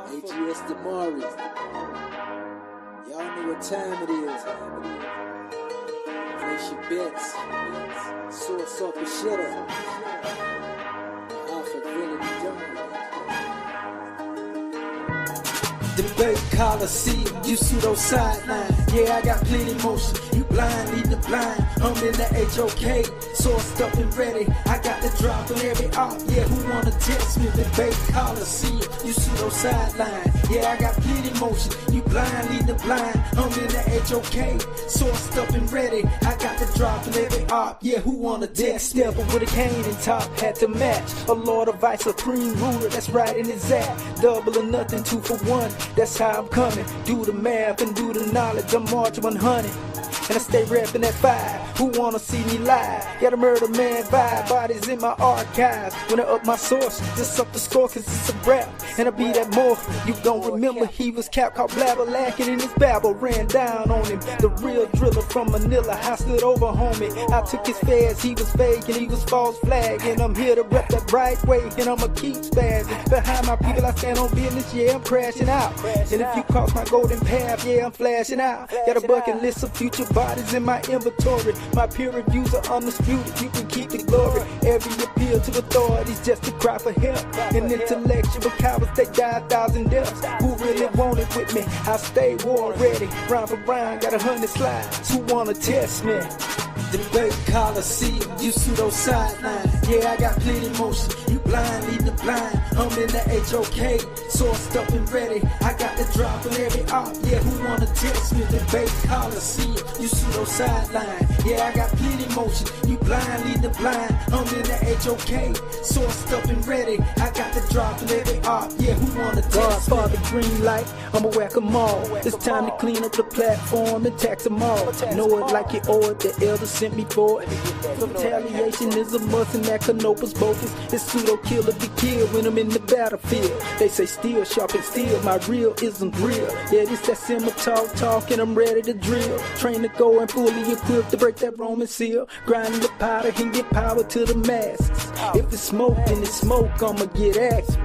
AGS Damari. Y'all know what time it is. Place your bets. Source up and shut up. Alpha Villain Debate Coliseum, you pseudo sideline. Yeah, I got plenty motion. You blind, lead the blind. I'm in the HOK, sourced up and ready. I got the drop on every op. Yeah, who wanna test me? Debate Coliseum, you pseudo sideline. Yeah, I got plenty motion. You blind, lead the blind. I'm in the HOK, sourced up and ready. I got the drop on every op. Yeah, who wanna test me? Stepper with a cane and top had to match. A Lord of Ice, supreme ruler. That's right in his act. Double or nothing, 2 for 1. That's how I'm coming. Do the math and do the knowledge. I'm March 100. And I stay reppin' at 5. Who wanna see me live? Got a murder man vibe. Bodies in my archives. When I up my source, just up the score cause it's a rap. And I be that more. You don't remember he was cap called blabber lacking in his babble. Ran down on him. The real driller from Manila. I stood over homie. I took his fares. He was fake and he was false flag. And I'm here to rep that right way. And I'ma keep spazzing. Behind my people I stand on business. Yeah, I'm crashing out. And if you cross my golden path, yeah, I'm flashing out. Got a bucket list of future bodies in my inventory. My peer reviews are undisputed. You can keep the glory. Every appeal to authorities just to cry for help. And intellectual cowards, they die 1,000 deaths. Who really want it with me? I stay war ready. Round for round, got 100 slides. Who wanna test me? Debate Coliseum, you pseudo sideline. Yeah, I got plenty motion. You blind, lead the blind. I'm in the HOK, sourced up and ready. I got the drop on every op. Yeah, who wanna test me? Debate Coliseum, you pseudo sideline. Yeah, I got plenty motion. You blind, lead the blind. I'm in the HOK, sourced up and ready. I got the drop on every op. Yeah, who wanna test me? Godfather green light, I'ma whack them all. It's time to clean up the platform and tax them all. Know it like you owe it, the elders sent me for it. Retaliation is a must and that Canopa's bogus. It's pseudo killer be killed when I'm in the battlefield. They say steel sharp and steel, my real isn't real. Yeah, this that simmer talk and I'm ready to drill. Train to go and fully equipped to break that Roman seal. Grinding the powder and get power to the masses. If it's smoke, then it's smoke, I'ma get axed.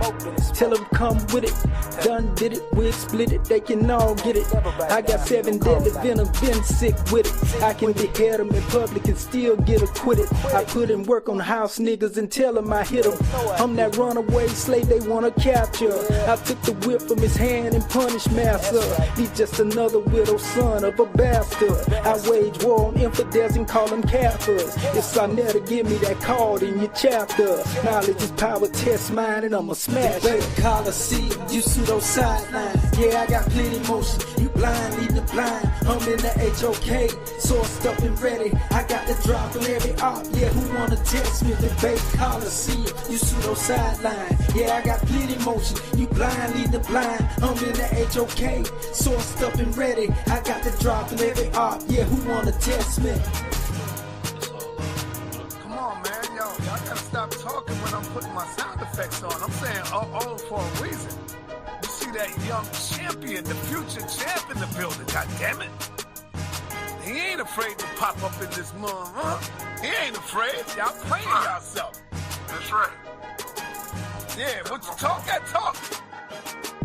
Tell them come with it. Done did it, we split it, they can all get it. I got 7 deadly venom, been sick with it. I can behead them in public and still get acquitted. I put in work on house niggas and tell them I hit them. I'm that runaway slave they wanna capture. I took the whip from his hand and punished master. He's just another widow son of a bastard. I wage war on infidels and call them Kafirs. If sa.neter give me that card in your chapter. Knowledge is power, test mine and I'ma smash it. Coliseum, you pseudo sideline. Yeah, I got plenty motion. You blind, lead the blind. I'm in the HOK, sourced up and ready. I got the drop on every op. Yeah, who wanna test me? Debate Coliseum, you pseudo sideline. Yeah, I got plenty motion. You blind, lead the blind. I'm in the HOK, sourced up and ready. I got the drop on every op. Yeah, who wanna test me? Come on, man, y'all gotta stop talking when I'm putting my sound effects on. I'm saying oh for a reason. You see that young champion, the future champ in the building, god damn it. He ain't afraid to pop up in this mud, huh? He ain't afraid. Y'all playing yourself. That's right. Yeah, but you talk that talk.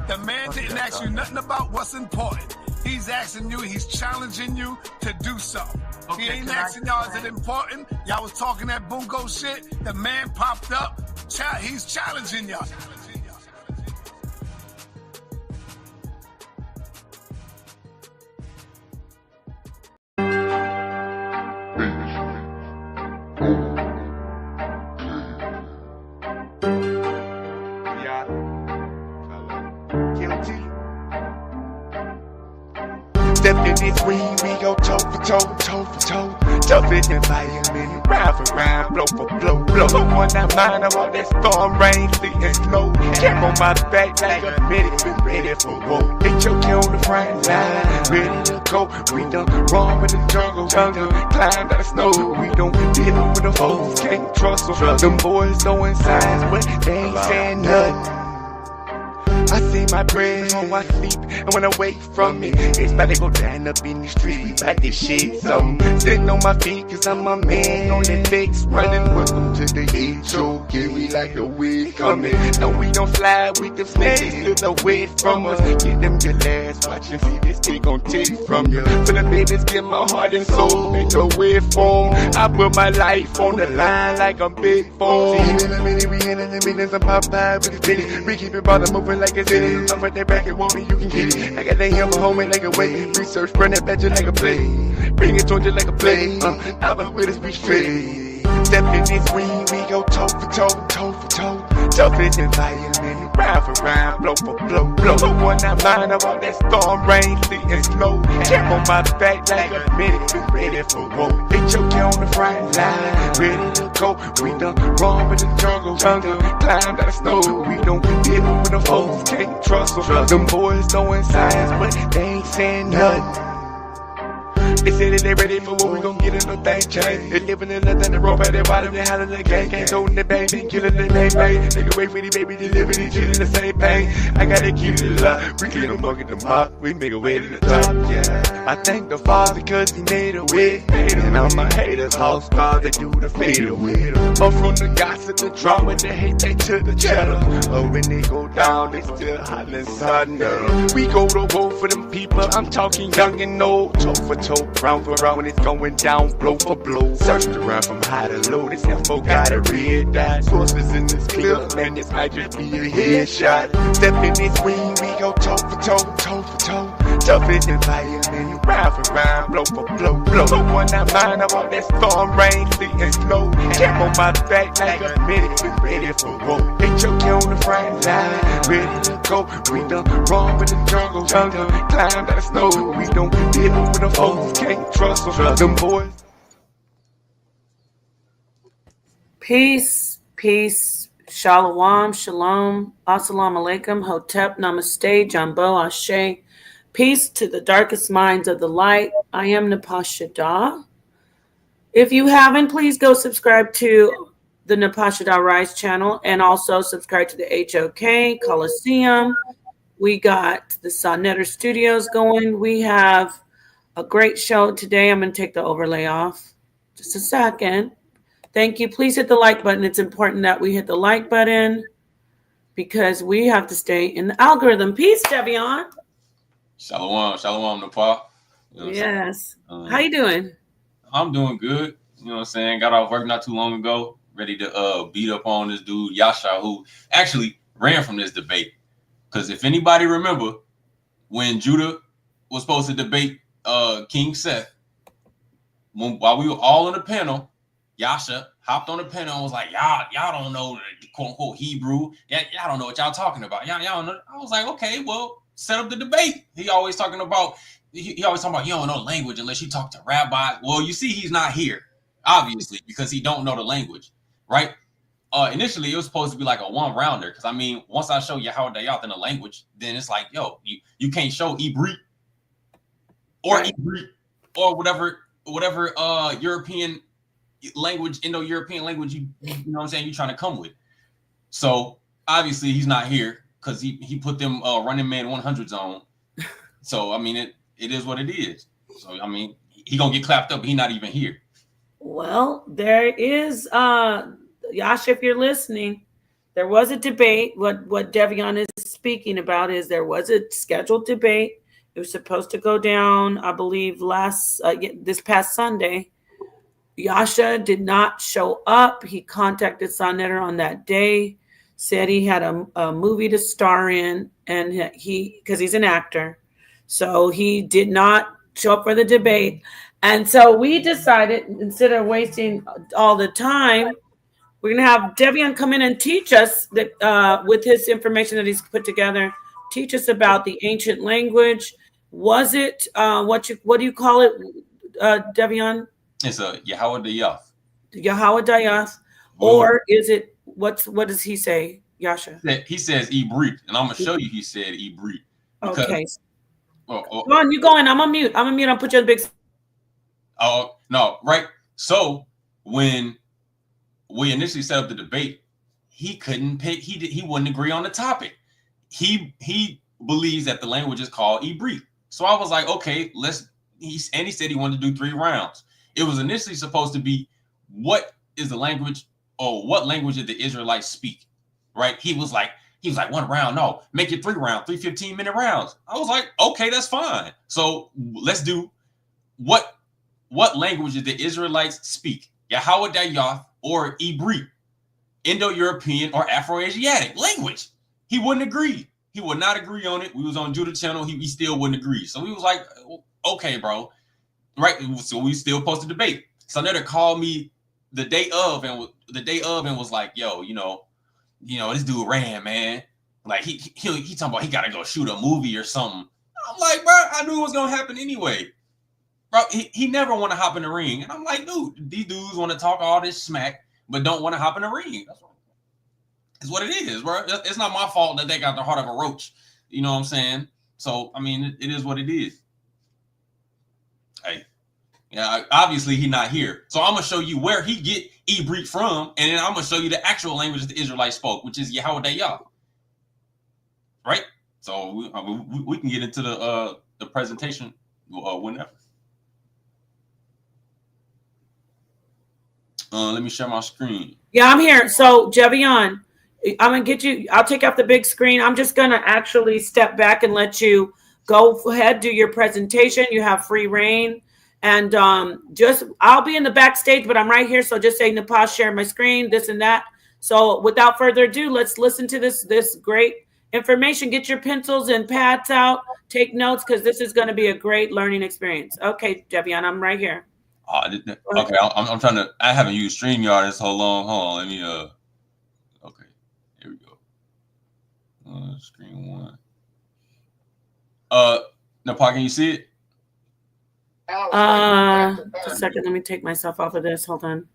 The man didn't ask you nothing about what's important. He's asking you, he's challenging you to do so. Okay, he ain't asking y'all, is it important? Y'all was talking that bungo shit. The man popped up. He's challenging y'all. Step in this ring, we go toe for toe, toe for toe. Jump in the environment, round for round, blow for blow, blow. So one I mind of all that storm rain, thick and slow. Cap on my back like a medic, been ready for war. HOK on the front line, ready to go. We done roam in the jungle, climb out the snow. We don't deal with the foes, can't trust them. Them boys throwing signs, but they ain't saying nothing. I see be my bread before I sleep and when I wake from it. It's about to go down up in the street. We bout this shit something. Sitting on my feet cause I'm a man on that fix. Running welcome to the HOK. We like the wind coming. No, we don't slide with the snakes. Still the way from us. Get them your last watch and see this thing gon' take from you. For the babies, get my heart and soul. Make a way for 'em. I put my life on the line like I'm big phone. See, in a minute, we in a minute. I'm Popeye with the bitty. We keep it bottom moving like it's in. I'm right there back and want me, you can get it. I got that hammer homemade like a way. Research, run that badger like a play. Bring it to you like a play. I'm with us, we straight. Step in this ring, we go toe for toe, toe for toe. Toughest environment, round for round, blow for blow, blow. So one I mind about that storm, rain, sleet and snow. Camp on my back like a minute, ready for war. HOK on the front line, ready to go. We done run with the jungle, climb out the snow. We don't deal with the folks, can't trust them. Them boys throwing signs, but they ain't saying nothing. They say that they ready for what we gon' get in no thing change. They living in nothing, the rope at the bottom, they hollering the gang. Can't hold in the bang, they killing the name, bang. They can wait for the baby, they living and chillin' the same pain. I gotta keep it alive, we clean them up, get them hot. We make a way to the top, yeah. I thank the Father cause he made a way. And all my haters, all stars, they do the fade away. Up from the gossip, the drama, the hate, they to the cheddar. Oh, when they go down, they still hollering thunder. We go to war for them people, I'm talking young and old. Toe for toe, round for round, when it's going down, blow for blow. Searched around from high to low, this info got a red dot. Sources in this clip, man, this might just be a headshot. Step in this ring, we go toe for toe, toe for toe. Toughest environment, round for round, blow for blow, blow. So one I mind about that storm, rain, sleet and snow. Camp on my back like a minute, we ready for war. HOK on the front line, ready to go. We done run with the jungle, climb out the snow. We don't deal with the folks, can't trust them boys. Peace, peace, shalom, shalom, assalamu alaikum, hotep, namaste, jambo, ashe. Peace to the darkest minds of the light. I am Napashada. If you haven't, please go subscribe to the Napashada Rise channel and also subscribe to the HOK Coliseum. We got the sa.neter studios going. We have a great show today. I'm going to take the overlay off. Just a second. Thank you. Please hit the like button. It's important that we hit the like button because we have to stay in the algorithm. Peace, Devion. Shalom, shalom, Nepal. You know yes. How you doing? I'm doing good. You know what I'm saying? Got off work not too long ago. Ready to beat up on this dude, Yasha, who actually ran from this debate. Because if anybody remember, when Judah was supposed to debate King Seth, while we were all on the panel, Yasha hopped on the panel and was like, y'all don't know the quote-unquote Hebrew. Y'all don't know what y'all talking about. Y'all don't know. I was like, okay, well, set up the debate. He always talking about you don't know language unless you talk to rabbi. Well, you see, he's not here, obviously, because he don't know the language, right? Initially, it was supposed to be like a one-rounder, because I mean, once I show you how they out in the language, then it's like, yo, you can't show Ibrit or Ibrit or whatever European language, Indo-European language you know what I'm saying, you're trying to come with. So obviously he's not here because he put them running man 100s on. So I mean it is what it is. So I mean he gonna get clapped up, but he's not even here. Well, there is Yasha, if you're listening, there was a debate. What Devion is speaking about is there was a scheduled debate. It was supposed to go down, I believe, this past Sunday. Yasha did not show up. He contacted sa.neter on that day, said he had a movie to star in, and because he's an actor, so he did not show up for the debate. And so we decided, instead of wasting all the time, we're going to have Devion come in and teach us that with his information that he's put together, teach us about the ancient language. Was it what do you call it, Devion? It's a Yahweh Dayath. Yahweh Dayath, or is it what does he say, Yasha? He says Ibrit, and I'm gonna show you. He said Ibrit. Okay. Go on, you going? I'm on mute. I'll put you on the big. Oh no, right. So when we initially set up the debate, he couldn't pick. He wouldn't agree on the topic. he believes that the language is called Ibri. So I was like, okay, he said he wanted to do 3 rounds. It was initially supposed to be what is the language, or what language did the Israelites speak, right? He was like 1 round. No, make it 3 rounds, 3 15-minute rounds. I was like, okay, that's fine. So let's do what language did the Israelites speak? Yahweh Dayath or Ibri, Indo-European or Afro-Asiatic language. He wouldn't agree. He would not agree on it. We was on Judah channel. He still wouldn't agree. So we was like, okay, bro. Right. So we still posted debate. sa.neter called me the day of and was like, yo, this dude ran, man. Like he talking about he gotta go shoot a movie or something. I'm like, bro, I knew it was gonna happen anyway. Bro, he never want to hop in the ring. And I'm like, dude, these dudes want to talk all this smack, but don't want to hop in the ring. That's what it is, bro. It's not my fault that they got the heart of a roach. You know what I'm saying? So, I mean, it is what it is. Hey, yeah, obviously he's not here. So I'm going to show you where he get Ibrit from, and then I'm going to show you the actual language that the Israelites spoke, which is Yahweh Dayah. Right? So we can get into the presentation whenever. Let me share my screen. Yeah, I'm here. So, Devion, I'm going to get you. I'll take off the big screen. I'm just going to actually step back and let you go ahead, do your presentation. You have free reign. And I'll be in the backstage, but I'm right here. So just say, Napas, share my screen, this and that. So without further ado, let's listen to this great information. Get your pencils and pads out. Take notes, because this is going to be a great learning experience. Okay, Devion, I'm right here. Okay, I'm trying to. I haven't used StreamYard this whole long. Hold on, let me. Okay, here we go. Screen 1. Napas, can you see it? Just a second. Let me take myself off of this. Hold on.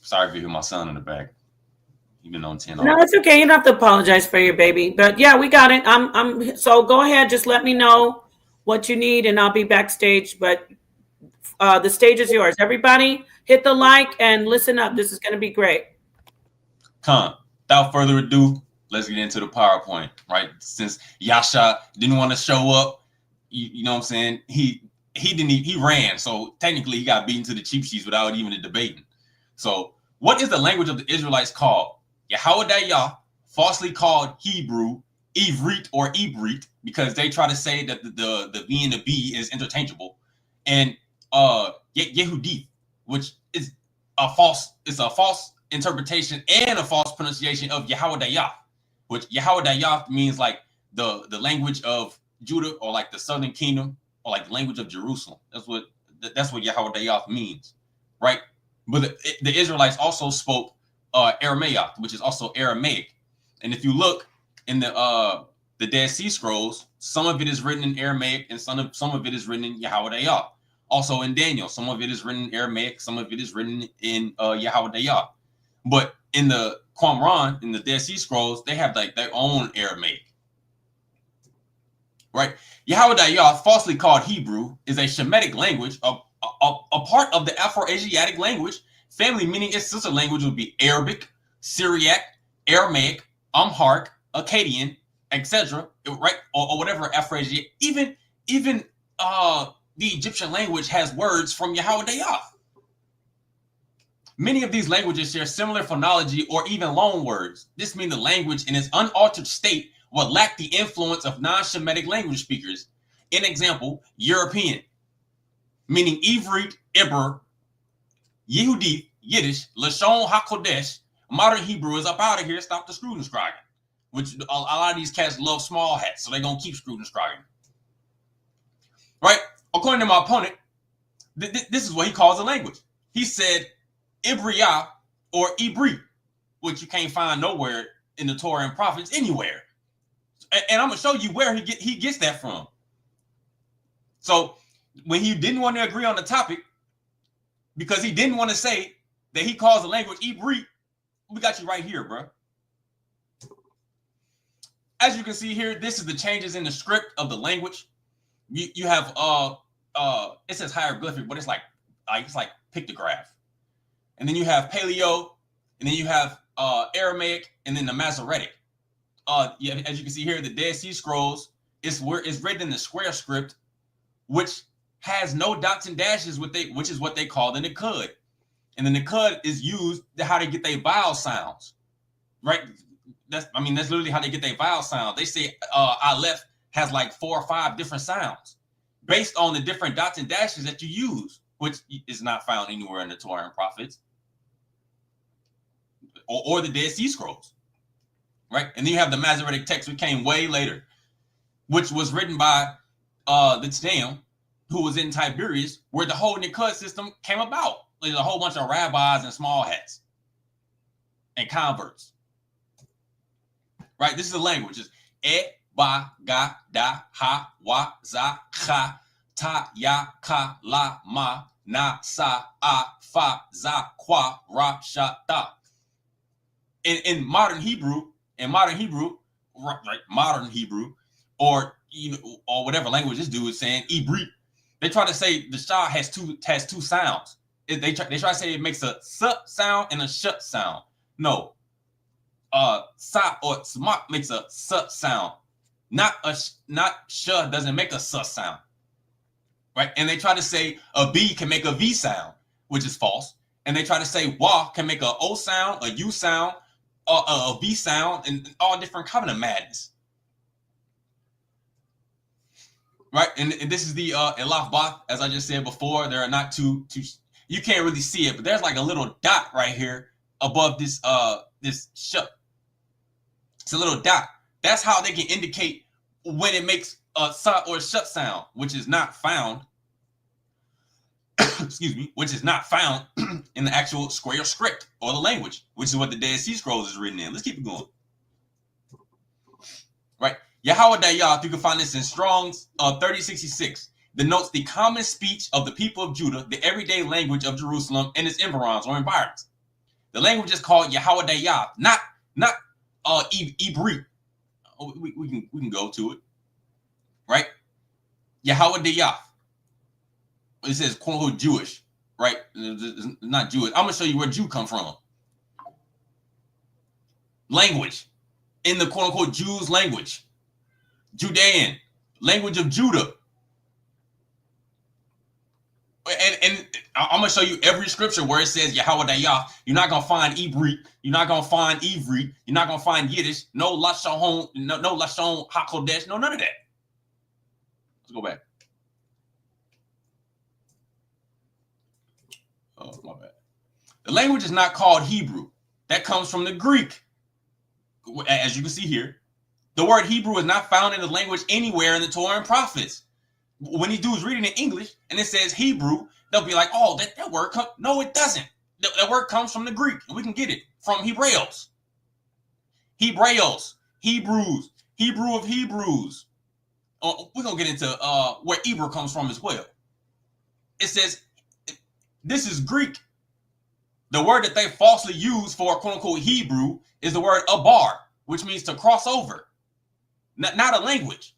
Sorry if you hear my son in the back. You've been on 10. No, it's okay. You don't have to apologize for your baby. But yeah, we got it. I'm so go ahead. Just let me know what you need, and I'll be backstage. But the stage is yours. Everybody, hit the like and listen up. This is going to be great. Without further ado, let's get into the PowerPoint. Right? Since Yasha didn't want to show up, you know what I'm saying? He ran. So technically, he got beaten to the cheap sheets without even a debating. So what is the language of the Israelites called? Yahweh Dayah, falsely called Hebrew, Ivrit or Ibrit, because they try to say that the V and the B is interchangeable, and Yehudith, which is a false interpretation and a false pronunciation of Yahweh Dayah, which Yahweh Dayah means like the language of Judah, or like the southern kingdom, or like the language of Jerusalem. That's what Yahweh Dayah means, right? But the Israelites also spoke Aramaic, which is also Aramaic. And if you look in the Dead Sea Scrolls, some of it is written in Aramaic and some of it is written in Yahweh Dayah. Also in Daniel, some of it is written in Aramaic, some of it is written in Yahweh Dayah. But in the Qumran, in the Dead Sea Scrolls, they have like their own Aramaic. Right? Yahweh Dayah, falsely called Hebrew, is a Shemitic language, a part of the Afro-Asiatic language family, meaning its sister language would be Arabic, Syriac, Aramaic, Amharic, Akkadian, etc. Right? Or whatever Afro-Asiatic. Even the Egyptian language has words from Yahweh Dayah. Many of these languages share similar phonology or even loan words. This means the language in its unaltered state will lack the influence of non-Shemitic language speakers. An example, European, meaning Ivrit, Ibr, Yehudi, Yiddish, Lashon HaKodesh. Modern Hebrew is up out of here. Stop the screwing and scrogging. Which a lot of these cats love small hats, so they're going to keep screwing and scrogging. Right? According to my opponent, this is what he calls a language. He said Ibriya or Ibri, which you can't find nowhere in the Torah and prophets anywhere. And I'm going to show you where he gets that from. So when he didn't want to agree on the topic, because he didn't want to say that he calls the language Ibri, we got you right here, bro. As you can see here, this is the changes in the script of the language. You have it says hieroglyphic, but it's like pictograph. And then you have Paleo, and then you have Aramaic, and then the Masoretic. Yeah, as you can see here, the Dead Sea Scrolls is written in the square script, which has no dots and dashes, which is what they call the Nikud. And the Nikud is used to how they get their vowel sounds, right? That's literally how they get their vowel sound. They say Aleph has like 4 or 5 different sounds based on the different dots and dashes that you use, which is not found anywhere in the Torah and Prophets or the Dead Sea Scrolls, right? And then you have the Masoretic text, which came way later, which was written by the Devion, who was in Tiberias, where the whole Nikud system came about. There's a whole bunch of rabbis and small hats and converts, right? This is the language. It's e, ba, ga, da, ha, wa, za, cha, ta, ya, ka, la, ma, na, sa, a, fa, za, qua, ra, sha, ta. In modern Hebrew, right, modern Hebrew, or or whatever language this dude is saying, Ibri, they try to say the sha has two sounds. They try to say it makes a s sound and a sh sound. No, sa or sma makes a s sound. Not sh doesn't make a s sound, right? And they try to say a b can make a v sound, which is false. And they try to say wa can make a o sound, a u sound, a v sound, and all different kind of madness, right? And this is the elaf bath, as I just said before. There are not two. You can't really see it, but there's like a little dot right here above this this sh. It's a little dot. That's how they can indicate when it makes a sa or sh sound, which is not found. Excuse me, which is not found in the actual square script or the language, which is what the Dead Sea Scrolls is written in. Let's keep it going. Right, Yahweh Dayath, you can find this in Strong's 3066. Denotes the common speech of the people of Judah, the everyday language of Jerusalem and its environs or environs. The language is called Yahweh Dayath, not Ibri. We can go to it, right? Yahweh Dayath. It says quote unquote Jewish, right? It's not Jewish. I'm gonna show you where Jew come from. Language in the quote unquote Jews language, Judean language of Judah. And I'm gonna show you every scripture where it says Yahweh Dayath. You're not gonna find Ibri. You're not gonna find Ivri. You're not gonna find Yiddish. No Lashon. No Lashon Hakodesh. No none of that. Let's go back. Oh my bad. The language is not called Hebrew. That comes from the Greek. As you can see here, the word Hebrew is not found in the language anywhere in the Torah and Prophets. When these dudes reading in English and it says Hebrew, they'll be like, oh, that word comes. No, it doesn't. That word comes from the Greek, and we can get it from Hebreos. Hebrews, Hebrew of Hebrews. We're going to get into where Hebrew comes from as well. It says, this is Greek. The word that they falsely use for quote unquote Hebrew is the word abar, which means to cross over, not a language.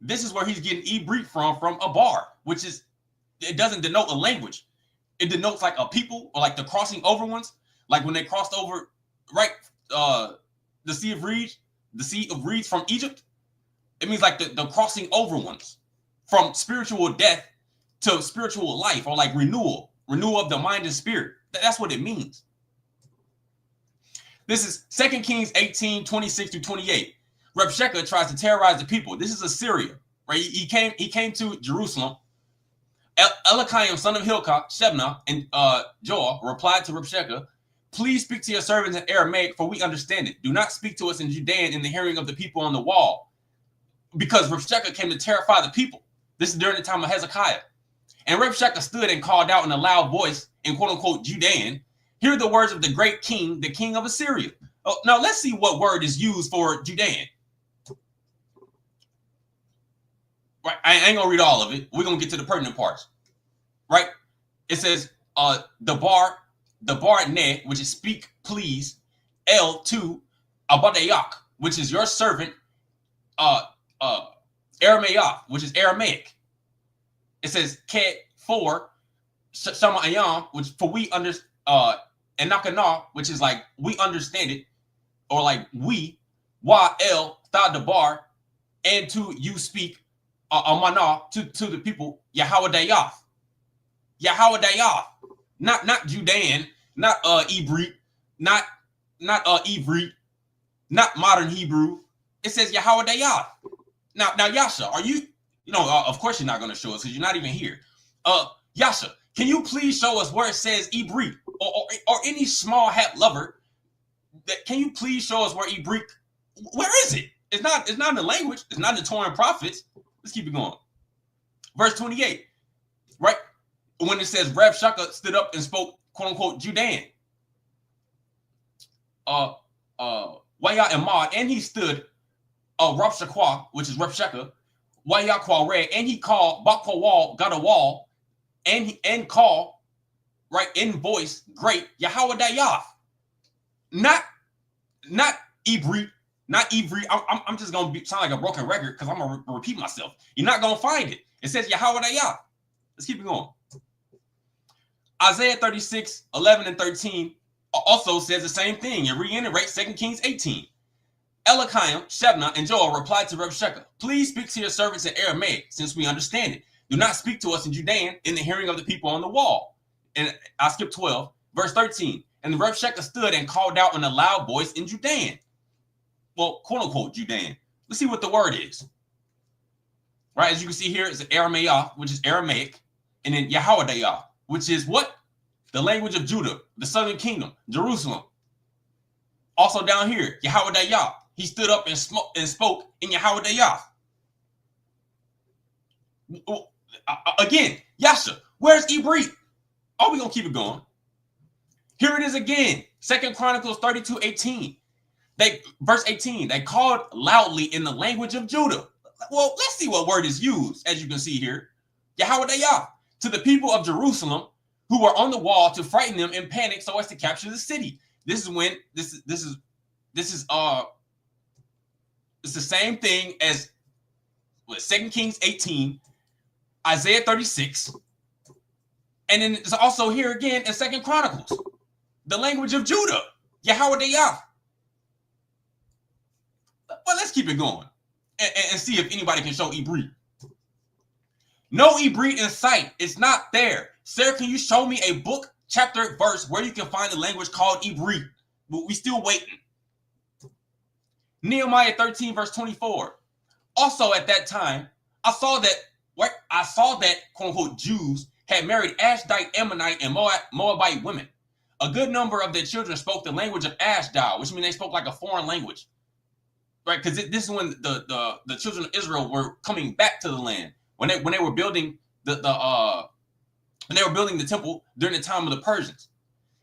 This is where he's getting Ibrit from abar, which is, it doesn't denote a language. It denotes like a people, or like the crossing over ones, like when they crossed over, right? The Sea of Reeds from Egypt. It means like the crossing over ones from spiritual death to spiritual life, or like renewal of the mind and spirit. That's what it means. This is 2 Kings 18, 26 through 28. Reb Shekah tries to terrorize the people. This is Assyria, right? He came to Jerusalem. Elikiam, son of Hilkiah, Shebna, and Joel replied to Reb Shekah, please speak to your servants in Aramaic, for we understand it. Do not speak to us in Judean in the hearing of the people on the wall. Because Reb Shekah came to terrify the people. This is during the time of Hezekiah. And Reb Shekah stood and called out in a loud voice in quote-unquote Judean, hear the words of the great king, the king of Assyria. Oh, now let's see what word is used for Judean. Right, I ain't gonna read all of it. We're gonna get to the pertinent parts. Right? It says the bar ne, which is speak, please, L2, Abadayak, which is your servant, Aramaic, which is Aramaic. It says K4, Shama Ayam, which for we understand and nakana, which is like we understand it, or like we, wa el thad the bar, and to you speak amana to the people Yahweh Dayath. Yahweh Dayath. Not Judean, not Ibrit, not Ivrit, not modern Hebrew. It says Yahweh Dayath. Now Yasha, are you of course you're not going to show us because you're not even here. Yasha, can you please show us where it says Ibrit or any small hat lover? Can you please show us where Ibrit? Where is it? It's not in the language. It's not in the Torah and prophets. Let's keep it going. Verse 28, right? When it says Reb Shaka stood up and spoke, quote unquote, Judean. Waya Imad, and he stood Rab Shakwa, which is Reb Shaka, Waya Kwa Re, and he called Bakwa Wall, got a wall, and call, right, in voice, great, Yahweh Dayath. Not Ibrit. Not Ivri. I'm just going to sound like a broken record because I'm going to repeat myself. You're not going to find it. It says Yahweh Dayath. Let's keep it going. Isaiah 36, 11 and 13 also says the same thing. It reiterates 2 Kings 18. Elikiam, Shebna, and Joel replied to Reb Sheka, please speak to your servants in Aramaic, since we understand it. Do not speak to us in Judean in the hearing of the people on the wall. And I skip 12, verse 13. And the Reb Sheka stood and called out in a loud voice in Judean. Well, quote unquote, Judean. Let's see what the word is. Right, as you can see here, it's Aramaic, which is Aramaic, and then Yahweh, which is what? The language of Judah, the southern kingdom, Jerusalem. Also down here, Yahweh. He stood up and spoke in Yahweh. Again, Yasha, where's Ibrit? Oh, we're going to keep it going. Here it is again, 2 Chronicles 32:18. Verse 18, they called loudly in the language of Judah. Well, let's see what word is used, as you can see here. Yahweh, to the people of Jerusalem who were on the wall to frighten them in panic so as to capture the city. This is when it's the same thing as 2 Kings 18, Isaiah 36, and then it's also here again in 2 Chronicles, the language of Judah, Yahweh. Well, let's keep it going and see if anybody can show Ibrit. No Ibrit in sight. It's not there. Sir, can you show me a book, chapter, verse where you can find a language called Ibrit? But we still waiting. Nehemiah 13, verse 24. Also at that time, I saw that quote unquote Jews had married Ashdite, Ammonite, and Moabite women. A good number of their children spoke the language of Ashdod, which means they spoke like a foreign language. Right, because this is when the children of Israel were coming back to the land when they were building the temple during the time of the Persians,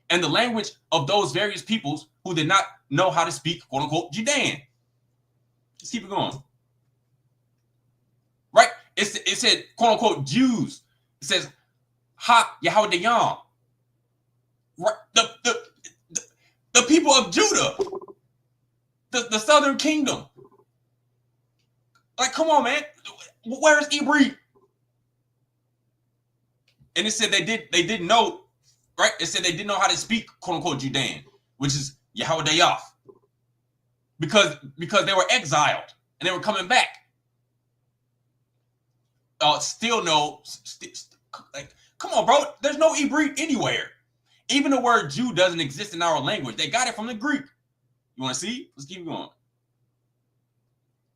and the language of those various peoples who did not know how to speak quote unquote Judean. Let's keep it going. Right, it said quote unquote Jews. It says Ha Yahweh Devion. Right, the people of Judah. The southern kingdom. Like, come on, man. Where's Ibrit? And it said they didn't know, right? It said they didn't know how to speak, quote unquote, Judean, which is Yahweh Dayath. Because they were exiled and they were coming back. Like, come on, bro. There's no Ibrit anywhere. Even the word Jew doesn't exist in our language. They got it from the Greek. You want to see? Let's keep going.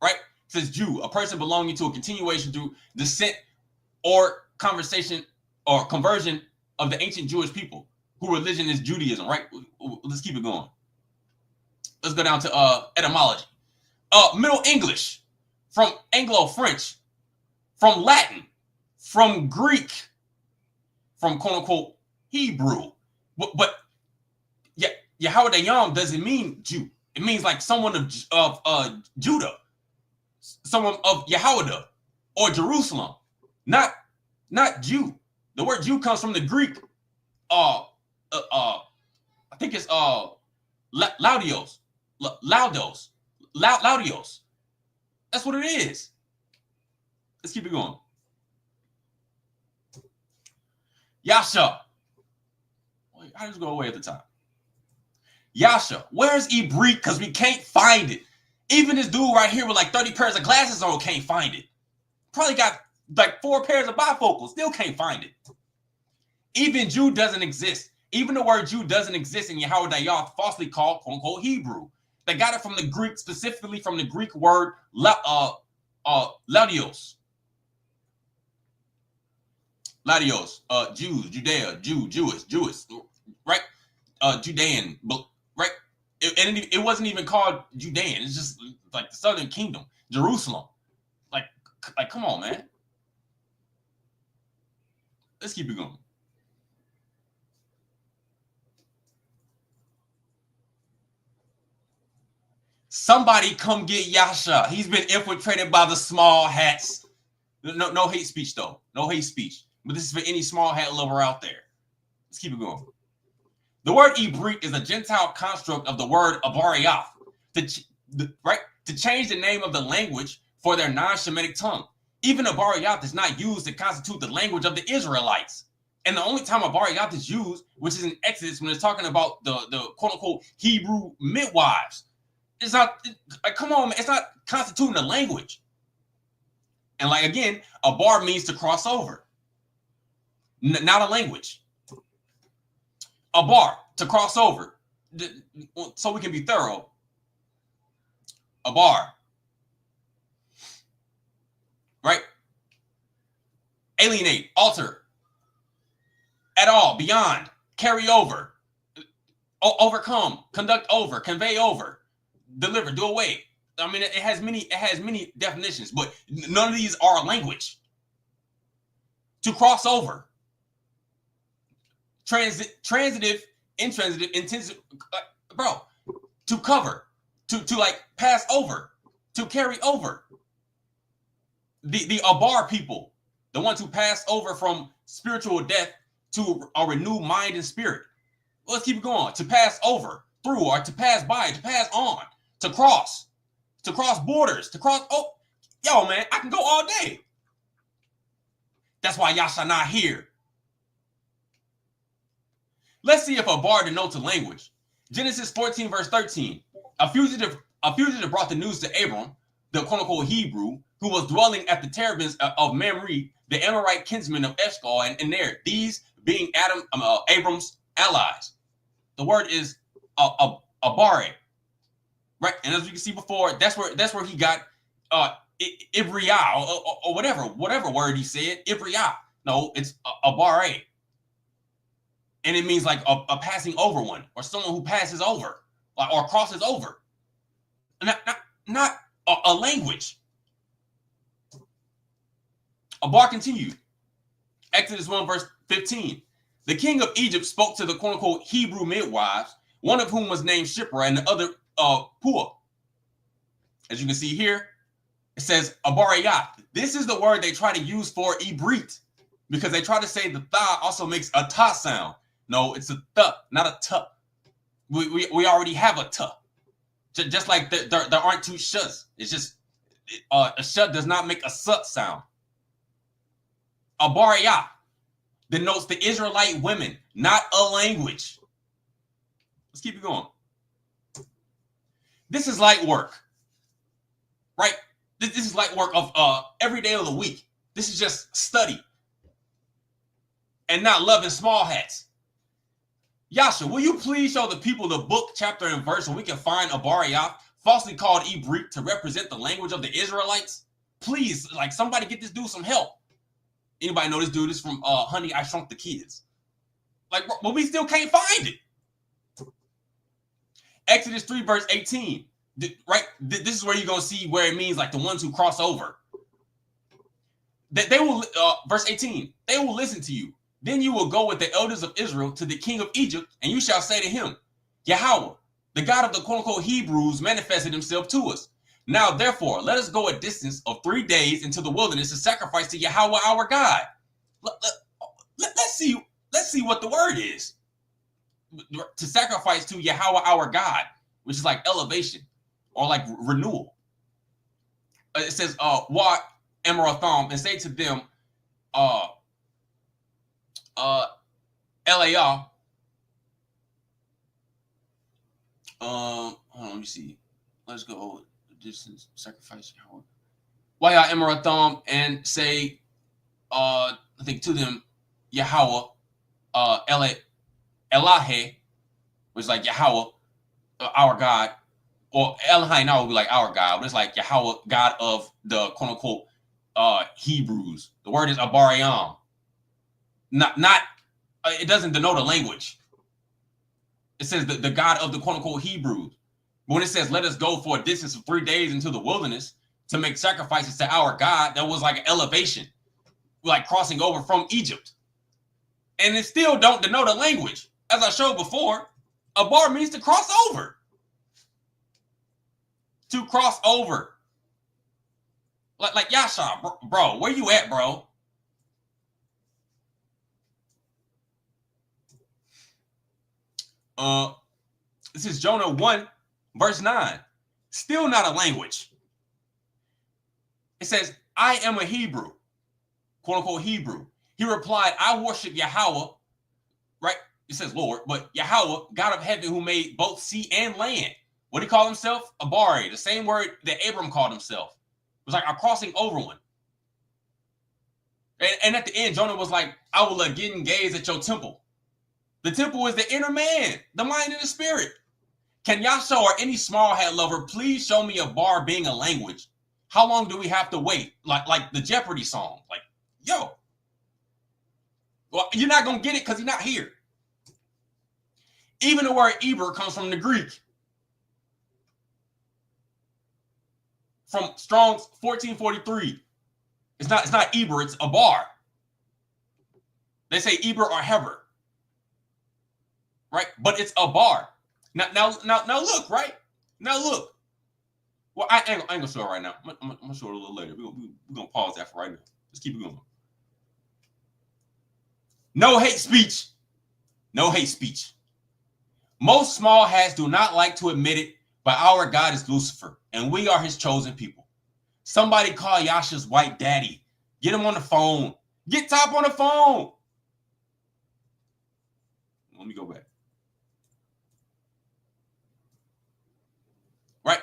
Right? It says Jew, a person belonging to a continuation through descent or conversation or conversion of the ancient Jewish people whose religion is Judaism, right? Let's keep it going. Let's go down to etymology. Middle English, from Anglo-French, from Latin, from Greek, from quote unquote Hebrew. But Yahweh Dayam doesn't mean Jew. It means like someone of Judah, someone of Yahweh or Jerusalem, not Jew. The word Jew comes from the Greek. I think it's laudios. That's what it is. Let's keep it going. Yasha. I just go away at the top. Yasha, where's Ibrik? Because we can't find it. Even this dude right here with like 30 pairs of glasses on can't find it. Probably got like 4 pairs of bifocals, still can't find it. Even Jew doesn't exist. Even the word Jew doesn't exist in Yahweh, falsely called quote unquote Hebrew. They got it from the Greek, specifically from the Greek word Ladios. Ladios, Jews, Judea, Jewish, right? Judean, right? It wasn't even called Judean. It's just like the Southern Kingdom, Jerusalem. Like, come on, man. Let's keep it going. Somebody come get Yasha. He's been infiltrated by the small hats. No hate speech, though. No hate speech. But this is for any small hat lover out there. Let's keep it going. The word Ibrik is a Gentile construct of the word Abariath, to change the name of the language for their non-Shemitic tongue. Even Abariath is not used to constitute the language of the Israelites. And the only time Abariath is used, which is in Exodus, when it's talking about the quote-unquote Hebrew midwives. It's not, like, come on, man, it's not constituting a language. And like, again, a bar means to cross over, not a language. A bar, to cross over, so we can be thorough. A bar, right? Alienate, alter, at all, beyond, carry over, overcome, conduct over, convey over, deliver, do away. I mean, it has many definitions, but none of these are a language. To cross over. Transitive, intransitive, intensive, bro. To cover, to like pass over, to carry over. The Abar people, the ones who pass over from spiritual death to a renewed mind and spirit. Well, let's keep it going. To pass over, through, or to pass by, to pass on, to cross borders, to cross. Oh, yo, man, I can go all day. That's why Yasha not here. Let's see if a bar denotes a language. Genesis 14, verse 13. A fugitive brought the news to Abram, the quote-unquote Hebrew, who was dwelling at the terebinths of Mamre, the Amorite kinsman of Eshcol and Ner, these being Abram's allies. The word is abare, right? And as you can see before, that's where he got Ibriah or whatever word he said. Ibriah. No, it's abare. And it means like a passing over one, or someone who passes over, or crosses over. Not a language. A bar continued. Exodus 1, verse 15. The king of Egypt spoke to the quote-unquote Hebrew midwives, one of whom was named Shipra and the other Pua. As you can see here, it says Abarayat. This is the word they try to use for Ibrit, because they try to say the tha also makes a ta sound. No, it's a th, not a t. We already have a t. Just like there aren't two shuts. It's just a shut does not make a sut sound. Abariyah denotes the Israelite women, not a language. Let's keep it going. This is light work, right? This is light work of every day of the week. This is just study and not loving small hats. Yasha, will you please show the people the book, chapter, and verse so we can find Abariyah, falsely called Ibrik, to represent the language of the Israelites? Please, like, somebody get this dude some help. Anybody know this dude is from Honey, I Shrunk the Kids? Like, but we still can't find it. Exodus 3, verse 18. Right? This is where you're going to see where it means like the ones who cross over. They will, verse 18, they will listen to you. Then you will go with the elders of Israel to the king of Egypt, and you shall say to him, Yahweh, the God of the quote-unquote Hebrews, manifested himself to us. Now, therefore, let us go a distance of 3 days into the wilderness to sacrifice to Yahweh our God. Let's see what the word is. To sacrifice to Yahweh our God, which is like elevation or like renewal. It says, what Emaratham, and say to them, Eliah, Hold on, let me see. Let's go. Distance sacrifice. Why y'all Emiratham and say, I think to them, Yahweh, Elahe, which is like Yahweh, our God, or Elohim now would be like our God, but it's like Yahweh, God of the quote unquote Hebrews. The word is Abariam. Not it doesn't denote a language. It says the God of the quote unquote Hebrews. But when it says let us go for a distance of 3 days into the wilderness to make sacrifices to our God, that was like an elevation, like crossing over from Egypt. And it still don't denote a language. As I showed before, Abar means to cross over. To cross over. Like Yasha, bro, where you at, bro? This is Jonah 1, verse 9. Still not a language. It says, I am a Hebrew, quote unquote Hebrew. He replied, I worship Yahweh, right? It says Lord, but Yahweh, God of heaven, who made both sea and land. What did he call himself? Abari, the same word that Abram called himself. It was like a crossing over one. And at the end, Jonah was like, I will again gaze at your temple. The temple is the inner man, the mind and the spirit. Can Yasha or any small hat lover please show me a bar being a language? How long do we have to wait? Like the Jeopardy song. Like, yo. Well, you're not going to get it because you're not here. Even the word Eber comes from the Greek. From Strong's 1443. It's not Eber, it's a bar. They say Eber or Heber. Right? But it's a bar. Now look, right? Now look. Well, I ain't gonna show it right now. I'm gonna show it a little later. We're gonna pause that for right now. Let's keep it going. No hate speech. No hate speech. Most small hats do not like to admit it, but our God is Lucifer, and we are his chosen people. Somebody call Yasha's white daddy. Get him on the phone. Get Top on the phone. Let me go back. Right?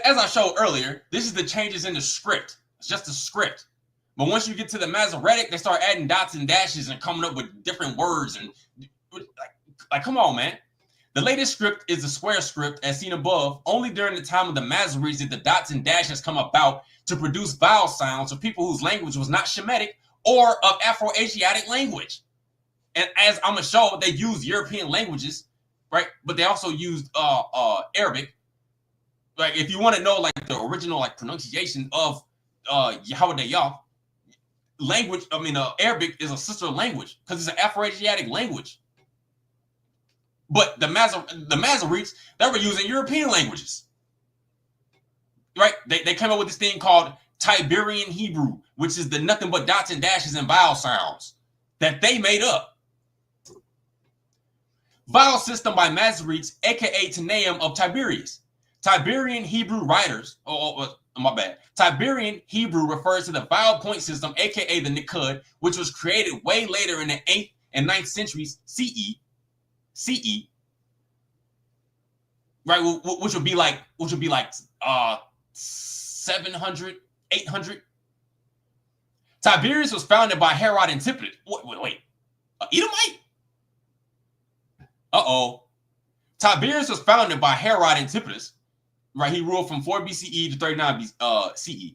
As I showed earlier, this is the changes in the script. It's just a script. But once you get to the Masoretic, they start adding dots and dashes and coming up with different words. And like come on, man. The latest script is the square script, as seen above. Only during the time of the Masoretes did the dots and dashes come about to produce vowel sounds for people whose language was not Shemitic or of Afro-Asiatic language. And as I'm going to show, they used European languages, right? But they also used Arabic. Like, if you want to know, like, the original, like, pronunciation of Yahweh language, Arabic is a sister language because it's an Afro-Asiatic language. But the Masoretes, they were using European languages, right? They came up with this thing called Tiberian Hebrew, which is the nothing but dots and dashes and vowel sounds that they made up. Vowel system by Masoretes, aka Tanaim of Tiberias. Tiberian Hebrew writers, my bad. Tiberian Hebrew refers to the vowel point system, aka the Nikud, which was created way later in the 8th and 9th centuries CE, right? Which would be like 700, 800. Tiberias was founded by Herod Antipater. Wait, Edomite? Tiberias was founded by Herod Antipater. Right, he ruled from 4 BCE to 39 CE.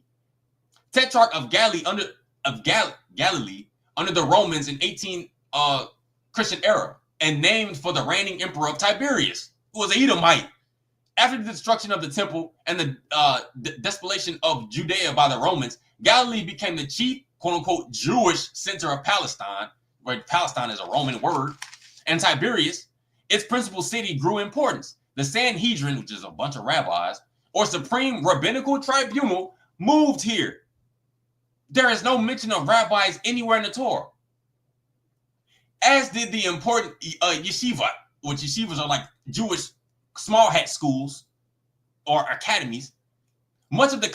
Tetrarch of Galilee under the Romans in 18 Christian era, and named for the reigning emperor of Tiberias, who was an Edomite. After the destruction of the temple and the desolation of Judea by the Romans, Galilee became the chief, quote-unquote, Jewish center of Palestine, where Palestine is a Roman word, and Tiberias, its principal city, grew in importance. The Sanhedrin, which is a bunch of rabbis, or Supreme Rabbinical Tribunal, moved here. There is no mention of rabbis anywhere in the Torah. As did the important yeshiva, which yeshivas are like Jewish small hat schools or academies. Much of the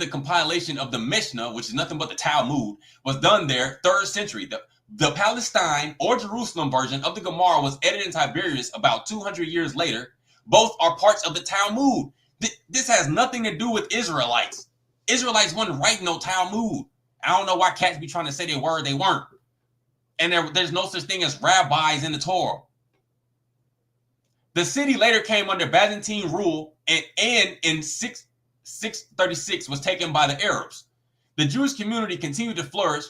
compilation of the Mishnah, which is nothing but the Talmud, was done there 3rd century. The Palestine or Jerusalem version of the Gemara was edited in Tiberias about 200 years later. Both are parts of the Talmud. This has nothing to do with Israelites. Israelites wasn't writing no Talmud. I don't know why cats be trying to say they were, they weren't. And there's no such thing as rabbis in the Torah. The city later came under Byzantine rule and in 636 was taken by the Arabs. The Jewish community continued to flourish.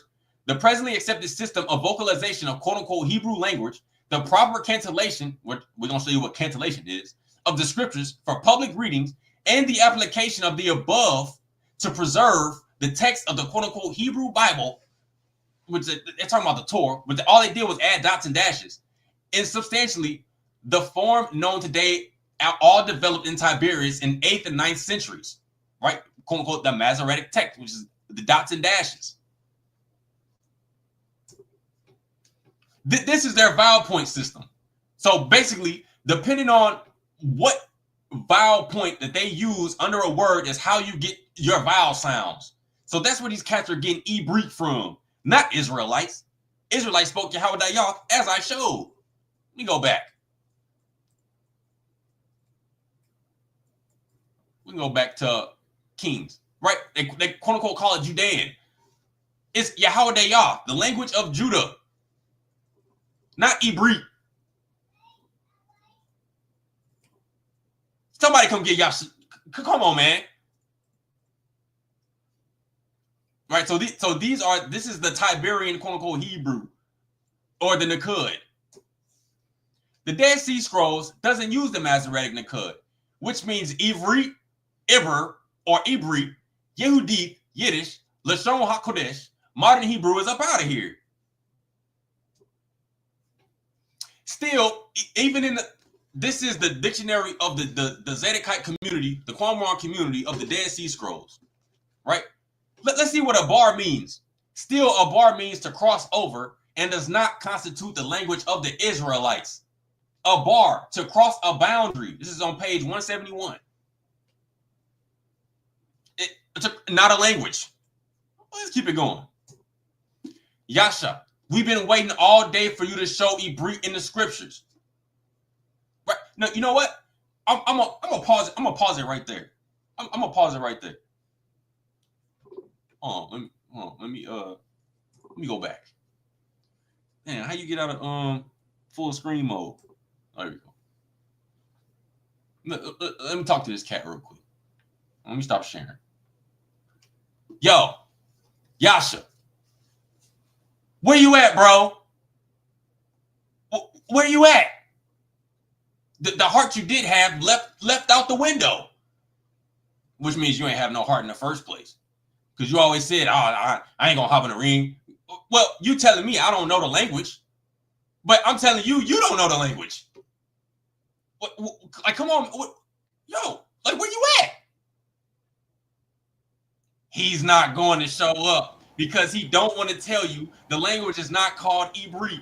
The presently accepted system of vocalization of quote-unquote Hebrew language, the proper cantillation, we're going to show you what cantillation is, of the scriptures for public readings, and the application of the above to preserve the text of the quote-unquote Hebrew Bible, which they're talking about the Torah, but all they did was add dots and dashes, and substantially the form known today all developed in Tiberias in 8th and 9th centuries, right? Quote unquote, the Masoretic text, which is the dots and dashes. This is their vowel point system. So basically, depending on what vowel point that they use under a word is how you get your vowel sounds. So that's where these cats are getting Ibrit from, not Israelites. Israelites spoke Yahweh as I showed. Let me go back. We can go back to Kings, right? They quote unquote call it Judean. It's Yahweh, the language of Judah, not Ibrit. Somebody come get y'all. Come on, man. Right. So this is the Tiberian quote unquote Hebrew or the Nakud. The Dead Sea Scrolls doesn't use the Masoretic Nakud, which means Ivrit, Ibr, or Ibrit, Yehudit, Yiddish, Lashon HaKodesh. Modern Hebrew is up out of here. Still, even in this is the dictionary of the Zedekite community, the Qumran community of the Dead Sea Scrolls, right? Let's see what a bar means. Still, a bar means to cross over and does not constitute the language of the Israelites. A bar, to cross a boundary. This is on page 171. It's not a language. Let's keep it going. Yasha, we've been waiting all day for you to show Ibrit in the scriptures. Right now, you know what? I'm gonna pause it. I'm gonna pause it right there. I'm gonna pause it right there. Let me go back. Man, how you get out of full screen mode? There we go. Let me talk to this cat real quick. Let me stop sharing. Yo, Yasha, where you at, bro? Where you at? The heart you did have left out the window, which means you ain't have no heart in the first place. Because you always said, I ain't gonna hop in the ring. Well, you telling me I don't know the language, but I'm telling you, you don't know the language. Like, come on, yo, like, where you at? He's not going to show up because he don't want to tell you the language is not called Ibrit.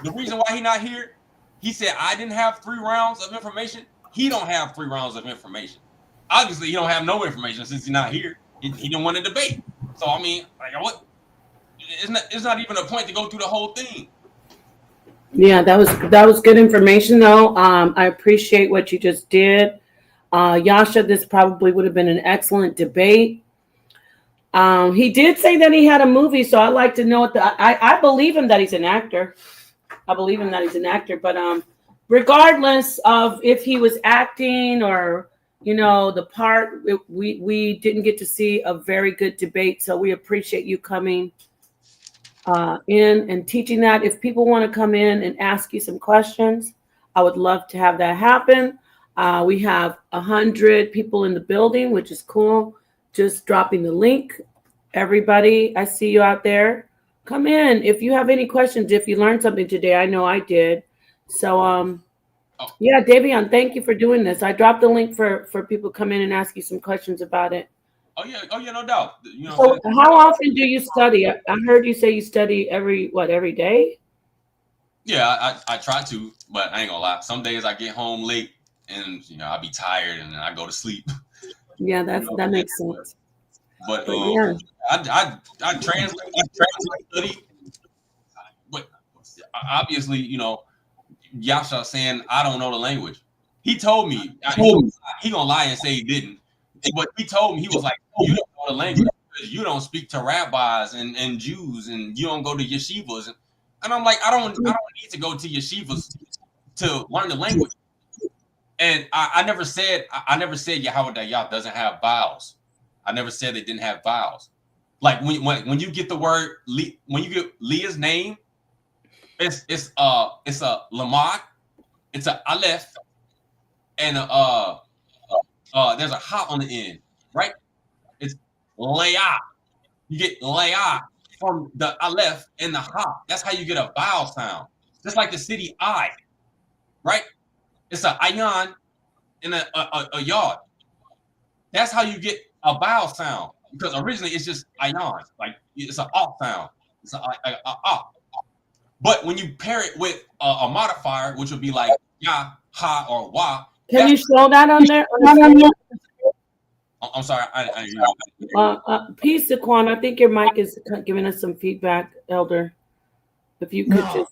The reason why he not here, he said, I didn't have 3 rounds of information. He don't have 3 rounds of information. Obviously, he don't have no information since he's not here. He didn't want to debate. So, I mean, like, what? It's not even a point to go through the whole thing. Yeah, that was good information, though. I appreciate what you just did. Yasha, this probably would have been an excellent debate. He did say that he had a movie, so I'd like to know what I believe him that he's an actor. But regardless of if he was acting or, the part, we didn't get to see a very good debate. So we appreciate you coming in and teaching that. If people want to come in and ask you some questions, I would love to have that happen. We have 100 people in the building, which is cool. Just dropping the link. Everybody, I see you out there. Come in. If you have any questions, if you learned something today, I know I did. So, yeah, Devion, thank you for doing this. I dropped the link for people to come in and ask you some questions about it. Oh yeah, no doubt. So how often do you study? I heard you say you study every day? Yeah, I try to, but I ain't gonna lie. Some days I get home late and I be tired and then I go to sleep. Yeah, that makes sense. But yeah. I translate study. obviously, you know, Yasha saying I don't know the language. He told me he gonna lie and say he didn't, but he told me, he was like, you don't know the language because you don't speak to rabbis and Jews, and you don't go to yeshivas, and I'm like, I don't need to go to yeshivas to learn the language. And I never said Yahweh Dayah doesn't have vowels. I never said they didn't have vowels. Like when you get the word when you get Leah's name, it's a lamad, it's a aleph, and there's a ha on the end, right? It's Leah. You get Leah from the aleph and the ha. That's how you get a vowel sound. Just like the city I, right? It's a ayan and a yard. That's how you get a vowel sound, because originally it's just ayan, like it's an ah sound. It's a ah. But when you pair it with a modifier, which would be like ya, ha, or wa. Can you show that on there? I'm sorry. Peace, Zaqan. I think your mic is giving us some feedback, Elder. If you could just.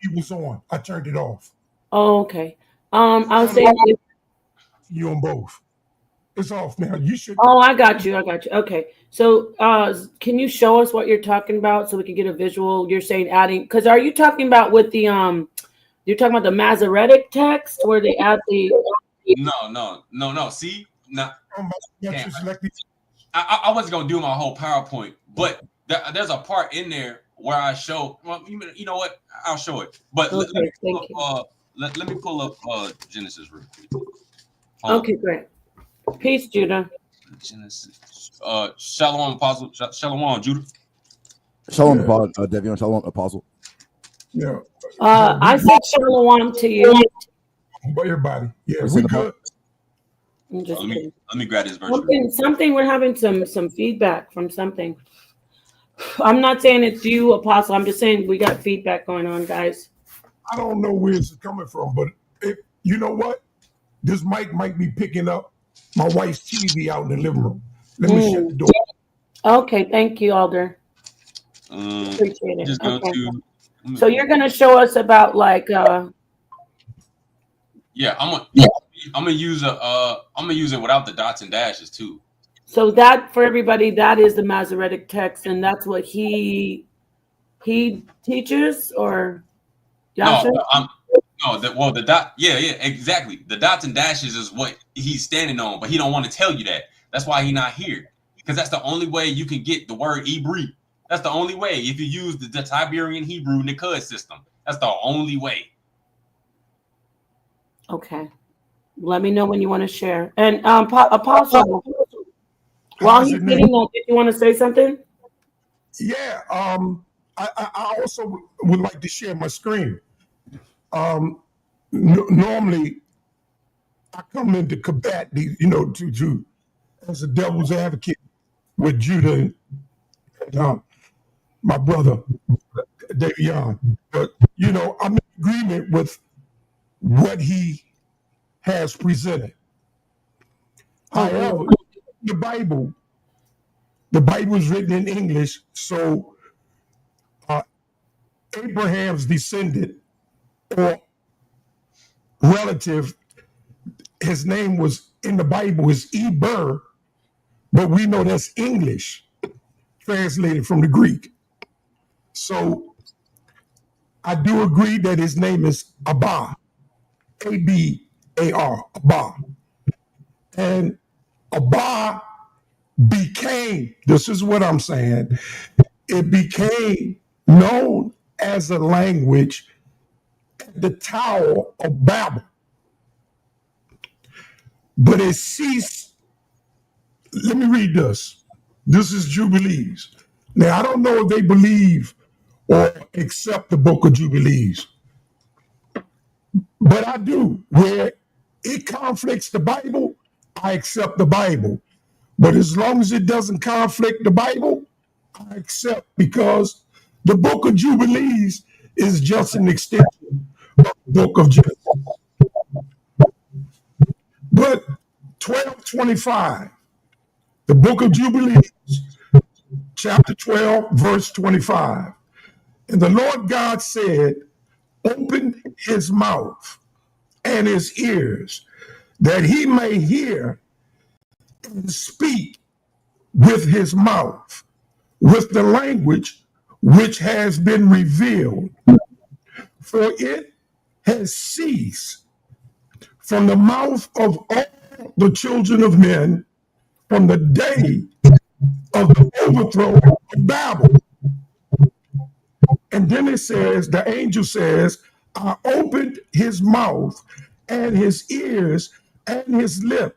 It was on. I turned it off. Oh, okay. I was saying. You on both. It's off now. You should. Oh, I got you. Okay. So, can you show us what you're talking about so we can get a visual? You're saying adding, because are you talking about with the you're talking about the Masoretic text where they add the? No. See, now I wasn't gonna do my whole PowerPoint, but there's a part in there where I show. Well, you know what? I'll show it. But okay, let me pull up Genesis real quick. Okay, great. Peace, Judah. Genesis. Shalom, Apostle. Shalom, Judah. Shalom, Devion. Shalom, Apostle. Yeah. I said shalom to you. Everybody. Yeah, we good. Let me grab this verse. Something. We're having some feedback from something. I'm not saying it's you, Apostle. I'm just saying we got feedback going on, guys. I don't know where it's coming from, but you know what? This mic might be picking up my wife's TV out in the living room. Let me shut the door. Okay, thank you, Elder. Appreciate it. Just okay. So you're gonna show us about like I'm gonna use it without the dots and dashes too. So that, for everybody, that is the Masoretic text, and that's what he teaches, or Yasha? The dot, exactly. The dots and dashes is what he's standing on, but he don't want to tell you that. That's why he's not here, because that's the only way you can get the word Hebrew. That's the only way if you use the Tiberian Hebrew Nikud system. That's the only way. Okay, let me know when you want to share. And Apostle, while he's getting that, did you want to say something? Yeah. I also would like to share my screen. Normally, I come into combat, to as a devil's advocate with Judah and my brother Devion. But I'm in agreement with what he has presented. However, the Bible is written in English, so Abraham's descendant or relative, his name was in the Bible is Eber, but we know that's English translated from the Greek. So I do agree that his name is Abba, A-B-A-R, Abba. And Abba became, this is what I'm saying, it became known as a language at the Tower of Babel. But it ceased. Let me read this. This is Jubilees. Now, I don't know if they believe or accept the book of Jubilees, but I do. Where it conflicts the Bible, I accept the Bible. But as long as it doesn't conflict the Bible, I accept, because the book of Jubilees is just an extension of the book of Genesis. But 12:25, the book of Jubilees, chapter 12, verse 25. And the Lord God said, open his mouth and his ears, that he may hear and speak with his mouth, with the language which has been revealed. For it has ceased from the mouth of all the children of men from the day of the overthrow of Babel. And then it says, the angel says, I opened his mouth and his ears and his lip,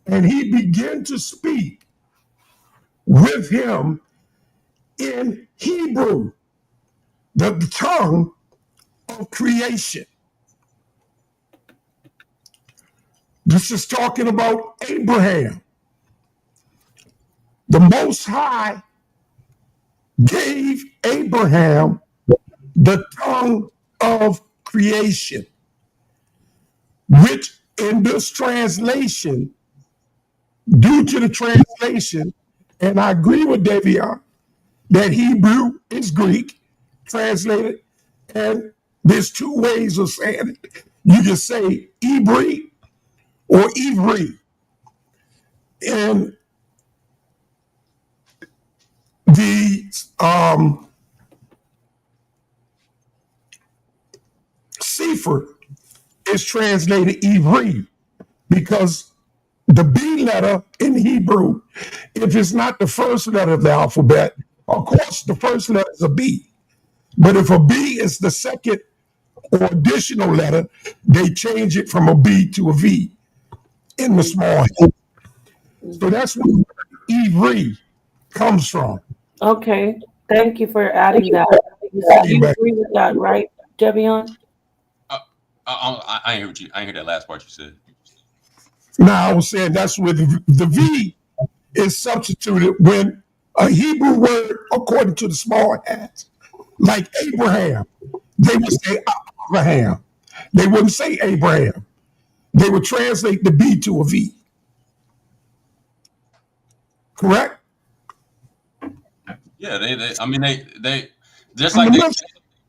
and he began to speak with him in Hebrew, the tongue of creation. This is talking about Abraham. The Most High gave Abraham the tongue of creation, which in this translation, due to the translation, and I agree with Devion, that Hebrew is Greek, translated, and there's two ways of saying it. You can say Ibri or Ivri. And the Sefer is translated Ivri because the B letter in Hebrew, if it's not the first letter of the alphabet, of course the first letter is a B. But if a B is the second or additional letter, they change it from a B to a V in the small hand. So that's where Ivri comes from. Okay, thank you for adding that. You agree with that, right, Devion? I ain't heard you. I ain't heard that last part you said. No, I was saying that's where the V is substituted when a Hebrew word, according to the small hats, like Abraham, they would say Abraham. They wouldn't say Abraham. They would translate the B to a V. Correct? Yeah, they just like they.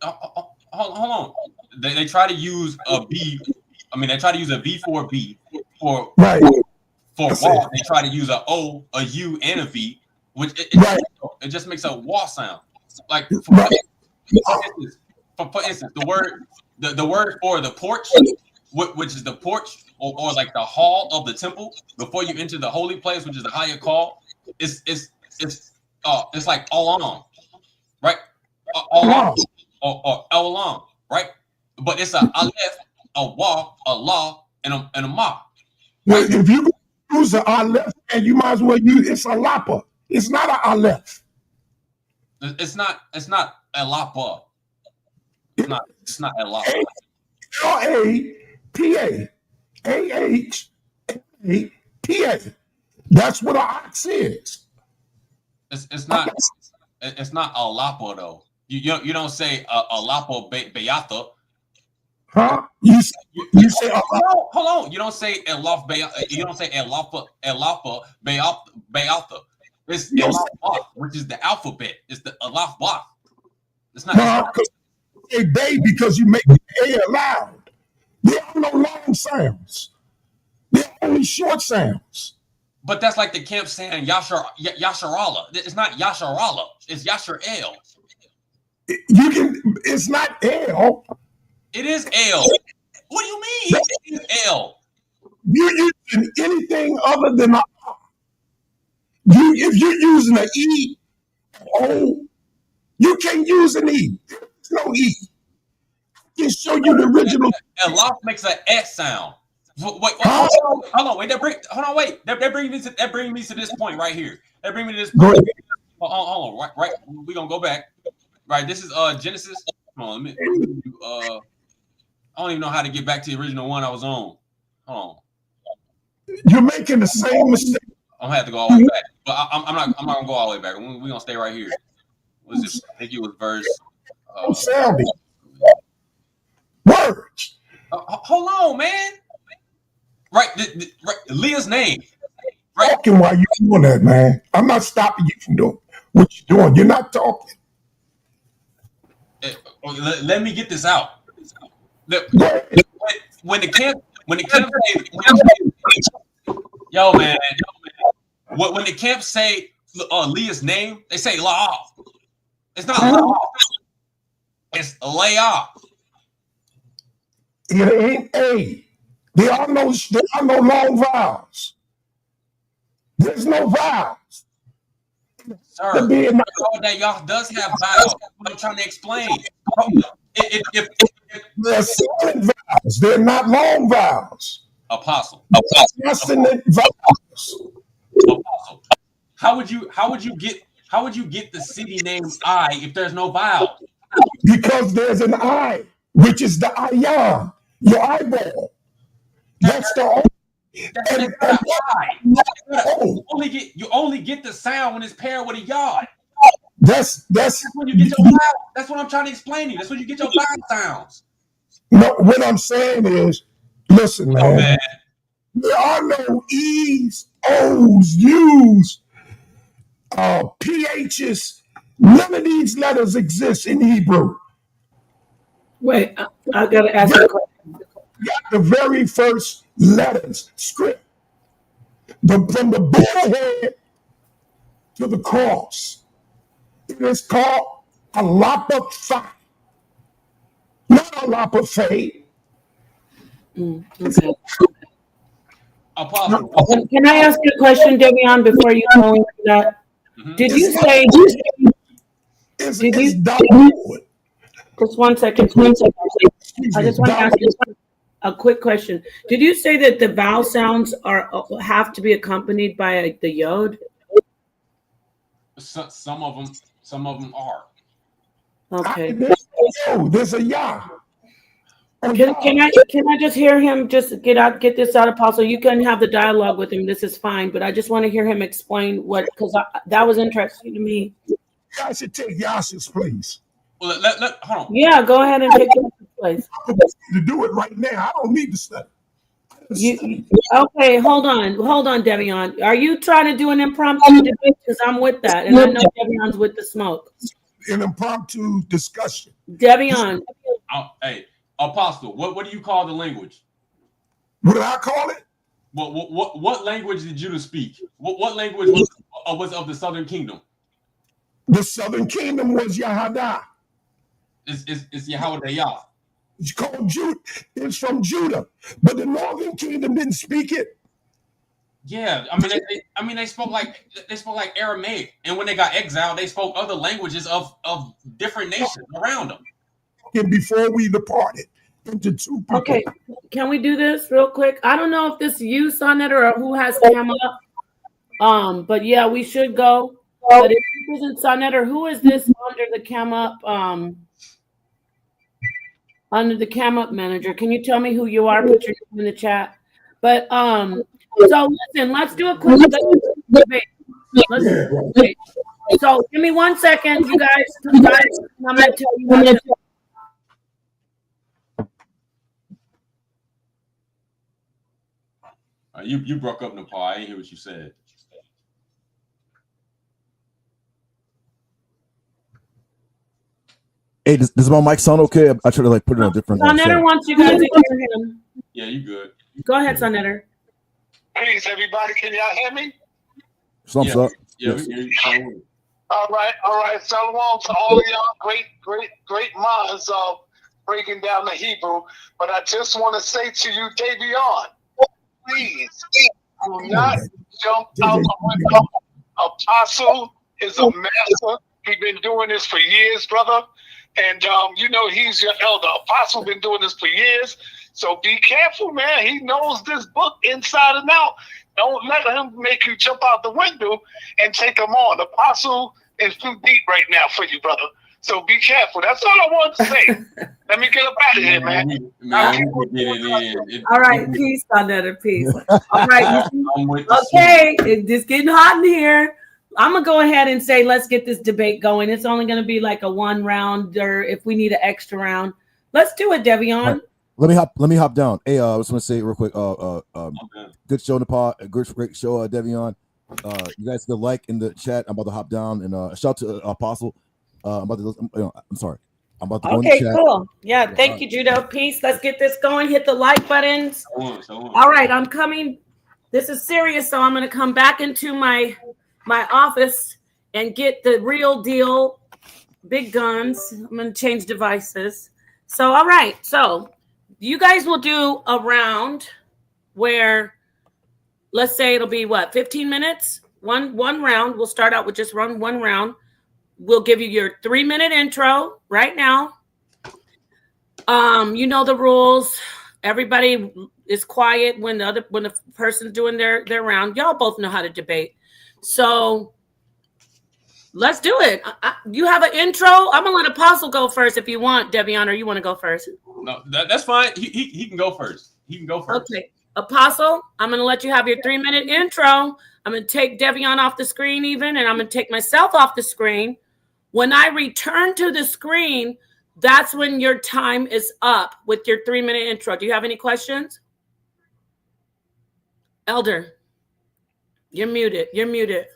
Hold on. They try to use a B. I mean, they try to use a V for a B for right. For wall. They try to use a O, a U, and a V, which it just makes a wall sound. Like for instance, the word for the porch, which is the porch or like the hall of the temple before you enter the holy place, which is the higher call. It's like along, right? Along or along, right? But it's a aleph, a wa, a la, and a ma. Right? Well, if you use the aleph, and you might as well use it's a lapa. It's not a aleph. It's not a lapa. It's not a lapa. L-A-P-A. A-H-A-P-A. That's what an ox is. It's not a lapa though. You don't say a lapa beata. Huh? You say hold on. You don't say elaf beata. You don't say elapa beata. It's elaf, which is the alphabet. It's the elaf ba. It's not. Say bay because you make the air loud. There are no long sounds. There are only short sounds. But that's like the camp saying Yasharala. It's not Yasharala. It's Yashar-el. It's not L. It is L. What do you mean? It is L. You're using anything other than a. If you're using an E, O, you can't use an E. There's no E. I can show you the original. Elaf makes an S sound. Wait, hold on. Wait, That brings me to this point right here. That brings me to this point. Hold on. Right. We're gonna go back. Right. This is Genesis. Hold on. Let me I don't even know how to get back to the original one I was on. Hold on. You're making the same mistake. I'm gonna have to go all the way back. But I'm not gonna go all the way back. We're gonna stay right here. What is this? I think it was verse. Sounding words. Hold on, man. Right, Leah's name. Right. Talking while you're doing that, man. I'm not stopping you from doing what you're doing. You're not talking. Let me get this out. When the camp yo man, when the camp say Leah's name, they say La. It's not La. It's Leah. It ain't A. There are no long vowels. There's no vowels. Sir, that y'all does have vowels. What I'm trying to explain. They're silent vowels. They're not long vowels. Apostle. Consonant vowels. Apostle. How would you get the city name I if there's no vowel? Because there's an I, which is the ayan, your eyeball. That's the only. You only get the sound when it's paired with a yod. That's when you get your vowel. That's what I'm trying to explain to you. That's when you get your vowel sounds. No, what I'm saying is, listen, man. There are no E's, O's, U's, PH's. None of these letters exist in Hebrew. Wait, I gotta ask you a question. The very first letters, script, from the bullhead to the cross. It is called a Alapatha, not a Alapatha. Okay. Apostle. Can I ask you a question, Devion, before you go into that? Did you say? Just one second. I just want to ask you a quick question. Did you say that the vowel sounds have to be accompanied by the yod? Some of them are. Okay. There's a yah. Can I just hear him just get this out, Apostle? You can have the dialogue with him. This is fine, but I just want to hear him explain because that was interesting to me. I should take Yasha's place. Well, hold on. Yeah, go ahead and take Yasha's place. I'm to do it right now. I don't need to study. Okay, hold on, Devion. Are you trying to do an impromptu debate? Because I'm with that, and I know Devion's with the smoke. An impromptu discussion. Devion. Hey, Apostle, what do you call the language? What do I call it? What language did Judah speak? What language was of the Southern Kingdom? The Southern Kingdom was Yahada. It's Yahweh Yah. It's called Judah. It's from Judah, but the Northern Kingdom didn't speak it. Yeah, they spoke like Aramaic, and when they got exiled, they spoke other languages of different nations around them. And before we departed into two people. Okay, can we do this real quick? I don't know if this is you, sa.neter, or who has come up. But yeah, we should go. But if this isn't sa.neter, who is this under the cam up? Under the cam up manager, can you tell me who you are? Put your name in the chat. But so listen, let's do a quick debate. So give me 1 second, you guys. I'm gonna tell you what. You broke up, Nepal. I didn't hear what you said. Hey, does my mic sound okay? I try to put it on different. sa.neter wants you guys to hear him. Yeah, you good. Go ahead, sa.neter. Peace, everybody. Can y'all hear me? Thumbs up. Yeah. Yes. All right. Shalom to all of y'all. Great minds of breaking down the Hebrew. But I just want to say to you, Devion, please do not jump out the window. Apostle is a master. He's been doing this for years, brother. And he's your elder. Apostle been doing this for years. So be careful, man. He knows this book inside and out. Don't let him make you jump out the window and take him on. Apostle is too deep right now for you, brother. So be careful. That's all I wanted to say. Let me get up out of here, man. All right, peace, sa.neter, peace. All right, okay, it's getting hot in here. I'm gonna go ahead and say let's get this debate going. It's only gonna be like a 1 round, or if we need an extra round, let's do it, Devion. Right. Let me hop down. Hey, I was gonna say real quick. Good show, Nepal. Great show, Devion. You guys can like in the chat. I'm about to hop down and shout out to Apostle. I'm sorry. I'm about to go in the Okay, chat. cool. Yeah, thank you, Judo. Peace. Let's get this going. Hit the like buttons. All right, I'm coming. This is serious, so I'm going to come back into my office and get the real deal, big guns. I'm going to change devices. So, all right. So, you guys will do a round where, let's say it'll be what, 15 minutes? One round. We'll start out with just one round. We'll give you your 3-minute intro right now. You know the rules. Everybody is quiet when the person's doing their round. Y'all both know how to debate. So let's do it. You have an intro. I'm gonna let Apostle go first if you want, Devion, or you want to go first? No, that's fine. He can go first. He can go first. Okay. Apostle, I'm gonna let you have your 3-minute intro. I'm gonna take Devion off the screen even, and I'm gonna take myself off the screen. When I return to the screen, that's when your time is up with your 3-minute intro. Do you have any questions? Elder, you're muted. You're muted.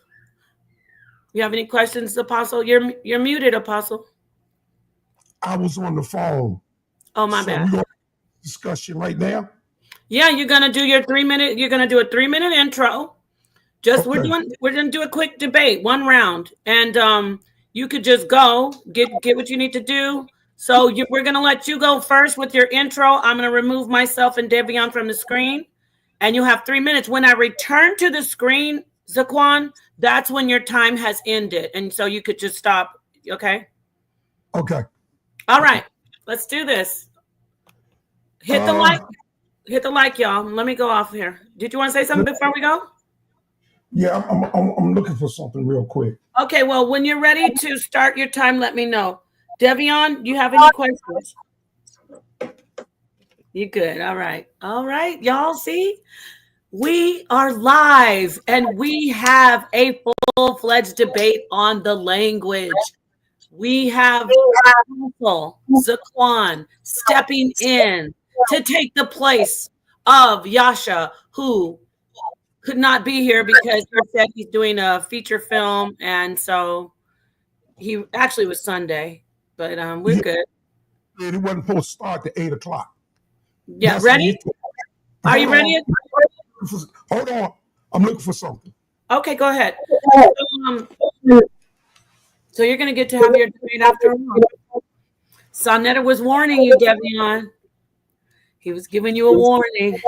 You have any questions, Apostle? You're muted, Apostle. I was on the phone. Oh, my bad. We're going to discussion right now. Yeah, you're gonna do your 3-minute. You're gonna do a 3-minute intro. Just Okay. we're gonna do a quick debate, one round, and you could just go get what you need to do. So we're gonna let you go first with your intro. I'm gonna remove myself and Devion from the screen, and you have 3 minutes. When I return to the screen, Zaqan, that's when your time has ended, and so you could just stop. Okay. Okay. All right. Let's do this. Hit the like. Hit the like, y'all. Let me go off here. Did you want to say something before we go? Yeah, I'm looking for something real quick. Okay, well, when you're ready to start your time, let me know. Devion, do you have any questions? You good. All right. All right, y'all. See, we are live and we have a full-fledged debate on the language. We have Zaqan stepping in to take the place of Yasha, who could not be here because he said he's doing a feature film, and so he actually was Sunday, but we're good. It wasn't supposed to start at 8 o'clock. Yeah, ready? Are you ready? Hold on. I'm looking for something. Okay, go ahead. So you're going to get to have your debate after all. sa.neter was warning you, Devion. He was giving you a warning.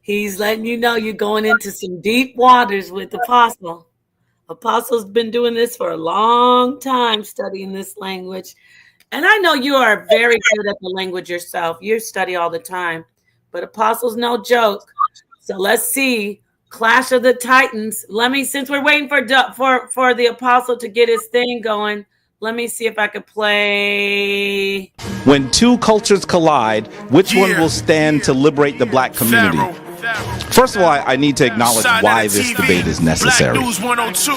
He's letting you know you're going into some deep waters with Apostle. Apostle's been doing this for a long time, studying this language. And I know you are very good at the language yourself. You study all the time. But Apostle's no joke. So let's see. Clash of the Titans. Since we're waiting for the Apostle to get his thing going, let me see if I could play. When two cultures collide, which one will stand to liberate the black community? First of all, I need to acknowledge why this debate is necessary. Black News 102.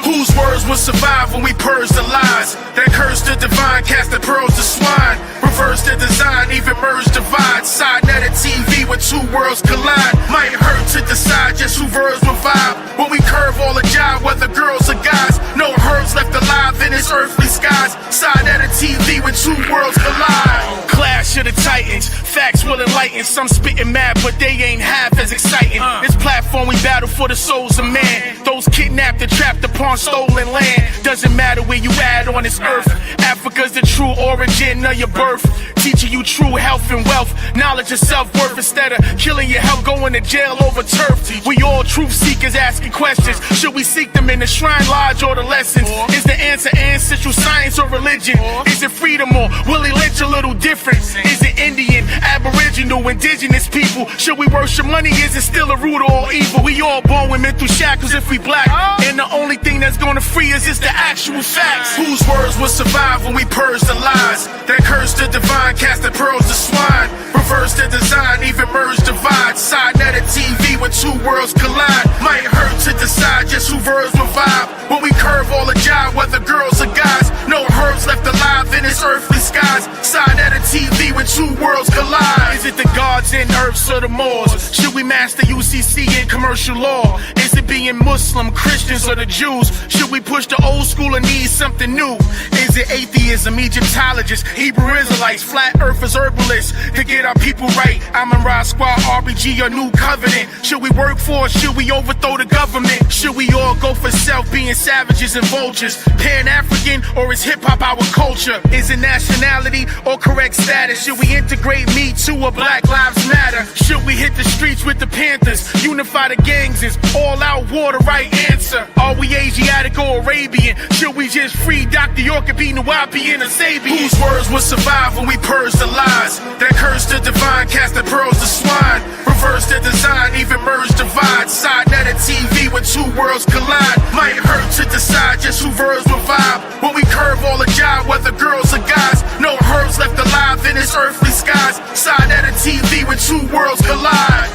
Whose words will survive when we purge the lies? That curse the divine, cast the pearls to swine. Reverse the design, even merge divide. sa.neter TV when two worlds collide. Might hurt to decide just who verbs will vibe. When we curve all the jive, whether girls or guys. No herbs left alive in this earthly skies. sa.neter TV when two worlds collide. Clash of the Titans, facts will enlighten. Some spitting mad, but they ain't half as exciting. This platform we battle for the souls of man. Those kidnapped and trapped upon stolen land. Doesn't matter where you at on this earth. Africa's the true origin of your birth. Teaching you true health and wealth. Knowledge of self-worth instead of killing your health, going to jail over turf. We all truth seekers asking questions. Should we seek them in the shrine lodge or the lessons? Is the answer ancestral science or religion? Is it freedom or Willie Lynch a little different? Is it Indian, Aboriginal, indigenous people? Should we worship money? Is it still a root of all evil? We all born with mental shackles if we black. And the only thing that's gonna free us is the actual facts. Whose words will survive when we purge the lies? That curse the divine, cast the pearls to swine. Reverse the design, even merge divide. sa.neter TV when two worlds collide. Might hurt to decide just who verbs will vibe. When we curve all the jive, whether girls or guys. No herbs left alive in this earthly skies. sa.neter TV when two worlds collide. Is it the gods and earths or the Moors? Should we master UCC and commercial law? Is it being Muslim, Christians, or the Jews? Should we push the old school or need something new? Is it atheism, Egyptologists, Hebrew Israelites, flat earthers, herbalists to get our people right? I'm in Rod Squad, RBG, or New Covenant. Should we work for or should we overthrow the government? Should we all go for self, being savages and vultures? Pan-African or is hip-hop our culture? Is it nationality or correct status? Should we integrate Me Too or Black Lives Matter? Should we hit the streets with the Panthers? Unify the gangs, is all out war the right answer? Are we Asiatic or Arabian? Should we just free Dr. York and be Nawapi and a Sabian? Whose words will survive when we purge the lies? That curse the divine, cast the pearls to swine. Reverse the design, even merge divide. Sa.neter TV when two worlds collide. Might hurt to decide just who verbs will vibe. When we curve all the jive, whether girls or guys. No herbs left alive in this earthly skies. Sa.neter TV when two worlds collide.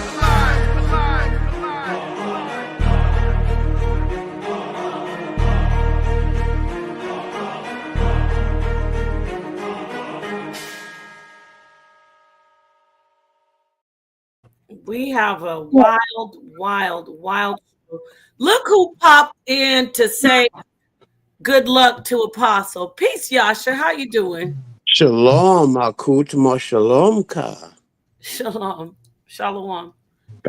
We have a wild. Look who popped in to say good luck to Apostle. Peace, Yasha. How you doing? Shalom, Akut, ma shalom ka. Shalom. Shalom.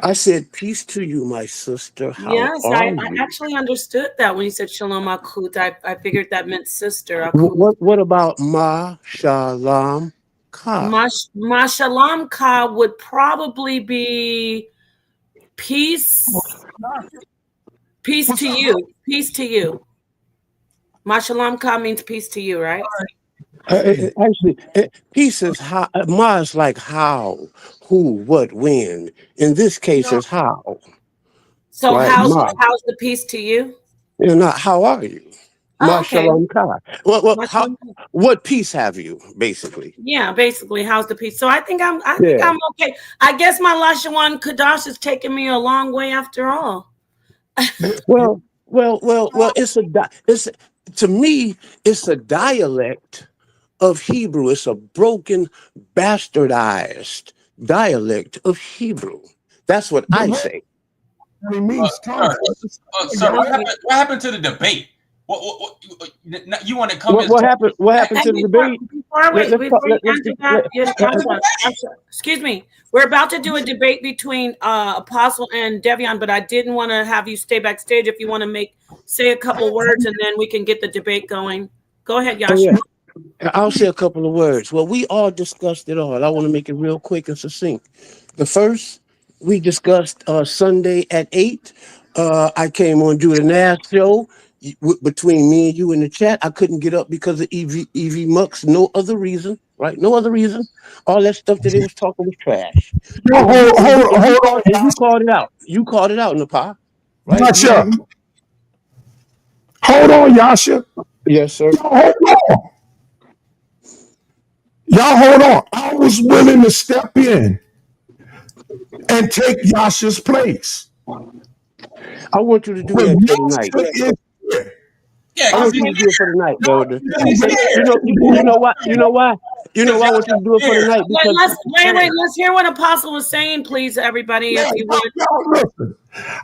I said peace to you, my sister. How Yes, are I you? actually understood that when you said Shalom Akut. I figured that meant sister. What about ma shalom ka? Ma Shalom Ka would probably be peace. Peace to you. Peace to you. Ma Shalom Ka means peace to you, right? Actually, peace is how. Ma is like how, who, what, when. In this case, it's how. So right? how's the peace to you? You're not. How are you? Ma shalom ka. What peace have you, basically? Yeah, basically, how's the peace? So I think I'm okay. I guess my Lashawan Kadash is taking me a long way after all. Well. To me, it's a dialect of Hebrew. It's a broken, bastardized dialect of Hebrew. That's what I say. Sir, what happened to the debate? What you want to come? What happened? What happened to the debate? Excuse me. We're about to do a debate between Apostle and Devion, but I didn't want to have you stay backstage. If you want to say a couple words, and then we can get the debate going. Go ahead, Yasha. Oh, yeah. I'll say a couple of words. Well, we all discussed it all. I want to make it real quick and succinct. The first, we discussed Sunday at 8. I came on do the Nash show. Between me and you in the chat, I couldn't get up because of EV Mux. No other reason, right? No other reason. All that stuff that they was talking was trash. Hold on. You called it out. You called it out, Napa. Right? Yasha. Hold on, Yasha. Yes, sir. Y'all hold on. I was willing to step in and take Yasha's place. I want you to do that tonight. Yeah, I want you to do it for the night, Elder. You know why? You know why? You know why I want you to do it for the night? Wait. Let's hear what Apostle was saying, please, everybody. If you would.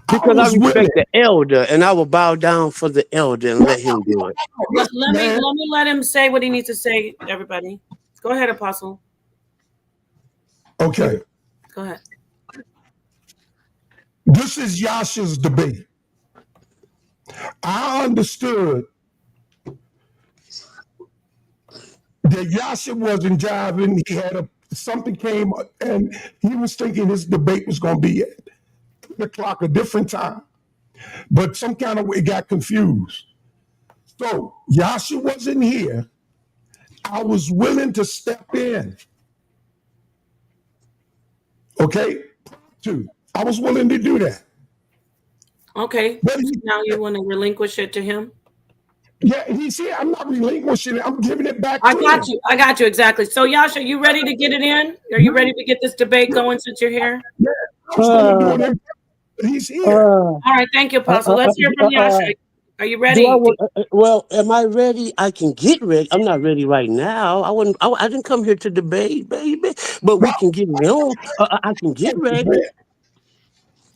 Because I respect the elder, and I will bow down for the elder and let him do it. Let me let him say what he needs to say, everybody. Go ahead, Apostle. Okay. Go ahead. This is Yasha's debate. I understood that Yasha wasn't jiving. He had something came up, and he was thinking his debate was going to be at 3 o'clock, a different time. But some kind of way got confused. So Yasha wasn't here. I was willing to step in. Okay? I was willing to do that. Okay. Now you want to relinquish it to him? Yeah, he's here. I'm not relinquishing it. I'm giving it back to him. I got you exactly. So Yasha, you ready to get it in? Are you ready to get this debate going since you're here? Yeah. He's here. All right, thank you, Apostle. Let's hear from Yasha. Are you ready? Well, am I ready? I can get ready. I'm not ready right now. I didn't come here to debate, baby. But we can get it on. I can get ready.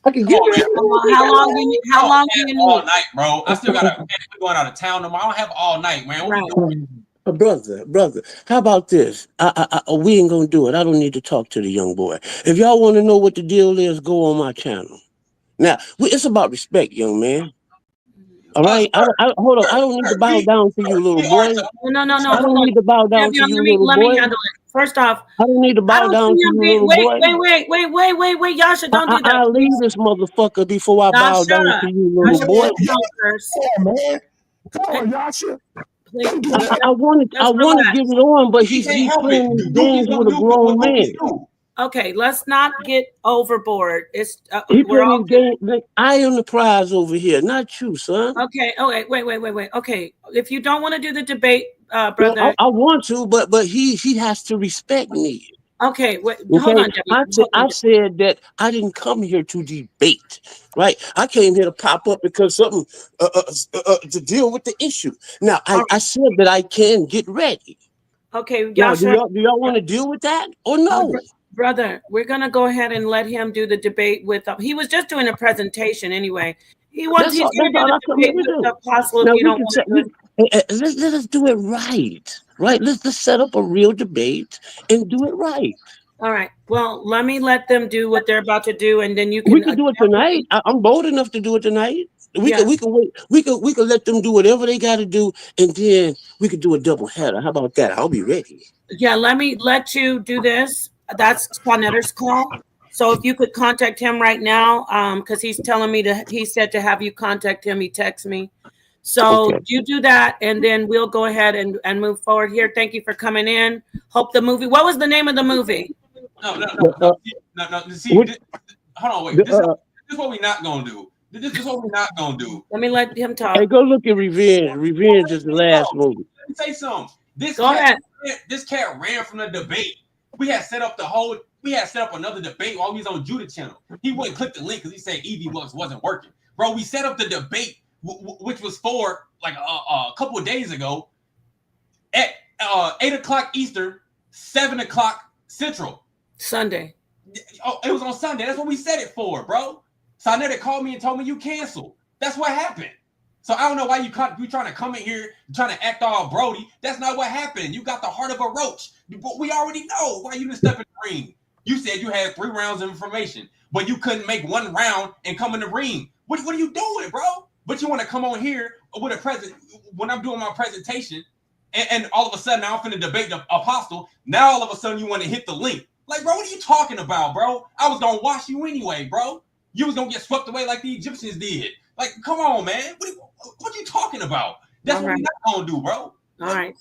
I can Come get on, man. ready. How long do you need? How long do you All need? night, bro. I still got to going out of town tomorrow. I don't have all night, man. What Right. we doing? Brother, how about this? We ain't gonna do it. I don't need to talk to the young boy. If y'all want to know what the deal is, go on my channel. Now, it's about respect, young man. All right, hold on. I don't need to bow down to you, little boy. No. I Hold don't on. need to bow down to you, little Let me boy. handle it. First off, I don't need to I bow don't see down to him you, being. little boy. Wait, Yasha, don't do that. I'll leave this motherfucker before I bow Yasha, down to you, little Yasha, boy. please don't curse. Come on, man. Come on, Yasha. Please, Don't do just that. I want to relax. get it on, but He he's can't help playing it. these Duke games is gonna with a do grown what we man. do. Okay, let's not get overboard. It's He we're all playing these games. I am the prize over here, not you, son. okay. Oh wait. Okay, if you don't want to do the debate, Well, brother. I want to, but he has to respect me. Okay, wait, hold Okay, on, Debbie. I said that I didn't come here to debate, right? I came here to pop up because something to deal with the issue. Now, I said that I can get ready. Okay, Now, do Yasha, y'all want to deal with that or no? brother, we're gonna go ahead and let him do the debate with. He was just doing a presentation anyway. He's gonna do I come here the debate to with do. the apostle if Now you don't want to do it. let us do it right. Let's set up a real debate and do it right. All right. Well, let them do what they're about to do, and then you We can. could do it tonight. I'm bold enough to do it tonight. We Yeah. could wait. We could let them do whatever they got to do, and then we could do a double header. How about that? I'll be ready. Yeah, let me let you do this. That's sa.neter's call. So if you could contact him right now, because he's telling me he said to have you contact him. He texted me. So Okay. you do that, and then we'll go ahead and move forward here. Thank you for coming in. Hope the movie. What was the name of the movie? No. See, hold on, wait. This is what we're not gonna do. This is what we're not gonna do. Let me let him talk. Hey, go look at Revenge. Revenge is the last movie. Let me say something. Go ahead. This cat ran from the debate. We had set up another debate while we was on Judah channel. He wouldn't click the link because he said EV wasn't working. Bro, we set up the debate, which was for like a couple of days ago at 8 o'clock Eastern, 7 o'clock Central. Sunday. Oh, it was on Sunday. That's what we set it for, bro. sa.neter called me and told me you canceled. That's what happened. So I don't know why you trying to come in here trying to act all Brody. That's not what happened. You got the heart of a roach. We already know why you didn't step in the ring. You said you had 3 rounds of information, but you couldn't make 1 round and come in the ring. What are you doing, bro? But you want to come on here with a present when I'm doing my presentation, and all of a sudden I'm finna debate the apostle. Now all of a sudden you want to hit the link. Like, bro, what are you talking about, bro? I was gonna watch you anyway, bro. You was gonna get swept away like the Egyptians did. Like, come on, man. What are you talking about? That's what we're not gonna do, bro. All right.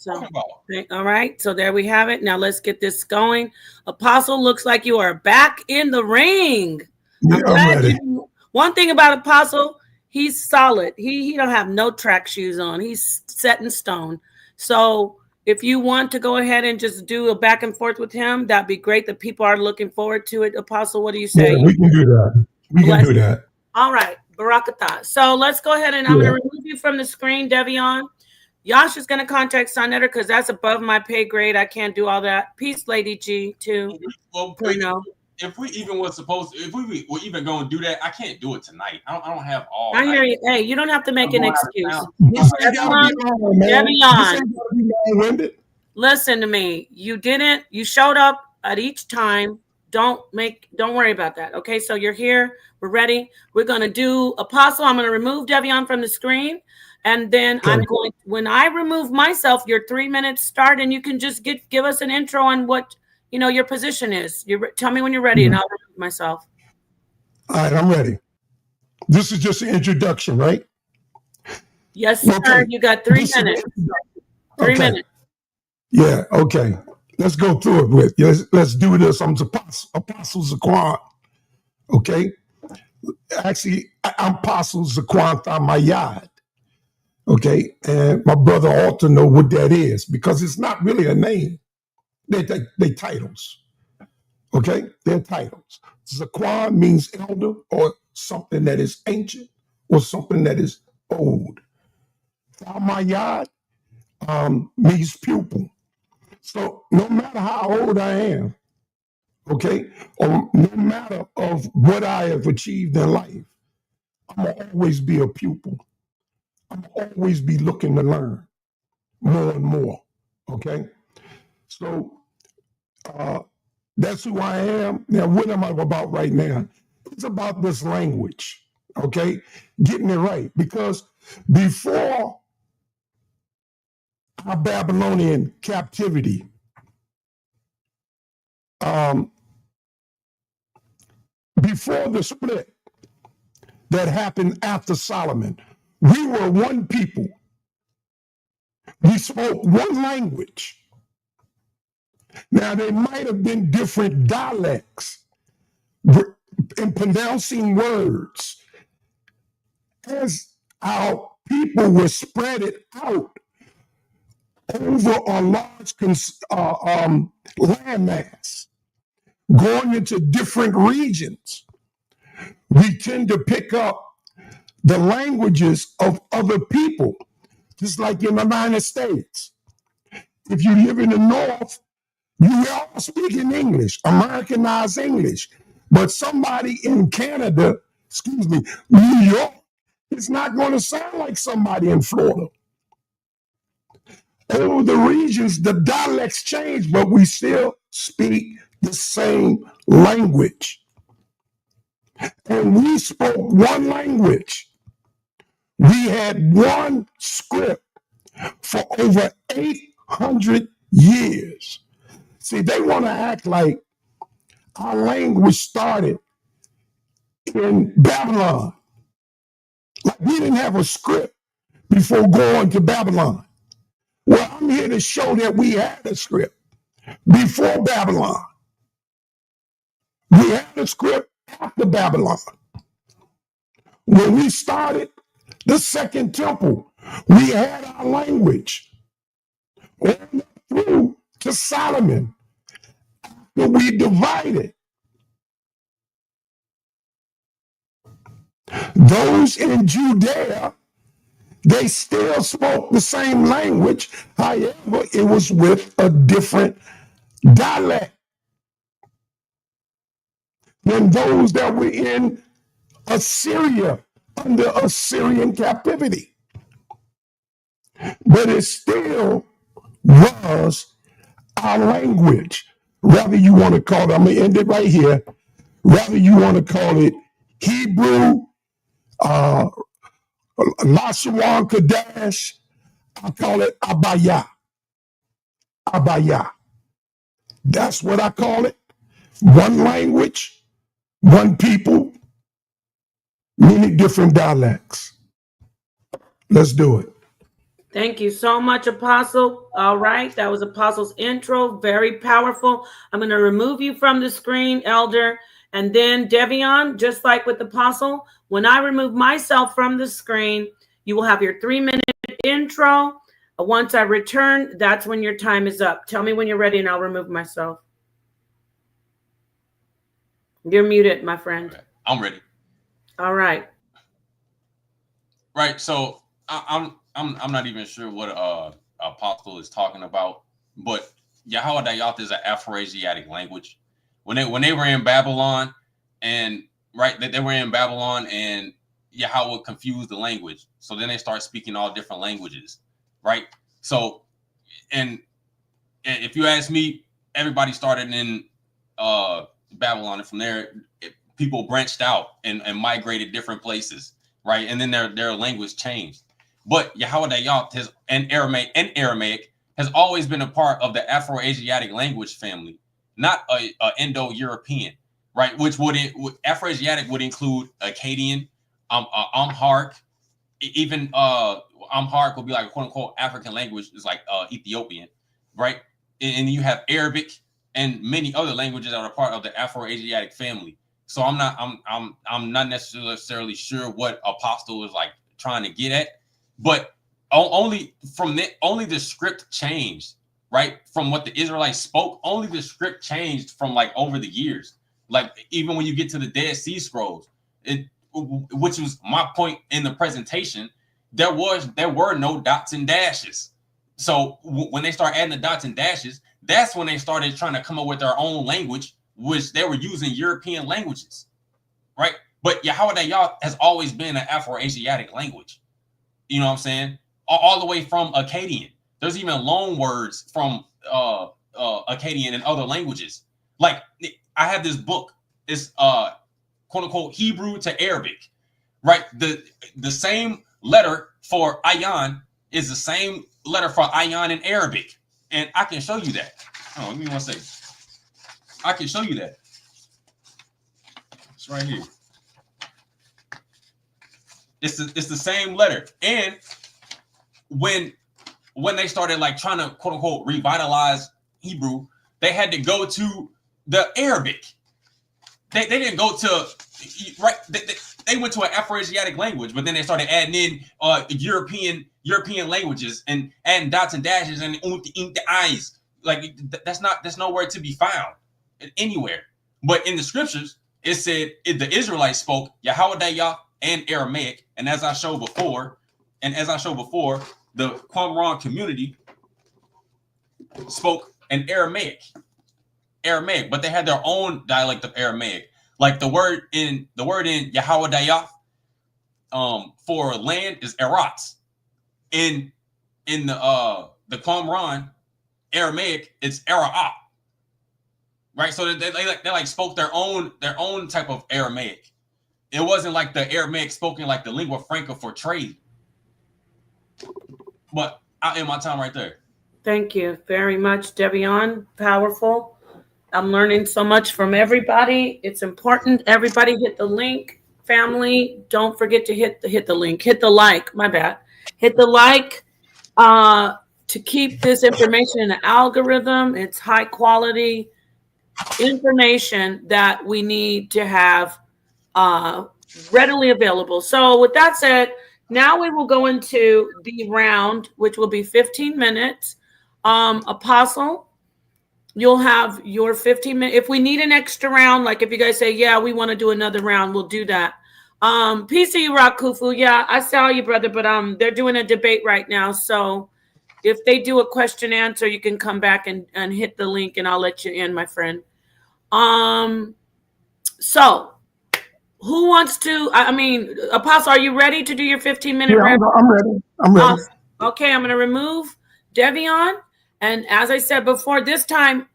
So there we have it. Now let's get this going. Apostle, looks like you are back in the ring. Yeah, I'm ready. One thing about Apostle, he's solid. He don't have no track shoes on. He's set in stone. So if you want to go ahead and just do a back and forth with him, that'd be great. The people are looking forward to it. Apostle, what do you say? Yeah, we can do that. We can do that. All right, Barakatah. So let's go ahead and I'm going to remove you from the screen, Devion. Yasha's going to contact sa.neter because that's above my pay grade. I can't do all that. Peace, Lady G, too. Well, if we even was supposed to, if we were even going to do that, I can't do it tonight. I don't have all. I hear you. Hey, you don't have to make an excuse. Devion, listen to me. You showed up at each time. Don't worry about that. Okay, so you're here. We're ready. We're going to do Apostle. I'm going to remove Devion from the screen. And then when I remove myself, your 3 minutes start, and you can just give us an intro on what, your position is. Tell me when you're ready, and I'll remove myself. All right, I'm ready. This is just an introduction, right? Yes, sir. You got 3 minutes. 3 minutes. Yeah, okay. Let's go through it let's do this. I'm Apostle Zaqan. Okay? Actually, I'm Apostle Zaqan Thamayad. Okay? And my brother ought to know what that is because it's not really a name. They're titles. Okay? They're titles. Zaqan means elder or something that is ancient or something that is old. Thamayad means pupil. So no matter how old I am, Okay, or no matter of what I have achieved in life, I'm gonna always be a pupil. I'm gonna always be looking to learn more and more. Okay, so that's who I am. Now, what am I about right now? It's about this language. Okay, getting it right, because before our Babylonian captivity, before the split that happened after Solomon, we were one people. We spoke one language. Now, there might have been different dialects in pronouncing words as our people were spread it out over a large landmass, going into different regions. We tend to pick up the languages of other people, just like in the United States. If you live in the North, you all speak in English, Americanized English. But somebody in Canada, New York, it's not going to sound like somebody in Florida. Over the regions, the dialects change, but we still speak the same language. And we spoke one language. We had one script for over 800 years. See, they want to act like our language started in Babylon. Like we didn't have a script before going to Babylon. Well, I'm here to show that we had a script before Babylon. We had a script after Babylon. When we started the second temple, we had our language. On through to Solomon, after we divided. Those in Judea, they still spoke the same language. However, it was with a different dialect than those that were in Assyria under Assyrian captivity. But it still was our language. Whether you want to call it, I'm going to end it right here. Whether you want to call it Hebrew, Lashawan Kadesh, I call it Abaya. Abaya. That's what I call it. One language, one people, many different dialects. Let's do it. Thank you so much, Apostle. All right, that was Apostle's intro. Very powerful. I'm going to remove you from the screen, Elder. And then Devion, just like with Apostle, when I remove myself from the screen, you will have your 3-minute intro. Once I return, that's when your time is up. Tell me when you're ready and I'll remove myself. You're muted, my friend. Okay. I'm ready. All right. Right. So I'm not even sure what Apostle is talking about, but Yahweh is an Afro-Asiatic language. When they were in Babylon, and right, they were in Babylon, and Yahweh confused the language. So then they start speaking all different languages, right? So, and if you ask me, everybody started in Babylon, and from there, people branched out and migrated different places, right? And then their language changed. But Yahweh has and Aramaic has always been a part of the Afro-Asiatic language family, not a Indo-European, right? Which Afro-Asiatic would include Akkadian, Amharic, even Amharic would be like a quote unquote African language, is like Ethiopian, right? And you have Arabic and many other languages that are part of the Afro-Asiatic family. So I'm not necessarily sure what Apostle is like trying to get at, but only the script changed, right? From what the Israelites spoke, only the script changed from like over the years. Like even when you get to the Dead Sea Scrolls, which was my point in the presentation, there were no dots and dashes. So when they start adding the dots and dashes, that's when they started trying to come up with their own language which they were using European languages, right? But Yahweh has always been an Afro-Asiatic language. You know what I'm saying? All the way from Akkadian. There's even loan words from Akkadian and other languages. Like, I have this book. It's quote unquote Hebrew to Arabic, right? The same letter for ayan is the same letter for ayan in Arabic, and I can show you that. Oh, give me 1 second. I can show you that. It's right here. It's the same letter. And when they started like trying to quote unquote revitalize Hebrew, they had to go to the Arabic. They didn't go to right. They went to an Afro-Asiatic language, but then they started adding in European languages and adding dots and dashes and the eyes. Like that's nowhere to be found anywhere. But in the scriptures, it said the Israelites spoke Yahweh and Aramaic, and as I showed before, the Qumran community spoke an Aramaic, but they had their own dialect of Aramaic. Like the word in Yahweh for land is Eratz. In the Qumran Aramaic, it's Era'ah. Right, so they like spoke their own type of Aramaic. It wasn't like the Aramaic spoken like the lingua franca for trade. But I end my time right there. Thank you very much, Devion. Powerful. I'm learning so much from everybody. It's important. Everybody hit the link. Family, don't forget to hit the link. Hit the like. My bad. Hit the like to keep this information in the algorithm. It's high quality information that we need to have readily available. So with that said, now we will go into the round, which will be 15 minutes. Apostle, you'll have your 15 minutes. If we need an extra round, like if you guys say, yeah, we want to do another round, we'll do that. Peace to you, Rakufu. Yeah, I saw you, brother, but they're doing a debate right now. So if they do a question answer, you can come back and hit the link and I'll let you in, my friend. So who wants to, Apostle, are you ready to do your 15-minute round? I'm ready. I'm ready. Okay, I'm going to remove Devion. And as I said before, this time,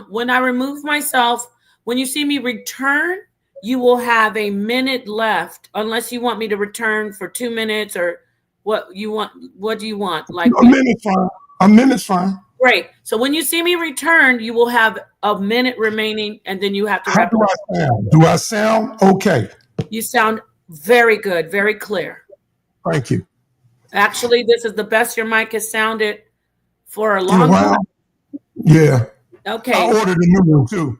when I remove myself, when you see me return, you will have a minute left, unless you want me to return for 2 minutes or what you want. What do you want? Like a minute's fine. A minute's fine. Great. So when you see me return, you will have a minute remaining, and then you have to wrap up. How do I sound? Do I sound okay? You sound very good, very clear. Thank you. Actually, this is the best your mic has sounded for a long time. Yeah. Okay. I ordered a new one too.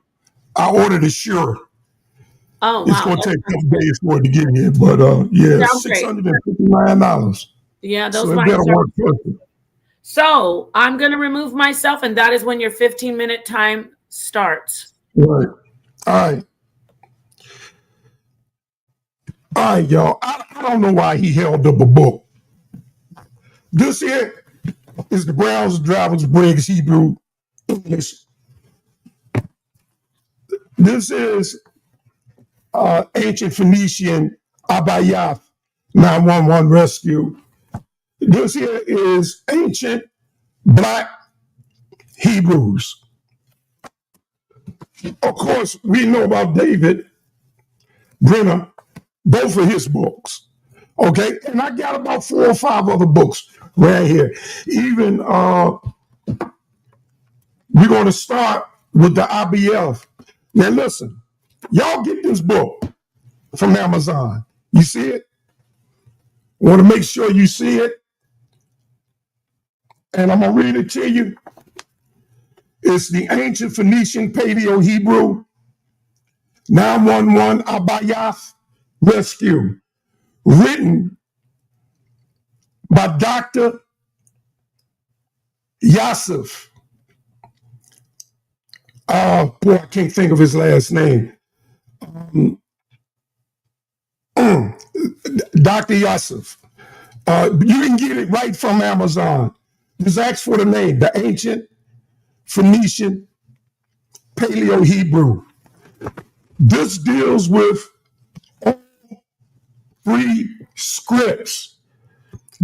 I ordered a Shure. Oh, it's going to take a couple days for it to get here, but yeah, $659. Yeah, those so it better work perfect. So I'm going to remove myself, and that is when your 15-minute time starts. Right. All right. All right, y'all. I don't know why he held up a book. This here is the Browns, Drivers, Briggs, Hebrew, English. This is ancient Phoenician Abayath 911 rescue. This here is ancient Black Hebrews. Of course, we know about David Brenner, both of his books. Okay, and I got about 4 or 5 other books right here. Even we're going to start with the IBF. Now listen, y'all get this book from Amazon. You see it? Want to make sure you see it. And I'm going to read it to you. It's the ancient Phoenician Paleo Hebrew 911 Abayath Rescue, written by Dr. Yosef. Boy, I can't think of his last name. Dr. Yosef. You can get it right from Amazon. Just ask for the name, the ancient Phoenician Paleo Hebrew. This deals with all three scripts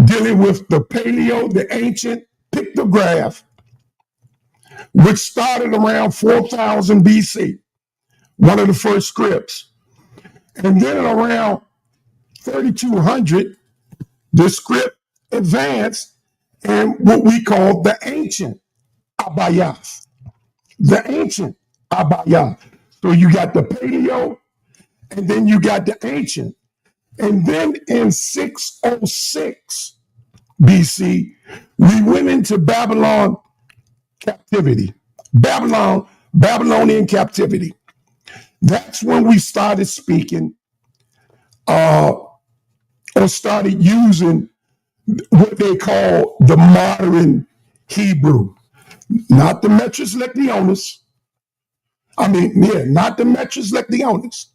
dealing with the paleo, the ancient pictograph, which started around 4000 BC, one of the first scripts. And then around 3200, the script advanced and what we call the ancient Abayath. The ancient Abayath. So you got the paleo, and then you got the ancient. And then in 606 BC, we went into Babylon captivity. Babylonian captivity. That's when we started speaking or started using what they call the modern Hebrew. Not the Metres Lectionis. Not the Metres Lectionis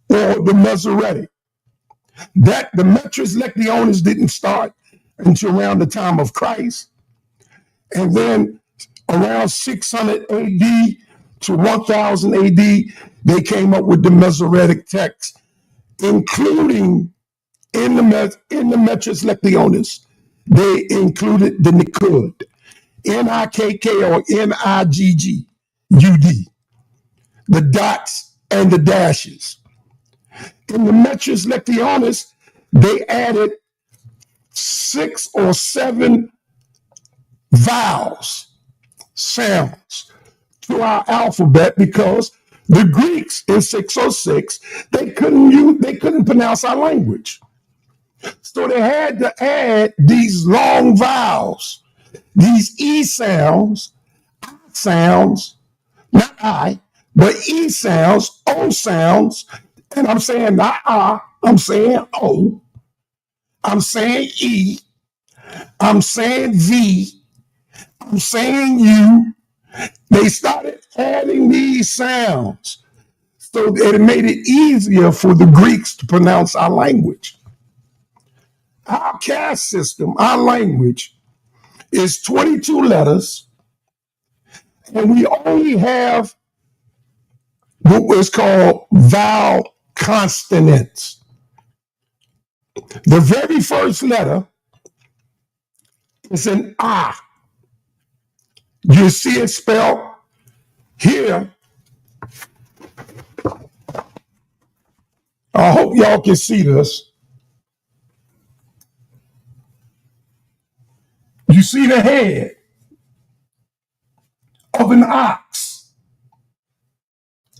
or the Masoretic. The Metres Lectionis didn't start until around the time of Christ. And then around 600 AD to 1000 AD, they came up with the Masoretic text, including in the Metres Lectionis, they included the Nikud, Nikk or Niggud, the dots and the dashes. In the Metres Lectionis, they added 6 or 7 vowels, sounds to our alphabet because the Greeks in 606, they couldn't pronounce our language. So they had to add these long vowels, these E sounds, I sounds, not I, but E sounds, O sounds, and I'm saying not I, I'm saying O, I'm saying E, I'm saying V, I'm saying U. They started adding these sounds so that it made it easier for the Greeks to pronounce our language. Our caste system, our language, is 22 letters, and we only have what was called vowel consonants. The very first letter is an I. You see it spelled here. I hope y'all can see this. You see the head of an ox,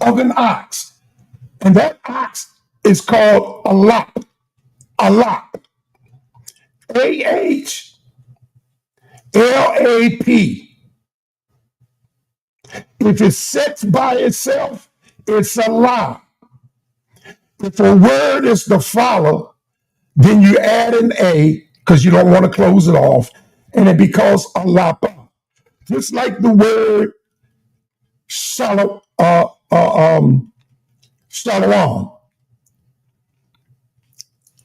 and that ox is called a lop, AHLAP. If it sits by itself, it's a lop. If a word is to follow, then you add an A because you don't want to close it off, and it becomes a lapa. Just like the word shalom.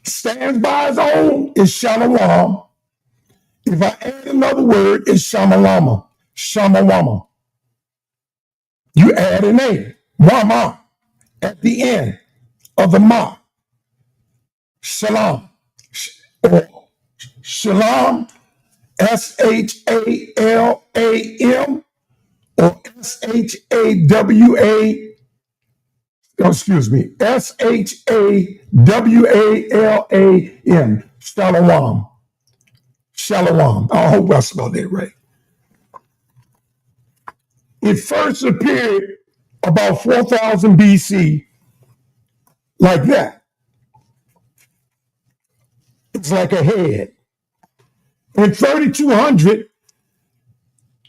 Stands by its own is shalom. If I add another word, it's shamalama. You add an A, wama, at the end of the ma. Shalom. Or shalom, SHALAM, or SHAWALAM. Shalom. I hope I spelled that right. It first appeared about 4000 BC like that. It's like a head. In 3200,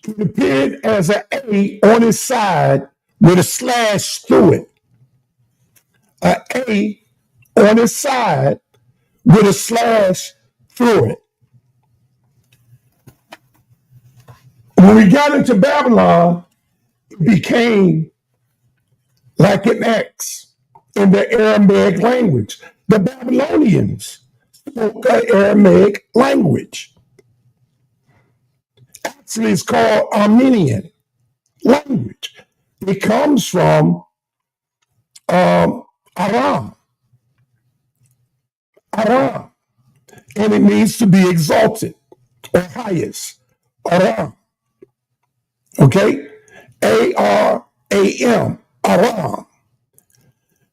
it appeared as an A on its side with a slash through it. An A on its side with a slash through it. When we got into Babylon, it became like an X in the Aramaic language. The Babylonians spoke an Aramaic language. Actually, it's called Armenian language. It comes from Aram. Aram. And it means to be exalted or highest. Aram. Okay? A-R-A-M. Aram.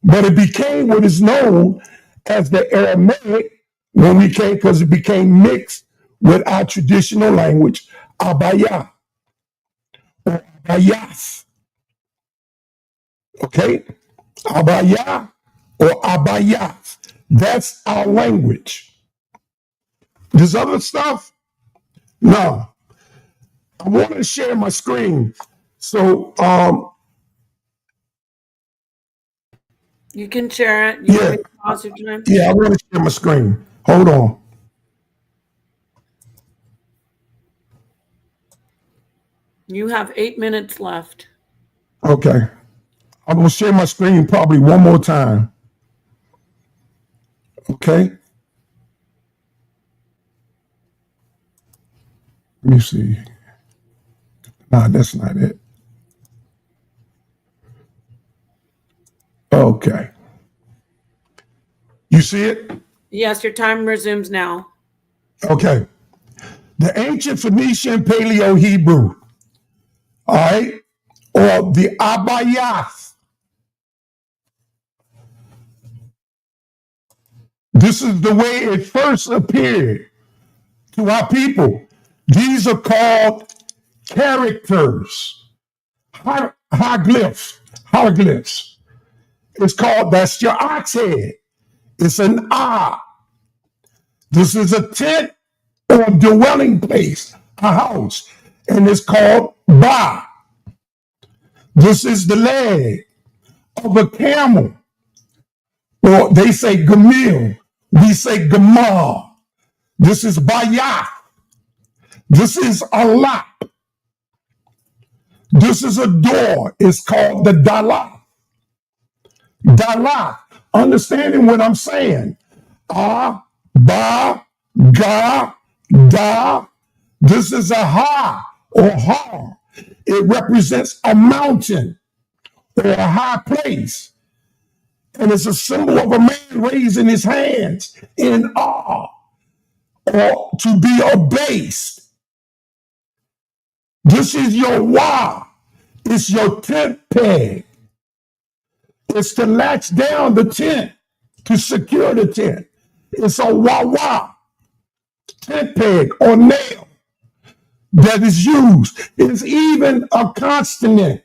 But it became what is known as the Aramaic when we came, because it became mixed with our traditional language, Abaya or Abayas. Okay? Abaya or Abayas. That's our language. This other stuff, no. I want to share my screen. So, you can share it. You want me to pause your time? Yeah, I want to share my screen. Hold on. You have 8 minutes left. Okay. I'm going to share my screen probably one more time. Okay. Let me see. Nah, that's not it. Okay. You see it? Yes, your time resumes now. Okay. The ancient Phoenician Paleo-Hebrew, all right, or the Abayath. This is the way it first appeared to our people. These are called characters, hieroglyphs. It's called, that's your ox head. It's an ah. This is a tent or a dwelling place, a house, and it's called ba. This is the leg of a camel, or they say gamil. We say gamal. This is bayah. This is a lap. This is a door. It's called the dalah. Dalah. Understanding what I'm saying? Ah, ba, ga, da. This is a ha or ha. It represents a mountain or a high place. And it's a symbol of a man raising his hands in awe or to be abased. This is your wah. It's your tent peg. It's to latch down the tent, to secure the tent. It's a wah-wah, tent peg or nail that is used. It's even a consonant.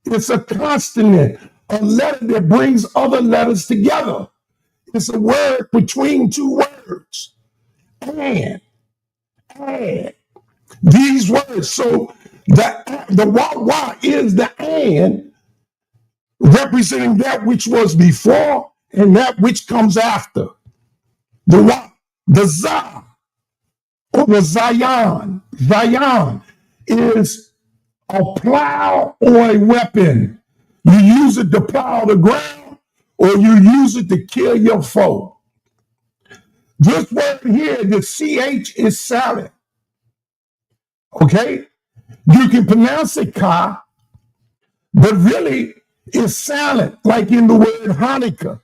It's a consonant, a letter that brings other letters together. It's a word between two words. And, add. These words. So the wah-wah is the and, representing that which was before and that which comes after. The wah, the za, or the zayan. Zayan is a plow or a weapon. You use it to plow the ground or you use it to kill your foe. This word here, the CH is silent. Okay? You can pronounce it ka, but really it's silent, like in the word Hanukkah.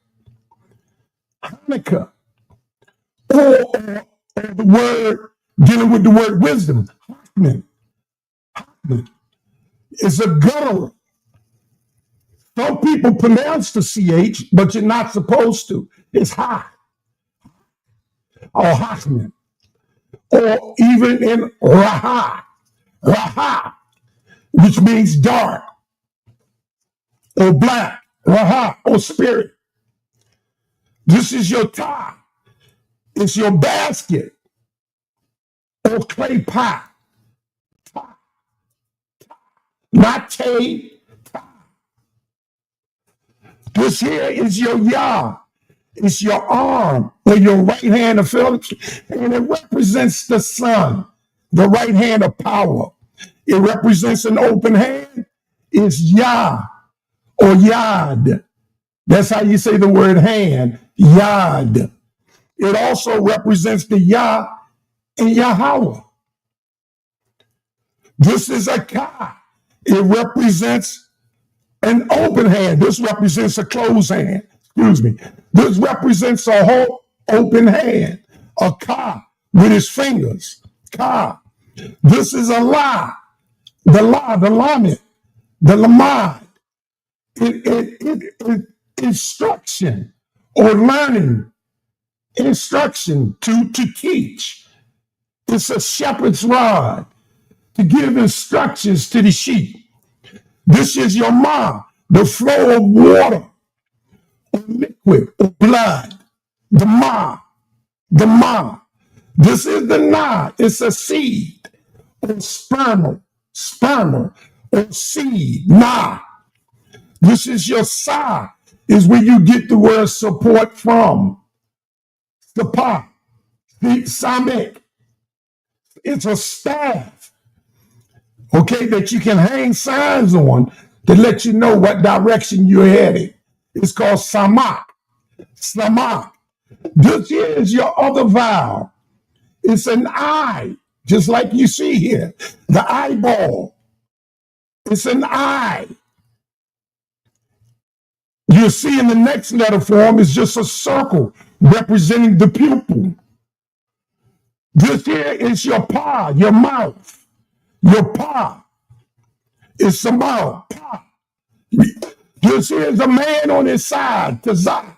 Hanukkah. Or the word, dealing with the word wisdom. Hakman. Hakman. It's a guttural. Some people pronounce the CH, but you're not supposed to. It's ha. Or Hakman. Or even in Raha. Raha, which means dark or black. Raha, or spirit. This is your tie. It's your basket or clay pot. Not tay. This here is your yah. It's your arm or your right hand of Phillips, and it represents the sun, the right hand of power. It represents an open hand. It's yah or yad. That's how you say the word hand, yad. It also represents the yah and Yahweh. This is a ka. It represents An open hand. This represents a closed hand. Excuse me. This represents a whole open hand. A ka with his fingers. Ka. This is a la. The la, the lamed, the lamad. Instruction or learning. Instruction to teach. It's a shepherd's rod to give instructions to the sheep. This is your ma, the flow of water or liquid or blood. The ma, the ma. This is the na, it's a seed or sperma or seed, na. This is your sa, is where you get the word support from. Sapa, the samek. It's a staff, okay, that you can hang signs on to let you know what direction you're heading. It's called samak. Samak. This is your other vowel. It's an eye, just like you see here. The eyeball. It's an eye. You see in the next letter form is just a circle representing the pupil. This here is your paw, your mouth. Your paw is the mouth. Paw. This here is a man on his side, tazad,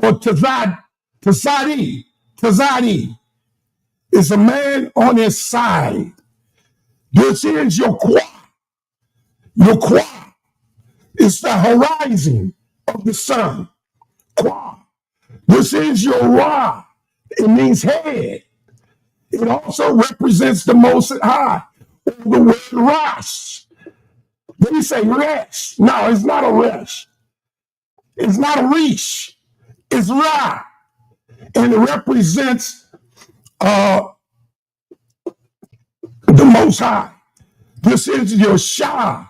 or tazadi. Is a man on his side. This is your qua. Your qua is the horizon of the sun. Qua. This is your ra. It means head. It also represents the Most High, or the word Rash. They say Resh. No, it's not a Resh. It's not a Resh. It's Ra. And it represents the Most High. This is your Shah.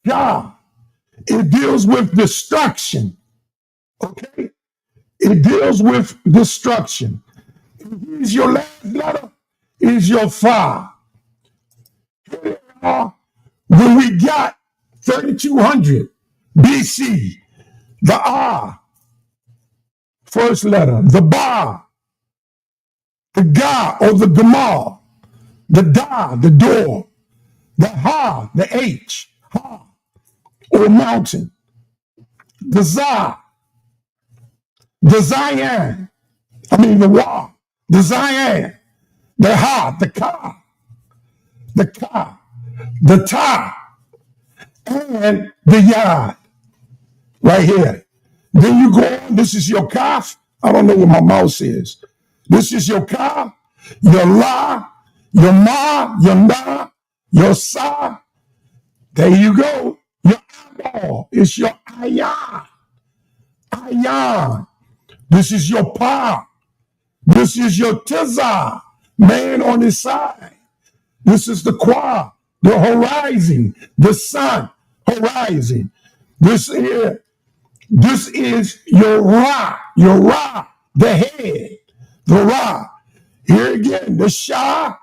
Shah. It deals with destruction. Okay? It deals with destruction. Here's your last letter, is your Fa. When we got 3200 BC, the Ah, first letter, the Ba, the Ga or the Gamal, the Da, the door, the Ha, the H, Ha, or mountain, the Za, the Zion, the Wa, the Zion, the Ha, the Ka, the Ta, and the Yad, right here. Then you go on, this is your Kaf. I don't know where my mouse is. This is your Ka, your La, your Ma, your Na, your Sa. There you go. Your eyeball is your Ayan. Ayan. This is your Pa. This is your Tiza, man on his side. This is the Qua, the horizon, the sun, horizon. This is your Ra, the head, the Ra. Here again, the Shah,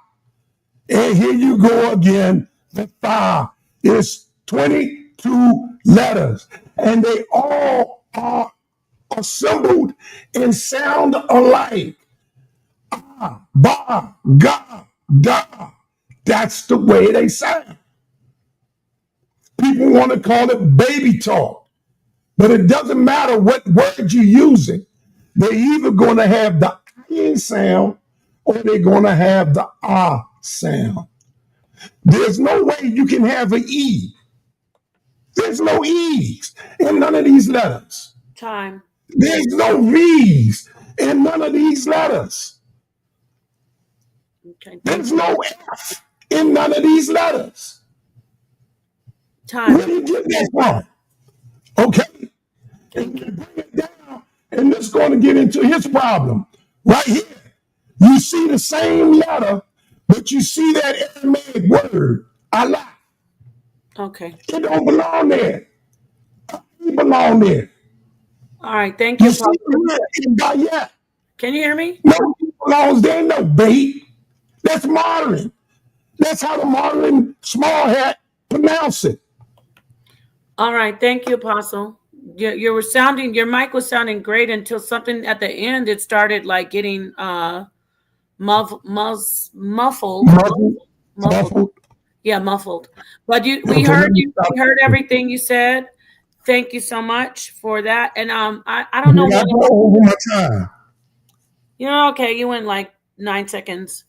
and here you go again, the Tha. It's 22 letters, and they all are assembled and sound alike. Ah, ba, ga, da. That's the way they sound. People want to call it baby talk, but it doesn't matter what word you're using. They're either going to have the I sound or they're going to have the ah sound. There's no way you can have an E. There's no E's in none of these letters. Time. There's no V's in none of these letters. Okay. There's no F in none of these letters. Time. Where do you get that from? Okay. And you bring it down, and it's going to get into his problem. Right here. You see the same letter, but you see that Aramaic word, Allah. Okay. It don't belong there. It belong there. All right. Thank you. You see the Bayat. Can you hear me? No, it belongs there. No bait. That's modern. That's how the modern small hat pronounce it. All right, thank you, Apostle. You were sounding, your mic was sounding great until something at the end. It started like getting muffled. Muffled. Muffled. Yeah, muffled. But we Okay, heard let me you. stop. We heard everything you said. Thank you so much for that. And I don't Did know I what. go over my time? You're okay. You went like 9 seconds.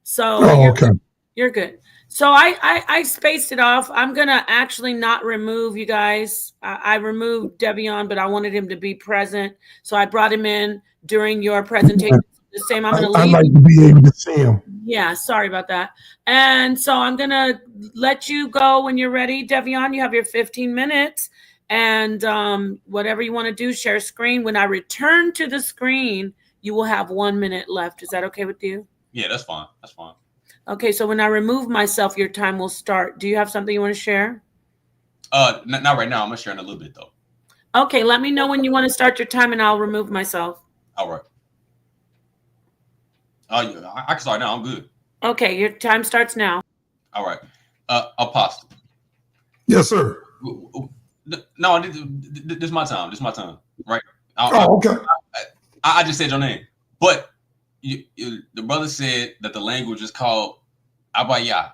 So Oh, okay. you're good. So I spaced it off. I'm gonna actually not remove you guys. I removed Devion, but I wanted him to be present, so I brought him in during your presentation. The same. I'm gonna I leave. like to be able to see him. Yeah, sorry about that. And so I'm gonna let you go when you're ready, Devion. You have your 15 minutes, and whatever you want to do, share screen. When I return to the screen, you will have 1 minute left. Is that okay with you? Yeah, that's fine. That's fine. Okay, so when I remove myself, your time will start. Do you have something you want to share? Not right now. I'm gonna share in a little bit though. Okay, let me know when you want to start your time, and I'll remove myself. All right. I can start now. I'm good. Okay, your time starts now. All right. Apostle. Yes, sir. No, this is my time. This is my time. Right. Okay. I just said your name, but the brother said that the language is called Abaya,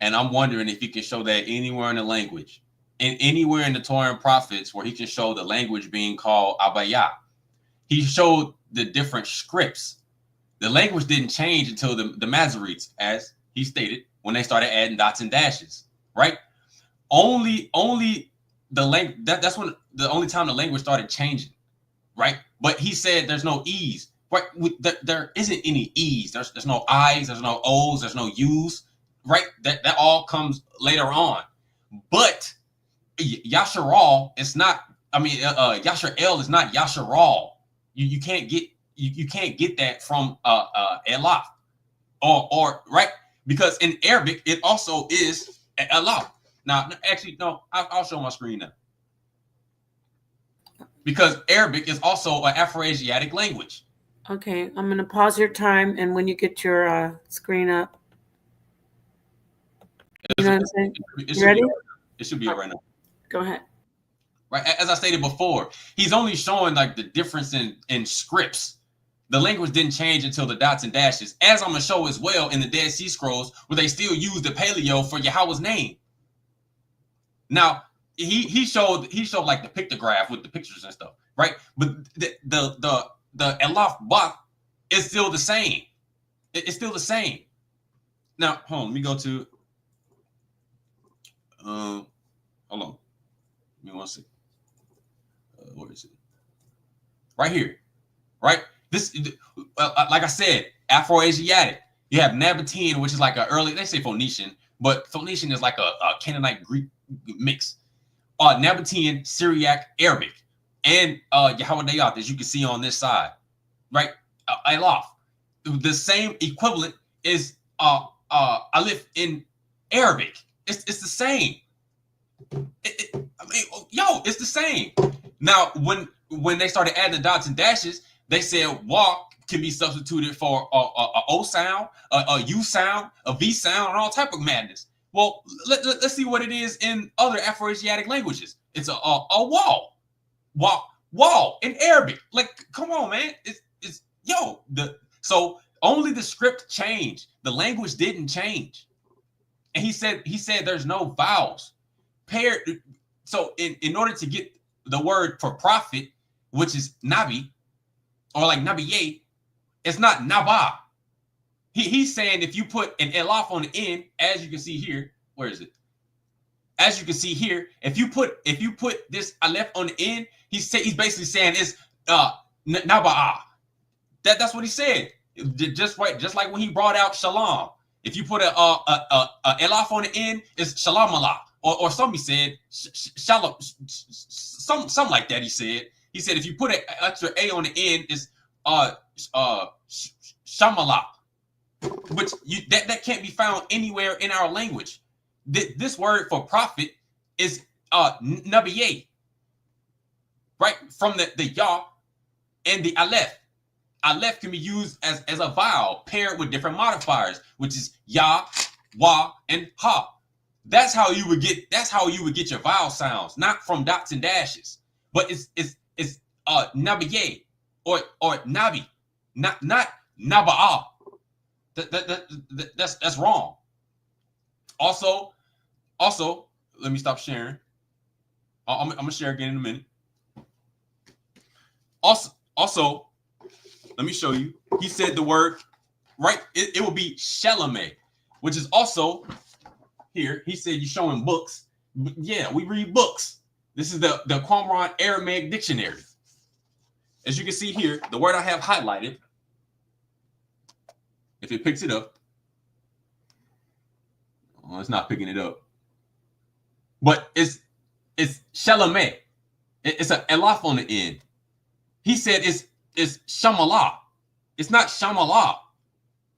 and I'm wondering if he can show that anywhere in the language, anywhere in the Torah and prophets where he can show the language being called Abaya. He showed the different scripts. The language didn't change until the Masoretes, as he stated, when they started adding dots and dashes. Right? Only the language. That's when the only time the language started changing. Right? But he said there's no E's. Right? There isn't any E's. There's no I's. There's no O's. There's no U's. Right? That all comes later on. But Yasharal is not. I mean, Yasharel is not Yasharal. You can't get that from Elaf or right, because in Arabic it also is Elaf. Now, actually, no, I'll show my screen now, because Arabic is also an Afro-Asiatic language. Okay, I'm going to pause your time, and when you get your screen up, you know what I'm saying? You ready? It should be right now. Go ahead. Right, as I stated before, he's only showing like the difference in scripts. The language didn't change until the dots and dashes, as I'm gonna show as well in the Dead Sea Scrolls, where they still use the paleo for Yahweh's name. Now he showed like the pictograph with the pictures and stuff, right? But the Elaf Ba is still the same. It's still the same. Now, hold on, let me go to hold on. Give me 1 second. Where is it? Right here, right? This, like I said, Afro-Asiatic. You have Nabatean, which is like an early, they say Phoenician, but Phoenician is like a Canaanite Greek mix. Nabatean, Syriac, Arabic, and Yahweh, as you can see on this side, right? Elaf. The same equivalent is Alif in Arabic. It's the same. It's the same. Now, when they started adding the dots and dashes, they said walk can be substituted for a O sound, a U sound, a V sound, and all type of madness. Well, let's see what it is in other Afro-Asiatic languages. It's a wall in Arabic. Like, come on, man. So only the script changed. The language didn't change. And he said there's no vowels paired. So in order to get the word for prophet, which is Nabi, or like Nabiye, it's not Naba. He's saying if you put an elaf on the end, as you can see here, where is it? As you can see here, if you put this aleph on the end, he's basically saying it's Nabaa. That's what he said. Just like when he brought out Shalom. If you put a elaf on the end, it's Shalom Allah. Or somebody said Shalom, something like that. He said if you put an extra A on the end, it's Shamala, which that can't be found anywhere in our language. This word for prophet is Nabiye, right? From the Yah and the Aleph. Aleph can be used as a vowel paired with different modifiers, which is Yah, Wa, and Ha. That's how you would get your vowel sounds, not from dots and dashes. But it's nabiye or nabi, not naba'a. That's wrong. Also, let me stop sharing. I'm gonna share again in a minute. Also, let me show you. He said the word right. It will be shalame, which is also here. He said you're showing books. Yeah, we read books. This is the Qumran Aramaic Dictionary. As you can see here, the word I have highlighted, if it picks it up, oh, it's not picking it up. But it's shalame. It's an elaf on the end. He said it's shamala. It's not shamala.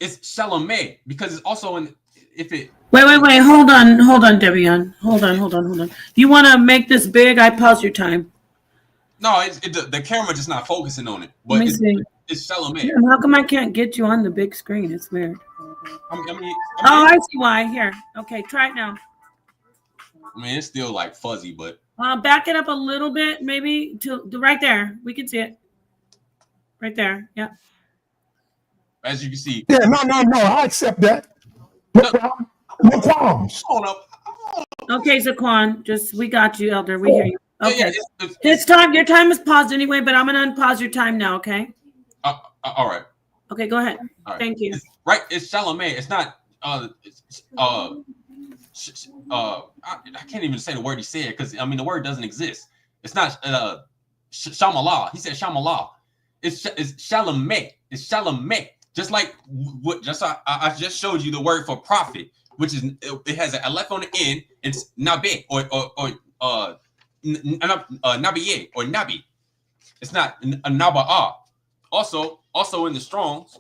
It's shalame because it's also in if it. Wait. Hold on, Devion. Hold on. You want to make this big? I pause your time. No, the camera just not focusing on it. But it's shalame. Yeah, how come I can't get you on the big screen? It's weird. I see why. Here. Okay, try it now. I mean, it's still like fuzzy, but back it up a little bit, maybe to right there. We can see it. Right there. Yeah. As you can see. Yeah, no. I accept that. No qualms. Okay, Zaqan, we got you, Elder. We hear you. Okay. It's time. Your time is paused anyway, but I'm gonna unpause your time now. Okay. All right. Okay, go ahead. Right. Thank you. It's shalame. It's not. I can't even say the word he said because I mean the word doesn't exist. It's not shamala. He said shamala. It's shalame. It's shalame. Just like I just showed you the word for prophet, which is it has an aleph on the end. It's nabe or nabiye or nabi. It's not a naba'a. Also in the Strongs,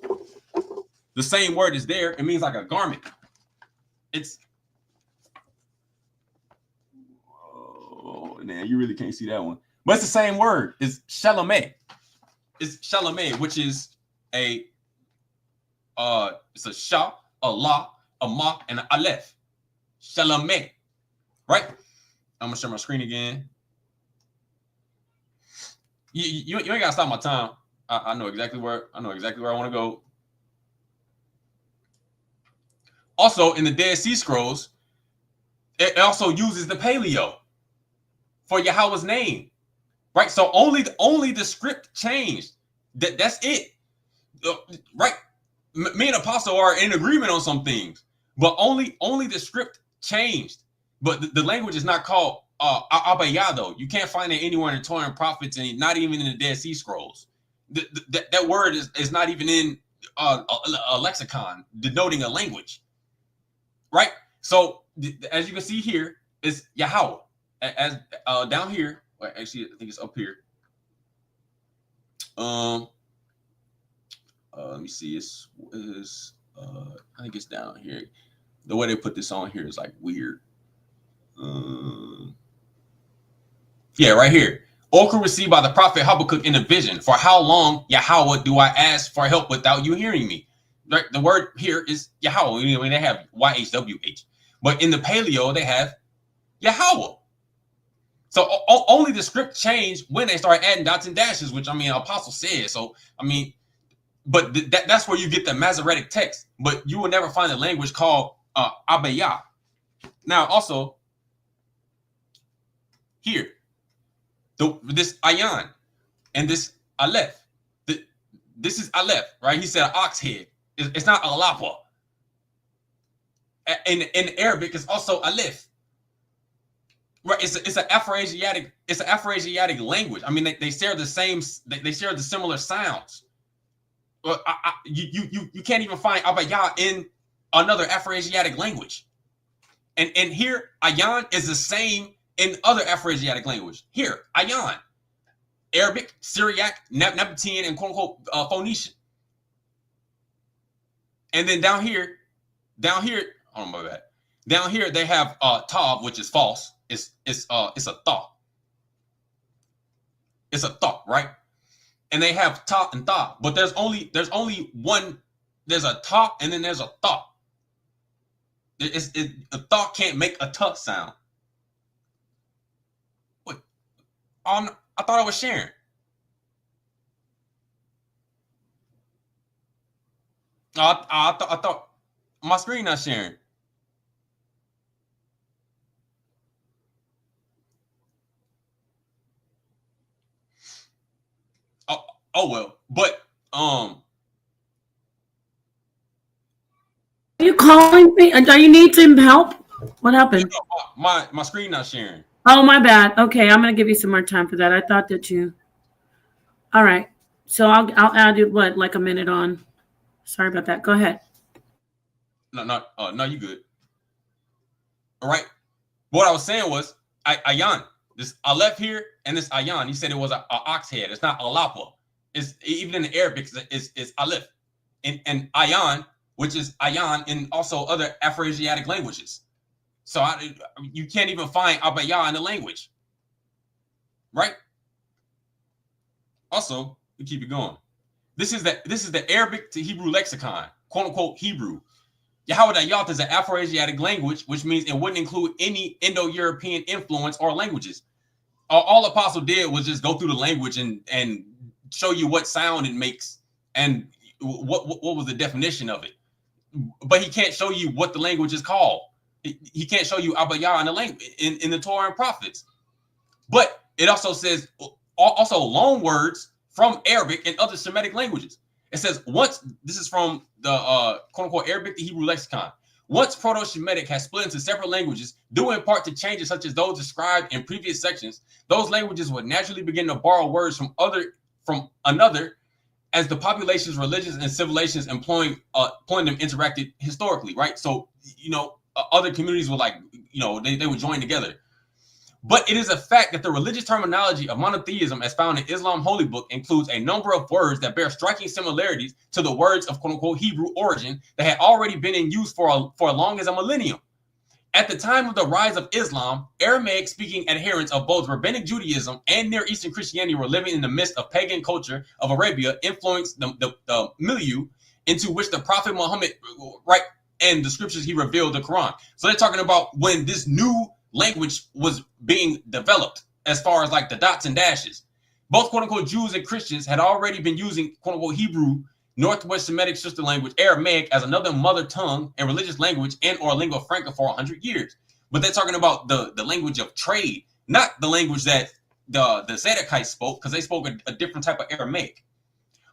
the same word is there. It means like a garment. It's man, you really can't see that one. But it's the same word. It's shalame. It's shalame, which is it's a sha, a la, a ma, and an aleph. Shalame. Right? I'm gonna share my screen again. You ain't gotta stop my time. I know exactly where I want to go. Also, in the Dead Sea Scrolls, it also uses the paleo for Yahweh's name, right? So only the script changed. That's it, right? Me and Apostle are in agreement on some things, but only the script changed. But the language is not called Abayado. You can't find it anywhere in the Torah and Prophets, and not even in the Dead Sea Scrolls. That word is not even in a lexicon denoting a language, right? So as you can see here, it's Yahweh. As down here, actually, I think it's up here. Let me see. I think it's down here. The way they put this on here is like weird. Yeah, right here. Oracle received by the prophet Habakkuk in a vision. For how long, Yahweh, do I ask for help without you hearing me? Right, the word here is Yahweh. I mean, they have YHWH, but in the Paleo they have Yahweh. So only the script changed when they started adding dots and dashes, which I mean, Apostle said. So I mean, but that's where you get the Masoretic text. But you will never find a language called Abaya. Now, also here, this Ayan and this Aleph. This is Aleph, right? He said an ox head. It's not Alapa. In Arabic, it's also Aleph. Right, it's an Afro-Asiatic language. I mean, they share the same. They share the similar sounds. Well, you can't even find Abaya in another Afro-Asiatic language. And here, Ayan is the same in other Afro-Asiatic language. Here, Ayan, Arabic, Syriac, Nabatean, and quote unquote Phoenician. And then down here, oh my bad. Down here they have Tav, which is false. It's a thought. It's a thought, right? And they have ta and tha, but there's only one. There's a ta and then there's a thought. A thought can't make a tuh sound. What? I thought I was sharing. I thought my screen not sharing. Oh well, but Are you calling me? Do you need some help? What happened? My screen not sharing. Oh, my bad. Okay, I'm gonna give you some more time for that. I thought that you. All right, so I'll add you like a minute on. Sorry about that. Go ahead. No, you good. All right. What I was saying was ayan. This aleph here and this ayan. You said it was a ox head. It's not alapa. It's even in the Arabic. It's aleph and ayan, which is ayan in also other Afro-Asiatic languages. So you can't even find abaya in the language, right? Also, we keep it going. This is the Arabic to Hebrew lexicon, quote unquote Hebrew. Yahweh is an Afro-Asiatic language, which means it wouldn't include any Indo-European influence or languages. All Apostle did was just go through the language and show you what sound it makes and what was the definition of it. But he can't show you what the language is called. He can't show you Abaya in the language in the Torah and prophets. But it also says also loan words from Arabic and other Semitic languages. It says once, this is from the quote unquote Arabic to Hebrew lexicon. Once Proto-Semitic has split into separate languages, due in part to changes such as those described in previous sections, those languages would naturally begin to borrow words from another as the population's religions and civilizations employing them interacted historically, right? So, other communities were they would join together. But it is a fact that the religious terminology of monotheism as found in Islam Holy Book includes a number of words that bear striking similarities to the words of quote-unquote Hebrew origin that had already been in use for as long as a millennium. At the time of the rise of Islam, Aramaic-speaking adherents of both Rabbinic Judaism and Near Eastern Christianity were living in the midst of pagan culture of Arabia, influenced the milieu into which the Prophet Muhammad, right, and the scriptures he revealed, the Quran. So they're talking about when this new language was being developed as far as like the dots and dashes. Both quote-unquote Jews and Christians had already been using quote-unquote Hebrew, Northwest Semitic sister language, Aramaic, as another mother tongue and religious language and or lingua franca for 100 years. But they're talking about the language of trade, not the language that the Zadokites spoke, because they spoke a different type of Aramaic.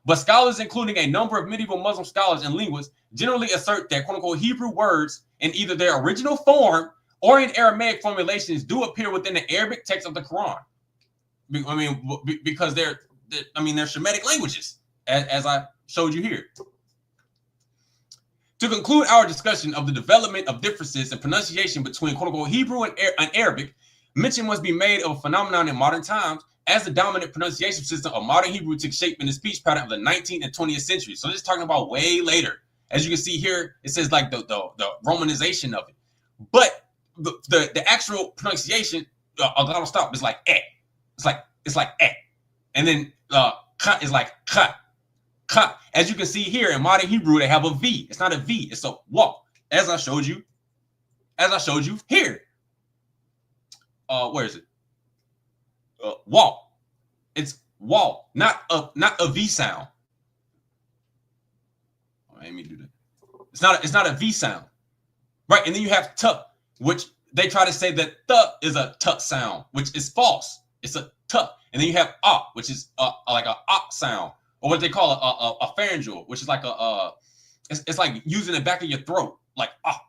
But scholars, including a number of medieval Muslim scholars and linguists, generally assert that quote-unquote Hebrew words in either their original form or in Aramaic formulations do appear within the Arabic text of the Quran. I mean, because they're Shemitic languages, as I showed you here. To conclude our discussion of the development of differences in pronunciation between quote-unquote Hebrew and Arabic, mention must be made of a phenomenon in modern times as the dominant pronunciation system of modern Hebrew took shape in the speech pattern of the 19th and 20th century. So this is talking about way later. As you can see here, it says like the romanization of it. But the actual pronunciation, I'll stop. It's like eh. It's like eh, and then ka is like ka. As you can see here in modern Hebrew, they have a V. It's not a V. It's a wa. As I showed you here. Where is it? Wa. It's wa, not a V sound. Let me do that. It's not a V sound, right? And then you have t, which they try to say that th is a t sound, which is false. It's a t. And then you have ah, which is like a ah sound, or what they call a pharyngeal, which is like it's like using the back of your throat, like ah,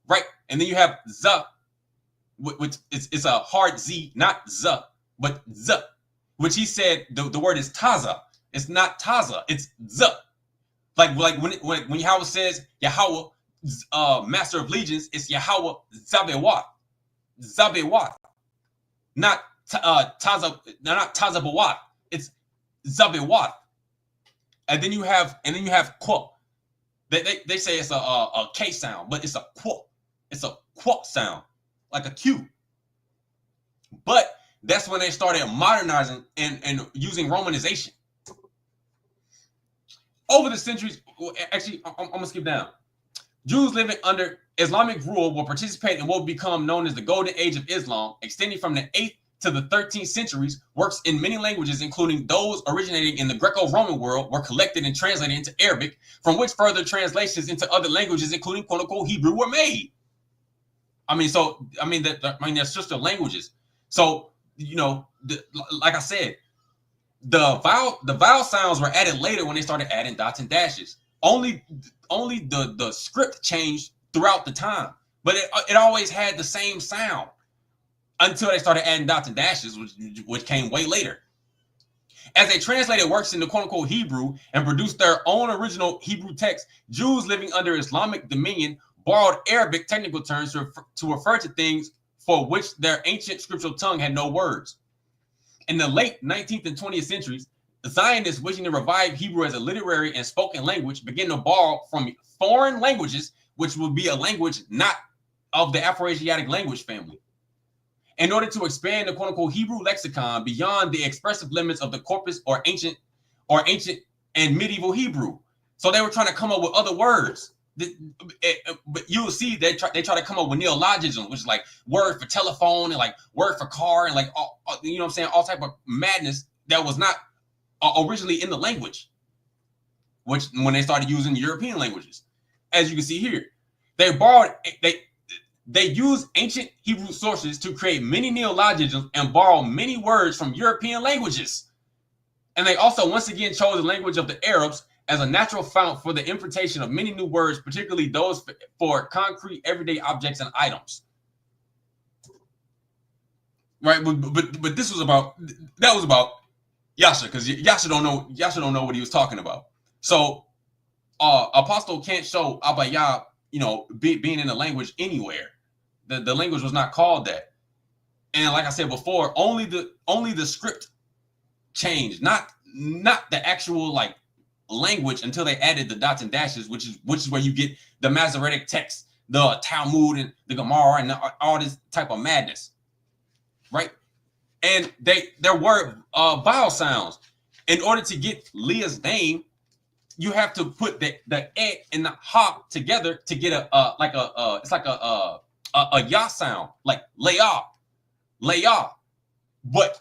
right? And then you have z, which it's a hard z, not z, but z, which he said the word is taza. It's not taza, it's z. Like when Yahweh says Yahweh, Master of Legions, it's Yahweh Zabewat, not Taza, not Tazabawat. It's Zabewat. And then you have quote. They say it's a K sound, but it's a quote. It's a quote sound, like a Q. But that's when they started modernizing and using romanization. Over the centuries, actually, I'm gonna skip down. Jews living under Islamic rule will participate in what will become known as the Golden Age of Islam, extending from the 8th to the 13th centuries. Works in many languages, including those originating in the Greco-Roman world, were collected and translated into Arabic, from which further translations into other languages, including quote-unquote Hebrew, were made. They're sister languages. So, like I said, the vowel sounds were added later when they started adding dots and dashes. Only the script changed throughout the time, but it always had the same sound until they started adding dots and dashes, which came way later. As they translated works into quote-unquote Hebrew and produced their own original Hebrew text, Jews living under Islamic dominion borrowed Arabic technical terms to refer to things for which their ancient scriptural tongue had no words. In the late 19th and 20th centuries, the Zionists wishing to revive Hebrew as a literary and spoken language began to borrow from foreign languages, which would be a language not of the Afroasiatic language family, in order to expand the quote-unquote Hebrew lexicon beyond the expressive limits of the corpus or ancient and medieval Hebrew. So they were trying to come up with other words. But you'll see they try to come up with neologisms, which is like word for telephone and like word for car and like all type of madness that was not originally in the language, which when they started using European languages, as you can see here, they used ancient Hebrew sources to create many neologisms and borrow many words from European languages. And they also once again chose the language of the Arabs as a natural fount for the importation of many new words, particularly those for concrete everyday objects and items. Right, but this was about Yasha, because Yasha don't know what he was talking about. So Apostle can't show Abaya, being in the language anywhere. The language was not called that. And like I said before, only the script changed, not the actual like language until they added the dots and dashes, which is where you get the Masoretic text, the Talmud and the Gemara and all this type of madness, right? And there were vowel sounds. In order to get Leah's name, you have to put the e and the ha together to get a ya sound, like leah. But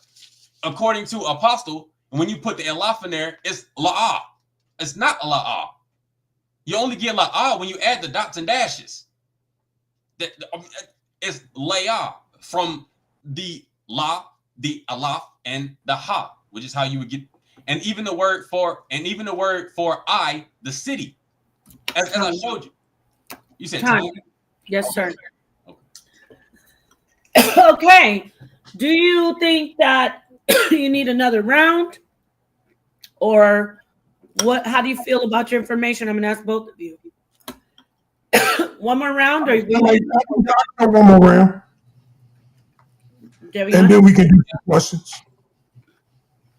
according to Apostle, when you put the elaf in there, it's la'ah. It's not la'ah. You only get la'ah when you add the dots and dashes. It's leah from the la, the alaf, and the ha, which is how you would get. And even the word for I, the city, as I showed you. You said time. Yes, sir. Okay. Do you think that you need another round, or what? How do you feel about your information? I'm going to ask both of you. One more round, or one more round, Devion? and then we can do some questions.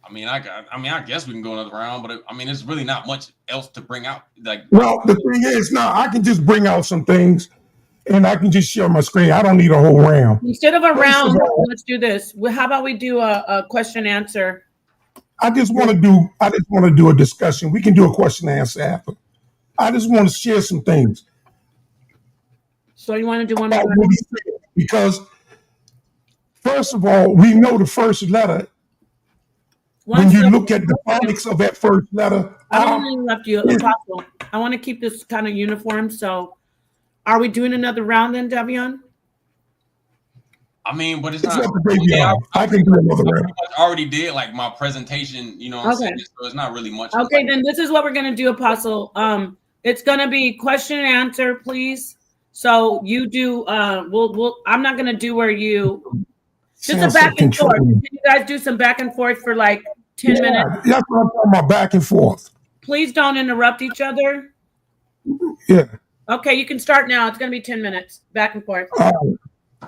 I guess we can go another round, but it's really not much else to bring out. Well, the thing is, now I can just bring out some things, and I can just share my screen. I don't need a whole round. Instead of a round, let's do this. How about we do a question answer? I just want to do a discussion. We can do a question and answer after. I just want to share some things. So you want to do one more? Because first of all, we know the first letter. When you look at the phonics of that first letter, I don't want to interrupt you, Apostle. I want to keep this kind of uniform. So, are we doing another round then, Devion? But it's not. I can do another round. I already did like my presentation, okay. So it's not really much. Okay, then this is what we're gonna do, Apostle. It's gonna be question and answer, please. So you do. I'm not gonna do where you. Just a back and forth. Can you guys do some back and forth for like 10 minutes? That's what I'm talking about, back and forth. Please don't interrupt each other. Yeah. Okay, you can start now. It's going to be 10 minutes, back and forth.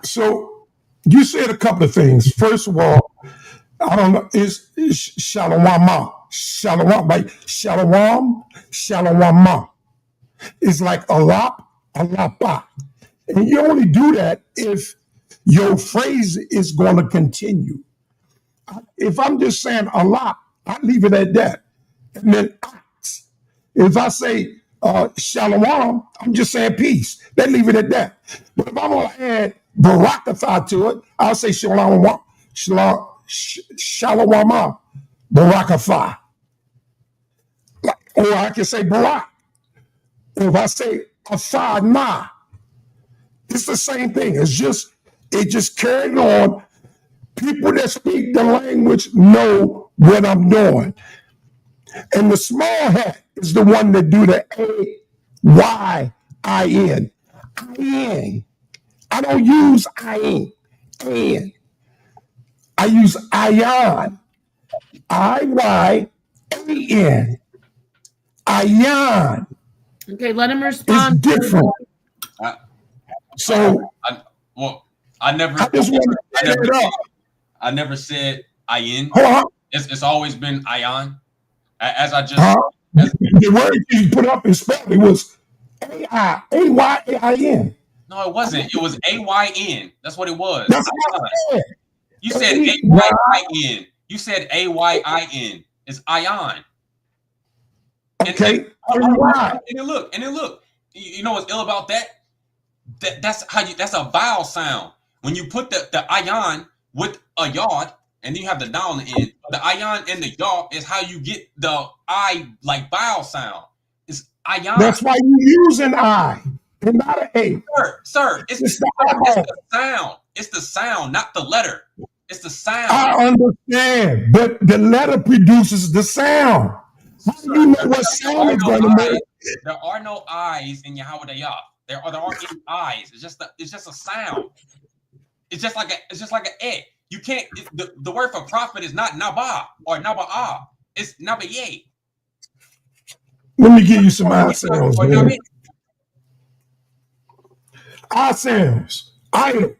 So you said a couple of things. First of all, I don't know, it's shalom, right? Shalom. It's like alapa. And you only do that if your phrase is going to continue. If I'm just saying a lot, I leave it at that. And then if I say Shalom, I'm just saying peace. They leave it at that. But if I'm going to add Barakatha to it, I'll say Shalom, Shalom, Barakatha. Or I can say Barak. Or if I say Afana, it's the same thing. It just carried on. People that speak the language know what I'm doing. And the small hat is the one that do the A-Y-I-N. I-N. I don't use I-N. I-N. I use Ion. I-Y-A-N. Ion. Okay, let him respond. It's different. I never said Ion. It's always been Ion. As I just the word you put up and spelled it was A-I-A-Y-A-I-N. No, it wasn't. It was A-Y-N. That's what it was. That's what I said. You said A-Y-I-N. You said A-Y-I-N. It's Ion. Okay. And then look. You know what's ill about that? That's a vowel sound. When you put the ion with a yod, and then you have the down on the end. The ion and the yod is how you get the I like vowel sound. It's ion. That's why you use an I and not an A. Sir, it's the sound. It's the sound, not the letter. It's the sound. I understand, but the letter produces the sound. How do you know what sound is going to make? There are no I's in Yahweh Dayah. There aren't any I's. It's just a sound. It's just like an E. You can't. The word for prophet is not Naba or Naba'ah. It's Nabaye. Let me give you some I sounds. I sounds. Idle.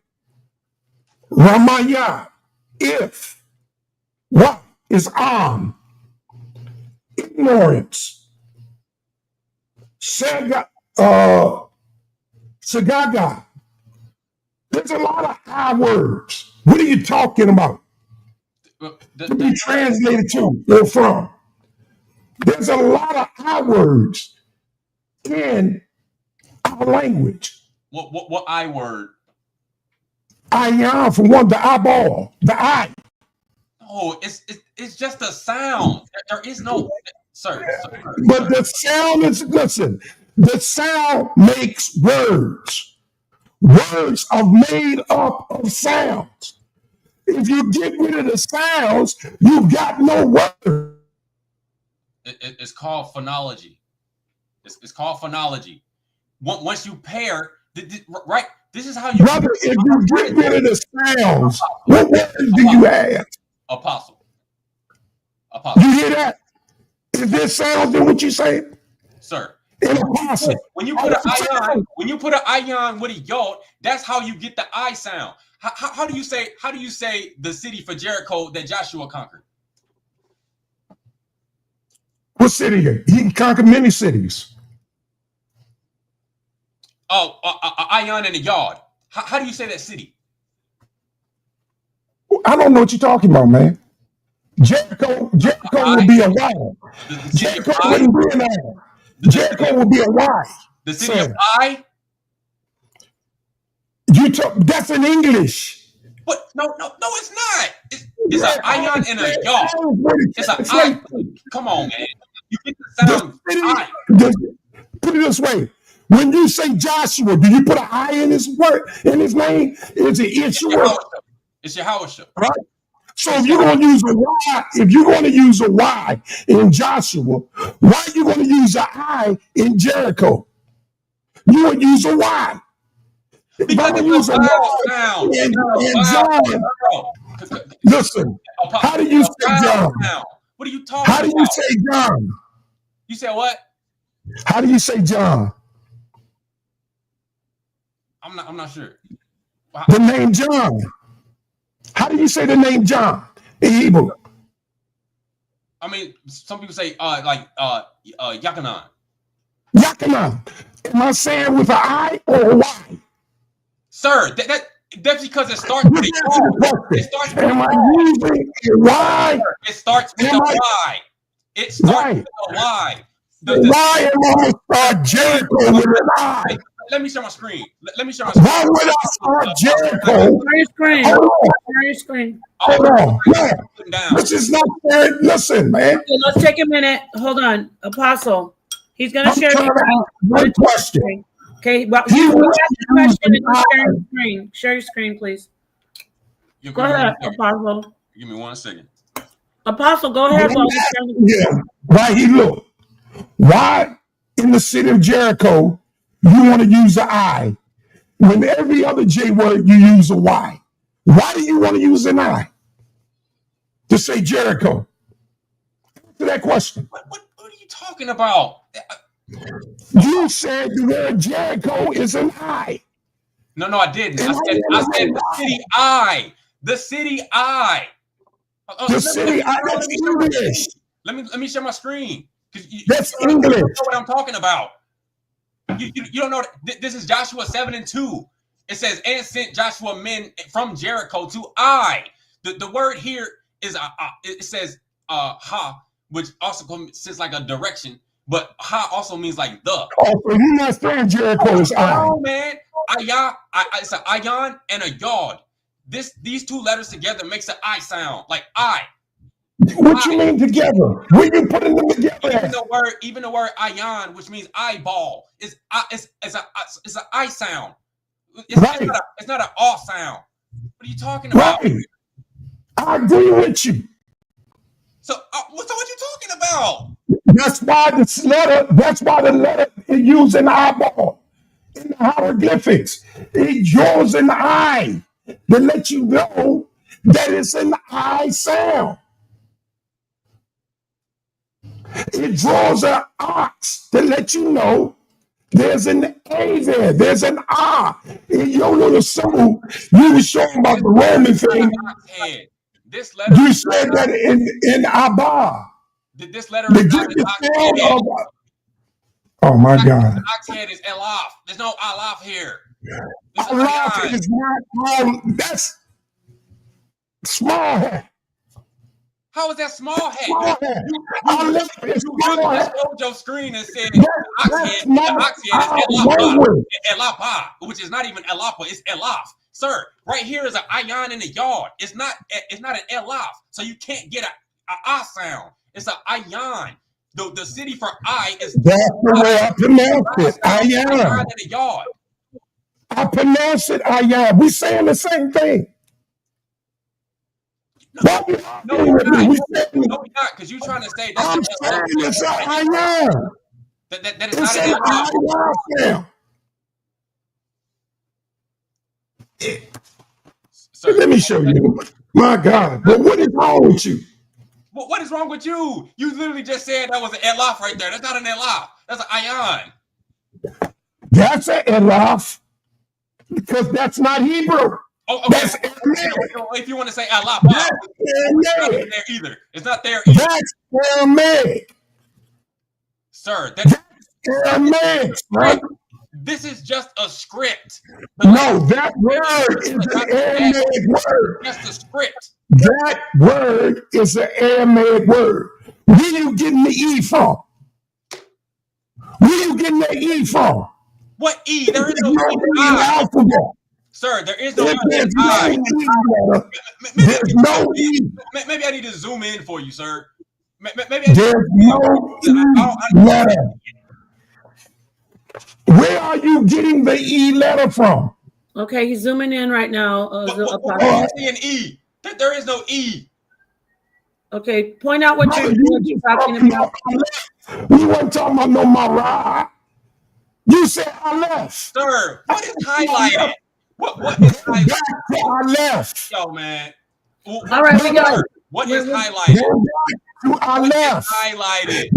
Ramaya. If. What is ignorance. Sagaga. There's a lot of I words. What are you talking about? To be translated to or from. There's a lot of I words in our language. What I word? Ion for one, the eyeball, the eye. No, it's just a sound. There is no sir. But the sound is the sound makes words. Words are made up of sounds. If you get rid of the sounds, you got no word. It's called phonology. It's called phonology. Once you pair, right? This is how you. Brother, if you get rid of the sounds, what words do you have? Apostle. You hear that? Is there sounds in what you say? Sir. When you put an ion with a yod, that's how you get the I sound. How do you say the city for Jericho that Joshua conquered? What city? He conquered many cities. Oh, ion and a yod. How do you say that city? I don't know what you're talking about, man. Jericho would be a Y. Jericho wouldn't be an I. Jericho will be a Y. The city of I? That's in English. What? No, it's not. It's an ion and a yod. It's an I. Come on, man. You get the sound I. Put it this way. When you say Joshua, do you put an I in his word, in his name? Is it Yeshua? It's Yahweh. Right? So if you're going to use a Y in Joshua, why are you going to use an I in Jericho? You would use a Y. Because it's use a Y in John. Listen, how do you say John? What are you talking about? How do you say John? You said what? How do you say John? I'm not sure. The name John. How do you say the name John in Hebrew? I mean, some people say Yakanan. Yakanan. Am I saying with an I or a Y? Sir, that's because it starts with a Y. It starts with Am I using a Y? It starts with a Y. It starts with a Y. Why am I going to start Jericho with an I? Let me share my screen. Let me share my Why screen. would I start Jericho? Share your screen. Hold on. Share your screen. Hold on. Yeah. This is not fair. Listen, man. Okay, let's take a minute. Hold on. Apostle. He's going to share trying to ask one question. Okay, well, He you wants ask to the question use and an share I. your screen. Share your screen, please. Go ahead, Apostle. Give me 1 second. Apostle, go ahead. Yeah. Why he look? Why in the city of Jericho you want to use an I when every other J word you use a Y? Why do you want to use an I to say Jericho? Answer that question. What are you talking about? You said the word Jericho is an I. No, I didn't. I said the city I. The city I. The city I. That's English. Let me share my screen. That's you English. don't know what I'm talking about. You don't know. This is Joshua 7:2. It says, and sent Joshua men from Jericho to Ai. The word here is it says ha, which also says like a direction, but ha also means like the. Oh, so you're not saying Jericho is I. No, man. It's an ayon and a yod. These two letters together makes an I sound, like I. What you mean together? Where you putting them together? Even the word ayon, which means eyeball, it's an I sound. It's not an aw sound. What are you talking about? Right. I agree with you. So what you talking about? That's why the letter is used in eyeball in the hieroglyphics. It draws an I to let you know that it's an I sound. It draws an ox to let you know there's an A there. There's an I. In your little symbol, you were showing about the Roman thing. This letter. You said that in Abba. This letter is not an ox head. Oh my God. The ox head is elaf. There's no alaf here. Alaf is not that's small head. How is that small head? You just showed your screen and said the ox head is elapa, which is not even elapa, it's elaf. Sir, right here is an ayon in the yard. It's not an elaf, so you can't get a ah sound. It's an ayon. The city for I is that's the way I pronounce it. Ayon. In the yard. I pronounce it ayon. We saying the same thing. No, you're not, because you're trying to say that's I'm saying it's an ayon. That is not an ayon. Sir, let me show you. My God. But what is wrong with you? What is wrong with you? You literally just said that was an elaf right there. That's not an elaf. That's an ayon. That's an elaf because that's not Hebrew. Oh, okay. That's if you want to say elaf, it's not there either. It's not there either. That's Aramaic. Sir, that's Aramaic, right? This is just a script. No, that word is an Aramaic word. That's the script. That word is an Aramaic word. Where you getting the E from? Where you getting the E from? What E? There is no E in I. Alphabet. Sir, there is no E. There's no E. Maybe I need to zoom in for you, sir. Maybe there's no E letter. Where are you getting the E letter from? Okay, he's zooming in right now. What are you saying E? There is no E. Okay, point out what you're talking about. We weren't talking about no Mara. You said I left. Sir, what is highlighted? What is highlighted? I left. Yo, man. All right, we got it. What is highlighted? I left. Highlighted.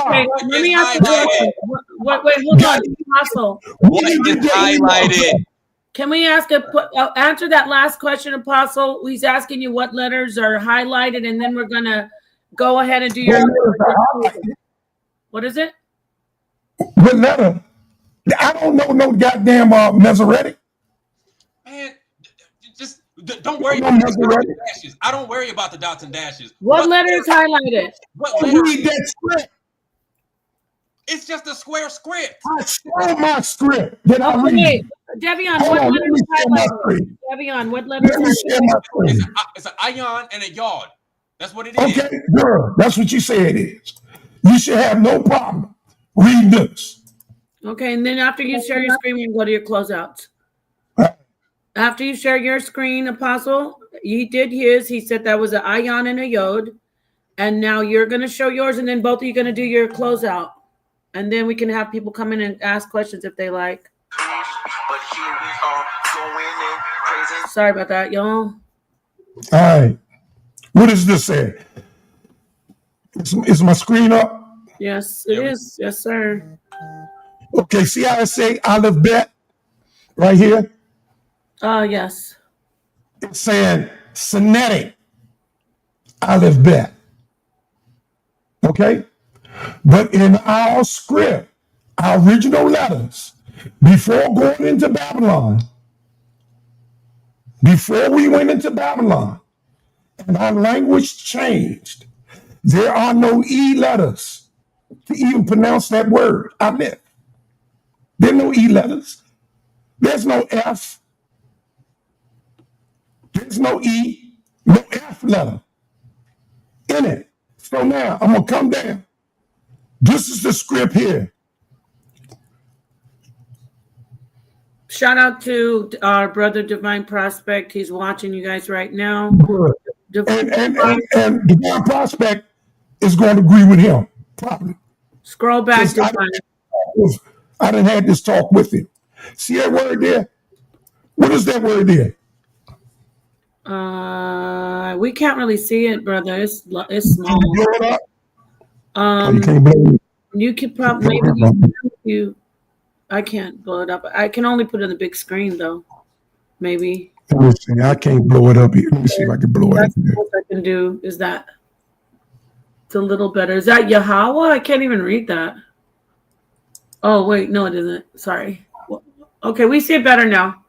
Okay, let me ask you a question. Wait, hold on. Apostle. What is highlighted? Can we answer that last question, Apostle? He's asking you what letters are highlighted, and then we're going to go ahead and do your... What is it? What letter? I don't know no goddamn Masoretic. Man, just don't worry about the dots and dashes. I don't worry about the dots and dashes. What letter is highlighted? What letter? Read that script. It's just a square script. I show my script that I read. Devion, Hold what on, letter let me is share my highlighted? screen. Devion, what letter is Let me share my screen. It's an ayon and a yod. That's what it is. Okay, girl, that's what you say it is. You should have no problem reading this. Okay, and then after you share your screen, we can go to your closeouts. After you share your screen, Apostle, he did his. He said that was an ayon and a yod. And now you're going to show yours, and then both of you going to do your closeout. And then we can have people come in and ask questions if they like. Sorry about that, y'all. All right. What does this say? Is my screen up? Yes, it is. Yes, sir. Okay, see how I say Aleph Bet right here? Yes. It's saying sa.neter Aleph Bet. Okay? But in our script, our original letters, before going into Babylon, before we went into Babylon, and our language changed, there are no E letters to even pronounce that word, Aleph. There are no E letters. There's no F. There's no E, no F letter in it. So now I'm going to come down. This is the script here. Shout out to our brother Divine Prospect. He's watching you guys right now. And Divine Prospect is going to agree with him, probably. Scroll back, Divine. I done had this talk with him. See that word there? What is that word there? We can't really see it, brother. It's small. Can you blow it up? You can't blow it up. You could probably I can't blow it up. I can only put it on the big screen though. Maybe. Let me see. I can't blow it up here. Let me see if I can blow it up. What I can do is that it's a little better. Is that Yahweh? I can't even read that. Oh wait, no, it isn't. Sorry. Okay, we see it better now.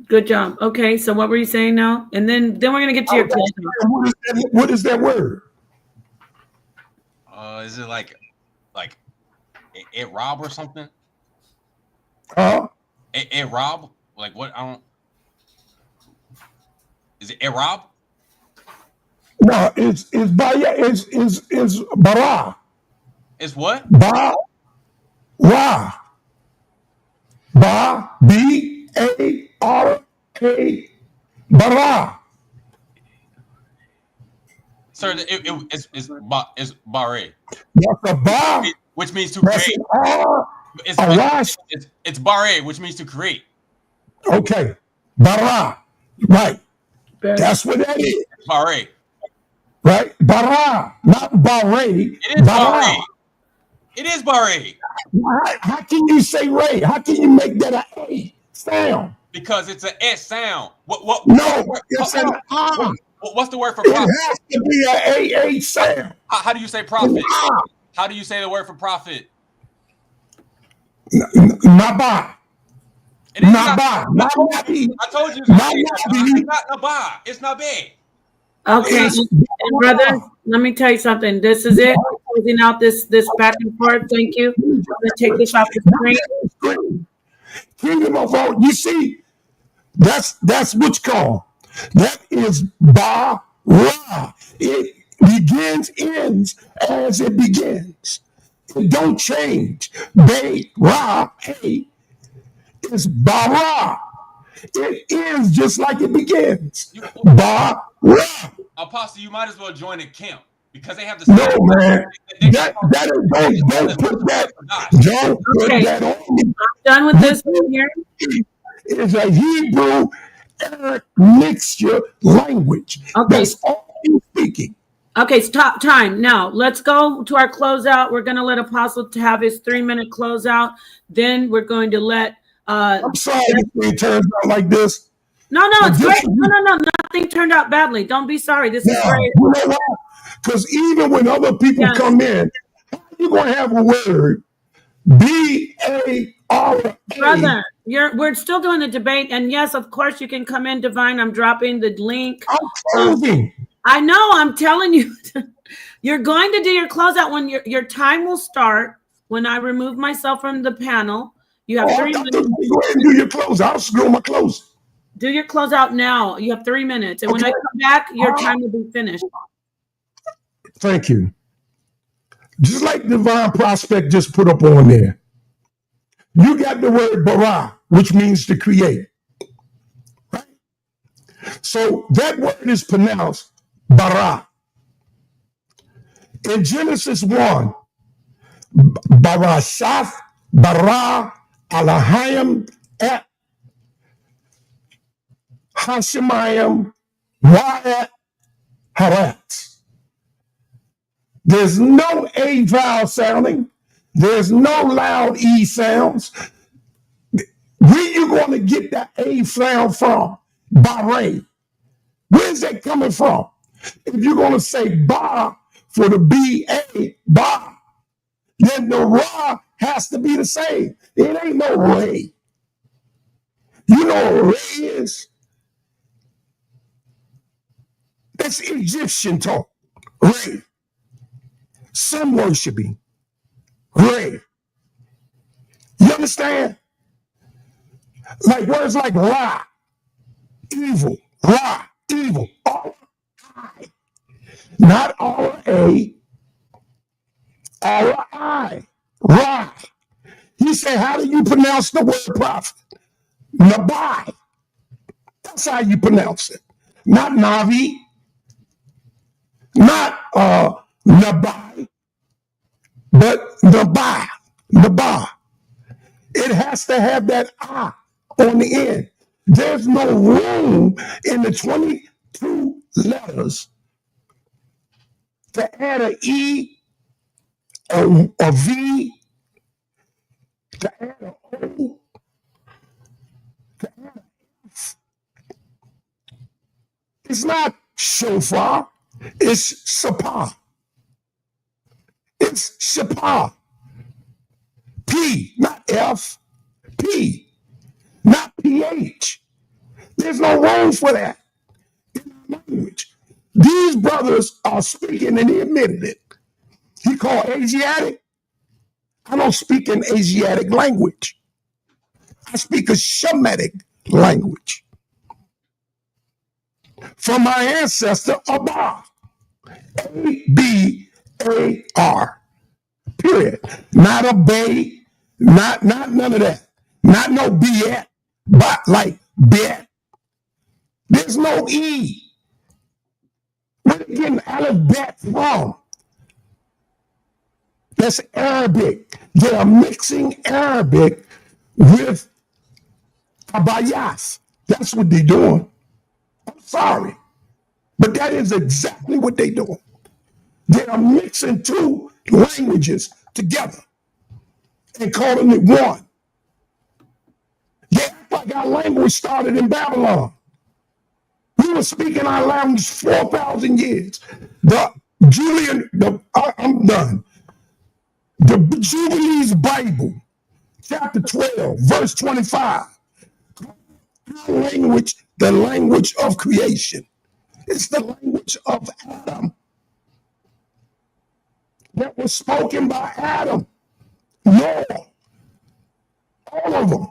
Good job. Okay, so what were you saying now? And then we're gonna get to your question. What is that word? Is it like it rob or something? It rob? Like what? I don't. Is it rob? No, it's bara. It's what? Ba ra. Ba B-A-R-A. Bara. Sir, it's barre. That's a ba. Which means to create. It's barre, which means to create. Okay. Bara. Right. That's what that is. Barre. Right? Bara. Not barre. It is barre. It is barre. How can you say ray? How can you make that an A sound? Because it's an S sound. What? No, it's an R. What's the word for prophet? It has to be an A sound. How do you say prophet? How do you say the word for prophet? Naba. Naba. I told you. It's not naba. It's nabe. Okay, and brother, let me tell you something. This is it. Closing out this back and forth. Thank you. I'm gonna take this off the screen. Kingdom of all. You see, that's what's called. That is ba ra. It begins, ends as it begins. It don't change. Be ra a is ba ra. It ends just like it begins. Ba ra. Apostle, you might as well join a camp because they have the same. No, man. Don't put that. Don't put that on me. I'm done with this one here. It is a Hebrew Arabic mixture language. Okay. That's all you're speaking. Okay, stop time. Now, let's go to our closeout. We're going to let Apostle to have his 3-minute closeout. Then we're going to let... I'm sorry if it turns out like this. No, it's great. No. Nothing turned out badly. Don't be sorry. This is great. You know why? Because even when other people come in, you're going to have a word. B-A-R-A. Brother, we're still doing the debate. And yes, of course, you can come in, Divine. I'm dropping the link. I'm closing. I know. I'm telling you. You're going to do your closeout when your time will start when I remove myself from the panel. You have 3 minutes. Go ahead and do your close. I'll screw my close. Do your closeout now. You have 3 minutes. And when I come back, your time will be finished. Thank you. Just like Divine Prospect just put up on there. You got the word bara, which means to create. Right? So that word is pronounced bara. In Genesis 1, Barashath, bara, Alahayim, et, Hashemayim, Wa'et, Harat. There's no A vowel sounding. There's no loud E sounds. Where you going to get that A sound from? Bahrain. Where's that coming from? If you're going to say ba for the B-A, ba, then the ra has to be the same. It ain't no ray. You know what ray is? That's Egyptian talk. Ray. Sun worshiping. Ray. You understand? Like words like ra, evil, ra, evil, R-I. Not R-A, R-I, ra. He said, how do you pronounce the word prophet? Nabai. That's how you pronounce it. Not Navi, not Nabai, but Nabai, Nabai. It has to have that I on the end. There's no room in the 22 letters to add an E, a V, to add an O, to add an F. It's not shofar, it's sapa. It's shapa. P, not F, P, not PH. There's no room for that in our language. These brothers are speaking, and he admitted it. He called Asiatic. I don't speak an Asiatic language. I speak a Shemitic language. From my ancestor, Abar. A-B-A-R. Period. Not a bay, not none of that. Not no B-at, but like bet. There's no E. Where they getting alphabet from? That's Arabic. They are mixing Arabic with Abayas. That's what they're doing. I'm sorry. But that is exactly what they're doing. They are mixing two languages together and calling it one. They act like our language started in Babylon. We were speaking our language 4,000 years. I'm done. The Jubilees Bible, chapter 12, verse 25. Our language, the language of creation. It's the language of Adam that was spoken by Adam, Noah, all of them,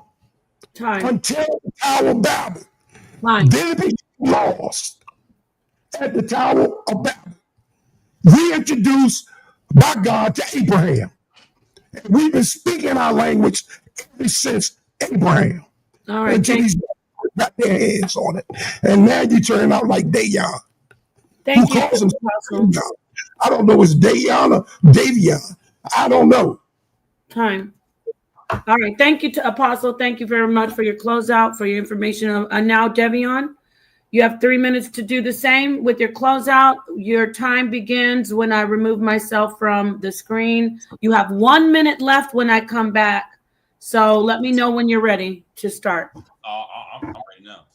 until the Tower of Babel. Then it became lost at the Tower of Babel. Reintroduced by God to Abraham. And we've been speaking our language ever since Abraham. All right, until these got their hands on it. And now you turn out like Devion. Thank you. I don't know, it's Devion or Devion. I don't know. Time. All right. Thank you to Apostle. Thank you very much for your closeout, for your information. And now, Devion, you have 3 minutes to do the same with your closeout. Your time begins when I remove myself from the screen. You have 1 minute left when I come back. So let me know when you're ready to start. I'm ready now.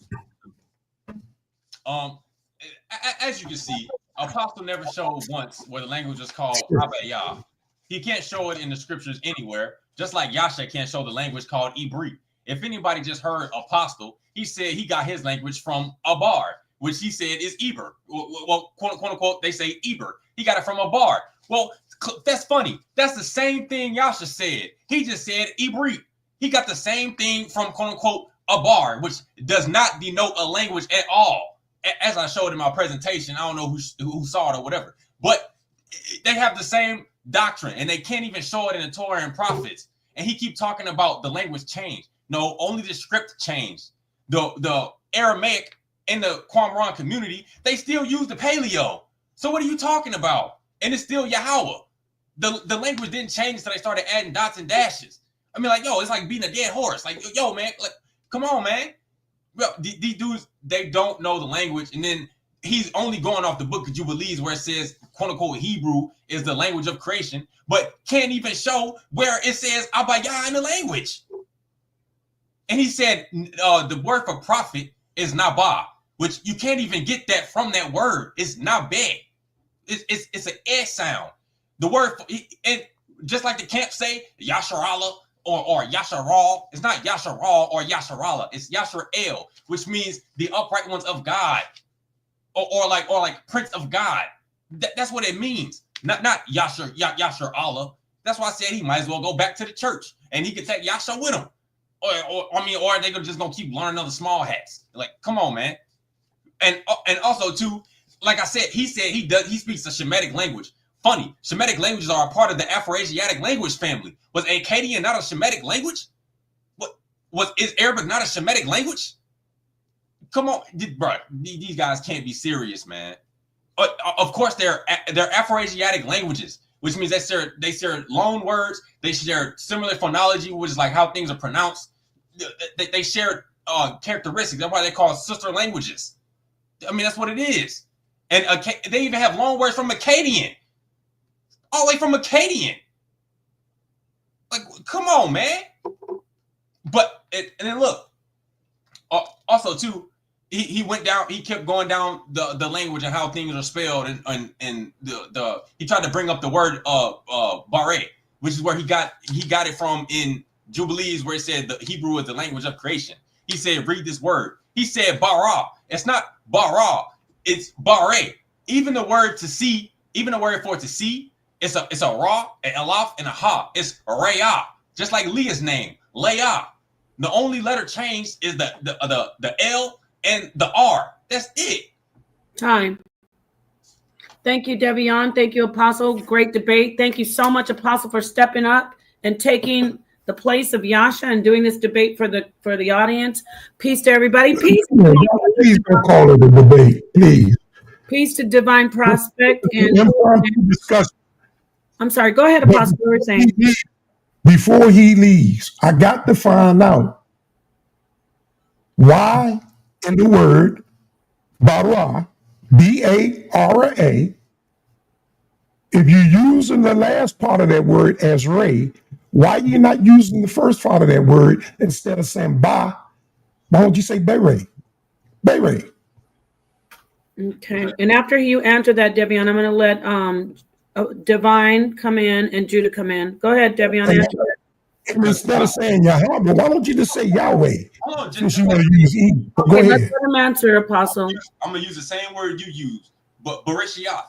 As you can see, Apostle never showed once where the language is called Abayah. He can't show it in the scriptures anywhere, just like Yasha can't show the language called Ibri. If anybody just heard Apostle, he said he got his language from Abar, which he said is Eber. Well, quote unquote, they say Eber. He got it from a bar. Well, that's funny. That's the same thing Yasha said. He just said Ibri. He got the same thing from quote unquote a bar, which does not denote a language at all. As I showed in my presentation, I don't know who saw it or whatever, but they have the same doctrine, and they can't even show it in the Torah and prophets. And he keep talking about the language change. No, only the script changed. The Aramaic in the Qumran community, they still use the Paleo. So what are you talking about? And it's still Yahweh. The language didn't change until they started adding dots and dashes. I mean, like, yo, it's like beating a dead horse. Like, yo, man, like, come on, man. Well, these dudes, they don't know the language. And then he's only going off the book of Jubilees where it says, quote unquote, Hebrew is the language of creation, but can't even show where it says Abaya in the language. And he said the word for prophet is Nabah, which you can't even get that from that word. It's Nabeh. It's an S sound. The word, and just like the camp say, Yasharallah or Yasharal, it's not Yasharal or Yasharallah, it's Yasharel, which means the upright ones of God, or like Prince of God. That's what it means. Not Yasher Allah. That's why I said he might as well go back to the church and he could take Yasha with him. Or they just gonna keep learning other small hats. Like, come on, man. And also too, like I said, he speaks a Shemitic language. Funny, Shemitic languages are a part of the Afro-Asiatic language family. Was Akkadian not a Shemitic language? Is Arabic not a Shemitic language? Come on, bro. These guys can't be serious, man. Of course, they're Afro-Asiatic languages, which means they share loan words. They share similar phonology, which is like how things are pronounced. They share characteristics. That's why they call sister languages. I mean, that's what it is. And they even have loan words from Akkadian. All the way from Akkadian. Like, come on, man. But, and then look, also too, he went down, he kept going down the language and how things are spelled, and he tried to bring up the word Baré, which is where he got it from in Jubilees, where it said the Hebrew is the language of creation. He said, read this word. He said bara. It's not bara, it's Baré. Even the word to see, even the word for to see, it's a ra, an alaf, and a ha. It's Raya, just like Leah's name, Leah. The only letter changed is the L and the R. That's it. Time. Thank you, Devion. Thank you, Apostle. Great debate. Thank you so much, Apostle, for stepping up and taking the place of Yasha and doing this debate for the audience. Peace to everybody. Peace. Please don't call it a debate, please. Peace to Divine Prospect and discussion. I'm sorry. Go ahead, Apostle. You were saying. Before he leaves, I got to find out why in the word bara, B-A-R-A, if you're using the last part of that word as Ray, why are you not using the first part of that word instead of saying ba? Why don't you say Bere? Bere. Okay. And after you answer that, Devion, I'm going to let Divine come in and Judah come in. Go ahead, Devion. Instead of saying Yahweh, why don't you just say Yahweh? Since you want to use E. Go ahead. Let's let him answer, Apostle. I'm going to use the same word you use, but Bereshiyah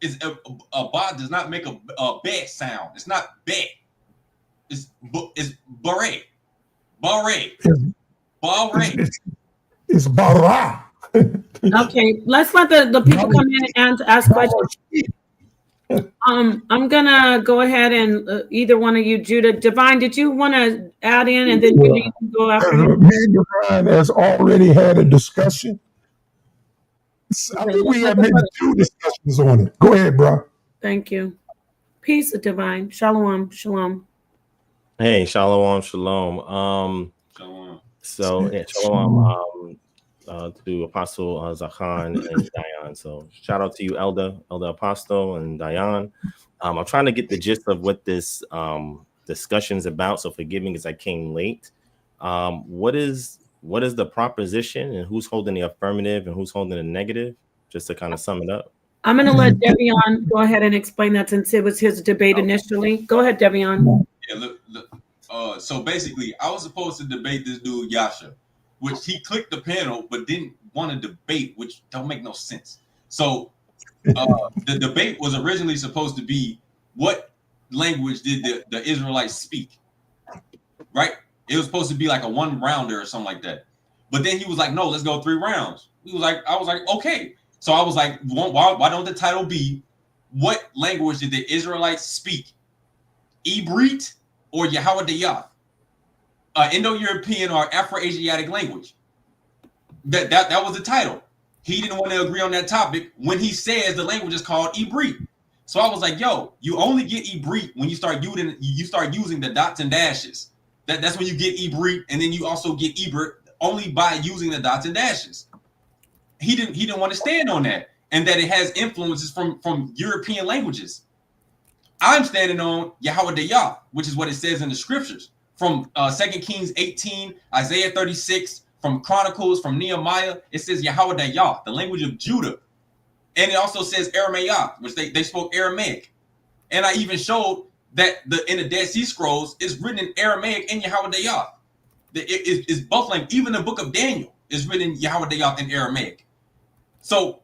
is a ba does not make a bet sound. It's not bet. It's Bare. Bare. Bare. It's bara. Okay, let's let the people come in and ask questions. I'm gonna go ahead and either one of you, Judah, Divine, did you want to add in, and then Judah, you can go after him? Me and Divine has already had a discussion. I think we had maybe 2 discussions on it. Go ahead, bro. Thank you. Peace, Divine. Shalom. Shalom. Hey, shalom. Shalom. So yeah, shalom. To Apostle Zaqan and Dion. So shout out to you, Elder Apostle and Dion. I'm trying to get the gist of what this discussion is about. So forgive me because I came late. What is the proposition, and who's holding the affirmative and who's holding the negative? Just to kind of sum it up. I'm going to let Devion go ahead and explain that since it was his debate initially. Go ahead, Devion. Yeah, look. So basically, I was supposed to debate this dude Yasha, which he clicked the panel but didn't want to debate, which don't make no sense. So the debate was originally supposed to be, what language did the Israelites speak? Right? It was supposed to be like a 1 rounder or something like that. But then he was like, no, let's go 3 rounds. I was like, okay. So I was like, why don't the title be, what language did the Israelites speak? Ibrit or Yahweh-Dayah? Indo-European or Afro-Asiatic language. That was the title. He didn't want to agree on that topic when he says the language is called Ibrit. So I was like, yo, you only get Ibrit when you start using the dots and dashes. That's when you get Ibrit, and then you also get Ibrit only by using the dots and dashes. He didn't want to stand on that, and that it has influences from European languages. I'm standing on Yahweh-Dayah, which is what it says in the scriptures. From 2 Kings 18, Isaiah 36, from Chronicles, from Nehemiah, it says Yahweh-Dayah, the language of Judah. And it also says Aramaic, which they spoke Aramaic. And I even showed that in the Dead Sea Scrolls, it's written in Aramaic and Yahweh-Dayah. It's both languages. Even the book of Daniel is written in Yahweh-Dayah and Aramaic. So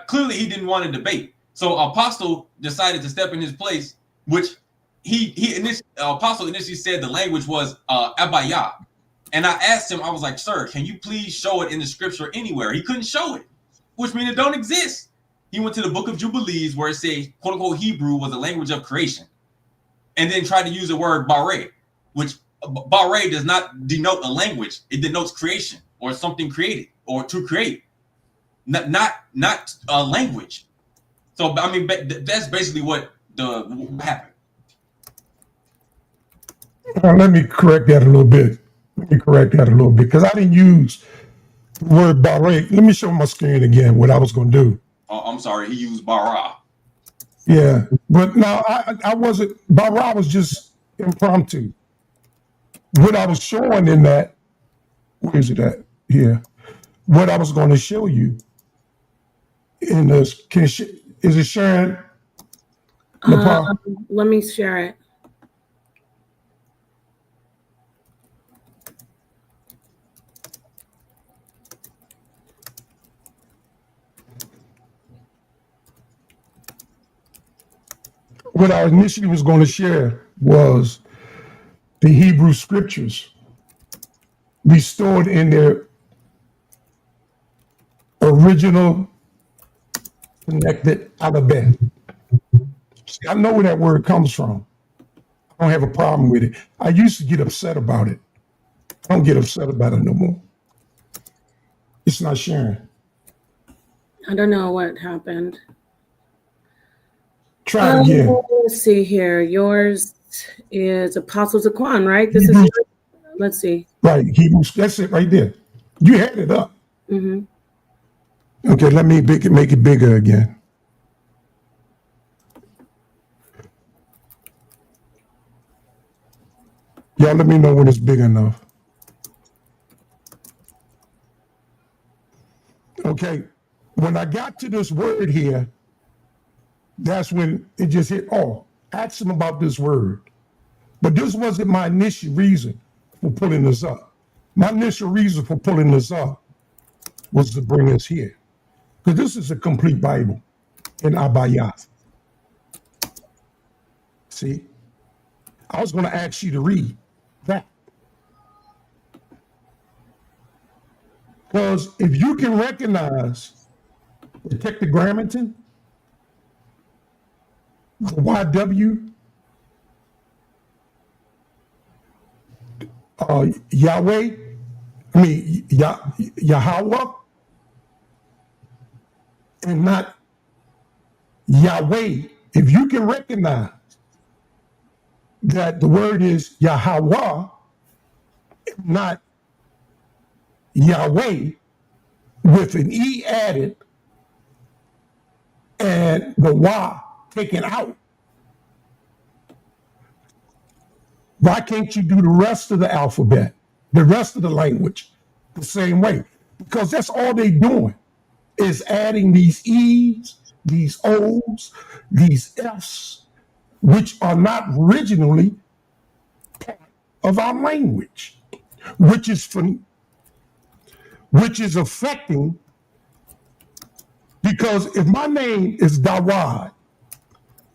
clearly he didn't want to debate. So Apostle decided to step in his place, which Apostle initially said the language was Abayah. And I asked him, I was like, sir, can you please show it in the scripture anywhere? He couldn't show it, which means it don't exist. He went to the book of Jubilees where it says, quote unquote, Hebrew was a language of creation. And then tried to use the word Baré, which Baré does not denote a language. It denotes creation or something created or to create, not a language. So, I mean, that's basically what happened. Let me correct that a little bit. Because I didn't use the word Baré. Let me show my screen again what I was going to do. I'm sorry, he used Bara. Yeah, but no, I wasn't. Bara was just impromptu. What I was showing in that, where is it at? Here. What I was going to show you in this, is it sharing? Let me share it. What I initially was going to share was the Hebrew scriptures restored in their original connected alphabet. See, I know where that word comes from. I don't have a problem with it. I used to get upset about it. I don't get upset about it no more. It's not sharing. I don't know what happened. Try it again. Let's see here. Yours is Apostle Zaqan, right? This is yours. Let's see. Right, Hebrews. That's it right there. You had it up. Mm-hmm. Okay, let me make it bigger again. Y'all let me know when it's big enough. Okay, when I got to this word here, that's when it just hit, ask him about this word. But this wasn't my initial reason for pulling this up. My initial reason for pulling this up was to bring us here. Because this is a complete Bible in Abayah. See? I was going to ask you to read that. Because if you can recognize the tetragrammaton, the YW, Yahweh, Yahweh, and not Yahweh. If you can recognize that the word is Yahweh, not Yahweh, with an E added and the Wah taken out, why can't you do the rest of the alphabet, the rest of the language, the same way? Because that's all they're doing is adding these E's, these O's, these F's, which are not originally part of our language, which is which is affecting, because if my name is Dawad,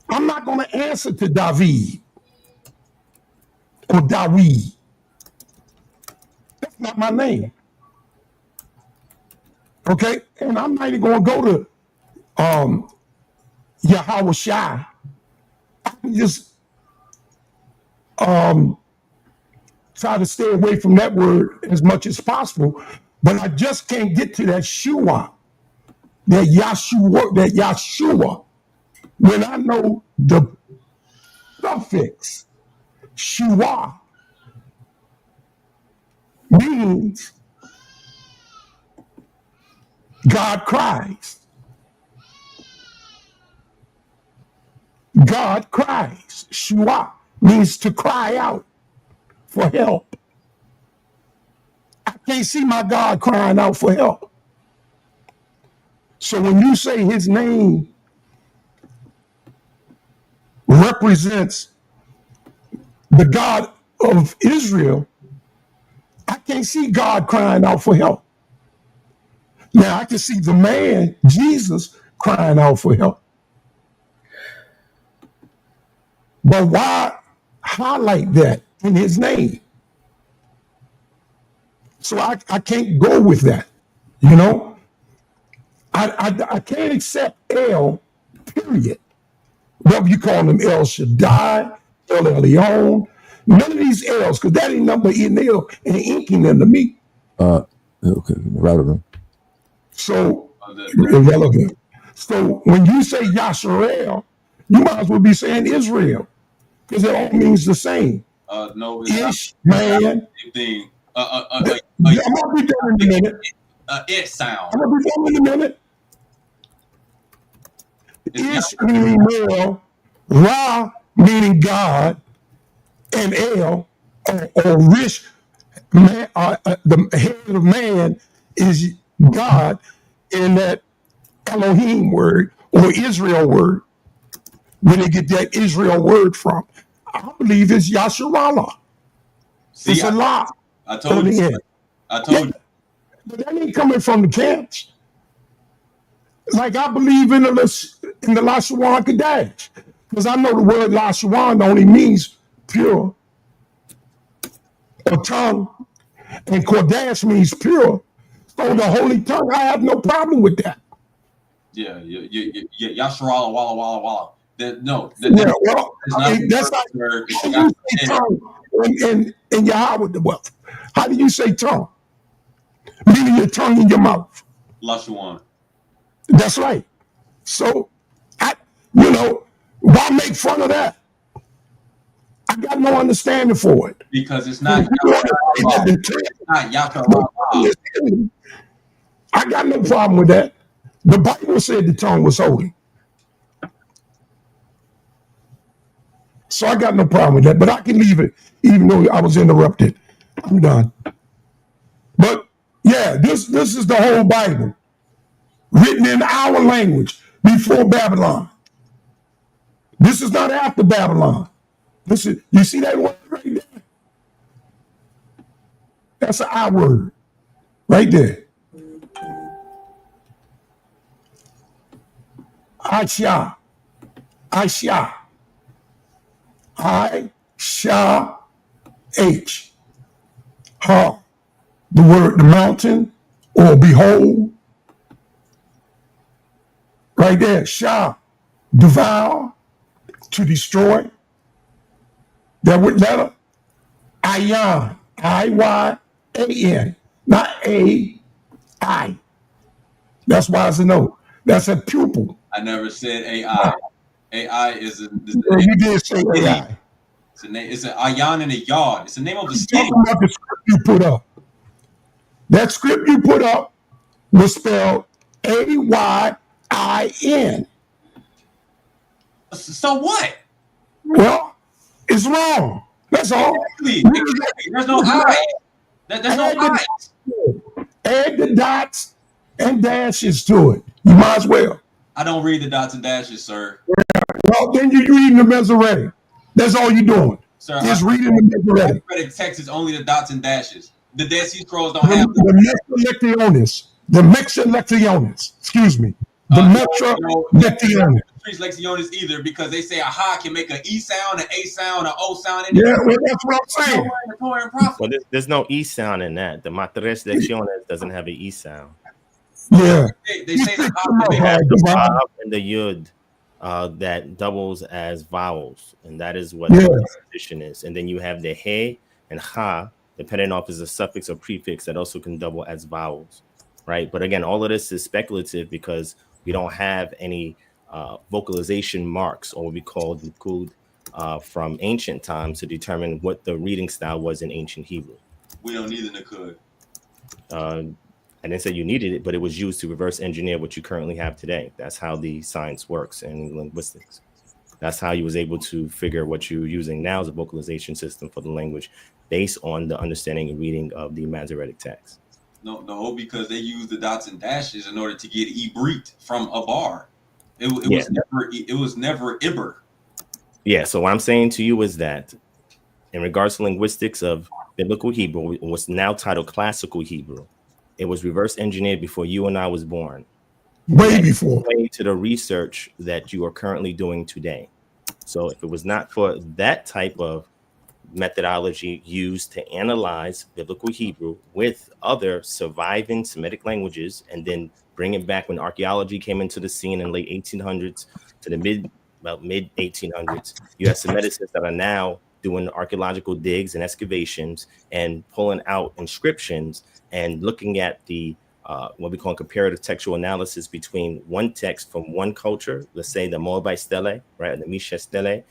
I'm not going to answer to David or Dawid. That's not my name. Okay? And I'm not even going to go to Yahweh Shai. I can just try to stay away from that word as much as possible, but I just can't get to that Shua, that Yahshua, when I know the suffix Shua means God cries. God cries. Shua means to cry out for help. I can't see my God crying out for help. So when you say his name represents the God of Israel, I can't see God crying out for help. Now I can see the man, Jesus, crying out for help. But why highlight that in his name? So I can't go with that, you know? I can't accept El, period. Whatever you call them, El Shaddai, El Elyon, none of these L's, because that ain't number Enel and inking them to me. Okay, relevant. So, irrelevant. So when you say Yasharel, you might as well be saying Israel, because it all means the same. No, Ish, man. Same thing. I'm going to be done in a minute. It sound. I'm going to be done in a minute. Ish meaning male, Ra meaning God, and El or Rish, man, the head of man is God in that Elohim word or Israel word. Where they get that Israel word from? I believe it's Yasharallah. It's a lie. I told you. But that ain't coming from the camps. Like I believe in the Lashawan Kadash, because I know the word Lashawan only means pure or tongue, and Kodash means pure. So the holy tongue, I have no problem with that. Yeah, Yasharallah, Walla, Walla, Walla. That's how you say tongue in Yahweh the wealth. How do you say tongue? Meaning your tongue in your mouth. Lashawan. That's right. So, why make fun of that? I got no understanding for it. Because it's not Yasharallah. I got no problem with that. The Bible said the tongue was holy. So I got no problem with that, but I can leave it, even though I was interrupted. I'm done. But yeah, this is the whole Bible, written in our language before Babylon. This is not after Babylon. You see that word right there? That's an I word right there. Aisha. H. Ha. The word the mountain or behold. Right there. Shah. Devour. To destroy. That word letter. Ayan. I-Y-A-N. Not A-I. That's why it's a no. That's a pupil. I never said AI. AI is a. You did say AI. It's an ayan in a yard. It's the name of the city. Talking about the script you put up. That script you put up was spelled A-Y-I-N. So what? Well, it's wrong. That's all. Exactly. There's no I. There's no I. Add the dots and dashes to it. You might as well. I don't read the dots and dashes, sir. Well, then you're reading the Masoretic. That's all you're doing. Sir, just reading the Masoretic. Masoretic text is only the dots and dashes. The Dead Sea Scrolls don't have the Metra Lectiones. Excuse me. The Metra Lectiones. Lectiones either, because they say a ha can make an E sound, an A sound, an O sound. Yeah, well, that's what I'm saying. Well, there's no E sound in that. The Matres Lecciones doesn't have an E sound. Yeah. They say the ha They have the Vav and the Yud that doubles as vowels, and that is what the position is. And then you have the He and Ha, depending on if it's a suffix or prefix, that also can double as vowels, right? But again, all of this is speculative because we don't have any vocalization marks, or what we call nikud, from ancient times to determine what the reading style was in ancient Hebrew. We don't need a nikud. I didn't say you needed it, but it was used to reverse engineer what you currently have today. That's how the science works in linguistics. That's how you was able to figure what you're using now as a vocalization system for the language based on the understanding and reading of the Masoretic text. No, because they use the dots and dashes in order to get ibrit from a bar. It was never Iber. Yeah, so what I'm saying to you is that in regards to linguistics of biblical Hebrew, what's now titled classical Hebrew, it was reverse engineered before you and I was born. Way before. Way to the research that you are currently doing today. So if it was not for that type of methodology used to analyze biblical Hebrew with other surviving Semitic languages, and then bring it back when archaeology came into the scene in late 1800s to the mid 1800s, you have Semiticists that are now doing archaeological digs and excavations and pulling out inscriptions and looking at the what we call comparative textual analysis between one text from one culture, let's say the Moabite stele, right, the Misha stele,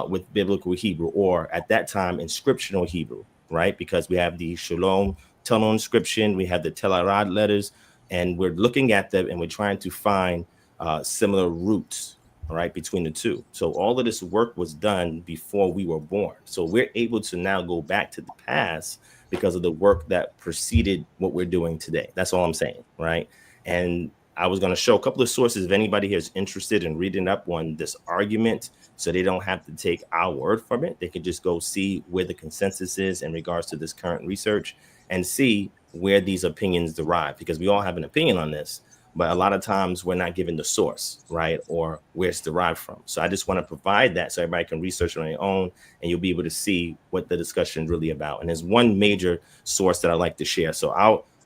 with biblical Hebrew, or at that time inscriptional Hebrew, right? Because we have the Shalom tunnel inscription, we have the Tel Arad letters, and we're looking at them and we're trying to find similar roots, right, between the two. So all of this work was done before we were born. So we're able to now go back to the past because of the work that preceded what we're doing today. That's all I'm saying, right? And I was going to show a couple of sources if anybody here is interested in reading up on this argument, so they don't have to take our word from it. They can just go see where the consensus is in regards to this current research and see where these opinions derive, because we all have an opinion on this, but a lot of times we're not given the source, right, or where it's derived from. So I just want to provide that so everybody can research on their own, and you'll be able to see what the discussion is really about. And there's one major source that I like to share. So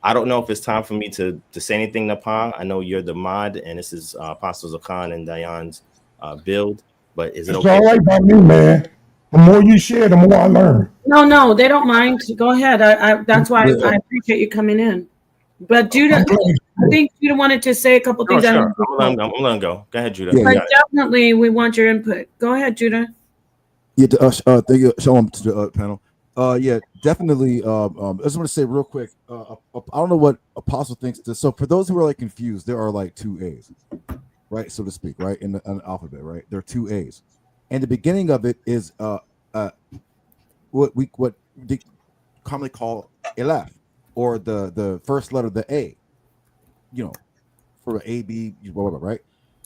I don't know if it's time for me to say anything, Nepal. I know you're the mod, and this is Apostle Zaqan and Dion's build, but is it okay? It's all right by me, man. The more you share, the more I learn. No, they don't mind. Go ahead. That's why I appreciate you coming in. But Judah, I think Judah wanted to say a couple things. Sure. I'm letting go. Go ahead, Judah. But definitely, we want your input. Go ahead, Judah. Yeah, thank you, Shalom to the panel. Yeah, definitely. I just want to say real quick. I don't know what Apostle thinks. So for those who are like confused, there are like two A's, right, so to speak, right, in the alphabet, right? There are two A's, and the beginning of it is what they commonly call Elef, or the first letter, the A, for A, B, blah, blah, blah, right?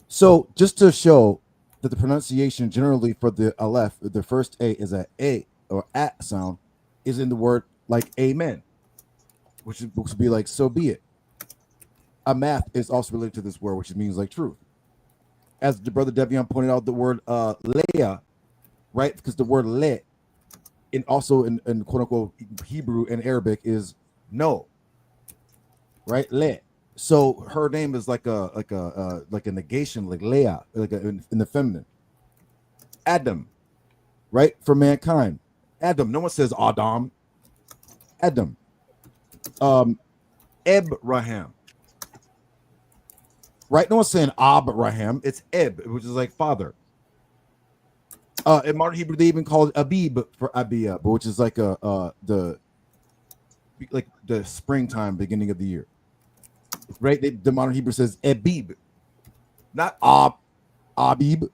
So just to show that the pronunciation generally for the Aleph, the first A is A or at sound, is in the word like amen, which would be like so be it. Amath is also related to this word, which means like truth. As the brother Devion pointed out, the word leah, right? Because the word le, and also in quote unquote Hebrew and Arabic is no, right? Le. So her name is like a negation, like Leah, like in the feminine. Adam, right? For mankind. Adam. No one says Adam. Adam. Abraham. Right? No one's saying Abraham. It's Eb, which is like father. In modern Hebrew, they even call it Abib for Abiyah, which is like the springtime, beginning of the year. Right? The modern Hebrew says Ebib, not Abib.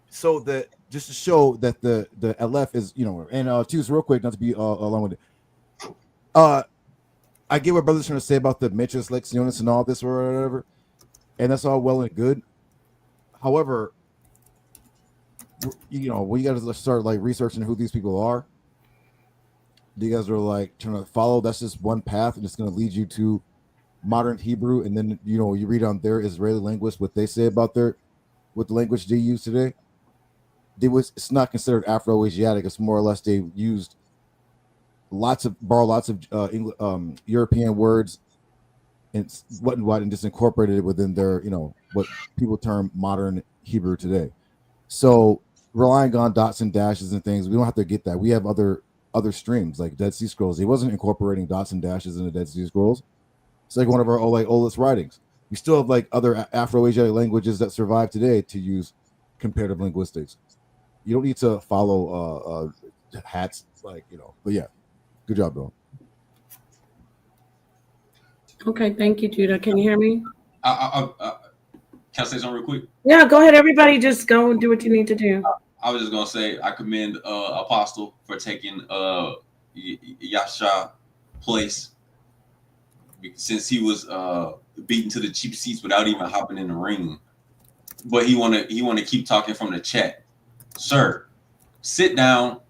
So that just to show that the Aleph is, and just real quick, not to be along with it. I get what brother's trying to say about the Metres Lectiones and all this or whatever, and that's all well and good. However, when you got to start like researching who these people are, you guys are like trying to follow. That's just one path, and it's going to lead you to modern Hebrew. And then you read on their Israeli linguists what they say about what the language they use today. It's not considered Afro-Asiatic. It's more or less they used borrow lots of European words and what and just incorporated it within their what people term modern Hebrew today. So relying on dots and dashes and things, we don't have to get that. We have other streams like Dead Sea Scrolls. He wasn't incorporating dots and dashes in the Dead Sea Scrolls. It's like one of our oldest writings. We still have like other Afro-Asiatic languages that survive today to use comparative linguistics. You don't need to follow hats but yeah, good job, bro. Okay, thank you, Judah. Can you hear me? Can I say something real quick? Yeah, go ahead. Everybody just go and do what you need to do. I was just gonna say I commend Apostle for taking Yasha's place, since he was beaten to the cheap seats without even hopping in the ring. But he wanna keep talking from the chat. Sir, sit down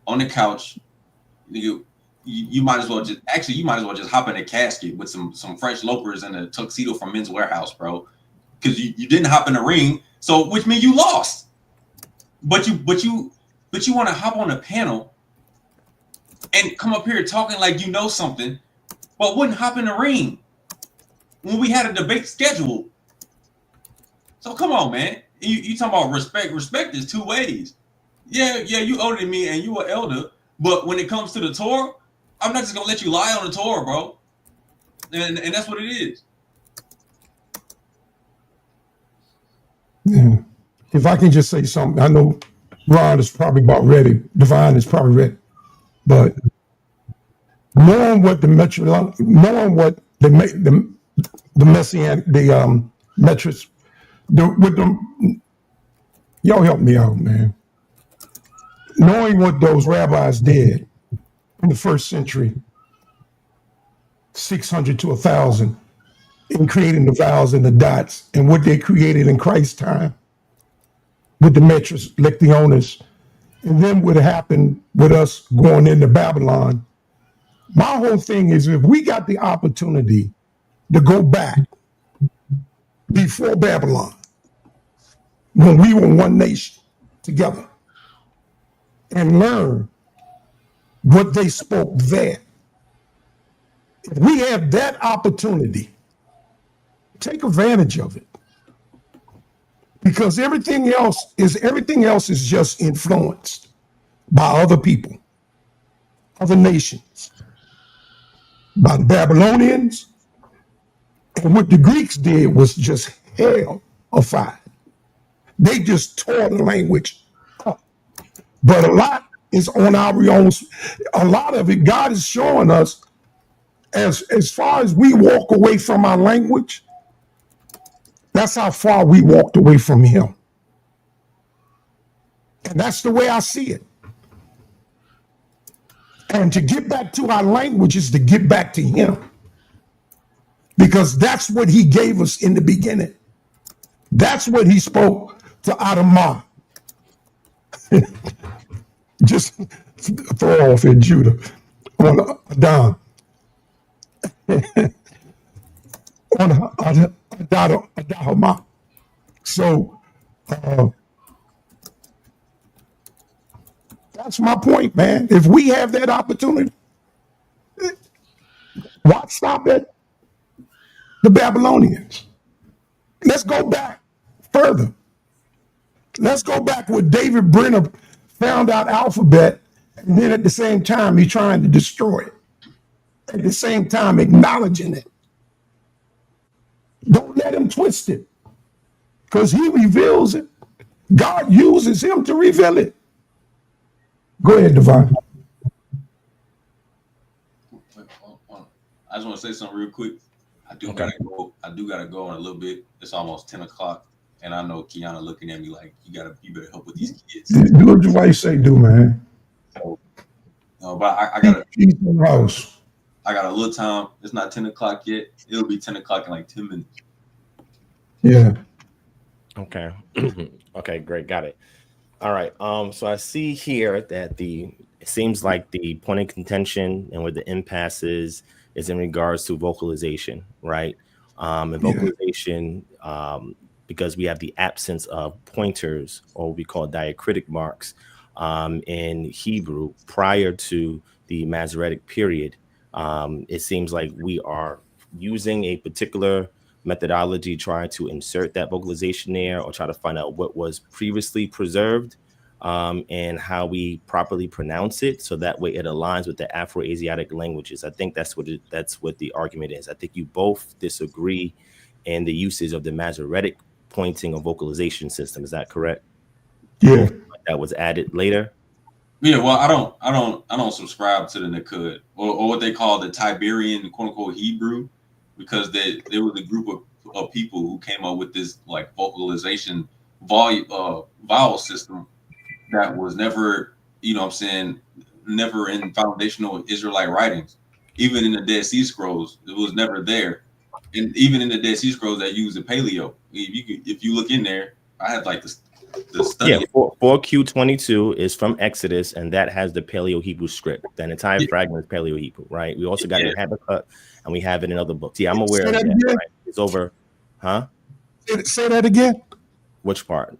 on the couch. You might as well just hop in a casket with some French loafers and a tuxedo from Men's Warehouse, bro. Because you didn't hop in the ring, so which means you lost. But you want to hop on a panel and come up here talking like you know something, but wouldn't hop in the ring when we had a debate scheduled. So come on, man. You talking about respect? Respect is two ways. Yeah, you older than me and you an elder, but when it comes to the Torah, I'm not just gonna let you lie on the Torah, bro. And that's what it is. Yeah. If I can just say something, I know Ron is probably about ready. Devion is probably ready, but knowing what the messianic, the metrics, with them, y'all help me out, man. Knowing what those rabbis did in the first century, 600 to 1,000, in creating the vowels and the dots, and what they created in Christ's time with the metrics, lectiones, and then what happened with us going into Babylon. My whole thing is, if we got the opportunity to go back before Babylon, when we were one nation together, and learn what they spoke there, if we have that opportunity, take advantage of it. Because everything else is just influenced by other people, other nations, by the Babylonians. And what the Greeks did was just hell-ified. They just tore the language up. But a lot is on our own. A lot of it, God is showing us, as far as we walk away from our language, that's how far we walked away from Him. And that's the way I see it. And to get back to our language is to get back to Him. Because that's what He gave us in the beginning. That's what He spoke to Adamah. Just throw off in Judah on Adam. On Adamah. So that's my point, man. If we have that opportunity, why stop at the Babylonians? Let's go back further. Let's go back where David Brenner found out alphabet, and then at the same time he's trying to destroy it. At the same time acknowledging it. Don't let him twist it, because he reveals it. God uses him to reveal it. Go ahead, Devion. I just want to say something real quick. I do gotta go in a little bit. It's almost 10 o'clock, and I know Kiana looking at me like you better help with these kids. Do what your wife say, do, man. So, but I got She's in the house. I got a little time. It's not 10 o'clock yet. It'll be 10 o'clock in like 10 minutes. Yeah. Okay. Okay, great. Got it. All right. So I see here that it seems like the point of contention and where the impasse is in regards to vocalization, right? And vocalization, because we have the absence of pointers, or what we call diacritic marks, in Hebrew prior to the Masoretic period. It seems like we are using a particular methodology trying to insert that vocalization there, or try to find out what was previously preserved, and how we properly pronounce it, so that way it aligns with the Afro-Asiatic languages. I think that's what the argument is. I think you both disagree in the usage of the Masoretic pointing or vocalization system. Is that correct? Yeah. That was added later. Yeah, well, I don't subscribe to the Nakud, or what they call the Tiberian quote unquote Hebrew, because there was a group of people who came up with this like vocalization vowel system that was never, never in foundational Israelite writings. Even in the Dead Sea Scrolls, it was never there. And even in the Dead Sea Scrolls that use the Paleo, if you look in there, I had like the study. Yeah, 4Q22 is from Exodus, and that has the Paleo Hebrew script. That entire fragment is Paleo Hebrew, right? We also got it in Habakkuk, and we have it in other books. Yeah, I'm aware of that. Right? It's over, huh? Say that again. Which part?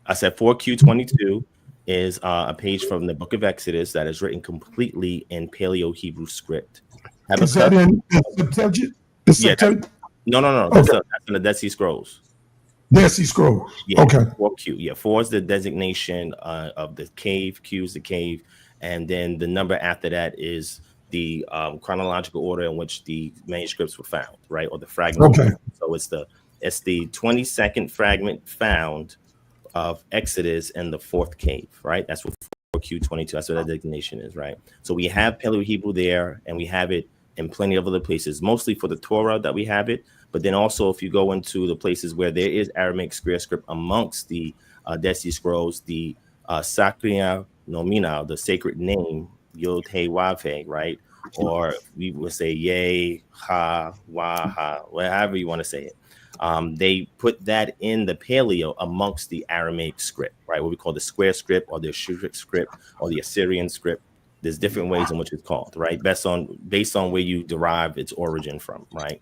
I said 4Q22 is a page from the book of Exodus that is written completely in Paleo Hebrew script. Is that in the Septuagint? No. Okay. That's in the Dead Sea Scrolls. Dead Sea Scrolls. Yeah, okay. 4Q. Yeah, 4 is the designation of the cave. Q is the cave, and then the number after that is the chronological order in which the manuscripts were found, right, or the fragment. Okay. So it's the 22nd fragment found of Exodus in the 4th cave, right? That's what 4Q22. That's what that designation is, right? So we have Paleo Hebrew there, and we have it in plenty of other places, mostly for the Torah that we have it. But then also, if you go into the places where there is Aramaic script amongst the Dead Sea Scrolls, the Sakria Nomina, the sacred name, Yod He Wav He, right? Or we would say Ye, Ha, Wa, Ha, whatever you want to say it. They put that in the Paleo amongst the Aramaic script, right? What we call the square script, or the Ashuric script, or the Assyrian script. There's different ways in which it's called, right? Based on where you derive its origin from, right?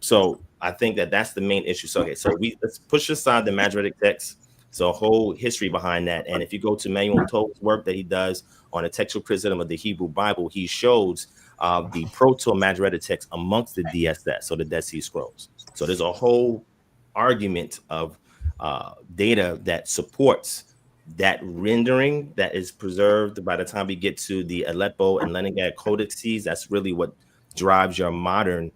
So I think that's the main issue. So, okay, so let's push aside the Masoretic text. So a whole history behind that. And if you go to Manuel Tove's work that he does on a textual criticism of the Hebrew Bible, he shows the Proto-Masoretic text amongst the DSS, so the Dead Sea Scrolls. So there's a whole argument of data that supports that rendering that is preserved by the time we get to the Aleppo and Leningrad codices. That's really what drives your modern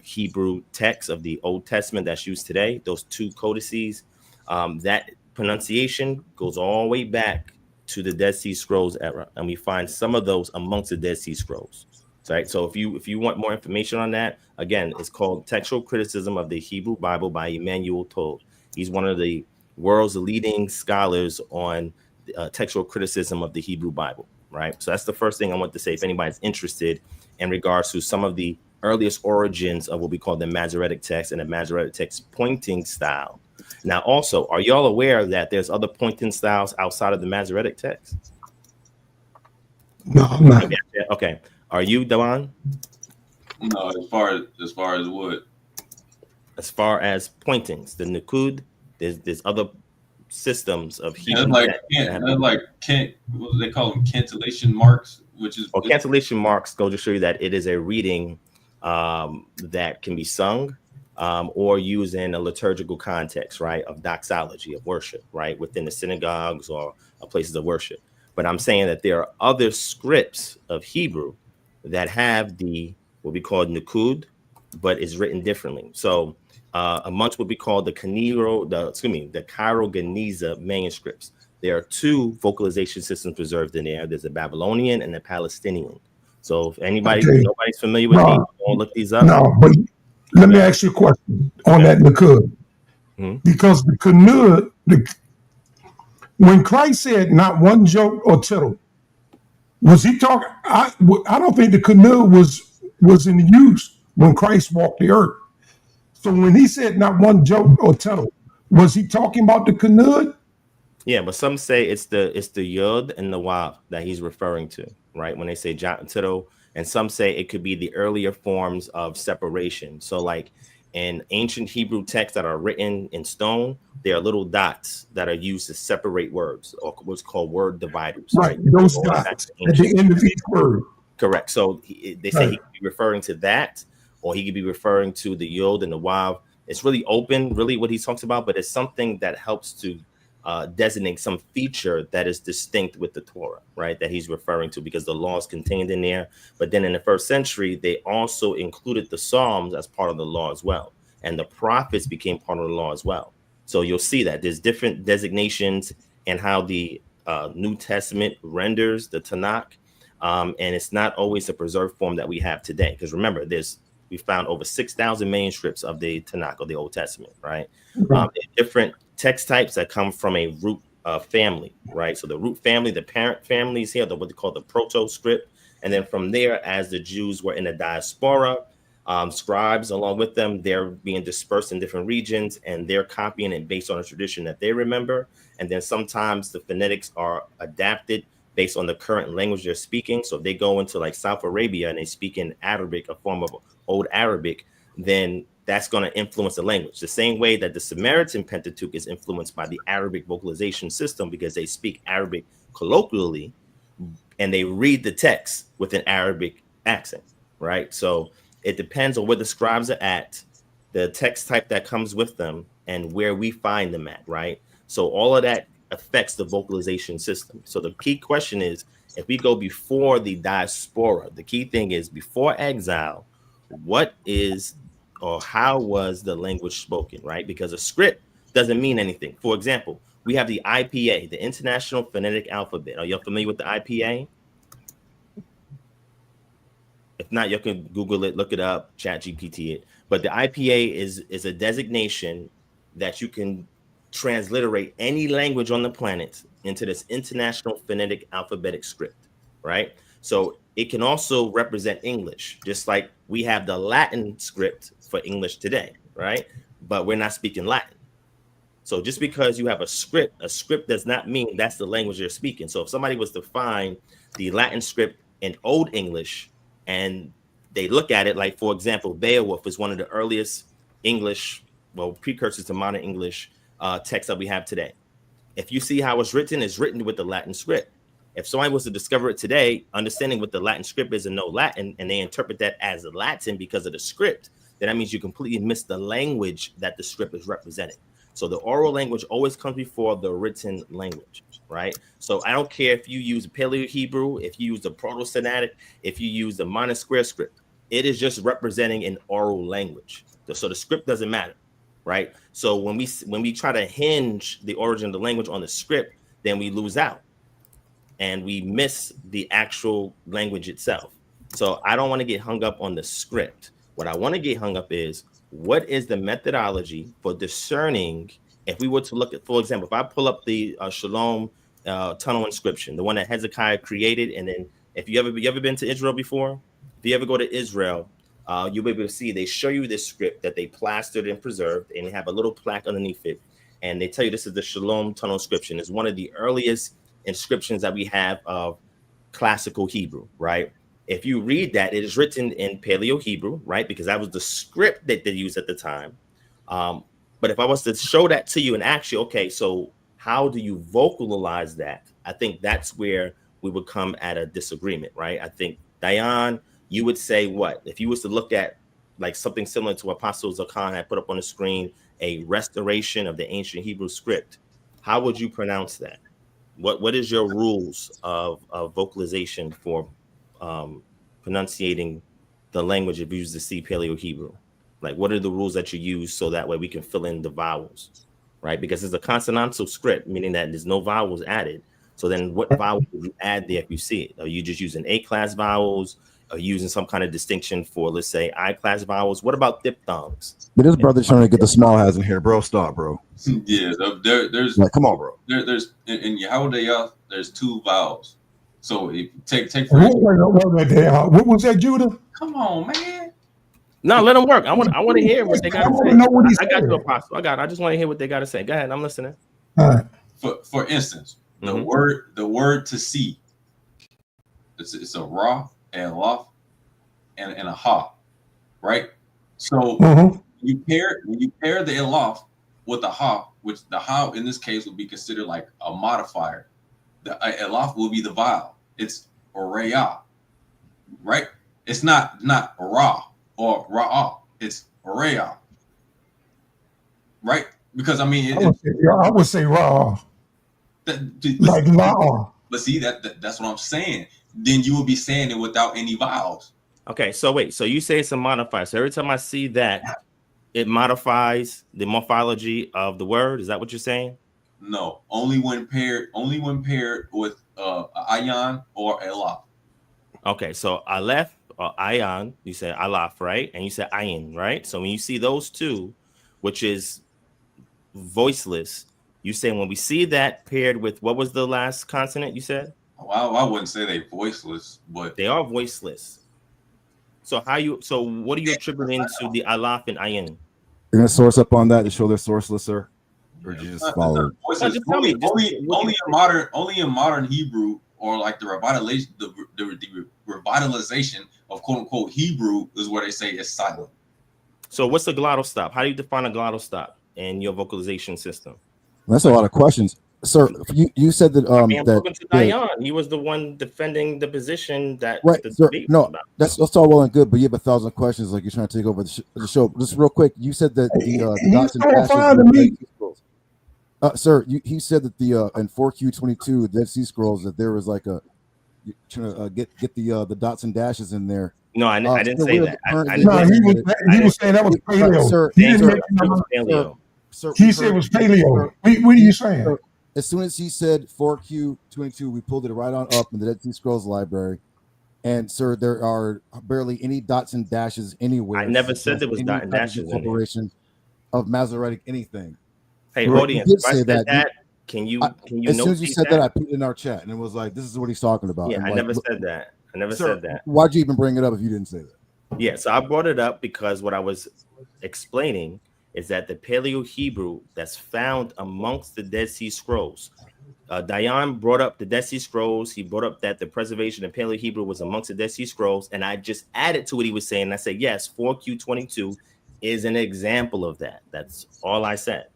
Hebrew text of the Old Testament that's used today. Those two codices, that pronunciation goes all the way back to the Dead Sea Scrolls era, and we find some of those amongst the Dead Sea Scrolls. Right. So if you want more information on that, again, it's called Textual Criticism of the Hebrew Bible by Emmanuel Tove. He's one of the world's leading scholars on textual criticism of the Hebrew Bible, right? So that's the first thing I want to say if anybody's interested in regards to some of the earliest origins of what we call the Masoretic text and the Masoretic text pointing style. Now, also, are y'all aware that there's other pointing styles outside of the Masoretic text? No, I'm not. Okay. Are you, Devion? No, as far as what? As far as pointings, the Nakud. There's other systems of Hebrew. What they call them, cantillation marks, which is cantillation marks go to show you that it is a reading that can be sung or used in a liturgical context, right, of doxology, of worship, right, within the synagogues or places of worship. But I'm saying that there are other scripts of Hebrew that have what we call Nakud, but is written differently. So amongst what we call the Cairo Geniza manuscripts, there are two vocalization systems preserved in there. There's a Babylonian and a Palestinian. So if nobody's familiar with these, don't look these up. No, but let me ask you a question on that Nakud. Because the Kanud, when Christ said not one jot or tittle, was he talking? I don't think the Kanud was in use when Christ walked the earth. So when he said not one jot or tittle, was he talking about the Kanud? Yeah, but some say it's the yod and the wav that he's referring to, right? When they say jatito, and some say it could be the earlier forms of separation. So, like in ancient Hebrew texts that are written in stone, there are little dots that are used to separate words, or what's called word dividers. Right, those dots at the end of each word. Correct. So they say he could be referring to that, or he could be referring to the yod and the wav. It's really open, really what he talks about, but it's something that helps to designate some feature that is distinct with the Torah, right? That he's referring to, because the law is contained in there. But then in the first century, they also included the Psalms as part of the law as well. And the prophets became part of the law as well. So you'll see that there's different designations and how the New Testament renders the Tanakh. And it's not always the preserved form that we have today. Because remember, we found over 6,000 manuscripts of the Tanakh, of the Old Testament, right? Different text types that come from a root family, right? So the root family, the parent families here, what they call the proto-script. And then from there, as the Jews were in a diaspora, scribes along with them, they're being dispersed in different regions, and they're copying it based on a tradition that they remember. And then sometimes the phonetics are adapted based on the current language they're speaking. So if they go into like South Arabia and they speak in Arabic, a form of Old Arabic, then that's going to influence the language. The same way that the Samaritan Pentateuch is influenced by the Arabic vocalization system, because they speak Arabic colloquially and they read the text with an Arabic accent, right? So it depends on where the scribes are at, the text type that comes with them, and where we find them at, right? So all of that affects the vocalization system. So the key question is, if we go before the diaspora, the key thing is before exile, what is or how was the language spoken, right? Because a script doesn't mean anything. For example, we have the IPA, the International Phonetic Alphabet. Are you familiar with the IPA? If not, you can Google it, look it up, ChatGPT it. But the IPA is a designation that you can transliterate any language on the planet into this International Phonetic Alphabetic Script, right? So it can also represent English, just like we have the Latin script for English today, right? But we're not speaking Latin. So just because you have a script does not mean that's the language you're speaking. So if somebody was to find the Latin script in Old English and they look at it, like, for example, Beowulf is one of the earliest English, precursors to modern English texts that we have today. If you see how it's written with the Latin script. If somebody was to discover it today, understanding what the Latin script is and know Latin, and they interpret that as Latin because of the script, then that means you completely miss the language that the script is representing. So the oral language always comes before the written language, right? So I don't care if you use Paleo-Hebrew, if you use the Proto-Semitic, if you use the Minor Square script, it is just representing an oral language. So the script doesn't matter, right? So when we try to hinge the origin of the language on the script, then we lose out and we miss the actual language itself. So I don't want to get hung up on the script. What I want to get hung up is, what is the methodology for discerning? If we were to look at, for example, if I pull up the Shalom tunnel inscription, the one that Hezekiah created, and then if you ever been to Israel before, if you ever go to Israel, you'll be able to see they show you this script that they plastered and preserved, and they have a little plaque underneath it, and they tell you this is the Shalom tunnel inscription. It's one of the earliest inscriptions that we have of classical Hebrew, right? If you read that, it is written in Paleo-Hebrew, right? Because that was the script that they used at the time. But if I was to show that to you and ask you, okay, so how do you vocalize that? I think that's where we would come at a disagreement, right? I think, Devion, you would say what? If you was to look at like something similar to what Apostle Zaqan had put up on the screen, a restoration of the ancient Hebrew script, how would you pronounce that? What is your rules of vocalization for pronunciating the language if you use the C Paleo-Hebrew? Like, what are the rules that you use so that way we can fill in the vowels, right? Because it's a consonantal script, meaning that there's no vowels added. So then what vowels would you add there if you see it? Are you just using A-class vowels? Are you using some kind of distinction for, let's say, I-class vowels? What about diphthongs? But this brother's trying to get the small has in here, bro. Stop, bro. Yeah, there's like, come on, bro. There's in Yahweh, there's two vowels. So if take for what was that, Judah? Come on, man. No, let them work. I want to hear what they got to say. I got you, Apostle. I just want to hear what they got to say. Go ahead, I'm listening. All right. For instance, the word to see. It's a ra, and a laf, and a ha, right? So when you pair the elaf with the ha, which the ha in this case would be considered like a modifier. The elaf will be the vowel. It's oraya, right? It's not ra or ra'ah. It's oraya, right? Because I mean, I would say raw, like law. But see that's what I'm saying. Then you will be saying it without any vowels. Okay, so wait, so you say it's a modifier. So every time I see that, it modifies the morphology of the word. Is that what you're saying? No, only when paired with ayan or elaf. Okay, so aleph or ayan, you say alaf, right? And you say ayin, right? So when you see those two, which is voiceless, you say when we see that paired with, what was the last consonant you said? Well, I wouldn't say they're voiceless, but they are voiceless. So what are you attributing to the alaf and ayin? You're gonna source up on that to show they're sourceless, sir? Or did you just follow? Only in modern Hebrew, or like the revitalization of quote unquote Hebrew, is where they say it's silent. So what's the glottal stop? How do you define a glottal stop in your vocalization system? That's a lot of questions, sir. You said that Devion, he was the one defending the position that right. Sir, no, that's all well and good, but you have 1,000 questions like you're trying to take over the show. Just real quick, you said that the dots and dashes. Sir, he said that in 4Q22 Dead Sea Scrolls that there was like trying to get the dots and dashes in there. No, I didn't say that. He was saying that was paleo. Sir, he said it was paleo. What are you saying? Sir, as soon as he said 4Q22, we pulled it right on up in the Dead Sea Scrolls library. And sir, there are barely any dots and dashes anywhere. I never said there was dot and dashes. Incorporation of Masoretic anything. Hey, audience, if I said that, can you as soon as you said that, I put it in our chat, and it was like, this is what he's talking about. Yeah, I never said that. I never said that. Why'd you even bring it up if you didn't say that? Yeah, so I brought it up because what I was explaining is that the Paleo Hebrew that's found amongst the Dead Sea Scrolls. Devion brought up the Dead Sea Scrolls. He brought up that the preservation of Paleo Hebrew was amongst the Dead Sea Scrolls, and I just added to what he was saying. I said, yes, 4Q22 is an example of that. That's all I said.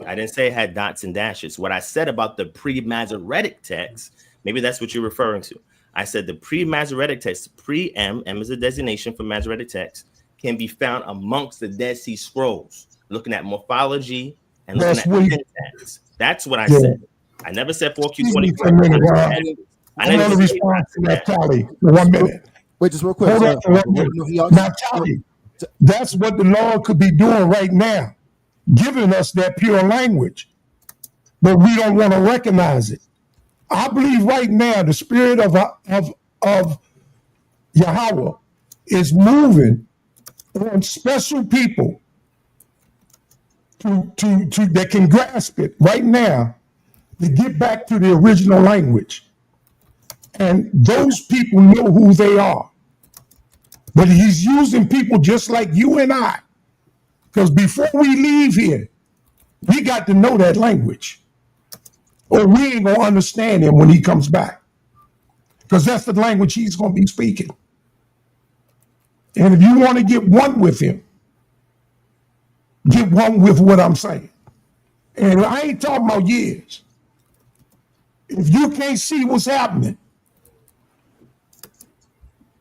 I didn't say it had dots and dashes. What I said about the pre-Masoretic text, maybe that's what you're referring to. I said the pre-Masoretic text, pre-M, M is a designation for Masoretic text, can be found amongst the Dead Sea Scrolls, looking at morphology and looking at syntax. That's what I said. I never said 4Q24. I want to respond to that, Tally, for 1 minute. Wait, just real quick. Hold on for 1 minute. Now, Tally, that's what the Lord could be doing right now, giving us that pure language, but we don't want to recognize it. I believe right now the spirit of Yahweh is moving on special people to that can grasp it right now to get back to the original language. And those people know who they are. But he's using people just like you and I. Because before we leave here, we got to know that language. Or we ain't going to understand him when he comes back. Because that's the language he's going to be speaking. And if you want to get one with him, get one with what I'm saying. And I ain't talking about years. If you can't see what's happening,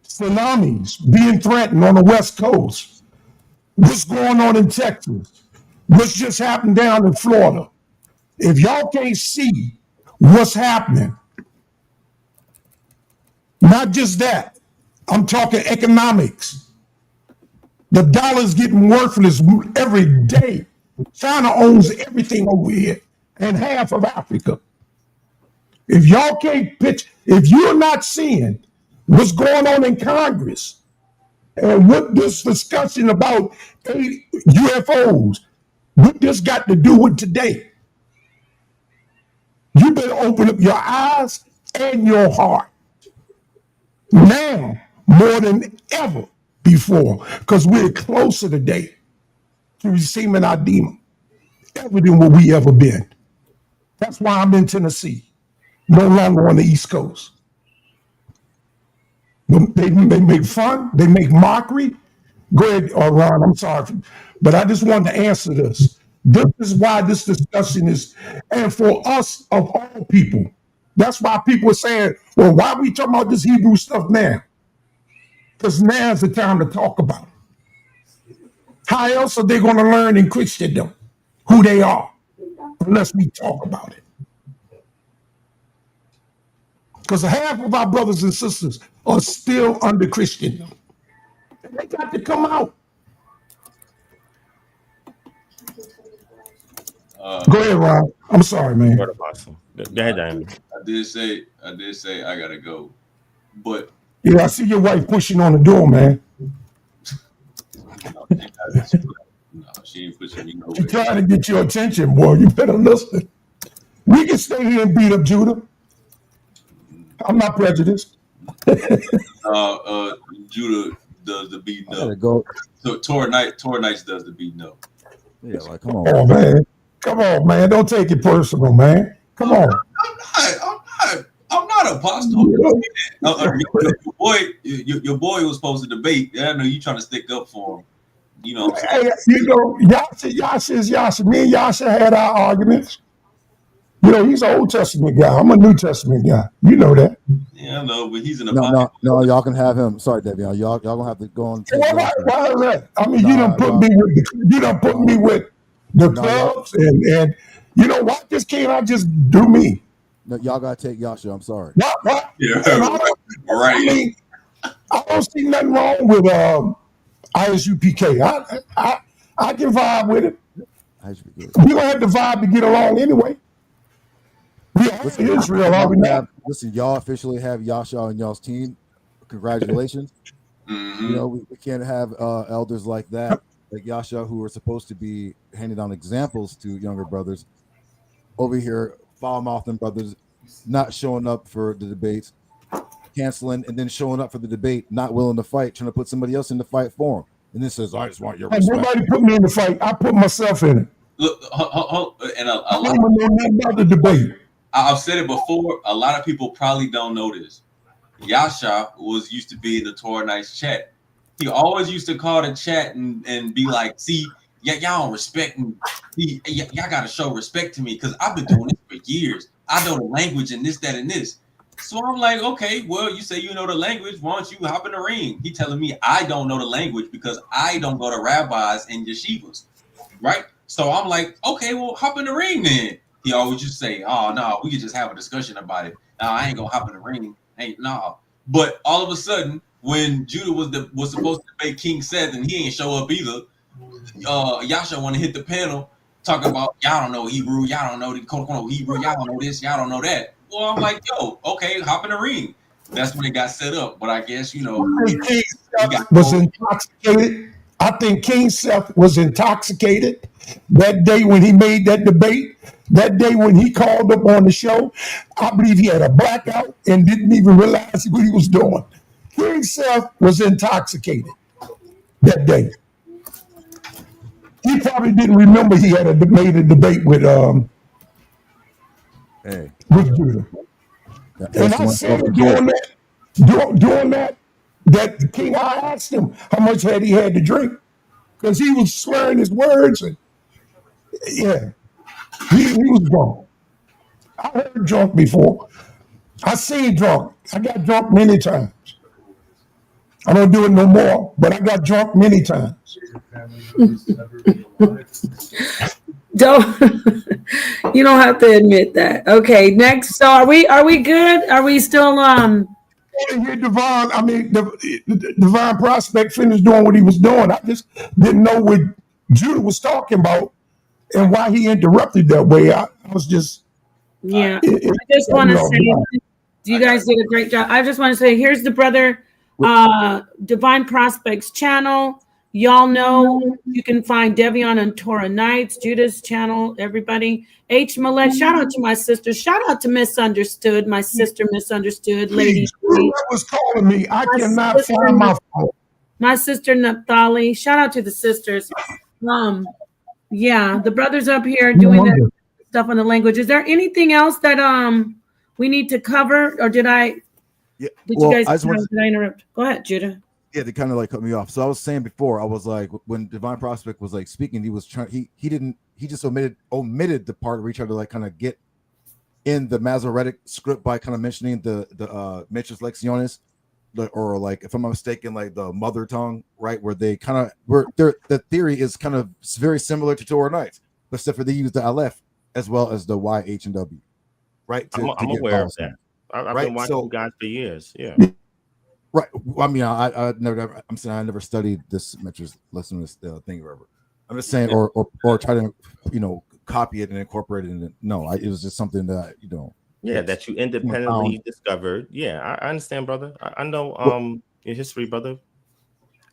tsunamis being threatened on the West Coast, what's going on in Texas, what's just happened down in Florida. If y'all can't see what's happening, not just that, I'm talking economics. The dollar's getting worthless every day. China owns everything over here and half of Africa. If y'all can't pitch, if you're not seeing what's going on in Congress and what this discussion about UFOs, what this got to do with today, you better open up your eyes and your heart now more than ever before, because we're closer today to receiving our demon ever than what we ever been. That's why I'm in Tennessee, no longer on the East Coast. They make fun, they make mockery. Go ahead, Ron, I'm sorry, but I just wanted to answer this. This is why this discussion is, and for us of all people, that's why people are saying, well, why are we talking about this Hebrew stuff now? Because now's the time to talk about it. How else are they going to learn in Christendom who they are unless we talk about it? Because half of our brothers and sisters are still under Christendom. And they got to come out. Go ahead, Ron. I'm sorry, man. Go ahead, Diane. I did say I gotta go, but yeah, I see your wife pushing on the door, man. No, she ain't pushing me nowhere. She's trying to get your attention, boy. You better listen. We can stay here and beat up Judah. I'm not prejudiced. Judah does the beating up. Go. So Torah Nights does the beating up. Yeah, like come on. Oh man. Come on, man. Don't take it personal, man. Come on. I'm not apostle. Your boy was supposed to debate. I know you trying to stick up for him. You know what I'm saying? You know, Yasha is Yasha. Me and Yasha had our arguments. You know, he's an Old Testament guy. I'm a New Testament guy. You know that. Yeah, I know, but he's an apostle. No, y'all can have him. Sorry, Devion. Y'all gonna have to go on. Why is that? I mean, you done put me with the clubs and you know what? Just can't I just do me? No, y'all gotta take Yasha. I'm sorry. What? Yeah, right. I mean, I don't see nothing wrong with ISUPK. I can vibe with it. We don't have to vibe to get along anyway. We are Israel, are we not? Listen, y'all officially have Yasha on y'all's team. Congratulations. Mm-hmm. You know, we can't have elders like that, like Yasha, who are supposed to be handing down examples to younger brothers, over here foul-mouthing brothers, not showing up for the debates, canceling, and then showing up for the debate, not willing to fight, trying to put somebody else in the fight for him. And then says, I just want your respect. Nobody put me in the fight. I put myself in it. Look, and I don't know nothing about the debate. I've said it before. A lot of people probably don't know this. Yasha used to be in the Torah Nights chat. He always used to call the chat and be like, see, y'all don't respect me. Y'all got to show respect to me because I've been doing this for years. I know the language and this, that, and this. So I'm like, okay, well, you say you know the language. Why don't you hop in the ring? He telling me I don't know the language because I don't go to rabbis and yeshivas, right? So I'm like, okay, well, hop in the ring then. He always just say, oh, no, we could just have a discussion about it. No, I ain't going to hop in the ring. No. But all of a sudden, when Judah was supposed to debate King Seth and he ain't show up either, Yasha want to hit the panel talking about, y'all don't know Hebrew, y'all don't know the Hebrew, y'all don't know this, y'all don't know that. Well, I'm like, yo, okay, hop in the ring. That's when it got set up. But I guess, you know. King Seth was intoxicated. I think King Seth was intoxicated that day when he made that debate. That day when he called up on the show, I believe he had a blackout and didn't even realize what he was doing. King Seth was intoxicated that day. He probably didn't remember he had made a debate with Judah. And I said during that King, I asked him how much had he had to drink because he was slurring his words and yeah. He was drunk. I heard drunk before. I seen drunk. I got drunk many times. I don't do it no more, but I got drunk many times. You don't have to admit that. Okay, next. So are we good? Are we still Here, Devon, I mean, the Divine Prospect finished doing what he was doing. I just didn't know what Judah was talking about and why he interrupted that way. I was just I just want to say you guys did a great job. I just want to say here's the brother Divine Prospects channel. Y'all know you can find Devion on Torah Nights, Judah's channel, everybody. H. Millette, shout out to my sister. Shout out to Misunderstood, my sister Misunderstood, lady. Who was calling me? I cannot find my phone. My sister Naphtali. Shout out to the sisters. Yeah, the brothers up here doing that stuff on the language. Is there anything else that we need to cover, or did I? Yeah. Did Well, you guys? did I interrupt? Go ahead, Judah. Yeah, they kind of like cut me off. So I was saying before, I was like, when Divine Prospect was like speaking, he was trying. He just omitted the part where he tried to like kind of get in the Masoretic script by kind of mentioning the Metres Lecciones, or like, if I'm not mistaken, like the mother tongue, right? Where they kind of the theory is kind of very similar to Torah Nights, but except for they use the Aleph as well as the Y, H, and W, right? I'm aware of that. I've been watching you guys for years. Yeah. Right. I mean, I never. I'm saying I never studied this Metres Lecciones thing or whatever. I'm just saying, or try to, copy it and incorporate it. No, it was just something that Yeah, that you independently discovered. Yeah, I understand, brother. I know your history, brother.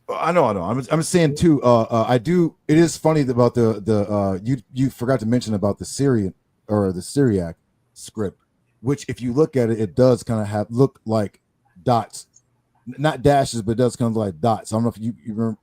I know. I'm saying too. I do. It is funny about the you forgot to mention about the Syrian or the Syriac script, which if you look at it, it does kind of look like dots, not dashes, but it does kind of like dots. I don't know if you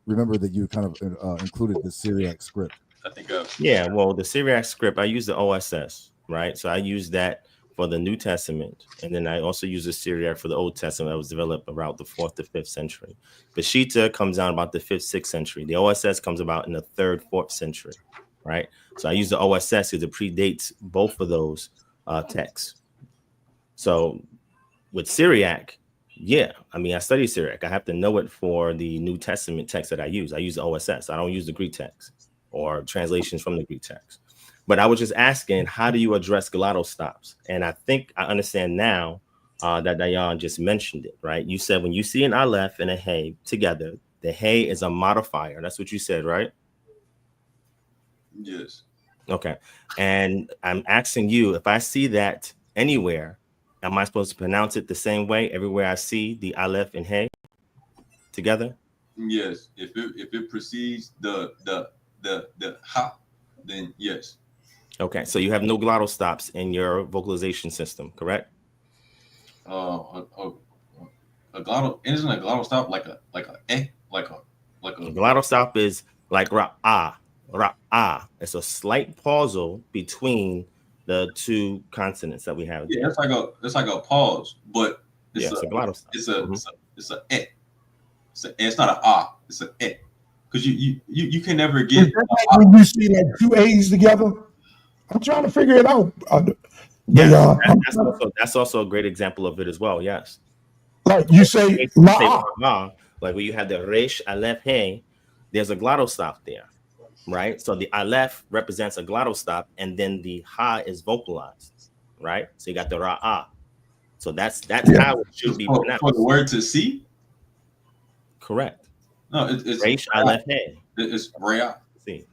remember that you kind of included the Syriac script. I think. Yeah. Well, the Syriac script, I use the OSS, right? So I use that for the New Testament, and then I also use the Syriac for the Old Testament that was developed around the 4th to 5th century. Peshitta comes down about the 5th, 6th century. The OSS comes about in the 3rd, 4th century, right? So I use the OSS because it predates both of those texts. So with Syriac, yeah, I mean, I study Syriac. I have to know it for the New Testament text that I use. I use the OSS. I don't use the Greek text or translations from the Greek text. But I was just asking, how do you address glottal stops? And I think I understand now that Devion just mentioned it, right? You said when you see an aleph and a hey together, the hey is a modifier. That's what you said, right? Yes. Okay. And I'm asking you, if I see that anywhere, am I supposed to pronounce it the same way everywhere I see the aleph and hey together? Yes. If it precedes the ha, then yes. Okay, so you have no glottal stops in your vocalization system, correct? A glottal, isn't a glottal stop like a glottal stop is like ra ah. It's a slight pausal between the two consonants that we have. Yeah, it's like a pause, but it's a glottal stop. It's a eh. It's not a ah. It's a eh. Because you can never get when you see like two A's together. I'm trying to figure it out. That's also a great example of it as well. Yes. Like you say, like where you have the resh, aleph, hey, there's a glottal stop there, right? So the aleph represents a glottal stop, and then the ha is vocalized, right? So you got the ra'ah. So that's how it should be pronounced. For the word to see? Correct. No, it's resh, aleph, hey. It's ra'ah. See.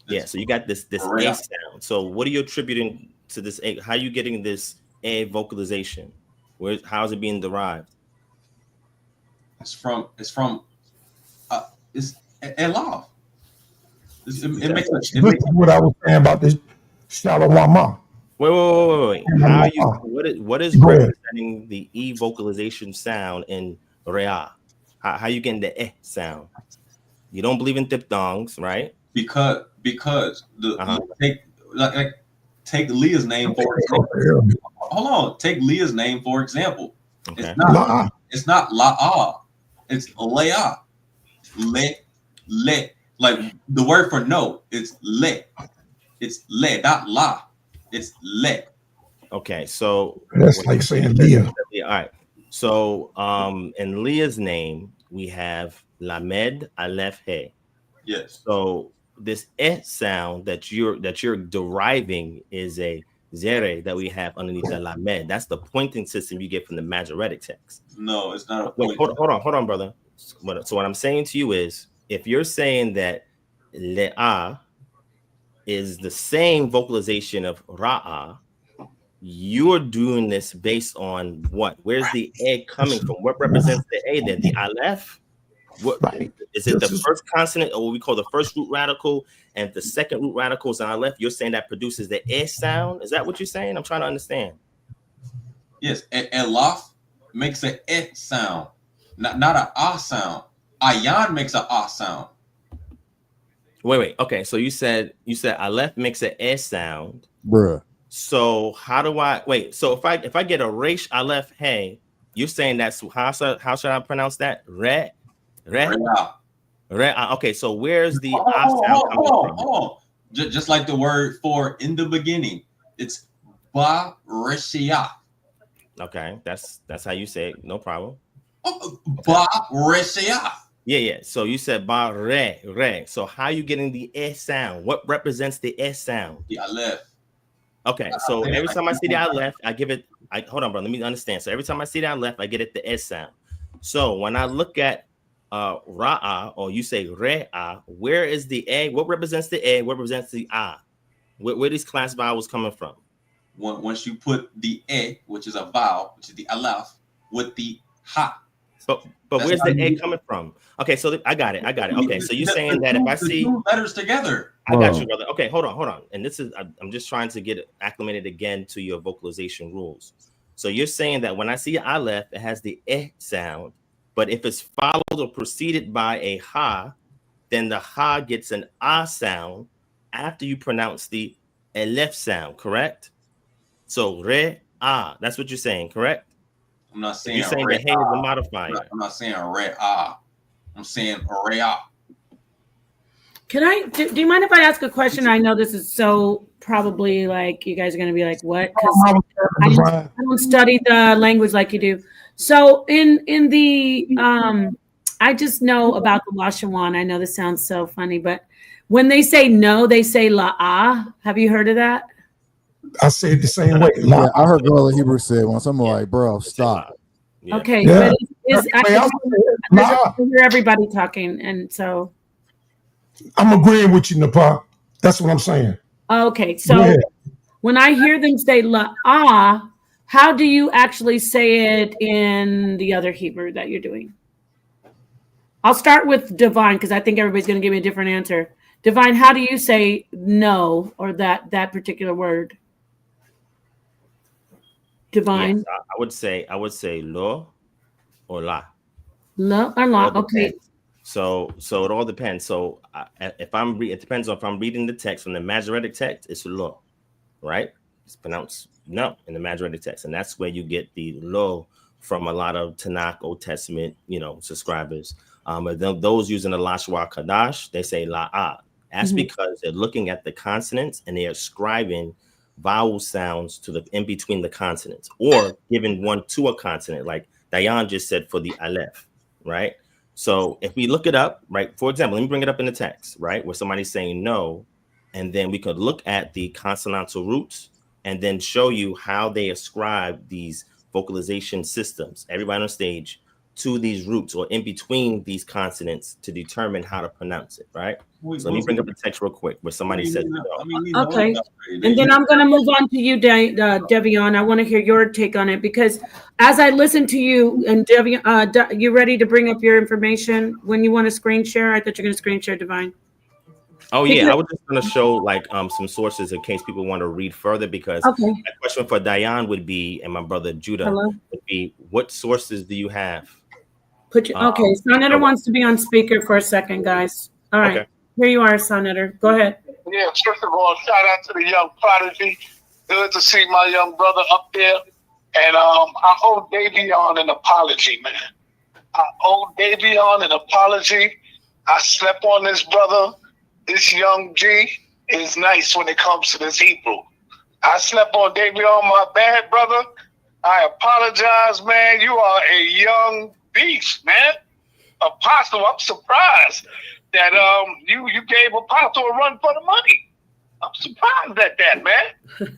Yeah, so you got this A sound. So what are you attributing to this A? How are you getting this A vocalization? How is it being derived? It's elaf. It makes what I was saying about this shalawama. Wait. How what is representing the E vocalization sound in Re'ah? How you getting the sound? You don't believe in diphthongs, right? Because take Leah's name for example. Hold on, take Leah's name for example. Okay. It's not la'ah, it's le'ah. Le. Like the word for no, it's le. It's le, not la. It's le. Okay, so that's like saying Leah. All right. So in Leah's name, we have lamed, aleph, he. Yes. So this sound that you're deriving is a zere that we have underneath the lamed. That's the pointing system you get from the Masoretic text. No, it's not a point. Wait, hold on, brother. So what I'm saying to you is, if you're saying that le'ah is the same vocalization of ra'ah, you're doing this based on what? Where's the A coming from? What represents the A then? The aleph? What is it? The first consonant, or what we call the first root radical, and the second root radical is on our left? You're saying that produces the E sound? Is that what you're saying? I'm trying to understand. Yes, elaf makes an E sound, not an ah sound. Ayan makes an ah sound. Wait. Okay, so you said Aleph makes an S sound, bruh. So how do I wait? So if I get a resh Aleph hey, you're saying that's how should I pronounce that? Re. Okay, so where's the sound coming from? Hold on. Just like the word for in the beginning, it's ba reshia. Okay, that's how you say it. No problem. Ba reshia. Yeah. So you said ba re. So how you getting the S sound? What represents the S sound? The Aleph. Okay, so every time I see the Aleph, I give it. Hold on, bro. Let me understand. So every time I see the Aleph, I get it the S sound. So when I look at Ra'a, or you say Re'a, where is the A? What represents the A? What represents the A? Where these class vowels coming from? Once you put the E, which is a vowel, which is the Aleph, with the Ha. But where's the A coming from? Okay, so I got it. Okay, so you're saying that if I see two letters together. I got you, brother. Okay, hold on. And this is I'm just trying to get acclimated again to your vocalization rules. So you're saying that when I see Aleph, it has the eh sound, but if it's followed or preceded by a ha, then the ha gets an ah sound after you pronounce the Aleph sound, correct? So re ah, that's what you're saying, correct? I'm not saying you're saying the hey is a modifier. I'm not saying re ah. I'm saying re ah. Can I do you mind if I ask a question? I know this is so probably like you guys are gonna be like, what? Because I don't study the language like you do. So in the I just know about the Lashawan. I know this sounds so funny, but when they say no, they say la'ah. Have you heard of that? I say it the same way. Yeah, I heard Brother Hebrew say once. I'm like, bro, stop. Yeah. Okay, Yeah. but I hear everybody talking, and so I'm agreeing with you, Nepal. That's what I'm saying. okay. So when I hear them say la'ah, how do you actually say it in the other Hebrew that you're doing? I'll start with Divine because I think everybody's going to give me a different answer. Divine, how do you say no or that particular word? Divine. Yes, I would say lo or la. Lo or la. Okay. So it all depends. So if I'm it depends on if I'm reading the text from the Masoretic text, it's lo, right? It's pronounced no in the Masoretic text, and that's where you get the lo from a lot of Tanakh Old Testament, subscribers. But those using the Lashwa Kadash, they say la'ah. That's because they're looking at the consonants and they're ascribing vowel sounds to the in between the consonants, or giving one to a consonant, like Devion just said for the Aleph, right? So if we look it up, right, for example, let me bring it up in the text, right, where somebody's saying no, and then we could look at the consonantal roots and then show you how they ascribe these vocalization systems, everybody on stage, to these roots or in between these consonants to determine how to pronounce it, right? So let me bring up the text real quick where somebody said no. Okay, and then I'm going to move on to you, Devion. I want to hear your take on it because as I listen to you, and Devion, you ready to bring up your information when you want to screen share? I thought you're going to screen share, Divine. Oh yeah, I was just going to show like some sources in case people want to read further because the question for Devion would be, and my brother Judah would be, what sources do you have? Okay, sa.neter wants to be on speaker for a second, guys. All right. Okay. Here you are, sa.neter. Go ahead. Yeah, first of all, shout out to the young prodigy. Good to see my young brother up there. And I owe Devion an apology, man. I slept on this brother. This young G is nice when it comes to this Hebrew. I slept on Devion, my bad, brother. I apologize, man. You are a young beast, man. Apostle, I'm surprised that you gave Apostle a run for the money. I'm surprised at that, man.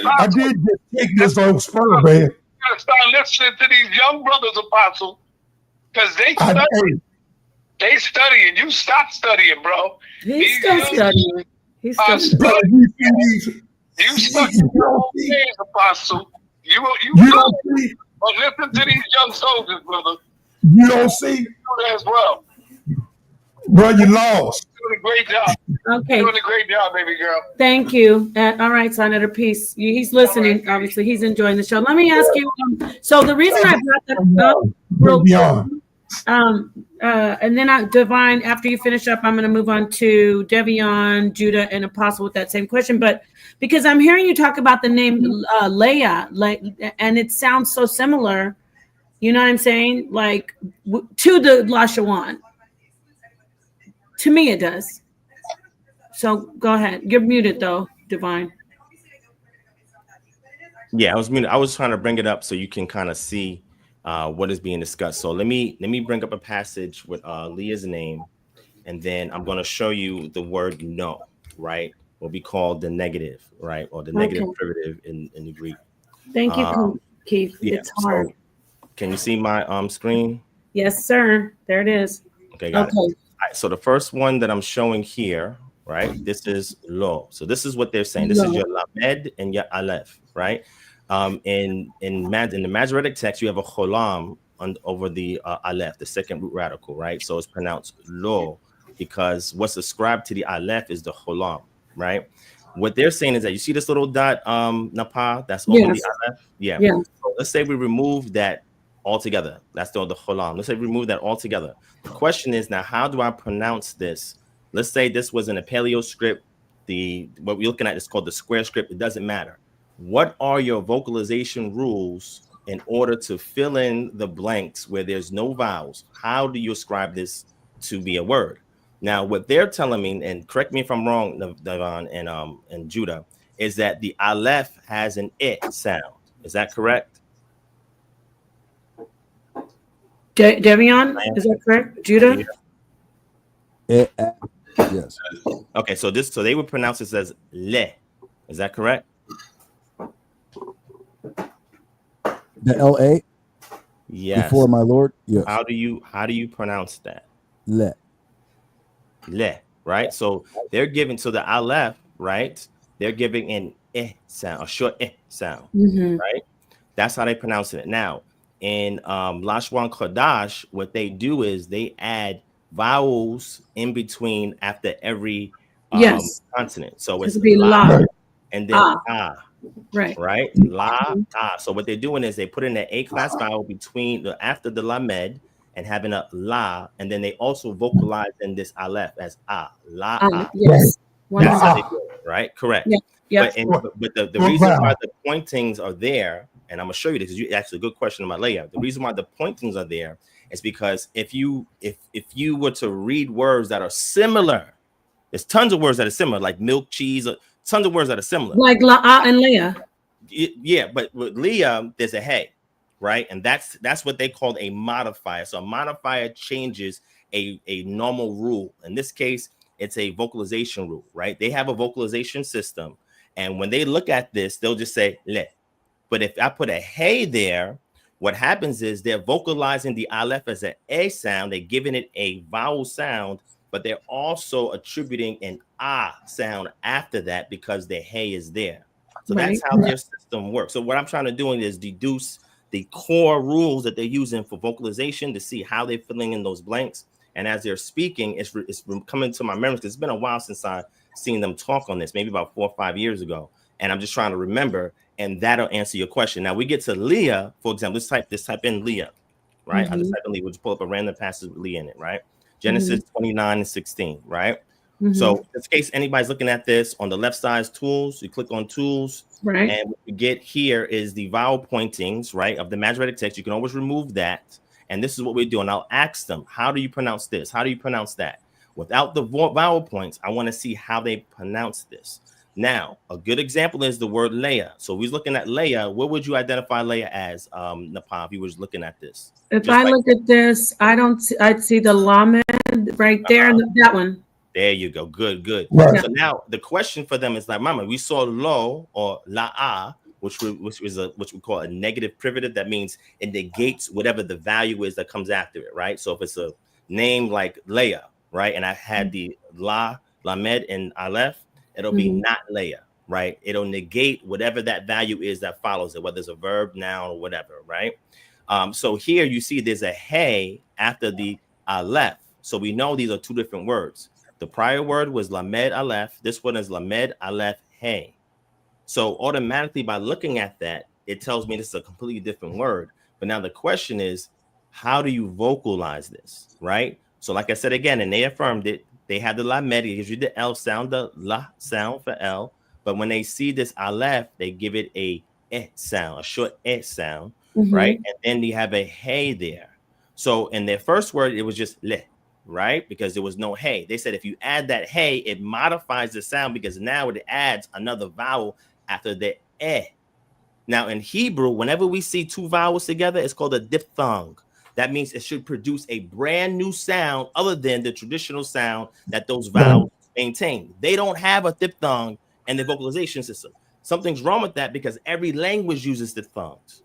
I did just take this on spur, man. You gotta start listening to these young brothers, Apostle, because they study and you stop studying, bro. He's still studying. He's still studying. You study your whole days, Apostle. You don't see. But listen to these young soldiers, brother. You don't see. You do that as well. Bro, you lost. You're doing a great job. Okay. You're doing a great job, baby girl. Thank you. All right, sa.neter, peace. He's listening. Obviously, he's enjoying the show. Let me ask you. So the reason I brought that up, And then Divine, after you finish up, I'm going to move on to Devion, Judah, and Apostle with that same question. But because I'm hearing you talk about the name Leah, and it sounds so similar, you know what I'm saying? Like to the Lashawan. To me, it does. So go ahead. You're muted though, Divine. Yeah, I was muted. I was trying to bring it up so you can kind of see what is being discussed. So let me bring up a passage with Leah's name, and then I'm going to show you the word no, right? What we call the negative, right? Or the negative privative in the Greek. Thank you, Keith. Yeah, it's hard. So can you see my screen? Yes, sir. There it is. Okay, got it. All right, so the first one that I'm showing here, right? This is lo. So this is what they're saying. This is your lamed and your aleph, right? In the Masoretic text, you have a cholam over the aleph, the second root radical, right? So it's pronounced lo because what's ascribed to the aleph is the cholam, right? What they're saying is that you see this little dot, napa, that's over the aleph. Yeah. So let's say we remove that altogether. That's the cholam. Let's say we remove that altogether. The question is now, how do I pronounce this? Let's say this was in a paleo script. What we're looking at is called the square script. It doesn't matter. What are your vocalization rules in order to fill in the blanks where there's no vowels? How do you ascribe this to be a word? Now, what they're telling me, and correct me if I'm wrong, Devion and Judah, is that the aleph has an it sound. Is that correct? Devion, is that correct? Judah? Yes. Okay, so they would pronounce this as le. Is that correct? The LA? Yes. Before my Lord? Yes. How do you pronounce that? Le. Le, right? So they're giving the aleph, right? They're giving an sound, a short sound, right? That's how they pronounce it. Now, in Lashwan Kodash, what they do is they add vowels in between after every consonant. So it's la and then ah. Right? La, ah. So what they're doing is they put in an A-class vowel after the lamed and having a la, and then they also vocalize in this aleph as la, Yes. That's how they do it, right? Correct. Yeah. But the reason why the pointings are there, and I'm gonna show you this because you asked a good question about layout. The reason why the pointings are there is because if you were to read words that are similar, there's tons of words that are similar, like milk, cheese, tons of words that are similar. Like la and Leah. Yeah, but with Leah, there's a hey, right? And that's what they call a modifier. So a modifier changes a normal rule. In this case, it's a vocalization rule, right? They have a vocalization system. And when they look at this, they'll just say le. But if I put a hey there, what happens is they're vocalizing the aleph as an a sound. They're giving it a vowel sound, but they're also attributing an sound after that because the hey is there. So that's how their system works. So what I'm trying to do is deduce the core rules that they're using for vocalization to see how they're filling in those blanks. And as they're speaking, it's coming to my memories because it's been a while since I've seen them talk on this, maybe about 4 or 5 years ago. And I'm just trying to remember, and that'll answer your question. Now we get to Leah, for example. Let's type in Leah, right? I just type in Leah. We'll just pull up a random passage with Leah in it, right? Genesis 29:16, right? So in this case, anybody's looking at this on the left side, tools, you click on tools, right? And what you get here is the vowel pointings, right, of the Masoretic text. You can always remove that. And this is what we're doing. I'll ask them, how do you pronounce this? How do you pronounce that? Without the vowel points, I want to see how they pronounce this. Now, a good example is the word Leah. So we're looking at Leah. What would you identify Leah as, Napah, if you was looking at this? If I look at this, I'd see the lamed right there, and that one. There you go. Good. Right. So now the question for them is like, Mama, we saw lo or la, which we call a negative privative. That means it negates whatever the value is that comes after it, right? So if it's a name like Leah, right, and I had the lamed and aleph, it'll be not Leah, right? It'll negate whatever that value is that follows it, whether it's a verb, noun, or whatever, right? So here you see there's a hey after the aleph. So we know these are two different words. The prior word was lamed aleph. This one is lamed aleph hey. So automatically by looking at that, it tells me this is a completely different word. But now the question is How do you vocalize this, right? So like I said again, and they affirmed it, they had the lamed, it gives you the L sound, the la sound for L. But when they see this aleph, they give it a sound, a short sound, right? And then you have a hey there. So in their first word, it was just le, right? Because there was no hey. They said if you add that hey, it modifies the sound because now it adds another vowel after the eh. Now in Hebrew, whenever we see two vowels together, it's called a diphthong. That means it should produce a brand new sound other than the traditional sound that those vowels maintain. They don't have a diphthong in the vocalization system. Something's wrong with that because every language uses diphthongs.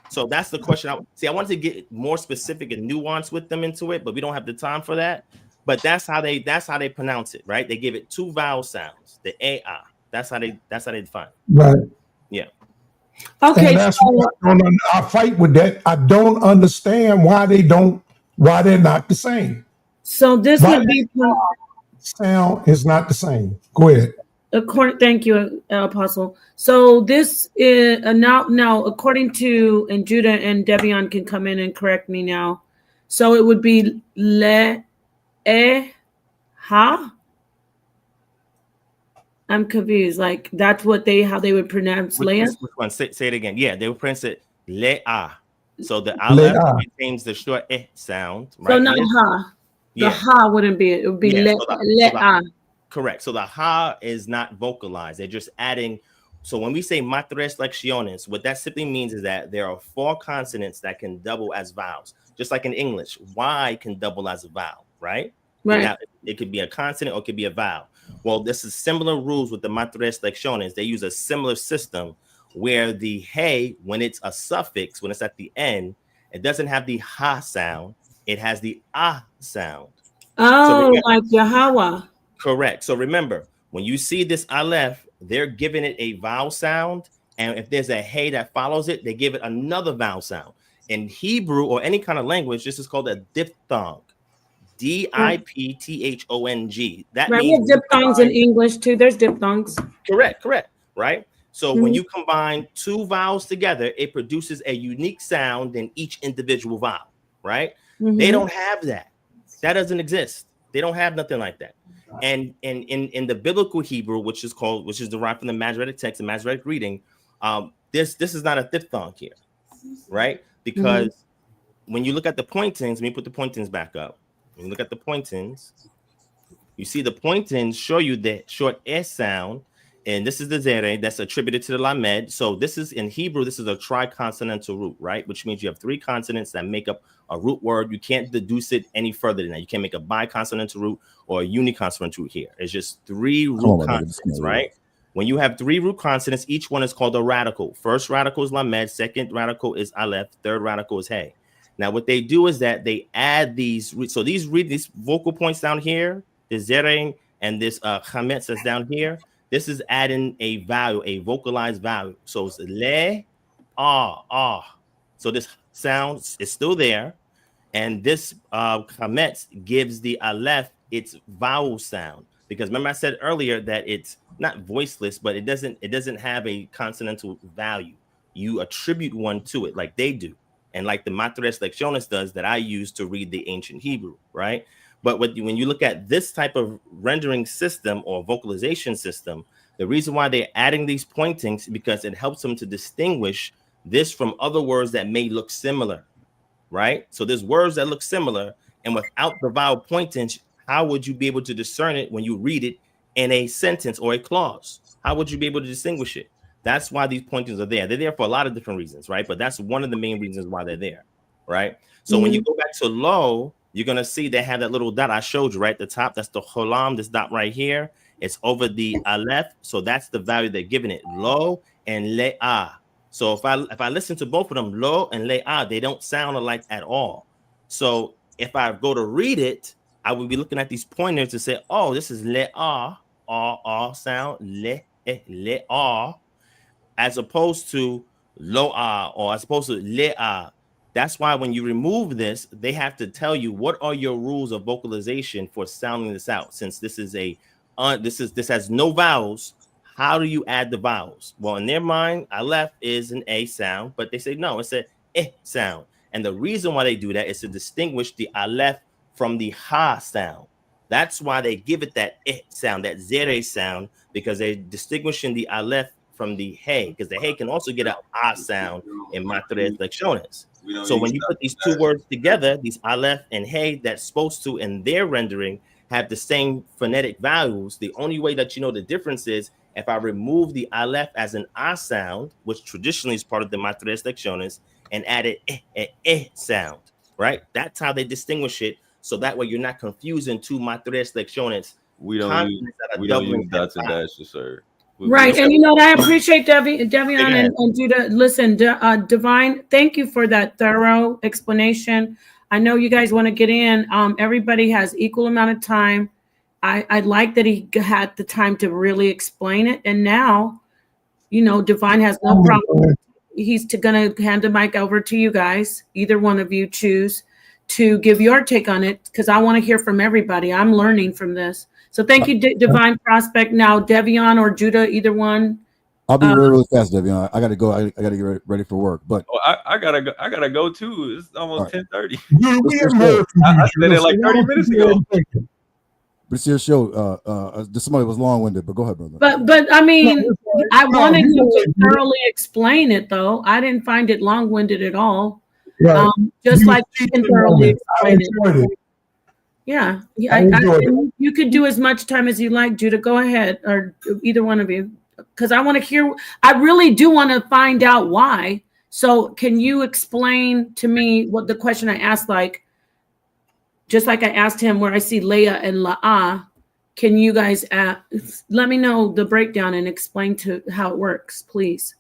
So that's the question. I wanted to get more specific and nuanced with them into it, but we don't have the time for that. But that's how they pronounce it, right? They give it two vowel sounds, the a. That's how they define it. Right. Yeah. Okay. And that's what I fight with that. I don't understand why they're not the same. So this would be sound is not the same. Go ahead. Thank you, Apostle. So this is now according to, and Judah and Devion can come in and correct me now. So it would be le, ha. I'm confused. Like that's how they would pronounce Leah. Which one? Say it again. Yeah, they would pronounce it le-a. So the aleph maintains the short sound. Right? So not ha. The ha wouldn't be it. It would be le-a. Correct. So the ha is not vocalized. They're just adding. So when we say matres lecciones, what that simply means is that there are 4 consonants that can double as vowels. Just like in English, Y can double as a vowel, right? Right. Now, it could be a consonant or it could be a vowel. Well, this is similar rules with the matres lecciones. They use a similar system where the hey, when it's a suffix, when it's at the end, it doesn't have the ha sound. It has the ah sound. Oh, so like Yahweh. Correct. So remember, when you see this aleph, they're giving it a vowel sound. And if there's a hey that follows it, they give it another vowel sound. In Hebrew or any kind of language, this is called a diphthong. D-I-P-T-H-O-N-G. That means diphthongs in English too. There's diphthongs. Correct. Right. So when you combine 2 vowels together, it produces a unique sound in each individual vowel. Right. They don't have that. That doesn't exist. They don't have nothing like that. And in the biblical Hebrew, which is derived from the Masoretic text, the Masoretic reading, this is not a diphthong here, right? Because when you look at the pointings, let me put the pointings back up. When you look at the pointings, you see the pointings show you the short s sound, and this is the zere that's attributed to the lamed. So this is in Hebrew, this is a triconsonantal root, right? Which means you have 3 consonants that make up a root word. You can't deduce it any further than that. You can't make a biconsonantal root or a uniconsonant root here. It's just 3 root consonants, right? When you have 3 root consonants, each one is called a radical. First radical is lamed, second radical is aleph, third radical is hey. Now what they do is that they add these. So these vocal points down here, this zering and this chametz that's down here. This is adding a vowel, a vocalized vowel. So it's le, ah. So this sound is still there, and this chametz gives the aleph its vowel sound. Because remember I said earlier that it's not voiceless, but it doesn't have a consonantal value. You attribute one to it like they do, and like the matres lecciones does that I use to read the ancient Hebrew, right? But when you look at this type of rendering system or vocalization system, the reason why they're adding these pointings because it helps them to distinguish this from other words that may look similar, right? So there's words that look similar, and without the vowel pointings, how would you be able to discern it when you read it in a sentence or a clause? How would you be able to distinguish it? That's why these pointings are there. They're there for a lot of different reasons, right? But that's one of the main reasons why they're there, right? So when you go back to lo, you're going to see they have that little dot I showed you right at the top. That's the cholam, this dot right here. It's over the aleph. So that's the value they're giving it, lo and le-a. So if I listen to both of them, lo and le-a, they don't sound alike at all. So if I go to read it, I would be looking at these pointers to say, oh, this is le-a, sound, le-a, as opposed to lo-a, or as opposed to le-a. That's why when you remove this, they have to tell you what are your rules of vocalization for sounding this out. Since this is this has no vowels, how do you add the vowels? Well, in their mind, aleph is an a sound, but they say no, it's a sound. And the reason why they do that is to distinguish the aleph from the ha sound. That's why they give it that sound, that zere sound, because they're distinguishing the aleph from the hey, because the hey can also get an sound in matres lecciones. So when you put these two words together, these aleph and hey, that's supposed to, in their rendering, have the same phonetic values. The only way that you know the difference is if I remove the aleph as an sound, which traditionally is part of the matres lecciones, and added sound, right? That's how they distinguish it. So that way you're not confusing two matres lecciones. We don't use dots and dashes, sir. Right, and you know what? I appreciate Devion and Judah. Listen, Divine, thank you for that thorough explanation. I know you guys want to get in. Everybody has equal amount of time. I like that he had the time to really explain it. And now, you know, Divine has no problem. He's going to hand the mic over to you guys. Either one of you choose to give your take on it, because I want to hear from everybody. I'm learning from this. So thank you, Divine Prospect. Now, Devion or Judah, either one. I'll be really fast, Devion. I got to go. I got to get ready for work. But I gotta go too. It's almost 10:30. I said it like 30 minutes ago. But it's your show. Somebody was long-winded, but go ahead, brother. But I mean, I wanted you to thoroughly explain it, though. I didn't find it long-winded at all. Right. Just like you can thoroughly explain it. Yeah, you could do as much time as you like, Judah. Go ahead, or either one of you, because I want to hear. I really do want to find out why. So, can you explain to me what the question I asked? Like, just like I asked him, where I see Leah and La'ah, can you guys let me know the breakdown and explain to how it works, please?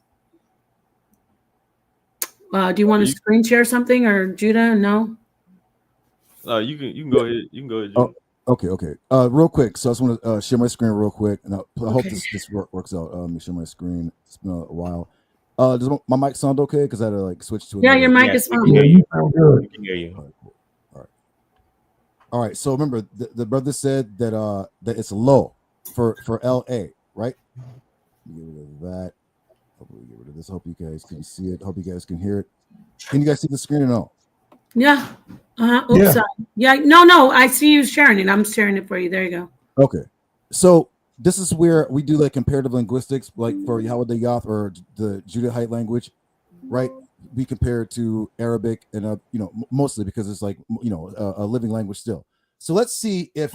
Do you want to screen share something, or Judah? No. You can go ahead. You can go ahead. Oh, okay. Real quick. So I just want to share my screen real quick, and I hope this works out. Let me share my screen. It's been a while. Does my mic sound okay? Because I had to like switch to. Yeah, your mic is fine. Yeah, you sound good. We can hear you. All right, cool. All right. So remember, the brother said that that it's low for LA, right? Get rid of that. Hopefully get rid of this. Hope you guys can see it. Hope you guys can hear it. Can you guys see the screen or no? Yeah. Oops. Yeah. No. I see you sharing it. I'm sharing it for you. There you go. Okay. So this is where we do like comparative linguistics, like for Yahweh Yath or the Judahite language, right? We compare it to Arabic and mostly because it's like a living language still. So let's see if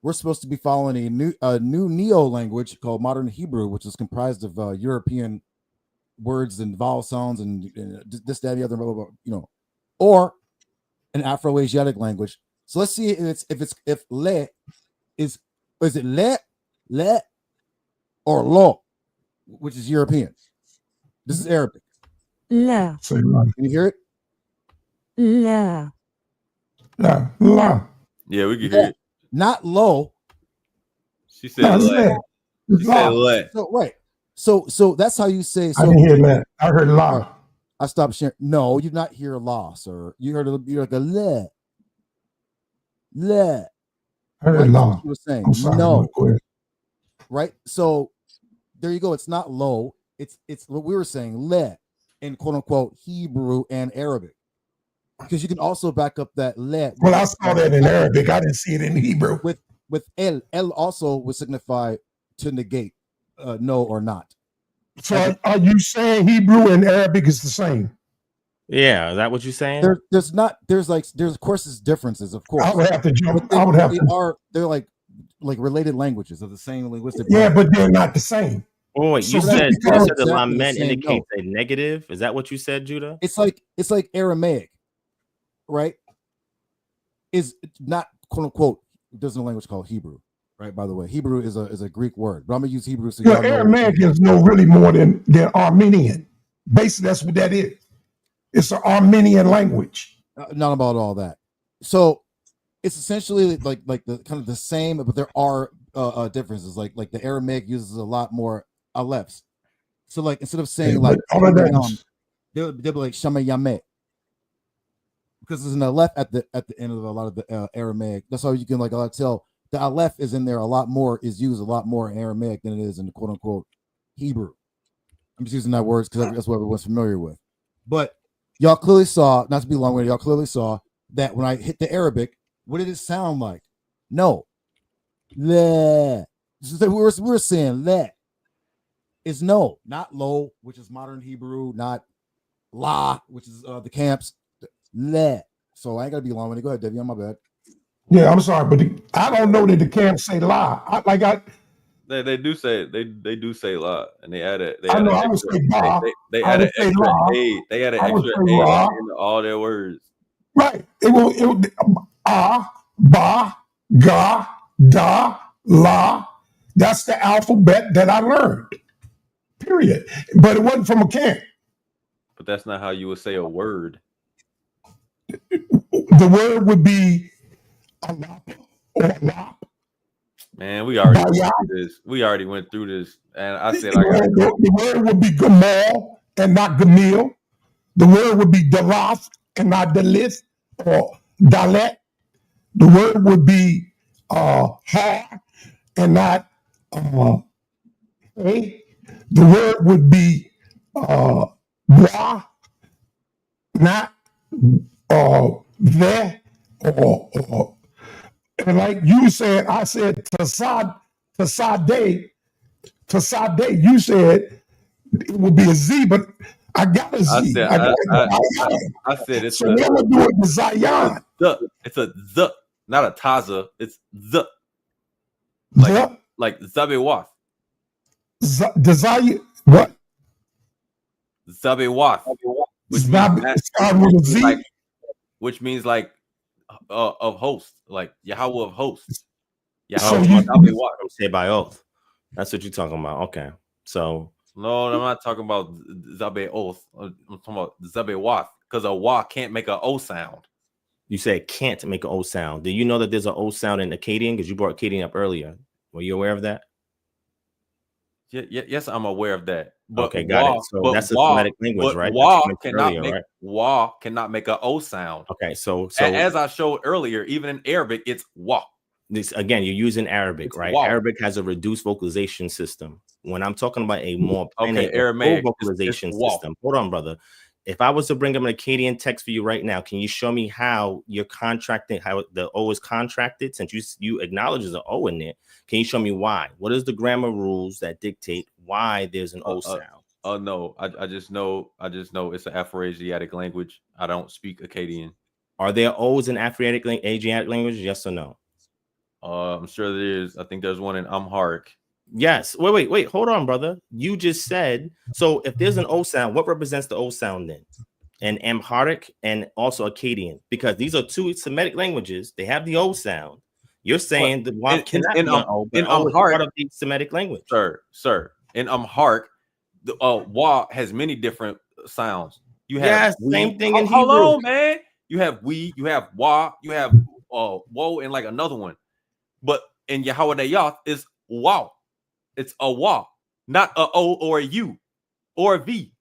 we're supposed to be following a new neo language called Modern Hebrew, which is comprised of European words and vowel sounds and this, that, the other, blah, blah, blah, or an Afro-Asiatic language. So let's see if le is it le or lo, which is European. This is Arabic. La. Can you hear it? La. La. Yeah, we can hear it. Not low. She said le. She said le. So right. So that's how you say. So, I didn't hear that. I heard la. I stopped sharing. No, you did not hear la, sir. You heard you're like a le. Le. I heard la. What you were saying. I'm sorry, no. Right. So there you go. It's not low. It's what we were saying, le, in quote unquote Hebrew and Arabic. Because you can also back up that le. Well, I saw that in Arabic. I didn't see it in Hebrew. With el. El also would signify to negate, no or not. So are you saying Hebrew and Arabic is the same? Yeah, is that what you're saying? There's of course there's differences, of course. I would have to jump. They're like related languages of the same linguistic. Yeah, but they're not the same. Oh wait, you So said because- the lamed indicates a negative. Is that what you said, Judah? It's like Aramaic, right? Is not quote unquote. There's no language called Hebrew, right? By the way, Hebrew is a Greek word, but I'm gonna use Hebrew. So Aramaic is really more than Armenian. Basically, that's what that is. It's an Armenian language. Not about all that. So it's essentially like the kind of the same, but there are differences. Like the Aramaic uses a lot more alephs. So like instead of saying like they'll be like shamayame, because there's an aleph at the end of a lot of the Aramaic. That's how you can like tell the aleph is in there is used a lot more in Aramaic than it is in the quote unquote Hebrew. I'm just using that word because that's what everyone's familiar with. But y'all clearly saw, not to be long-winded, y'all clearly saw that when I hit the Arabic, what did it sound like? No. Le. We're saying le. It's no, not lo, which is modern Hebrew, not la, which is the camps. Le. So I ain't got to be long-winded. Go ahead, Devion, my bad. Yeah, I'm sorry, but I don't know that the camps say lie. They do say la, and they add it. I know I would say ba. They I add would an say extra la. a. They add an I would extra say a ra. into all their words. Right. It will ba, ga, da, la. That's the alphabet that I learned. Period. But it wasn't from a camp. But that's not how you would say a word. The word would be alap or alap. Man, we already went through this. And I said the word would be gamal and not gamil. The word would be dalaf and not dalith or dalet. The word would be ha and not hey. The word would be bra, not ve or and like you said, I said tasade. You said it would be a Z, but I got a Z. I said it's so what would do it with Zion? It's a Z, not a Taza. It's Z. Like Zabewaf. Desire what? Zabewaf. Which means like of host, like Yahweh of hosts. Yahweh say by oath. That's what you're talking about. Okay. So no, I'm not talking about Zabe oath. I'm talking about Zabe Wath, because a wa can't make an O sound. You said can't make an O sound. Do you know that there's an O sound in Akkadian? Because you brought Akkadian up earlier. Were you aware of that? Yes, I'm aware of that. But okay, got it. So that's a Semitic language, right? Wa cannot make an O sound. Okay, so as I showed earlier, even in Arabic, it's wa. This again, you're using Arabic, right? Wow. Arabic has a reduced vocalization system. When I'm talking about a more Aramaic vocalization system, hold on, brother. If I was to bring up an Akkadian text for you right now, can you show me how you're contracting, how the O is contracted? Since you acknowledge there's an O in there, can you show me why? What is the grammar rules that dictate why there's an O sound? No, I just know it's an Afro-Asiatic language. I don't speak Akkadian. Are there O's in Afro-Asiatic languages? Yes or no? I'm sure there is. I think there's one in Amharic. Yes. Wait. Hold on, brother. You just said, so if there's an O sound, what represents the O sound then? And Amharic and also Akkadian, because these are two Semitic languages. They have the O sound. You're saying the one cannot be an O, but O is part of the Semitic language. Sir. In Amharic, the wa has many different sounds. You have same thing in Hebrew. Hold on, man. You have we, you have wa, you have woe, and like another one. But in Yahweh is wow. It's a wa, not a O or a U or a V.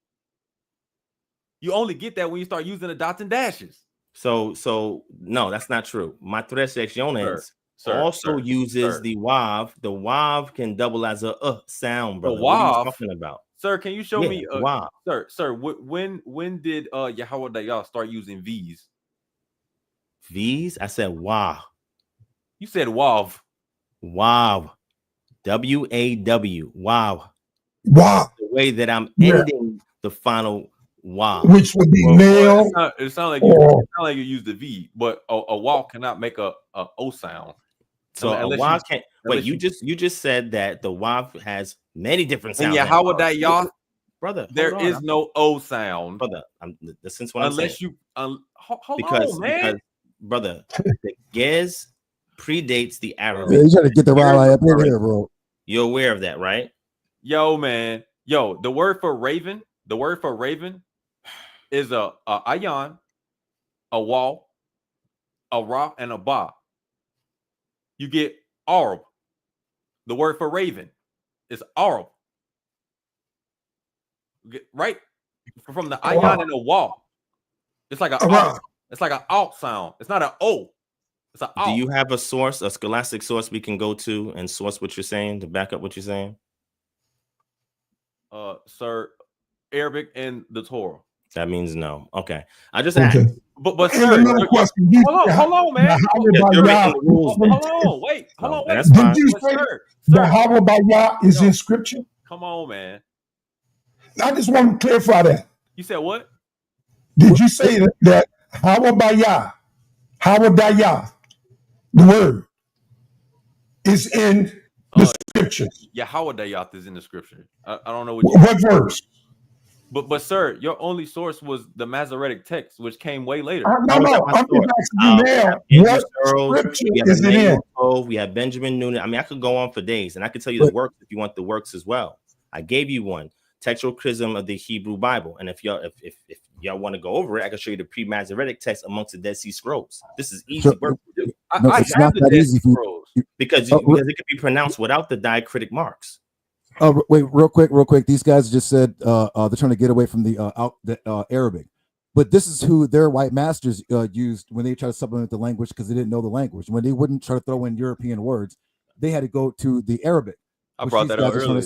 You only get that when you start using the dots and dashes. So no, that's not true. My tres secciones also uses the wav. The wav can double as a sound, brother. What are you talking about? Sir, can you show me wav? Sir, when did Yahweh start using V's? V's? I said wav. You said wav. Wav. W-A-W. Wow. Wow. The way that I'm ending the final wow. Which would be nail. It sounds like you use the V, but a wow cannot make a O sound. So a wow can't. Wait, you just said that the wow has many different sounds. And Yahweh, brother, there is no O sound, brother. Since when unless you because brother, the Gez predates the Arabic. Man, you gotta get the right up in here, bro. You're aware of that, right? Yo, man. Yo, the word for raven is a ayan, a wall, a ra, and a ba. You get arb. The word for raven is arb. Right? From the ayan and the wall. It's like an alt sound. It's not an O. Do you have a source, a scholastic source we can go to and source what you're saying to back up what you're saying? Sir, Arabic and the Torah. That means no. Okay. I just Okay. asked. But And sir, another question. hold on, man. You're making the rules. Hold on, wait, hold on, wait. That's fine. Did you say the Hawabaya is in scripture? Come on, man. I just want to clarify that. You said what? Did you say that Hawabaya, the word, is in the scriptures? Yahweh is in the scripture. I don't know what verse. But sir, your only source was the Masoretic text, which came way later. No, I'm just asking you now. What scripture is it in? We have Benjamin Noonan. I mean, I could go on for days, and I could tell you the works if you want the works as well. I gave you one, textual criticism of the Hebrew Bible, and if y'all want to go over it, I can show you the pre-Masoretic text amongst the Dead Sea Scrolls. This is easy work to do. It's not that easy because it could be pronounced without the diacritic marks. Oh, wait, real quick. These guys just said they're trying to get away from the Arabic, but this is who their white masters used when they tried to supplement the language because they didn't know the language. When they wouldn't try to throw in European words, they had to go to the Arabic. I brought that up earlier.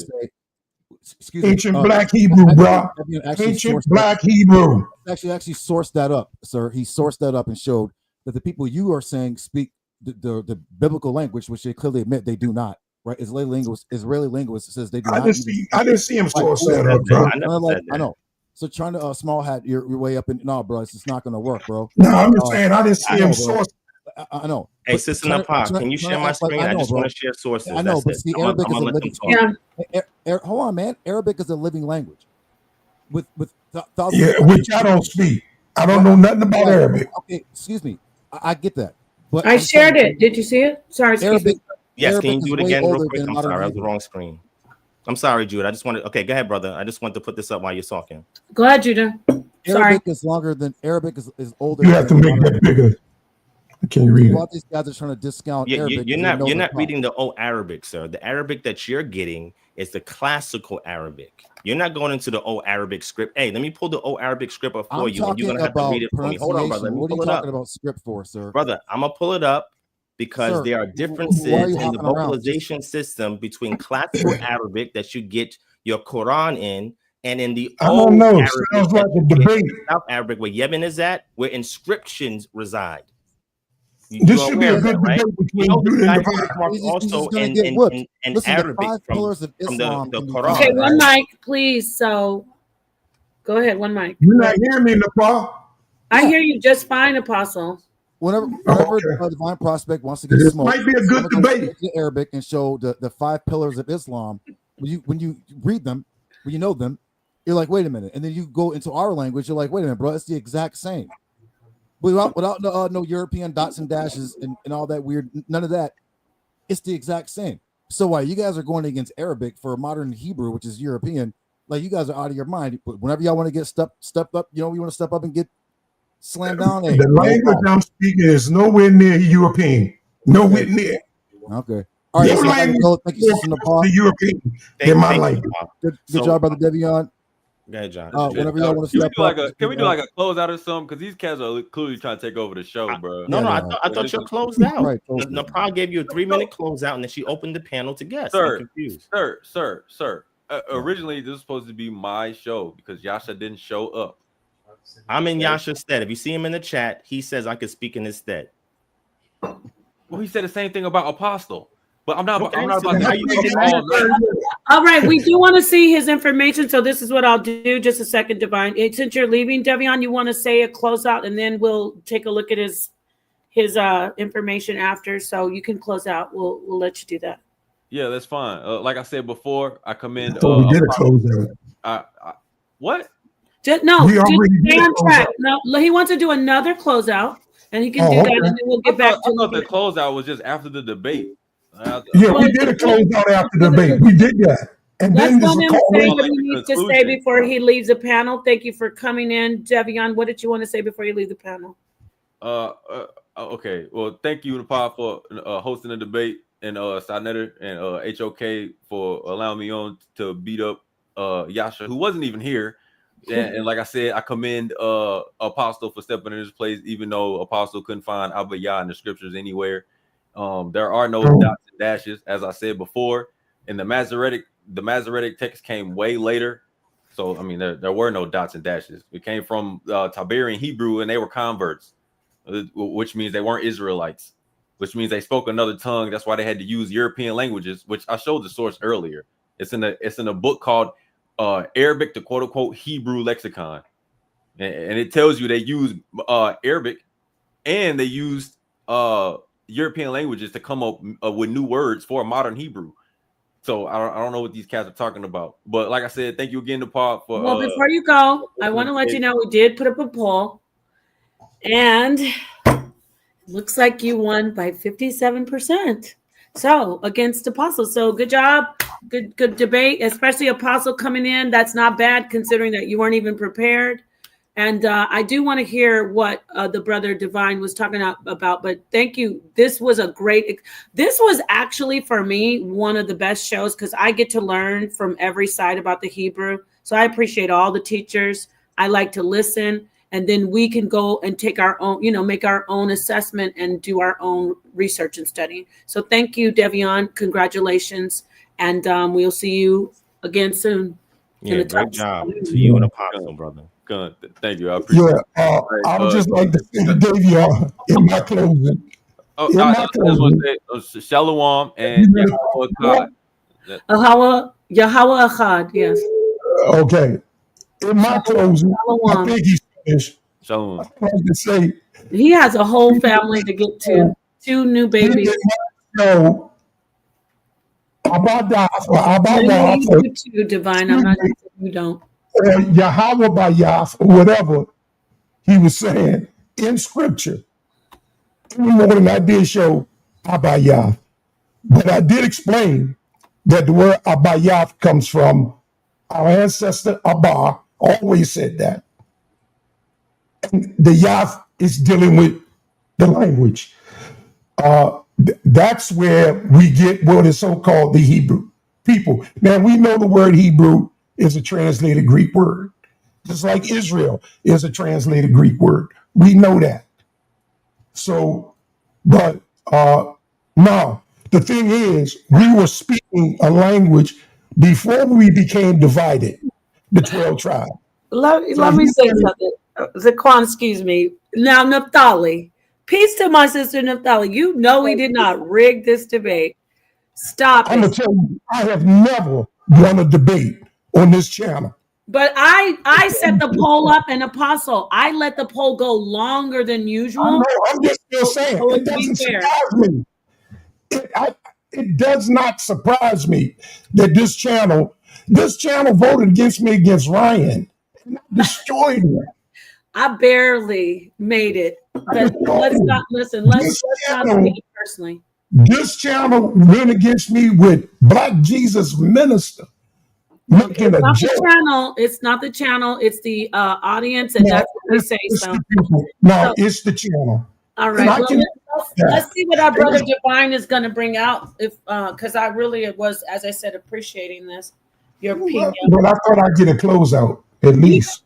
Ancient Black Hebrew, bro. Ancient Black Hebrew. Actually sourced that up, sir. He sourced that up and showed that the people you are saying speak the biblical language, which they clearly admit they do not. Right, Israeli linguist says they do not. I didn't see him source that up, bro. I know. So trying to small hat your way up and no, bro, it's just not going to work, bro. No, I'm just saying I didn't see him source. I know. Hey, Sister Napa, can you share my screen? I just want to share sources. I know, but see, Arabic is a living. Hold on, man. Arabic is a living language. With thousands. Yeah, which I don't speak. I don't know nothing about Arabic. Okay, excuse me. I get that. But I shared it. Did you see it? Sorry, Arabic. Yes, Arabic can you do it again real quick? I'm sorry, I was the Hebrew. wrong screen. I'm sorry, Jude. I just wanted. Okay, go ahead, brother. I just wanted to put this up while you're talking. Go ahead, Judah. Sorry. Arabic is longer than Arabic is older. You have to make that bigger. I can't read it. While these guys are trying to discount Arabic, you're not reading the old Arabic, sir. The Arabic that you're getting is the classical Arabic. You're not going into the old Arabic script. Hey, let me pull the old Arabic script up for you, and you're gonna have to read it for me. Hold on, brother. What are you talking about script for, sir? Brother, I'm gonna pull it up because there are differences in the vocalization system between classical Arabic that you get your Quran in, and in the old Arabic, sounds like a debate. South Arabic, where Yemen is at, where inscriptions reside. This should be a good debate between you and the also in Arabic from the Quran. Okay, one mic, please. So go ahead, one mic. You're not hearing me, Nepal. I hear you just fine, Apostle. Whenever Divine Prospect wants to get This smoked, might be a good debate. Arabic and show the 5 pillars of Islam. When you read them, when you know them, you're like, wait a minute, and then you go into our language, you're like, wait a minute, bro, it's the exact same. Without no European dots and dashes and all that weird, none of that, it's the exact same. So why you guys are going against Arabic for modern Hebrew, which is European, like you guys are out of your mind. Whenever y'all want to get stepped up, you want to step up and get slammed down. The language I'm speaking is nowhere near European. Nowhere near. Okay. All right. Your language thank you, the European in my language. Good job, brother Devion. Go ahead, John. Whenever y'all want to step up, can we do like a closeout or something? Because these cats are clearly trying to take over the show, bro. I thought you closed out. Right, Nepal gave you a 3-minute closeout, and then she opened the panel to guests. Sir. Originally, this was supposed to be my show because Yasha didn't show up. I'm in Yasha's stead. If you see him in the chat, he says I could speak in his stead. Well, he said the same thing about Apostle. But I'm not about to. All right, we do want to see his information, so this is what I'll do. Just a second, Divine. Since you're leaving, Devion, you want to say a closeout, and then we'll take a look at his information after. So you can close out. We'll let you do that. Yeah, that's fine. Like I said before, I commend. We did a closeout. What? Just stay on track. No, he wants to do another closeout, and he can do that, and then we'll get back to. I thought the closeout was just after the debate. Yeah, we did a closeout after the debate. We did that. And let's then let him say what he needs to say before he leaves the panel. Thank you for coming in, Devion. What did you want to say before you leave the panel? Okay. Well, thank you, Nepal, for hosting the debate, and sa.neter and HOK for allowing me on to beat up Yasha, who wasn't even here. And like I said, I commend Apostle for stepping in his place, even though Apostle couldn't find Abba Yah in the scriptures anywhere. There are no dots and dashes, as I said before, and the Masoretic text came way later. So I mean, there were no dots and dashes. It came from Tiberian Hebrew, and they were converts, which means they weren't Israelites, which means they spoke another tongue. That's why they had to use European languages, which I showed the source earlier. It's in a book called Arabic, the quote unquote Hebrew lexicon, and it tells you they used Arabic and they used European languages to come up with new words for modern Hebrew. So I don't know what these cats are talking about. But like I said, thank you again to Paul for. Well, before you go, I want to let you know we did put up a poll, and looks like you won by 57%. So against Apostle. So good job. Good debate, especially Apostle coming in. That's not bad considering that you weren't even prepared. And I do want to hear what the brother Divine was talking about. But thank you. This was this was actually for me one of the best shows because I get to learn from every side about the Hebrew. So I appreciate all the teachers. I like to listen. And then we can go and take our own, make our own assessment and do our own research and study. So thank you, Devion. Congratulations. And we'll see you again soon. Yeah, great job to you and Apostle, brother. Good. Thank you. I appreciate it. I would just like to say to Devion in my closing. I just want to say Shalom and Yahweh Echad, yes. Okay. In my closing, I think he's finished. Shalom. I like to say he has a whole family to get to. 2 new babies. No. You too, Divine. I'm not saying you don't. Or Yahweh by Yah, or whatever he was saying in scripture. Every morning I did show Abayah. But I did explain that the word Abayah comes from our ancestor Abba, always said that. And the Yah is dealing with the language. That's where we get what is so-called the Hebrew people. Now, we know the word Hebrew is a translated Greek word, just like Israel is a translated Greek word. We know that. So, but now, the thing is, we were speaking a language before we became divided, the 12 tribes. Let me say something. Zaqan, excuse me. Now, Naphtali, peace to my sister Naphtali. You know we did not rig this debate. Stop I'm going to tell you, I have never won a debate on this channel. But I set the poll up, and Apostle, I let the poll go longer than usual. I know, I'm just still saying, it doesn't surprise me. It does not surprise me that this channel voted against me against Ryan. And I destroyed him. I barely made it. But let's not listen. Let's not take it personally. This channel went against me with Black Jesus Minister. It's not the channel. It's the audience, and that's what we say. So it's the channel. All right. Let's see what our brother Divine is going to bring out. Because I really was, as I said, appreciating this. Your opinion. But I thought I'd get a closeout at least.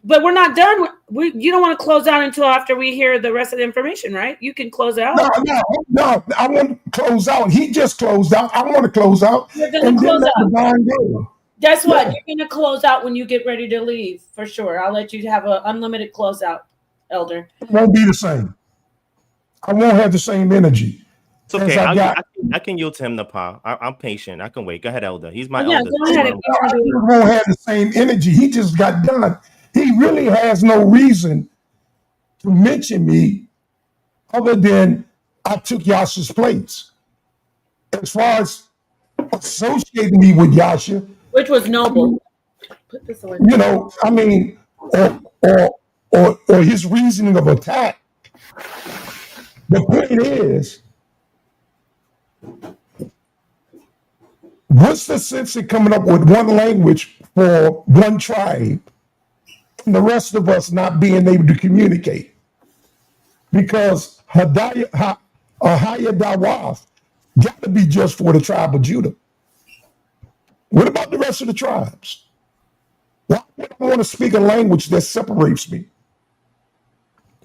But we're not done. You don't want to close out until after we hear the rest of the information, right? You can close out. No. I want to close out. He just closed out. I want to close out. You're going to close out. Guess what? You're going to close out when you get ready to leave, for sure. I'll let you have an unlimited closeout, Elder. It won't be the same. I won't have the same energy. It's okay. I can yield to him the power. I'm patient. I can wait. Go ahead, Elder. He's my elder. Go ahead. He won't have the same energy. He just got done. He really has no reason to mention me other than I took Yasha's place. As far as associating me with Yasha, which was noble. Put this away. I mean, or his reasoning of attack. The point is, what's the sense of coming up with one language for one tribe and the rest of us not being able to communicate? Because Ahaya Dawaf got to be just for the tribe of Judah. What about the rest of the tribes? Why would I want to speak a language that separates me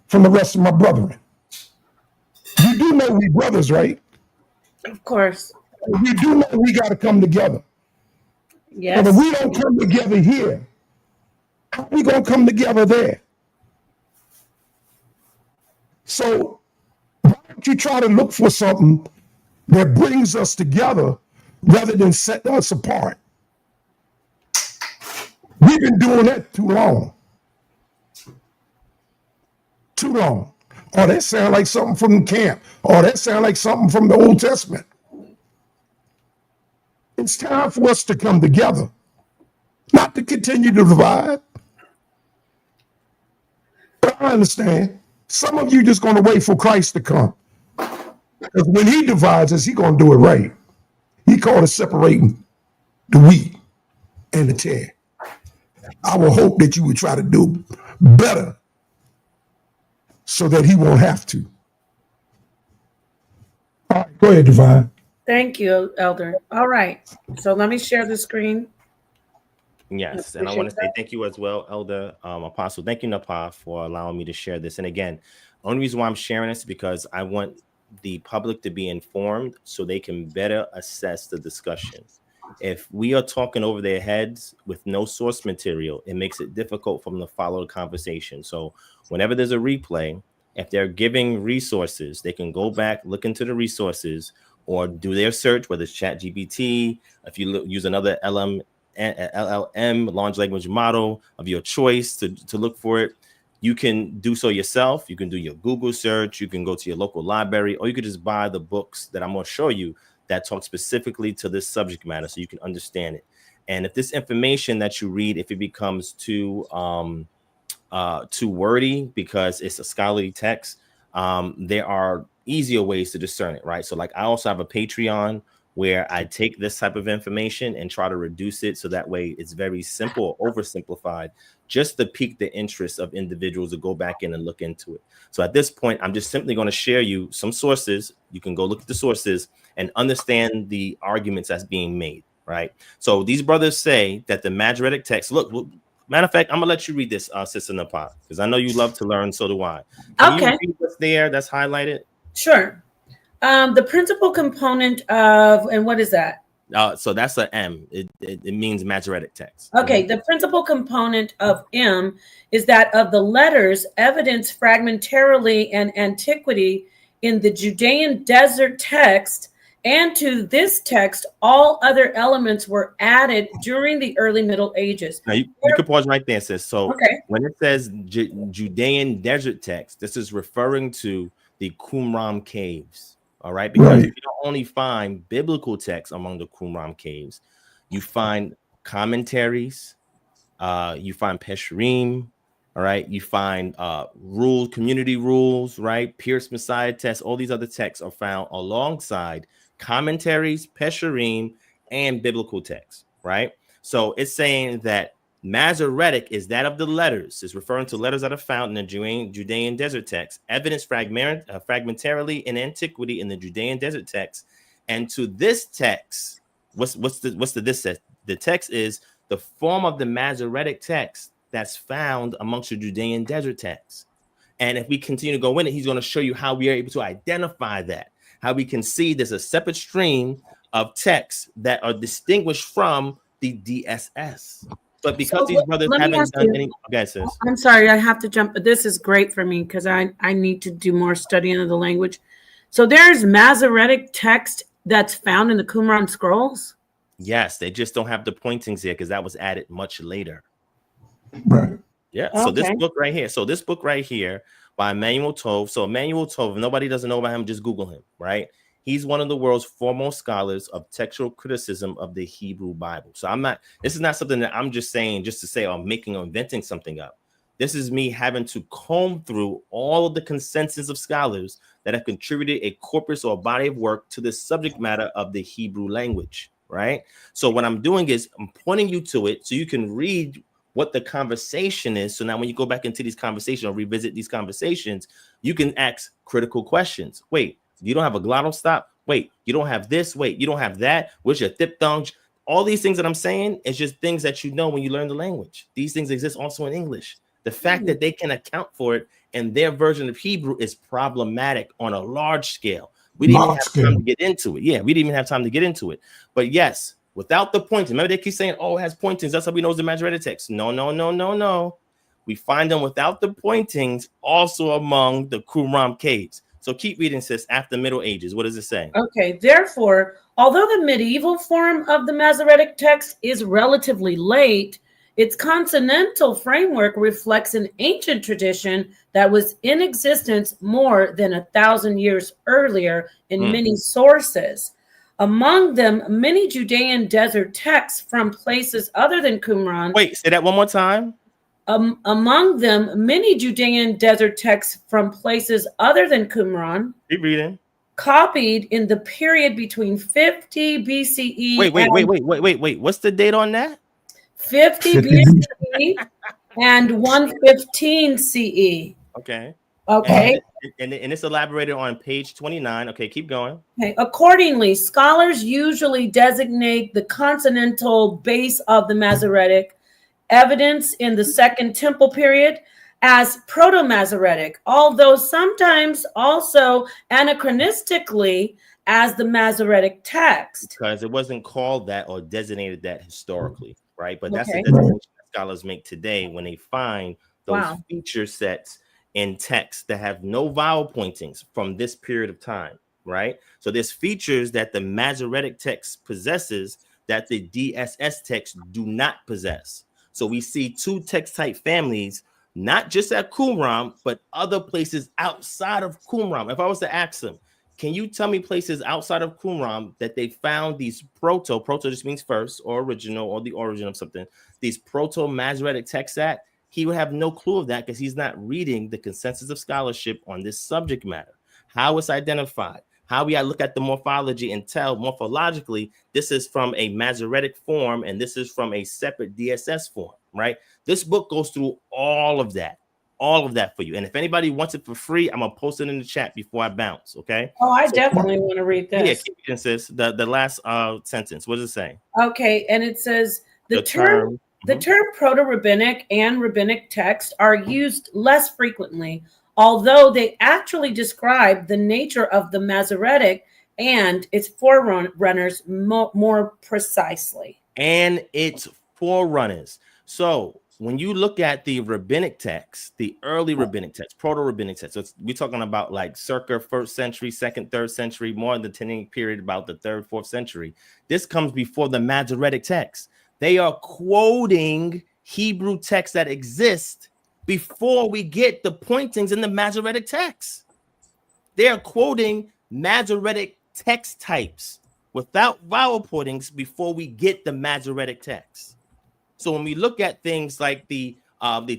from the rest of my brethren? You do know we brothers, right? Of course. You do know we got to come together. Yes. But if we don't come together here, how are we going to come together there? So why don't you try to look for something that brings us together rather than set us apart? We've been doing that too long. Too long. Oh, that sounds like something from the camp. Oh, that sounds like something from the Old Testament. It's time for us to come together, not to continue to divide. But I understand. Some of you just going to wait for Christ to come. Because when he divides us, he's going to do it right. He called it separating the wheat and the tare. I will hope that you would try to do better so that he won't have to. All right, go ahead, Divine. Thank you, Elder. All right. So let me share the screen. Yes, and I want to say thank you as well, Elder Apostle. Thank you, Napa, for allowing me to share this. And again, the only reason why I'm sharing this is because I want the public to be informed so they can better assess the discussion. If we are talking over their heads with no source material, it makes it difficult for them to follow the conversation. So whenever there's a replay, if they're giving resources, they can go back, look into the resources, or do their search, whether it's ChatGPT, if you use another LLM, large language model of your choice to look for it. You can do so yourself. You can do your Google search. You can go to your local library, or you could just buy the books that I'm going to show you that talk specifically to this subject matter so you can understand it. And if this information that you read, if it becomes too wordy because it's a scholarly text, there are easier ways to discern it, right? So like I also have a Patreon where I take this type of information and try to reduce it so that way it's very simple or oversimplified, just to pique the interest of individuals to go back in and look into it. So at this point, I'm just simply going to share you some sources. You can go look at the sources and understand the arguments that's being made, right? So these brothers say that the Masoretic text, look, matter of fact, I'm gonna let you read this, Sister Napa, because I know you love to learn, so do I. Can you read what's there that's highlighted? Sure. The principal component of, and what is that? So that's an M. It means Masoretic text. Okay, the principal component of M is that of the letters evidenced fragmentarily and antiquity in the Judean desert text, and to this text, all other elements were added during the early Middle Ages. Now you can pause right there, sis. So when it says Judean desert text, this is referring to the Qumran caves. All right, because you don't only find biblical texts among the Qumran caves, you find commentaries, you find Pesherim, all right, you find rules, community rules, right, Pierce Messiah tests, all these other texts are found alongside commentaries, Pesherim, and biblical texts, right? So it's saying that Masoretic is that of the letters. It's referring to letters that are found in the Judean desert text, evidence fragmentarily in antiquity in the Judean desert text, and to this text, what's the this text? The text is the form of the Masoretic text that's found amongst the Judean desert texts. And if we continue to go in it, he's going to show you how we are able to identify that, how we can see there's a separate stream of texts that are distinguished from the DSS. But because these brothers haven't done any, I'm sorry, I have to jump, but this is great for me because I need to do more studying of the language. So there's Masoretic text that's found in the Qumran scrolls? Yes, they just don't have the pointings here because that was added much later. Right. Yeah. So this book right here. So this book right here by Emmanuel Tov. So Emmanuel Tov, if nobody doesn't know about him, just Google him, right? He's one of the world's foremost scholars of textual criticism of the Hebrew Bible. So this is not something that I'm just saying just to say I'm making or inventing something up. This is me having to comb through all of the consensus of scholars that have contributed a corpus or a body of work to the subject matter of the Hebrew language, right? So what I'm doing is I'm pointing you to it so you can read what the conversation is. So now when you go back into these conversations or revisit these conversations, you can ask critical questions. Wait, you don't have a glottal stop? Wait, you don't have this? Wait, you don't have that? Where's your diphthong? All these things that I'm saying is just things that you know when you learn the language. These things exist also in English. The fact that they can account for it in their version of Hebrew is problematic on a large scale. We didn't even have time to get into it. Yeah, we didn't even have time to get into it. But yes, without the pointing. Remember, they keep saying, oh, it has pointings. That's how we know it's the Masoretic text. No. We find them without the pointings also among the Qumran caves. So keep reading, sis. After Middle Ages, what does it say? Okay, therefore, although the medieval form of the Masoretic text is relatively late, its consonantal framework reflects an ancient tradition that was in existence more than 1,000 years earlier in many sources. Among them, many Judean desert texts from places other than Qumran. Wait, say that one more time. Among them, many Judean desert texts from places other than Qumran. Keep reading. Copied in the period between 50 BCE. Wait. What's the date on that? 50 BCE and 115 CE. Okay. Okay. And it's elaborated on page 29. Okay, keep going. Okay. Accordingly, scholars usually designate the consonantal base of the Masoretic evidence in the Second Temple period as Proto-Masoretic, although sometimes also anachronistically as the Masoretic text. Because it wasn't called that or designated that historically, right? But that's Okay. the designation that scholars make today when they find those feature sets in text that have no vowel pointings from this period of time, right? So there's features that the Masoretic text possesses that the DSS text do not possess. So we see two text type families, not just at Qumran, but other places outside of Qumran. If I was to ask them, can you tell me places outside of Qumran that they found these proto just means first or original or the origin of something, these proto-Masoretic texts at? He would have no clue of that because he's not reading the consensus of scholarship on this subject matter. How it's identified, how we look at the morphology and tell morphologically this is from a Masoretic form and this is from a separate DSS form, right? This book goes through all of that for you. And if anybody wants it for free, I'm gonna post it in the chat before I bounce. Okay. Oh, I definitely want to read this. Yeah, keep reading, sis. The last sentence. What does it say? Okay, and it says the term proto-rabbinic and rabbinic text are used less frequently, although they actually describe the nature of the Masoretic and its forerunners more precisely. And its forerunners. So when you look at the rabbinic text, the early rabbinic text, proto-rabbinic text, so we're talking about like circa 1st century, 2nd, 3rd century, more in the Tennessee period, about the 3rd, 4th century. This comes before the Masoretic text. They are quoting Hebrew texts that exist before we get the pointings in the Masoretic text. They are quoting Masoretic text types without vowel pointings before we get the Masoretic text. So when we look at things like the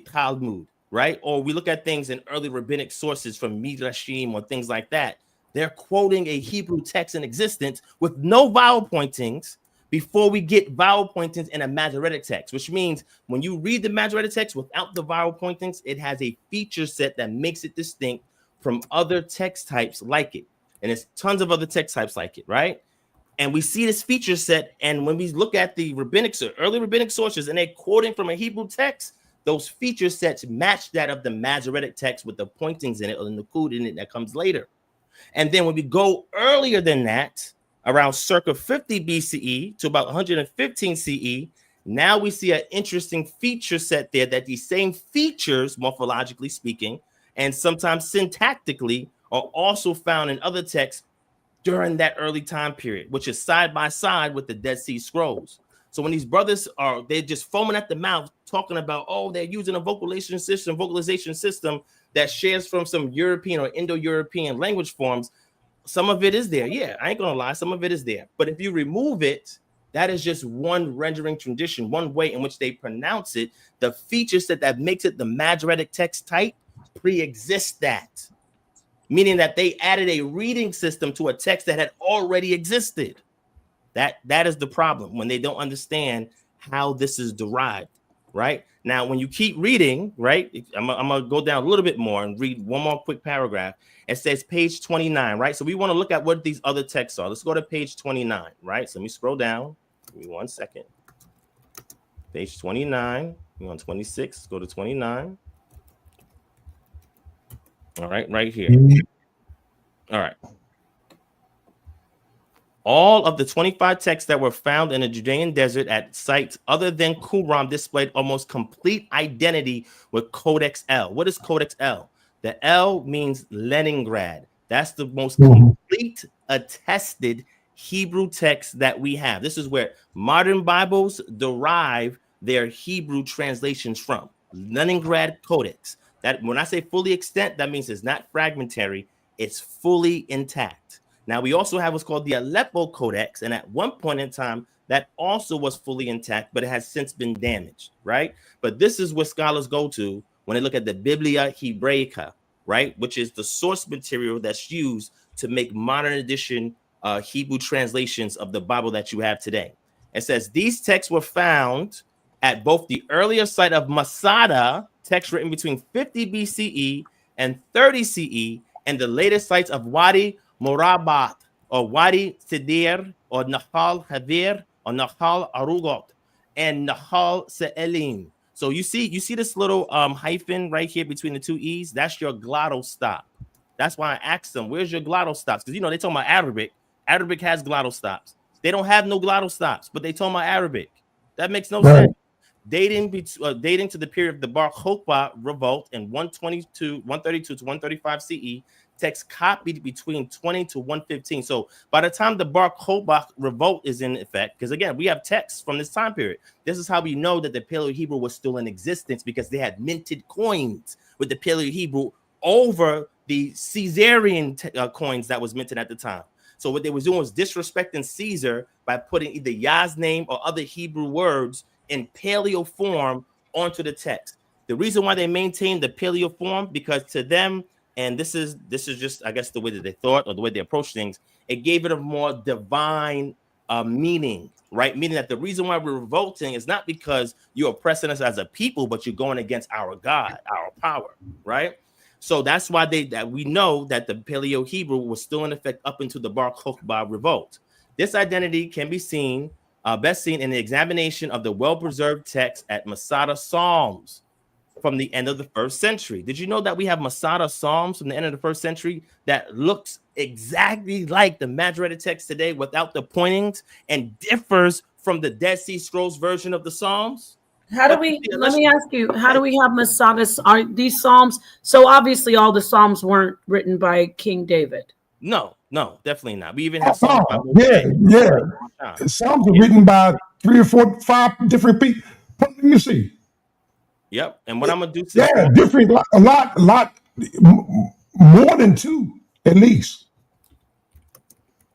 Talmud, right, or we look at things in early rabbinic sources from Midrashim or things like that, they're quoting a Hebrew text in existence with no vowel pointings before we get vowel pointings in a Masoretic text, which means when you read the Masoretic text without the vowel pointings, it has a feature set that makes it distinct from other text types like it. And there's tons of other text types like it, right? And we see this feature set, and when we look at the early rabbinic sources, and they're quoting from a Hebrew text, those feature sets match that of the Masoretic text with the pointings in it or the nukud in it that comes later. And then when we go earlier than that, around circa 50 BCE to about 115 CE, now we see an interesting feature set there that these same features, morphologically speaking, and sometimes syntactically, are also found in other texts during that early time period, which is side by side with the Dead Sea Scrolls. So when these brothers they're just foaming at the mouth talking about, oh, they're using a vocalization system that shares from some European or Indo-European language forms, some of it is there. Yeah, I ain't gonna lie, some of it is there. But if you remove it, that is just one rendering tradition, one way in which they pronounce it. The feature set that makes it the Masoretic text type pre-exists that. Meaning that they added a reading system to a text that had already existed. That is the problem when they don't understand how this is derived, right? Now, when you keep reading, right, I'm gonna go down a little bit more and read one more quick paragraph. It says page 29, right? So we want to look at what these other texts are. Let's go to page 29, right? So let me scroll down. Give me 1 second. Page 29. We're on 26. Let's go to 29. All right, right here. All right. All of the 25 texts that were found in the Judean desert at sites other than Qumran displayed almost complete identity with Codex L. What is Codex L? The L means Leningrad. That's the most complete attested Hebrew text that we have. This is where modern Bibles derive their Hebrew translations from. Leningrad Codex. That when I say fully extant, that means it's not fragmentary, it's fully intact. Now, we also have what's called the Aleppo Codex, and at one point in time, that also was fully intact, but it has since been damaged, right? But this is what scholars go to when they look at the Biblia Hebraica, right? Which is the source material that's used to make modern edition Hebrew translations of the Bible that you have today. It says these texts were found at both the earlier site of Masada, text written between 50 BCE and 30 CE, and the later sites of Wadi Murabat, or Wadi Sidir, or Nahal Havir, or Nahal Arugot, and Nahal Se'elim. So you see this little hyphen right here between the two E's? That's your glottal stop. That's why I asked them, where's your glottal stops? Because, they talk about Arabic. Arabic has glottal stops. They don't have no glottal stops, but they talk about Arabic. That makes no sense. Dating to the period of the Bar Kokhba revolt in 132 to 135 CE, text copied between 20 to 115. So by the time the Bar Kokhba revolt is in effect, because again, we have texts from this time period. This is how we know that the Paleo-Hebrew was still in existence, because they had minted coins with the Paleo-Hebrew over the Caesarian coins that was minted at the time. So what they was doing was disrespecting Caesar by putting either Yah's name or other Hebrew words in paleo form onto the text. The reason why they maintained the paleo form, because to them, and this is just, I guess, the way that they thought or the way they approach things, it gave it a more divine meaning, right? Meaning that the reason why we're revolting is not because you're oppressing us as a people, but you're going against our God, our power, right? So that's why we know that the Paleo Hebrew was still in effect up into the Bar Kokhba revolt. This identity can be seen, best seen in the examination of the well-preserved text at Masada Psalms from the end of the 1st century. Did you know that we have Masada Psalms from the end of the 1st century that looks exactly like the Masoretic text today without the pointings and differs from the Dead Sea Scrolls version of the Psalms? Let me ask you, how do we have Masadas? Are these Psalms? So obviously all the Psalms weren't written by King David. No, definitely not. We even have Psalms by Psalms are written by 3 or 4, 5 different people. Let me see. Yep. And what I'm gonna do? Different, a lot more than 2 at least.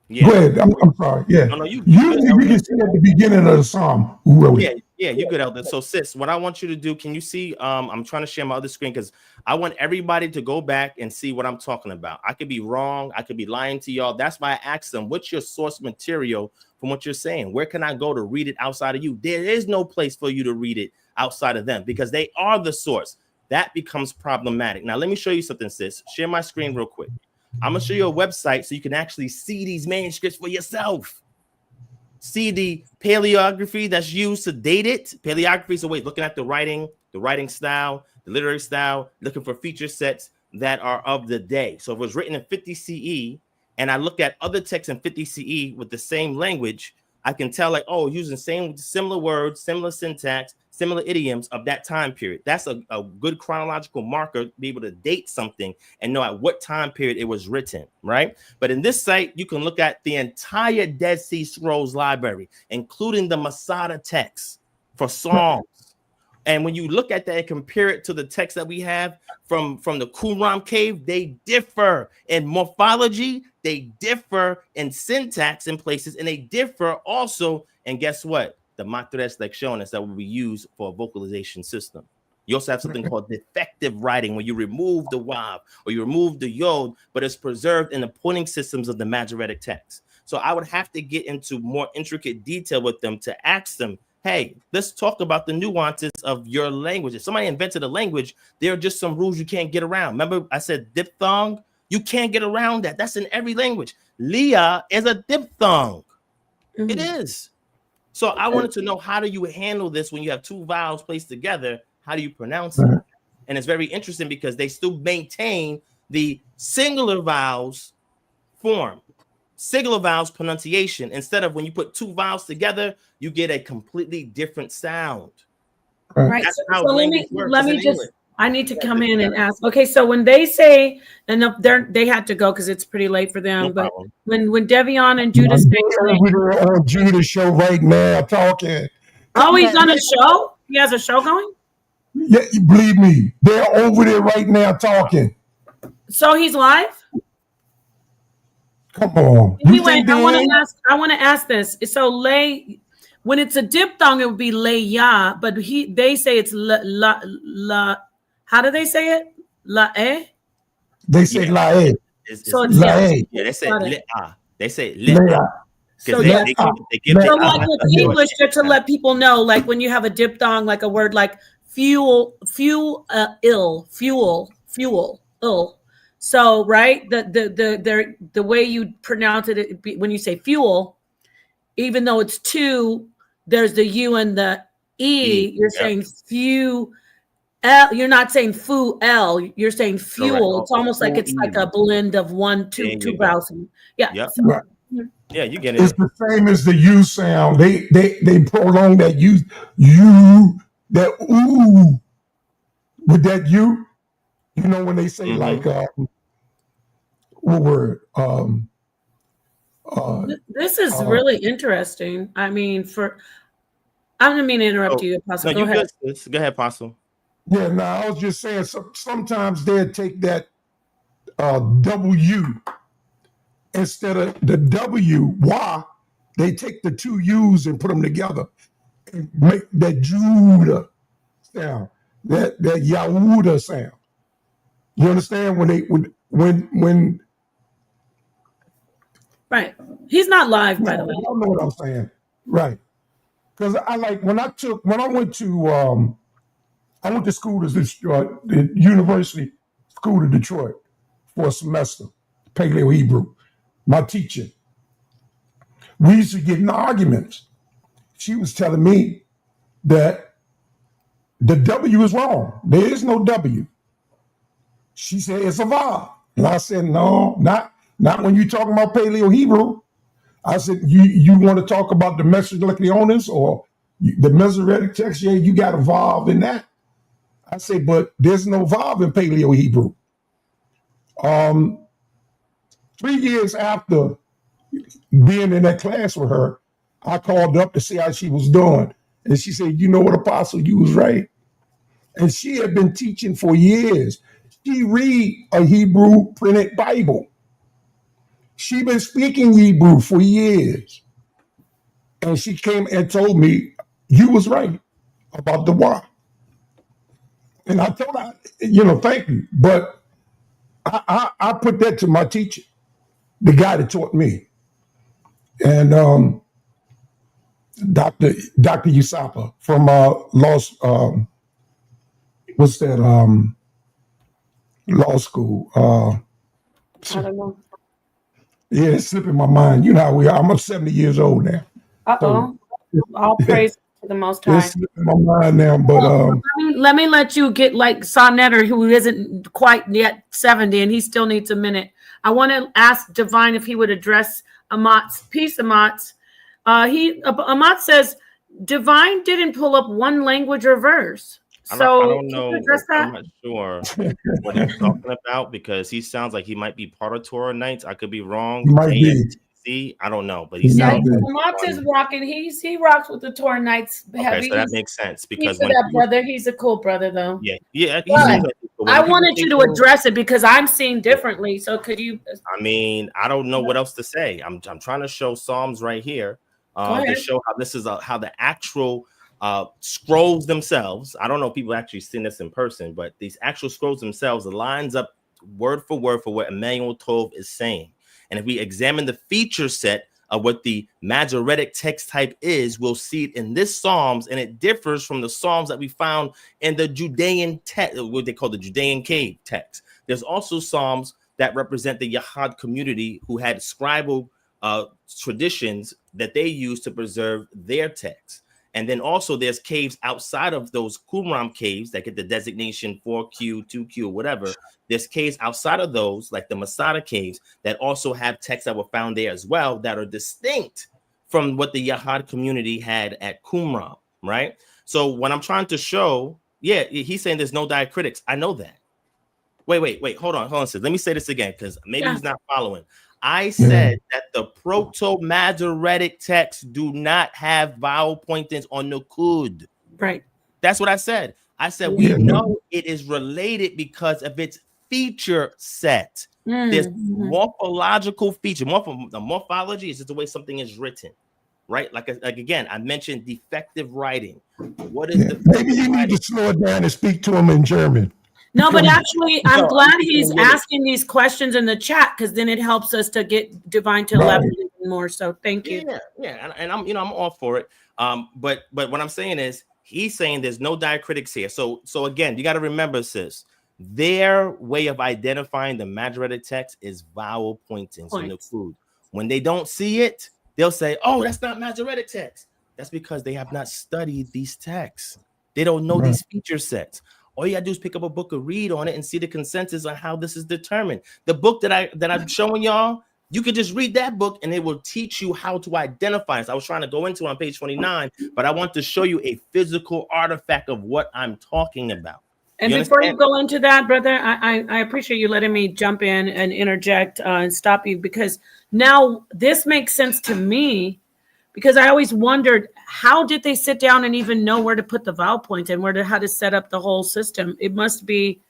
Yeah. Go ahead. I'm sorry. Yeah. No, usually we can see at the beginning of the psalm who wrote it. Yeah, you good, Elder. So, sis, what I want you to do, can you see? I'm trying to share my other screen because I want everybody to go back and see what I'm talking about. I could be wrong. I could be lying to y'all. That's why I asked them, what's your source material from what you're saying? Where can I go to read it outside of you? There is no place for you to read it outside of them because they are the source. That becomes problematic. Now, let me show you something, sis. Share my screen real quick. I'm going to show you a website so you can actually see these manuscripts for yourself. See the paleography that's used to date it. Paleography is a way of looking at the writing style, the literary style, looking for feature sets that are of the day. So if it was written in 50 CE and I look at other texts in 50 CE with the same language, I can tell like, oh, using similar words, similar syntax, similar idioms of that time period. That's a good chronological marker to be able to date something and know at what time period it was written, right? But in this site, you can look at the entire Dead Sea Scrolls library, including the Masada text for Psalms. And when you look at that and compare it to the text that we have from the Qumran cave, they differ in morphology, they differ in syntax in places, and they differ also, and guess what? The matres lectiones that will be used for a vocalization system. You also have something called defective writing, where you remove the wav or you remove the yod, but it's preserved in the pointing systems of the Masoretic text. So I would have to get into more intricate detail with them to ask them, hey, let's talk about the nuances of your language. If somebody invented a language, there are just some rules you can't get around. Remember, I said diphthong? You can't get around that. That's in every language. Leah is a diphthong. Mm-hmm. It is. So I wanted to know, how do you handle this when you have two vowels placed together? How do you pronounce it? And it's very interesting because they still maintain the singular vowels form. singular vowels pronunciation. Instead of when you put two vowels together, you get a completely different sound. Right. That's So, how language works. let me just, I need to come in and ask. Okay, so when they say, and they had to go because it's pretty late for them. No but problem. when Devion and Judah say, We're on Judah's show right now talking. oh, he's on a show? He has a show going? Yeah, believe me, they're over there right now talking. So he's live? Come on. Anyway, I want to ask this. So lay, when it's a diphthong, it would be leya, but they say it's la. How do they say it? La e. They say la e. So it's they say le-a. They say le-a. So like with English, just to let people know, like when you have a diphthong, like a word like fuel, ill. So right, the way you pronounce it when you say fuel, even though it's two, there's the U and the E. You're saying few. You're not saying fu l. You're saying fuel. It's almost like it's like a blend of two vowels. Yeah. Yep. So, right. Yeah, you get it. It's the same as the U sound. They prolong that U that ooh with that U. You know when they say like what word? This is really interesting. I mean, I don't mean to interrupt you, Apostle. No, go ahead. Go ahead, Apostle. Yeah, no, I was just saying. Sometimes they'll take that W instead of the W. Why? They take the two U's and put them together and make that Judah sound, that Yahuda sound. You understand when Right. He's not live, by the way. I don't know what I'm saying. Right. Because I went to school to the University School to Detroit for a semester, Paleo Hebrew. My teacher, we used to get in arguments. She was telling me that the W is wrong. There is no W. She said it's a vav. And I said, no, not when you're talking about Paleo Hebrew. I said, you want to talk about the Mesolectionis or the Masoretic text? Yeah, you got a vav in that. I say, but there's no vav in Paleo Hebrew. 3 years after being in that class with her, I called up to see how she was doing. And she said, you know what, Apostle, you was right. And she had been teaching for years. She read a Hebrew printed Bible. She been speaking Hebrew for years. And she came and told me, you was right about the why. And I told her, thank you. But I put that to my teacher, the guy that taught me. And Dr. Usapa from law school? I don't know. Yeah, it's slipping my mind. You know how we are. I'm 70 years old now. So, all praise to the Most High. It's slipping my mind now, but let me let you get like sa.neter, who isn't quite yet 70, and he still needs a minute. I want to ask Divine if he would address Amat's piece. Amat says Divine didn't pull up one language or verse. I don't know. I'm not sure what he's talking about because he sounds like he might be part of Torah Nights. I could be wrong. Might be. I don't know, but he sounds. Amat is rocking. He rocks with the Torah Nights. Okay, so that makes sense because when that brother, he's a cool brother though. Yeah. I wanted you to address it because I'm seeing differently. So could you? I mean, I don't know what else to say. I'm trying to show Psalms right here to show how this is how the actual scrolls themselves. I don't know if people actually seen this in person, but these actual scrolls themselves lines up word for what Emmanuel Tov is saying. And if we examine the feature set of what the Masoretic text type is, we'll see it in this Psalms, and it differs from the Psalms that we found in the Judean text, what they call the Judean cave text. There's also Psalms that represent the Yahad community who had scribal traditions that they used to preserve their text. And then also there's caves outside of those Qumran caves that get the designation 4Q, 2Q, whatever. There's caves outside of those, like the Masada caves, that also have texts that were found there as well that are distinct from what the Yahad community had at Qumran, right? So what I'm trying to show, yeah, he's saying there's no diacritics. I know that. Wait, hold on. Sis. Let me say this again, because maybe he's not following. I said that the Proto-Masoretic texts do not have vowel pointings on the Kud. Right. That's what I said. I said we know it is related because of its feature set. There's morphological feature. The morphology is just the way something is written, right? Like again, I mentioned defective writing. What is the maybe you need to slow it down and speak to him in German. No, but actually, I'm glad he's asking these questions in the chat, because then it helps us to get Divine to elaborate more. So thank you. Yeah, and I'm all for it. But what I'm saying is, he's saying there's no diacritics here. So again, you got to remember, sis, their way of identifying the Masoretic text is vowel pointings in the food. When they don't see it, they'll say, "Oh, that's not Masoretic text." That's because they have not studied these texts. They don't know these feature sets. All you gotta do is pick up a book and read on it and see the consensus on how this is determined. The book that I'm showing y'all, you could just read that book and it will teach you how to identify it. So I was trying to go into it on page 29, but I want to show you a physical artifact of what I'm talking about. And before you go into that, brother, I appreciate you letting me jump in and interject and stop you, because now this makes sense to me. Because I always wondered, how did they sit down and even know where to put the vowel point and how to set up the whole system? It must be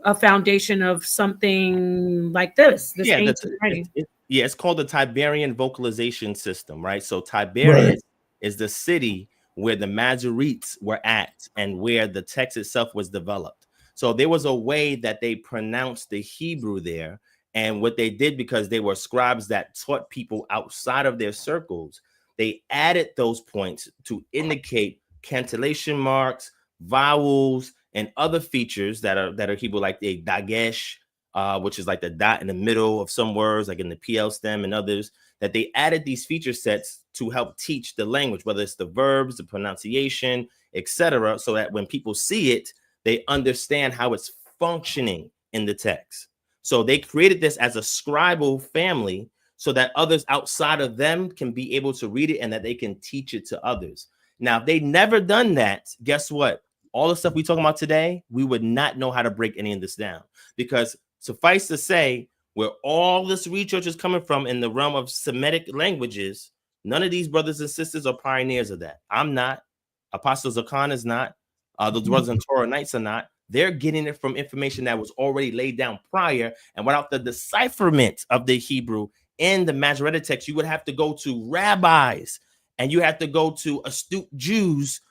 a foundation of something like this. It's called the Tiberian vocalization system, right? So Tiberias is the city where the Masoretes were at and where the text itself was developed. So there was a way that they pronounced the Hebrew there. And what they did, because they were scribes that taught people outside of their circles, they added those points to indicate cantillation marks, vowels, and other features that are Hebrew, like the dagesh, which is like the dot in the middle of some words, like in the PL stem and others, that they added these feature sets to help teach the language, whether it's the verbs, the pronunciation, etc., so that when people see it, they understand how it's functioning in the text. So they created this as a scribal family, so that others outside of them can be able to read it and that they can teach it to others. Now, if they never done that, guess what? All the stuff we're talking about today, we would not know how to break any of this down. Because suffice to say, where all this research is coming from in the realm of Semitic languages, none of these brothers and sisters are pioneers of that. I'm not. Apostle Zaqan is not. Those brothers and Torah Knights are not. They're getting it from information that was already laid down prior. And without the decipherment of the Hebrew in the Masoretic text, you would have to go to rabbis and you have to go to astute Jews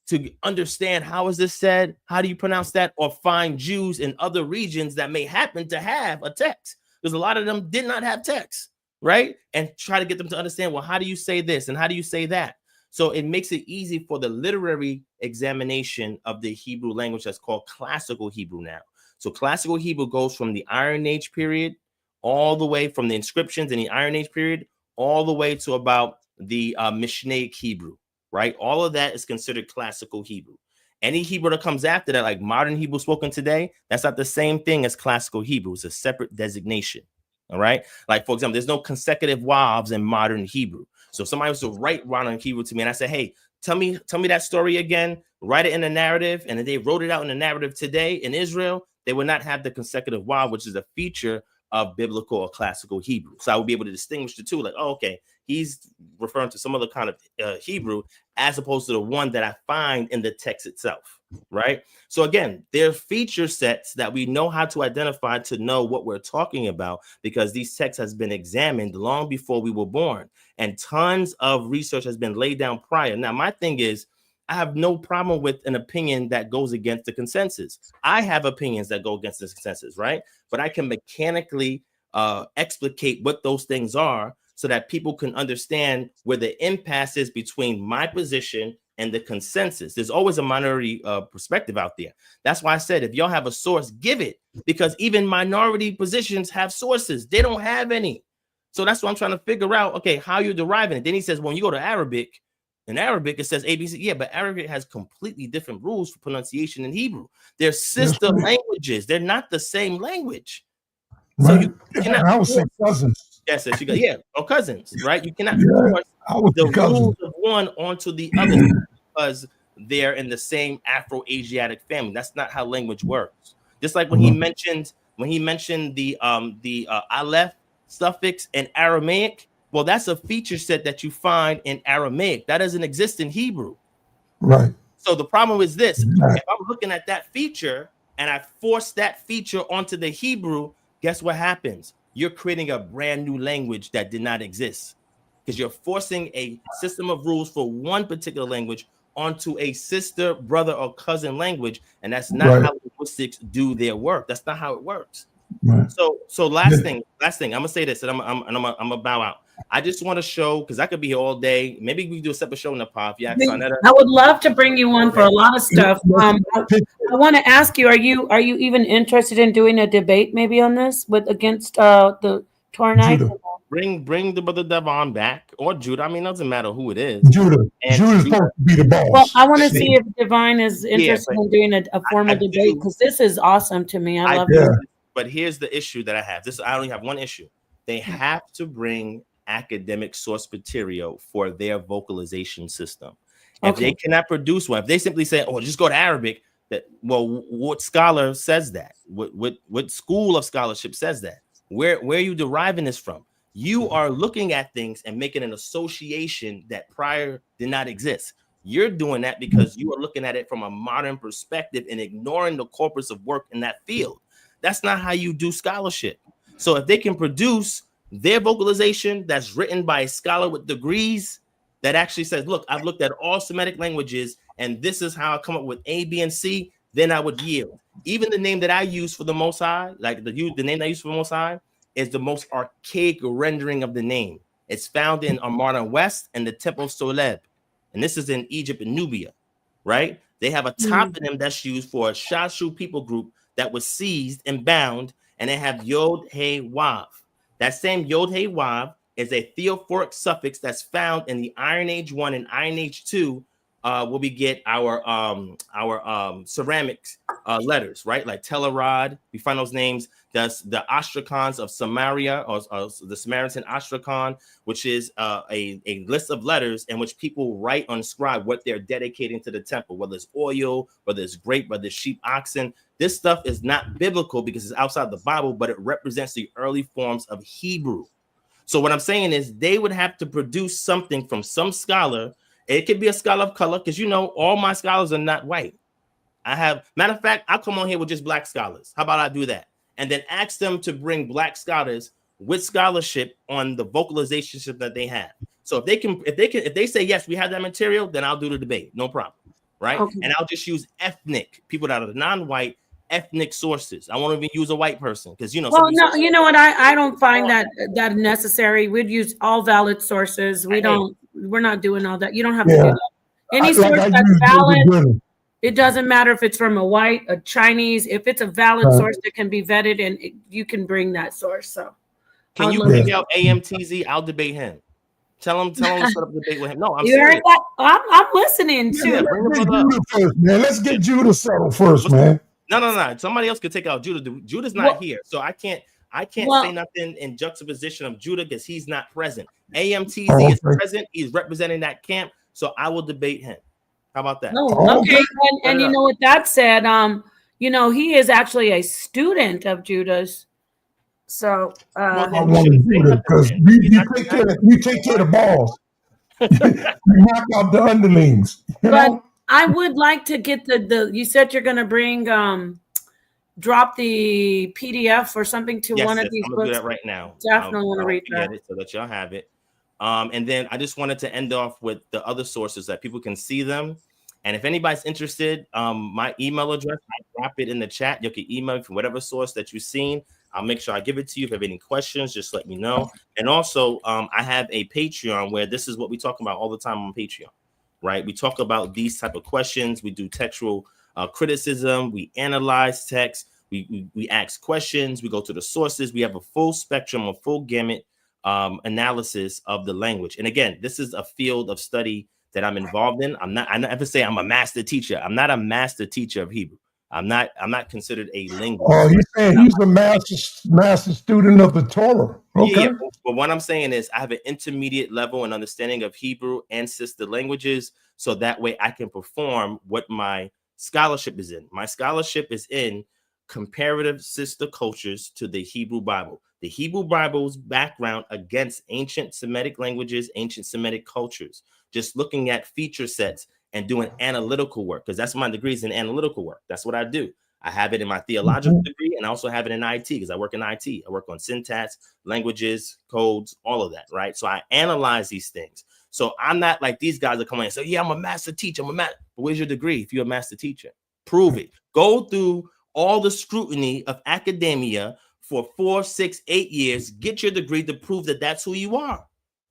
to understand how is this said, how do you pronounce that, or find Jews in other regions that may happen to have a text, because a lot of them did not have text, right? And try to get them to understand, well, how do you say this and how do you say that? So it makes it easy for the literary examination of the Hebrew language that's called classical Hebrew now. So classical Hebrew goes from the Iron Age period all the way from the inscriptions in the Iron Age period, all the way to about the Mishnaic Hebrew, right? All of that is considered classical Hebrew. Any Hebrew that comes after that, like modern Hebrew spoken today, that's not the same thing as classical Hebrew. It's a separate designation, all right? Like, for example, there's no consecutive wavs in modern Hebrew. So if somebody was to write modern Hebrew to me and I say, hey, tell me that story again, write it in a narrative, and if they wrote it out in a narrative today in Israel, they would not have the consecutive wav, which is a feature of biblical or classical Hebrew. So I would be able to distinguish the two, like, oh, okay, he's referring to some other kind of Hebrew as opposed to the one that I find in the text itself, right? So again, there are feature sets that we know how to identify to know what we're talking about, because these texts has been examined long before we were born, and tons of research has been laid down prior. Now, my thing is, I have no problem with an opinion that goes against the consensus. I have opinions that go against the consensus, right? But I can mechanically explicate what those things are so that people can understand where the impasse is between my position and the consensus. There's always a minority perspective out there. That's why I said, if y'all have a source, give it, because even minority positions have sources. They don't have any. So that's what I'm trying to figure out. Okay, how you're deriving it. Then he says, when you go to Arabic, In Arabic, it says ABC. Yeah, but Arabic has completely different rules for pronunciation in Hebrew. They're sister languages. They're not the same language. So Right. you cannot. I would say cousins. Yes, you got, yeah, or cousins, right? You cannot Yeah, force I would the say cousins. rules of one onto the other because they're in the same Afro-Asiatic family. That's not how language works. Just like when he mentioned the aleph suffix in Aramaic. Well, that's a feature set that you find in Aramaic that doesn't exist in Hebrew. Right. So the problem is this: Right. if I'm looking at that feature and I force that feature onto the Hebrew, guess what happens? You're creating a brand new language that did not exist because you're forcing a system of rules for one particular language onto a sister, brother, or cousin language, and that's not how linguistics do their work. That's not how it works. Right. So last thing, I'm gonna say this, and I'm gonna bow out. I just want to show, because I could be here all day. Maybe we can do a separate show in the pod. Yeah, I would love to bring you on for a lot of stuff. I want to ask you: Are you even interested in doing a debate maybe on this against the Tornite? Bring the brother Devion back or Judah. I mean, it doesn't matter who it is. Judah's supposed to be the boss. Well, I want to see if Divine is interested in doing a formal debate, because this is awesome to me. I love it. But here's the issue that I have. I only have one issue. They have to bring academic source material for their vocalization system. If they cannot produce one, if they simply say, "Oh, just go to Arabic," what scholar says that? What school of scholarship says that? Where are you deriving this from? You are looking at things and making an association that prior did not exist. You're doing that because you are looking at it from a modern perspective and ignoring the corpus of work in that field. That's not how you do scholarship. So if they can produce their vocalization that's written by a scholar with degrees that actually says, "Look, I've looked at all Semitic languages and this is how I come up with A, B, and C," then I would yield. Even the name that I use for the Most High, like the name I use for the Most High, is the most archaic rendering of the name. It's found in Amarna West and the Temple of Soleb. And this is in Egypt and Nubia, right? They have a toponym that's used for a Shashu people group that was seized and bound, and they have Yod He Wav. That same Yod He Wav is a theophoric suffix that's found in the Iron Age 1 and Iron Age 2, where we get our ceramics letters, right? Like Telerod, we find those names. That's the Astracans of Samaria, or the Samaritan Astrakhan, which is a list of letters in which people write on scribe what they're dedicating to the temple, whether it's oil, whether it's grape, whether it's sheep, oxen. This stuff is not biblical because it's outside the Bible, but it represents the early forms of Hebrew. So what I'm saying is they would have to produce something from some scholar. It could be a scholar of color, because all my scholars are not white. Matter of fact, I'll come on here with just black scholars. How about I do that? And then ask them to bring black scholars with scholarship on the vocalization that they have. So if they say, yes, we have that material, then I'll do the debate. No problem. Right. Okay. And I'll just use ethnic people that are non-white ethnic sources. I won't even use a white person because Well, no, you know what? I don't find that necessary. We'd use all valid sources. We're not doing all that. You don't have to do that. Any source that's valid. It doesn't matter if it's from a white, a Chinese. If it's a valid source that can be vetted, and you can bring that source. So, can you bring out AMTZ? I'll debate him. Tell him to set up a debate with him. No, I'm you serious. Heard that? I'm listening too. Yeah, Judah first, man. Let's get Judah settled first, man. No. Somebody else could take out Judah. Judah's not here, so I can't say nothing in juxtaposition of Judah because he's not present. AMTZ is present. He's representing that camp, so I will debate him. How about that? Okay. And you know what that said? He is actually a student of Judah's. So I want to do that because you take care of the balls. You knock out the underlings. But I would like to get you said you're going to bring drop the PDF or something to one of these I'm books. Do that right now. Definitely want to read that. So that y'all have it. And then I just wanted to end off with the other sources that people can see them. And if anybody's interested, my email address, I drop it in the chat. You can email me from whatever source that you've seen. I'll make sure I give it to you. If you have any questions, just let me know. And also, I have a Patreon where this is what we talk about all the time on Patreon, right? We talk about these type of questions. We do textual criticism. We analyze text. We ask questions. We go to the sources. We have a full spectrum, a full gamut analysis of the language. And again, this is a field of study that I'm involved in. I never say I'm a master teacher. I'm not a master teacher of Hebrew. I'm not considered a linguist. Oh, he's saying he's a master student of the Torah. Okay. Yeah. But what I'm saying is I have an intermediate level and understanding of Hebrew and sister languages, so that way I can perform what my scholarship is in. My scholarship is in comparative sister cultures to the Hebrew Bible. The Hebrew Bible's background against ancient Semitic languages, ancient Semitic cultures, just looking at feature sets and doing analytical work, because that's my degree is in analytical work. That's what I do. I have it in my theological degree, and I also have it in IT because I work in IT. I work on syntax, languages, codes, all of that, right? So I analyze these things. So I'm not like these guys that come in and say, yeah, I'm a master teacher. But where's your degree if you're a master teacher? Prove it. Go through all the scrutiny of academia for 4, 6, 8 years. Get your degree to prove that that's who you are.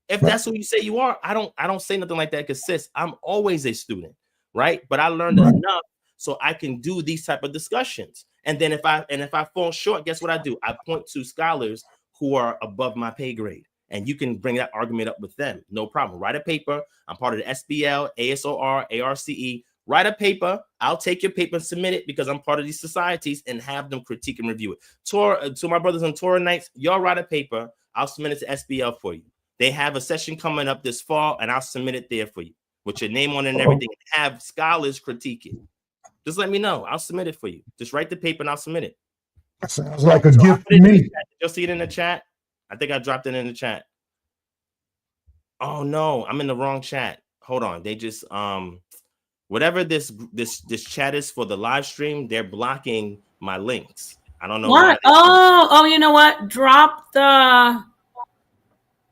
If that's who you say you are, I don't say nothing like that because, sis, I'm always a student, right? But I learned enough so I can do these type of discussions. And then if I fall short, guess what I do? I point to scholars who are above my pay grade, and you can bring that argument up with them. No problem. Write a paper. I'm part of the SBL, ASOR, ARCE. Write a paper. I'll take your paper and submit it because I'm part of these societies, and have them critique and review it. To my brothers on Torah nights, y'all write a paper. I'll submit it to SBL for you. They have a session coming up this fall, and I'll submit it there for you with your name on it and everything. Have scholars critique it. Just let me know. I'll submit it for you. Just write the paper and I'll submit it. Sounds like a gift to me. Did you see it in the chat? I think I dropped it in the chat. Oh no, I'm in the wrong chat. Hold on. They just whatever this chat is for the live stream, they're blocking my links. I don't know what. Oh, you know what? Drop the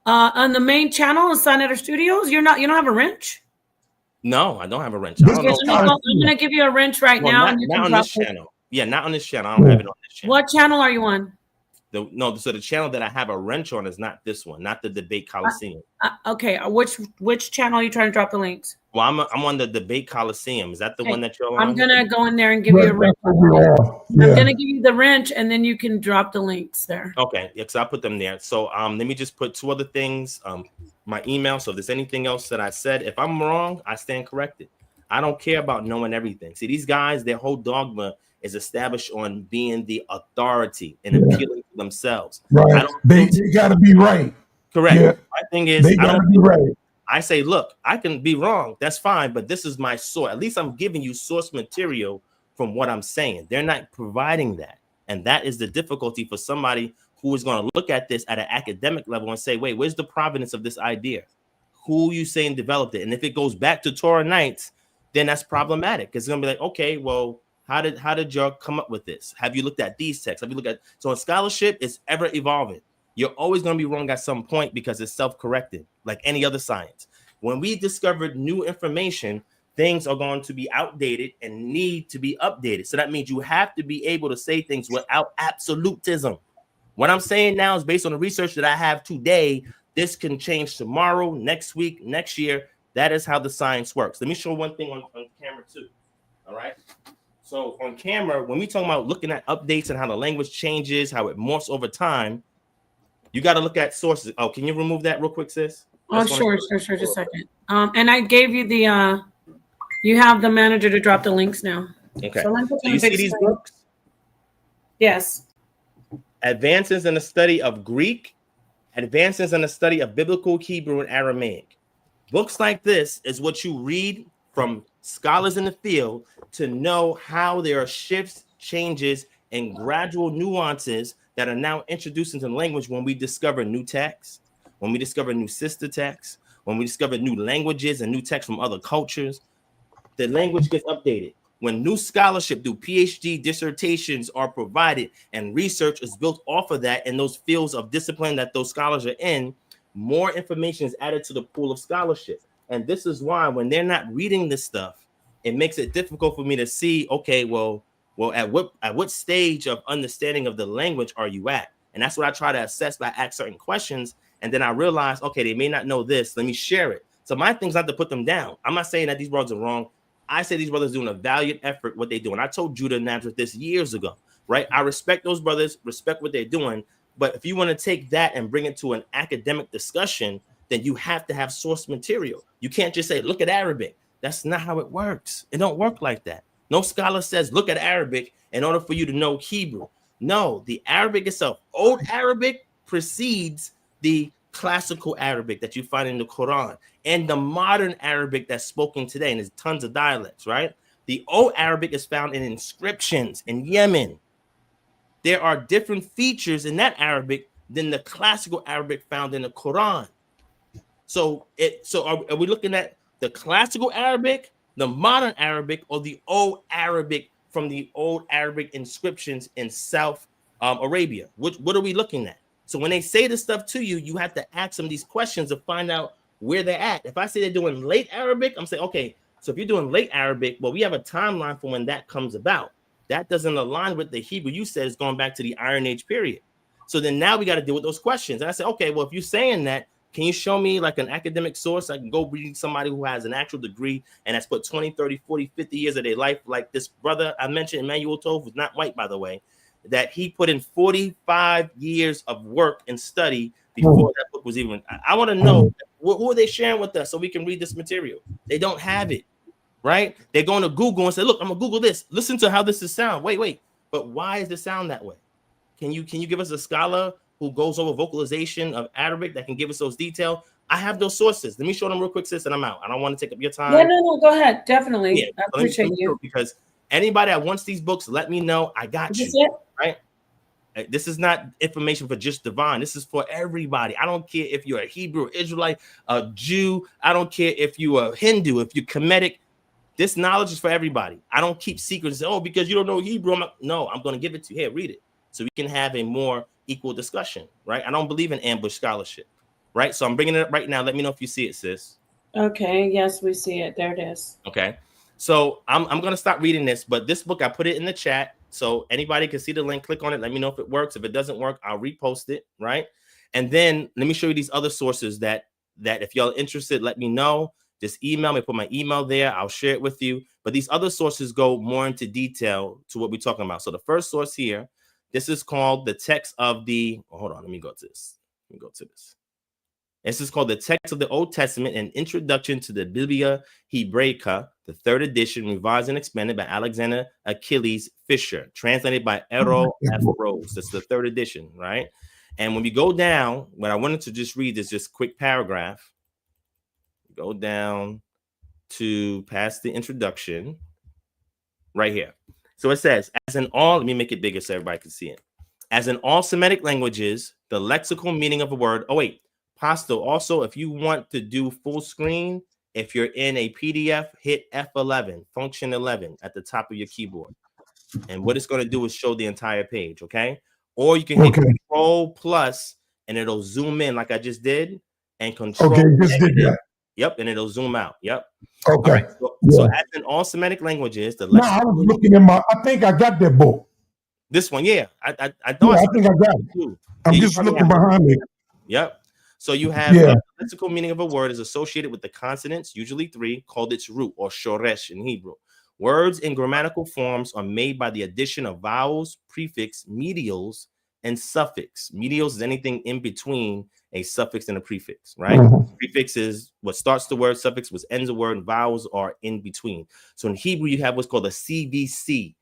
on the main channel of sa.neter Studios. You don't have a wrench? No, I don't have a wrench. I don't know. I'm gonna give you a wrench right now. Not, and you not can on drop this channel. Yeah, not on this channel. I don't have it on this channel. What channel are you on? So the channel that I have a wrench on is not this one, not the Debate Coliseum. Okay, which channel are you trying to drop the links? Well, I'm on the Debate Coliseum. Is that the one that you're on? I'm gonna go in there and give you a wrench. I'm gonna give you the wrench, and then you can drop the links there. Okay, yeah, because I'll put them there. So let me just put 2 other things. My email. So if there's anything else that I said, if I'm wrong, I stand corrected. I don't care about knowing everything. See, these guys, their whole dogma is established on being the authority and appealing to themselves. Right. They got to be right. Correct. Yeah. My thing is, they got to be right. I say, look, I can be wrong. That's fine. But this is my source. At least I'm giving you source material from what I'm saying. They're not providing that. And that is the difficulty for somebody who is going to look at this at an academic level and say, wait, where's the provenance of this idea? Who you saying developed it? And if it goes back to Torah nights, then that's problematic. It's going to be like, okay, well, how did y'all come up with this? Have you looked at these texts? Have you looked at, so in scholarship, it's ever evolving. You're always going to be wrong at some point because it's self-correcting, like any other science. When we discovered new information, things are going to be outdated and need to be updated. So that means you have to be able to say things without absolutism. What I'm saying now is based on the research that I have today. This can change tomorrow, next week, next year. That is how the science works. Let me show one thing on camera too. All right. So on camera, when we talk about looking at updates and how the language changes, how it morphs over time, you got to look at sources. Oh, can you remove that real quick, sis? Oh, sure. Just a second. And I gave you the, you have the manager to drop the links now. Okay. So you see these books? Yes. Advances in the study of Greek, advances in the study of biblical Hebrew and Aramaic. Books like this is what you read from scholars in the field to know how there are shifts, changes, and gradual nuances that are now introduced into the language when we discover new texts, when we discover new sister texts, when we discover new languages and new texts from other cultures. The language gets updated. When new scholarship, through PhD dissertations are provided and research is built off of that in those fields of discipline that those scholars are in, more information is added to the pool of scholarship. And this is why when they're not reading this stuff, it makes it difficult for me to see, okay, well, at what stage of understanding of the language are you at? And that's what I try to assess by asking certain questions. And then I realize, okay, they may not know this. Let me share it. So my thing's not to put them down. I'm not saying that these brothers are wrong. I say these brothers doing a valiant effort, what they do. And I told Judah and Nazareth this years ago, right? I respect those brothers, respect what they're doing. But if you want to take that and bring it to an academic discussion, then you have to have source material. You can't just say, look at Arabic. That's not how it works. It don't work like that. No scholar says, look at Arabic in order for you to know Hebrew. No, the Arabic itself, Old Arabic precedes the classical Arabic that you find in the Quran and the modern Arabic that's spoken today. And there's tons of dialects, right? The Old Arabic is found in inscriptions in Yemen. There are different features in that Arabic than the classical Arabic found in the Quran. So are we looking at the classical Arabic, the modern Arabic, or the Old Arabic from the Old Arabic inscriptions in South Arabia? What are we looking at? So when they say this stuff to you, you have to ask them these questions to find out where they're at. If I say they're doing late Arabic, I'm saying, okay, so if you're doing late Arabic, well, we have a timeline for when that comes about. That doesn't align with the Hebrew you said is going back to the Iron Age period. So then now we got to deal with those questions. And I said, okay, well, if you're saying that, can you show me like an academic source? I can go read somebody who has an actual degree and has put 20, 30, 40, 50 years of their life. Like this brother I mentioned, Emmanuel Tove, who's not white, by the way, that he put in 45 years of work and study before that book was even. I want to know who are they sharing with us so we can read this material. They don't have it, right? They're going to Google and say, look, I'm going to Google this. Listen to how this is sound. Wait. But why is the sound that way? Can you give us a scholar who goes over vocalization of Arabic that can give us those details? I have those sources. Let me show them real quick, sis, and I'm out. I don't want to take up your time. Yeah, no, go ahead. Definitely. Yeah, I appreciate you. Because anybody that wants these books, let me know. I got you. Right? This is not information for just Devon. This is for everybody. I don't care if you're a Hebrew, Israelite, a Jew. I don't care if you're a Hindu, if you're Kemetic. This knowledge is for everybody. I don't keep secrets. Oh, because you don't know Hebrew. I'm going to give it to you. Here, read it. So we can have a more equal discussion, right? I don't believe in ambush scholarship, right? So I'm bringing it up right now. Let me know if you see it, sis. Okay. Yes, we see it. There it is. Okay. So I'm going to stop reading this, but this book, I put it in the chat. So anybody can see the link, click on it. Let me know if it works. If it doesn't work, I'll repost it, right? And then let me show you these other sources that if y'all are interested, let me know. Just email me, put my email there. I'll share it with you. But these other sources go more into detail to what we're talking about. So the first source here, this is called the text of the, hold on, let me go to this. This is called the text of the Old Testament, an introduction to the Biblia Hebraica, the third edition, revised and expanded by Alexander Achilles Fisher, translated by Errol F. Rose. That's the third edition, right? And when we go down, what I wanted to just read is just quick paragraph. Go down to past the introduction right here. So it says, as in all, let me make it bigger so everybody can see it. As in all Semitic languages, the lexical meaning of a word. Oh, wait, Pasto. Also, if you want to do full screen, if you're in a PDF, hit F11, function 11 at the top of your keyboard. And what it's going to do is show the entire page, okay? Or you can hit Control plus and it'll zoom in like I just did, and Control. Okay, just did that. Yep, and it'll zoom out. Yep. Okay. Right, so as in all Semitic languages, the no, I was looking in I think I got that book. This one, yeah. I think I got it too. I'm just looking behind me. Yep. So you have the lexical meaning of a word is associated with the consonants, usually 3, called its root or shoresh in Hebrew. Words in grammatical forms are made by the addition of vowels, prefix, medials, and suffix. Medials is anything in between a suffix and a prefix, right? Prefix is what starts the word, suffix was ends the word, vowels are in between. So in Hebrew, you have what's called a CVC.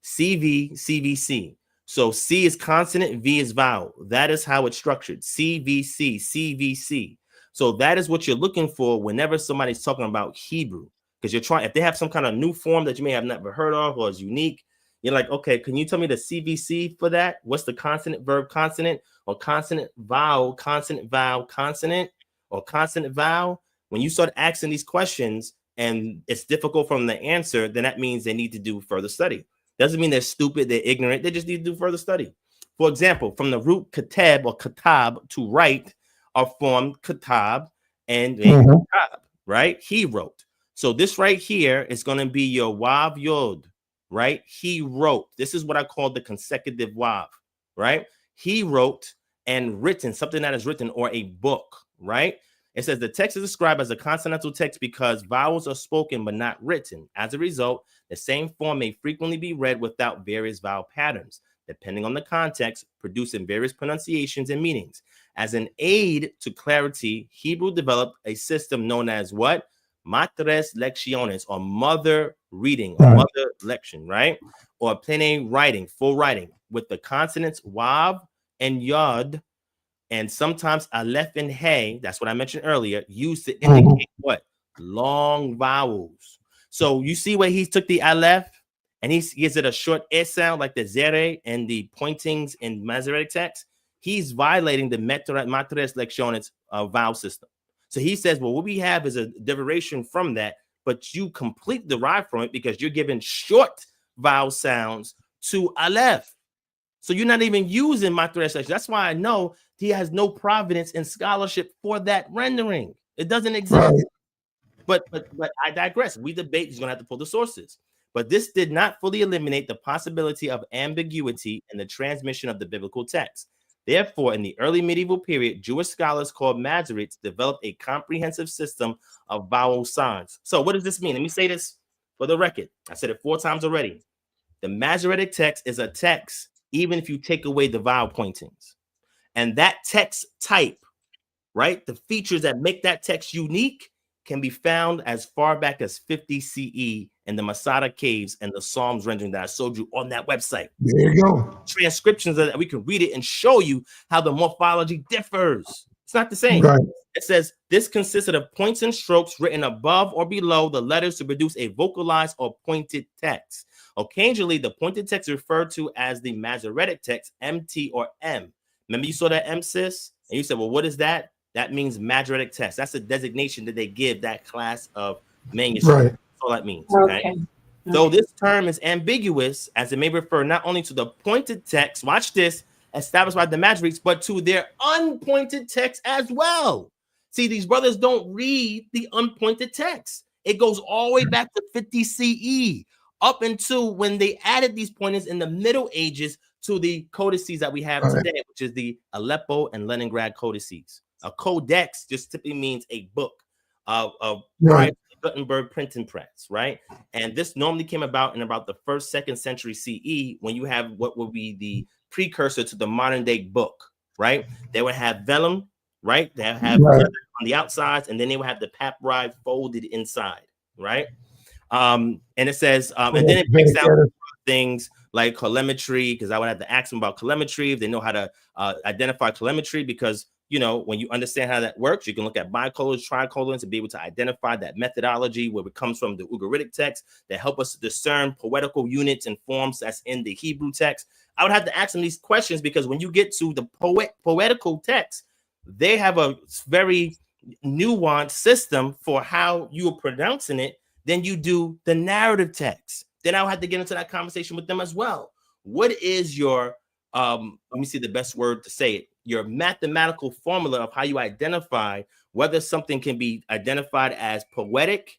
CVC. So C is consonant, V is vowel. That is how it's structured. CVC. So that is what you're looking for whenever somebody's talking about Hebrew. Because you're trying, if they have some kind of new form that you may have never heard of or is unique, you're like, okay, can you tell me the CVC for that? What's the consonant, verb, consonant, or consonant, vowel, consonant, vowel, consonant, or consonant, vowel? When you start asking these questions and it's difficult from the answer, then that means they need to do further study. Doesn't mean they're stupid, they're ignorant. They just need to do further study. For example, from the root katab or katab to write are formed katab and katab, right? He wrote. So this right here is going to be your wav yod, right? He wrote. This is what I call the consecutive wav, right? He wrote and written, something that is written, or a book, right? It says the text is described as a consonantal text because vowels are spoken but not written. As a result, the same form may frequently be read without various vowel patterns. depending on the context, producing various pronunciations and meanings. As an aid to clarity, Hebrew developed a system known as what? Matres lecciones, or mother reading, or mother lection, right? Or plain writing, full writing, with the consonants wav and yod, and sometimes aleph and hey, that's what I mentioned earlier, used to indicate what? Long vowels. So you see where he took the aleph and he gives it a short S sound like the zere and the pointings in Masoretic text. He's violating the matres lecciones vowel system. So he says, well, what we have is a derivation from that, but you completely derive from it because you're giving short vowel sounds to aleph. So you're not even using matres lecciones. That's why I know he has no providence in scholarship for that rendering. It doesn't exist. But I digress. We debate. He's going to have to pull the sources. But this did not fully eliminate the possibility of ambiguity in the transmission of the biblical text. Therefore, in the early medieval period, Jewish scholars called Masoretes developed a comprehensive system of vowel signs. So what does this mean? Let me say this for the record. I said it 4 times already. The Masoretic text is a text, even if you take away the vowel pointings. And that text type, right, the features that make that text unique can be found as far back as 50 CE in the Masada caves and the Psalms rendering that I showed you on that website. There you go. Transcriptions that we can read it and show you how the morphology differs. It's not the same. Right. It says this consisted of points and strokes written above or below the letters to produce a vocalized or pointed text. Occasionally, the pointed text is referred to as the Masoretic text, MT or M. Remember you saw that M, sis? And you said, well, what is that? That means Masoretic text. That's a designation that they give that class of manuscript. Right. That's all that means. Okay. Though this term is ambiguous, as it may refer not only to the pointed text, watch this, established by the Masoretes, but to their unpointed text as well. See, these brothers don't read the unpointed text. It goes all the way back to 50 CE, up until when they added these pointers in the Middle Ages to the codices that we have today, which is the Aleppo and Leningrad codices. A codex just typically means a book of Gutenberg printing press, right? And this normally came about in about the 1st, 2nd century CE, when you have what would be the precursor to the modern day book, right? They would have vellum, right? They have leather on the outsides, and then they would have the papyri folded inside, right? And it says, and then it breaks down things like telemetry, because I would have to ask them about telemetry if they know how to identify telemetry, because you know, when you understand how that works, you can look at bicolors, tricolors, and be able to identify that methodology where it comes from the Ugaritic text that help us discern poetical units and forms that's in the Hebrew text. I would have to ask them these questions because when you get to the poetical text, they have a very nuanced system for how you are pronouncing it than you do the narrative text. Then I'll have to get into that conversation with them as well. What is your, let me see the best word to say it, your mathematical formula of how you identify whether something can be identified as poetic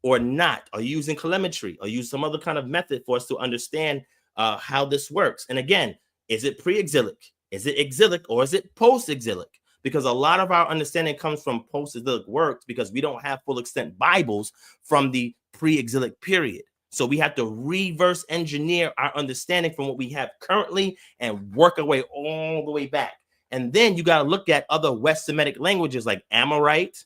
or not, or using telemetry, or use some other kind of method for us to understand how this works. And again, is it pre-exilic? Is it exilic? Or is it post-exilic? Because a lot of our understanding comes from post-exilic works because we don't have full extent Bibles from the pre-exilic period. So we have to reverse engineer our understanding from what we have currently and work our way all the way back. And then you got to look at other West Semitic languages like Amorite,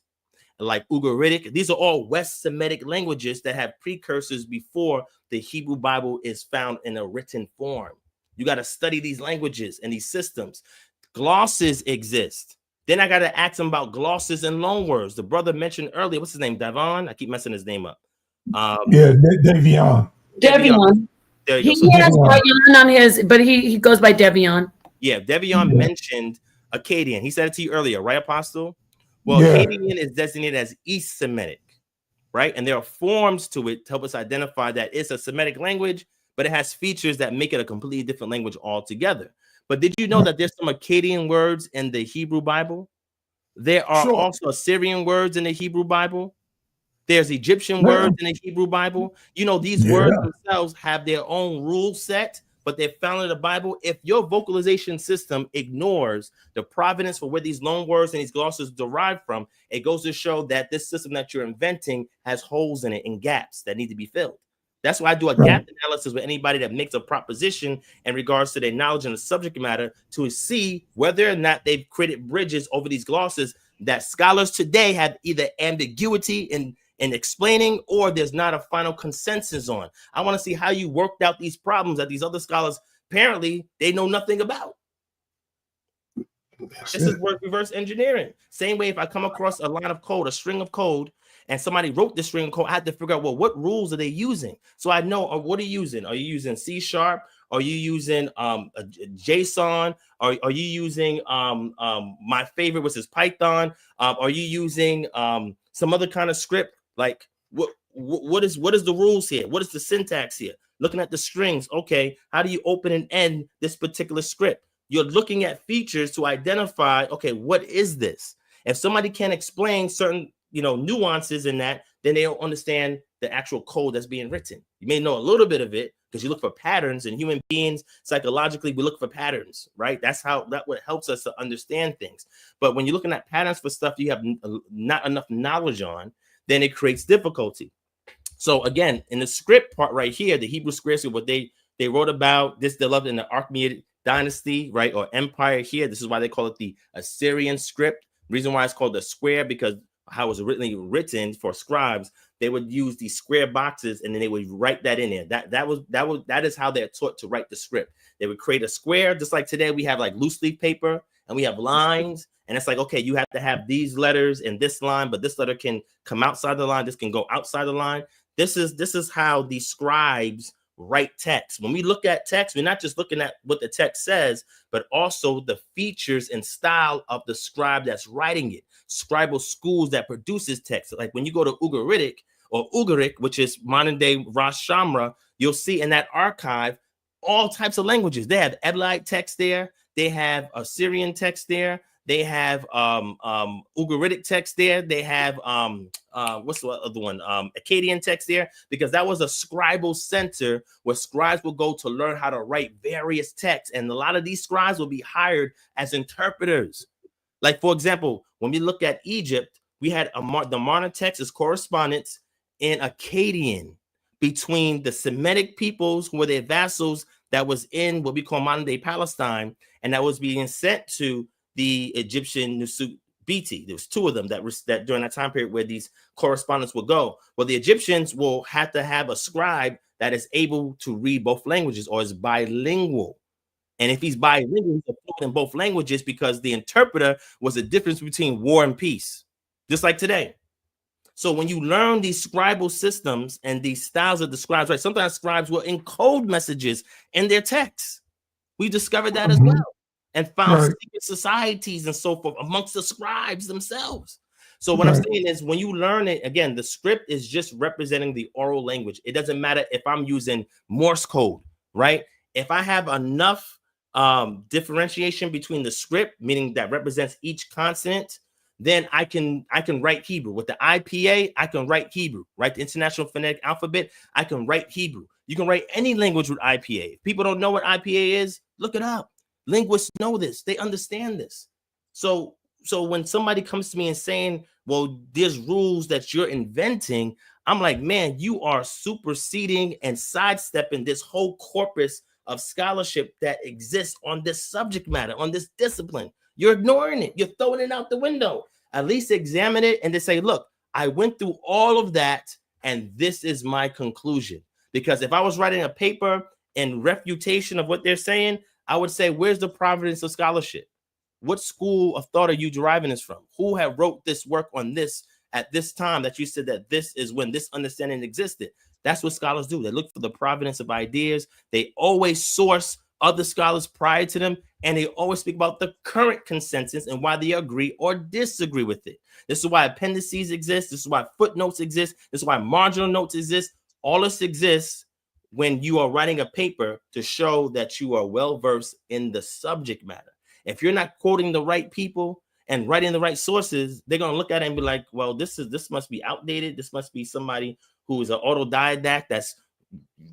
like Ugaritic. These are all West Semitic languages that have precursors before the Hebrew Bible is found in a written form. You got to study these languages and these systems. Glosses exist. Then I got to ask them about glosses and loanwords. The brother mentioned earlier, what's his name? Devion? I keep messing his name up. Devion. Devion. There you go. He has Devion on his, but he goes by Devion. Yeah, Devion mentioned Akkadian. He said it to you earlier, right, Apostle? Well, Akkadian is designated as East Semitic, right? And there are forms to it to help us identify that it's a Semitic language, but it has features that make it a completely different language altogether. But did you know that there's some Akkadian words in the Hebrew Bible? There are also Assyrian words in the Hebrew Bible. There's Egyptian words in the Hebrew Bible. You know, these words themselves have their own rule set, but they're found in the Bible. If your vocalization system ignores the provenance for where these loan words and these glosses derive from, it goes to show that this system that you're inventing has holes in it and gaps that need to be filled. That's why I do a gap analysis with anybody that makes a proposition in regards to their knowledge and the subject matter to see whether or not they've created bridges over these glosses that scholars today have either ambiguity in explaining, or there's not a final consensus on. I want to see how you worked out these problems that these other scholars apparently they know nothing about. This is reverse engineering. Same way, if I come across a line of code, a string of code, and somebody wrote this string of code, I had to figure out, well, what rules are they using? So I know, what are you using? Are you using C#? Are you using JSON? Are you using my favorite, which is Python? Are you using some other kind of script? Like what is the rules here? What is the syntax here? Looking at the strings, okay, how do you open and end this particular script? You're looking at features to identify, okay, what is this? If somebody can't explain certain, nuances in that, then they don't understand the actual code that's being written. You may know a little bit of it because you look for patterns, and human beings, psychologically, we look for patterns, right? That's what helps us to understand things. But when you're looking at patterns for stuff you have not enough knowledge on, then it creates difficulty. So again, in the script part right here, the Hebrew square script, what they wrote about this, they loved in the Achaemenid dynasty, right, or empire here. This is why they call it the Assyrian script. Reason why it's called the square, because how it was originally written for scribes, they would use these square boxes and then they would write that in there. That is how they're taught to write the script. They would create a square, just like today we have like loose leaf paper and we have lines, and it's like, okay, you have to have these letters in this line, but this letter can come outside the line, this can go outside the line. This is how the scribes write text. When we look at text, we're not just looking at what the text says, but also the features and style of the scribe that's writing it. Scribal schools that produces text. Like when you go to Ugaritic, which is modern day Rosh Shamra, you'll see in that archive all types of languages. They have Edomite text there. They have Assyrian text there. They have Ugaritic text there. They have what's the other one? Akkadian text there, because that was a scribal center where scribes will go to learn how to write various texts. And a lot of these scribes will be hired as interpreters. Like, for example, when we look at Egypt, we had the Marna text as correspondence in Akkadian between the Semitic peoples who were their vassals that was in what we call modern day Palestine, and that was being sent to the Egyptian Nusuk Biti. There was two of them that during that time period where these correspondents will go. Well, the Egyptians will have to have a scribe that is able to read both languages or is bilingual. And if he's bilingual, he's fluent in both languages, because the interpreter was the difference between war and peace, just like today. So when you learn these scribal systems and these styles of the scribes, right? Sometimes scribes will encode messages in their texts. We discovered that as well, and found secret societies and so forth amongst the scribes themselves. So what I'm saying is, when you learn it, again, the script is just representing the oral language. It doesn't matter if I'm using Morse code, right? If I have enough differentiation between the script, meaning that represents each consonant, then I can write Hebrew. With the IPA, I can write Hebrew, right? The International Phonetic Alphabet, I can write Hebrew. You can write any language with IPA. If people don't know what IPA is, look it up. Linguists know this. They understand this. So when somebody comes to me and saying, well, there's rules that you're inventing, I'm like, man, you are superseding and sidestepping this whole corpus of scholarship that exists on this subject matter, on this discipline. You're ignoring it. You're throwing it out the window. At least examine it and just say, look, I went through all of that, and this is my conclusion. Because if I was writing a paper in refutation of what they're saying, I would say, where's the providence of scholarship? What school of thought are you deriving this from? Who have wrote this work on this at this time that you said that this is when this understanding existed? That's what scholars do. They look for the provenance of ideas. They always source other scholars prior to them, and they always speak about the current consensus and why they agree or disagree with it. This is why appendices exist. This is why footnotes exist. This is why marginal notes exist. All this exists when you are writing a paper to show that you are well-versed in the subject matter. If you're not quoting the right people and writing the right sources, they're going to look at it and be like, well, this must be outdated. This must be somebody who is an autodidact that's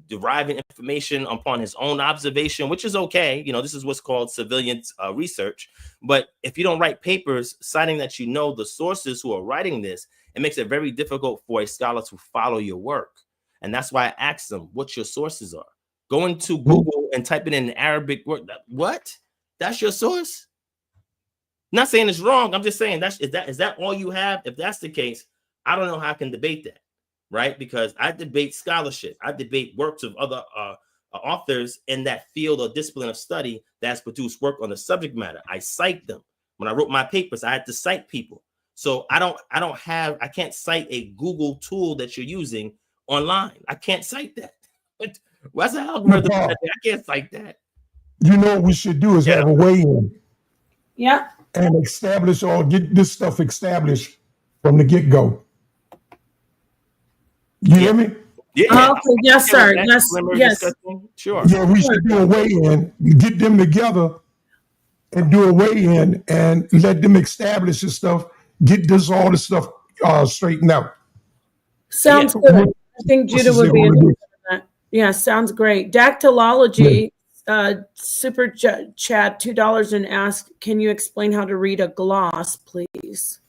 deriving information upon his own observation, which is okay. This is what's called civilian research. But if you don't write papers citing that the sources who are writing this, it makes it very difficult for a scholar to follow your work. And that's why I asked them what your sources are. Go into Google and type it in Arabic word. What? That's your source? Not saying it's wrong. I'm just saying is that all you have? If that's the case, I don't know how I can debate that, right? Because I debate scholarship. I debate works of other authors in that field or discipline of study that's produced work on the subject matter. I cite them. When I wrote my papers, I had to cite people. So I can't cite a Google tool that you're using online. I can't cite that. What's the algorithm? I can't cite that. You know what we should do is have a weigh-in. Yeah. And establish or get this stuff established from the get-go. You hear me? Yeah. Okay. Yes, sir. Yes. Sure. Yeah, we should do a weigh-in, get them together and do a weigh-in and let them establish this stuff, get all this stuff straightened out. Sounds good. I think Judah would be interested in that. Yeah, sounds great. Dactylology, super chat $2 and ask, can you explain how to read a gloss, please?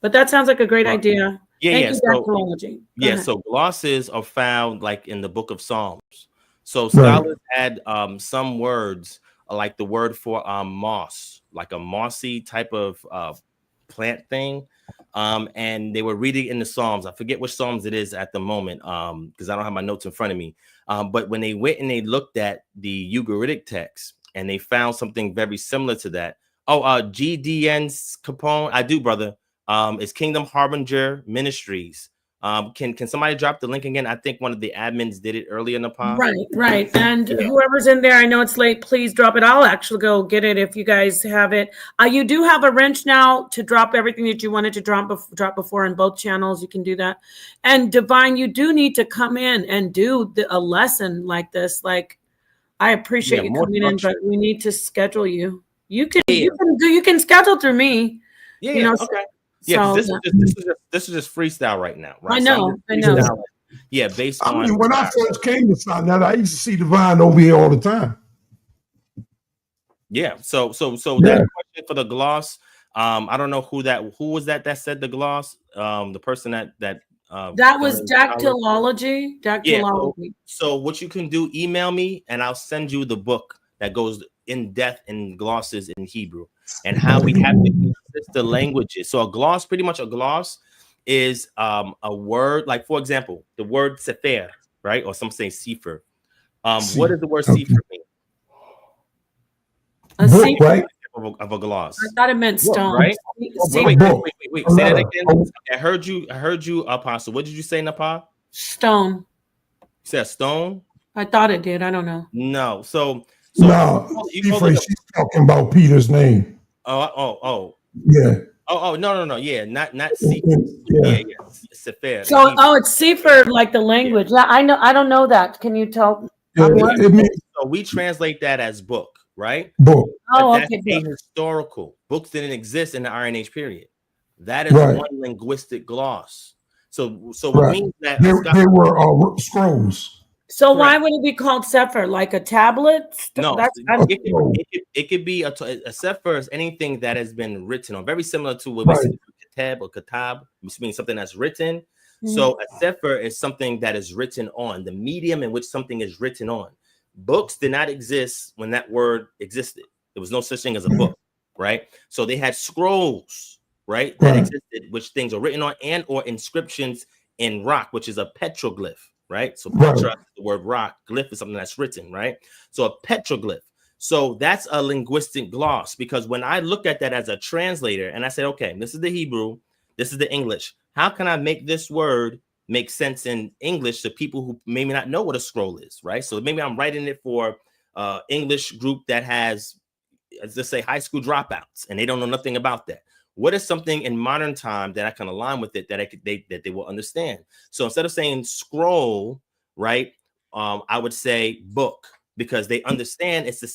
But that sounds like a great idea. Thank you, Dactylology. So glosses are found like in the book of Psalms. So scholars had some words like the word for moss, like a mossy type of plant thing. And they were reading in the Psalms. I forget which Psalms it is at the moment because I don't have my notes in front of me. But when they went and they looked at the Ugaritic text and they found something very similar to that. GDN's Capone. I do, brother. It's Kingdom Harbinger Ministries. Can somebody drop the link again? I think one of the admins did it earlier in the pod. Right. And whoever's in there, I know it's late, please drop it. I'll actually go get it if you guys have it. You do have a wrench now to drop everything that you wanted to drop before in both channels. You can do that. And Divine, you do need to come in and do a lesson like this. Like, I appreciate you coming in, but we need to schedule you. You can schedule through me. Okay. Yeah, so, this is just freestyle right now, right? I know. Yeah, based on. I mean, when I first came to sa.neter, I used to see Devion over here all the time. Yeah. So that question for the gloss. I don't know who was that said the gloss. The person that was Dactylology. Yeah. So what you can do, email me and I'll send you the book that goes in depth in glosses in Hebrew and how we have to use the languages. So a gloss is a word, like for example, the word sefer, right? Or some say sefer. What does the word sefer mean? A sefer, right? Of a gloss. I thought it meant stone. Right? Wait. Say that again. I heard you, Apostle. What did you say, Napa? Stone. You said stone? I thought it did. I don't know. No. So no, she's talking about Peter's name. Oh. Yeah. No. Yeah, not sefer. Yeah. Sefer. So it's sefer like the language. Yeah, I know. I don't know that. Can you tell? So we translate that as book, right? Book. That's ahistorical. Books didn't exist in the Iron Age period. That is one linguistic gloss. So it means that they were scrolls. So why would it be called sefer? Like a tablet? No, it could be a sefer is anything that has been written on, very similar to what we say kitab or kitab, which means something that's written. Mm-hmm. So a sefer is something that is written on, the medium in which something is written on. Books did not exist when that word existed. There was no such thing as a book, right? So they had scrolls, right, that existed, which things are written on, and or inscriptions in rock, which is a petroglyph. Right. So petra, the word rock, glyph is something that's written, right? So a petroglyph. So that's a linguistic gloss, because when I look at that as a translator and I said, okay, this is the Hebrew, this is the English. How can I make this word make sense in English to people who maybe not know what a scroll is, right? So maybe I'm writing it for English group that has, let's say, high school dropouts, and they don't know nothing about that. What is something in modern time that I can align with it that they will understand? So instead of saying scroll, right, I would say book, because they understand it's the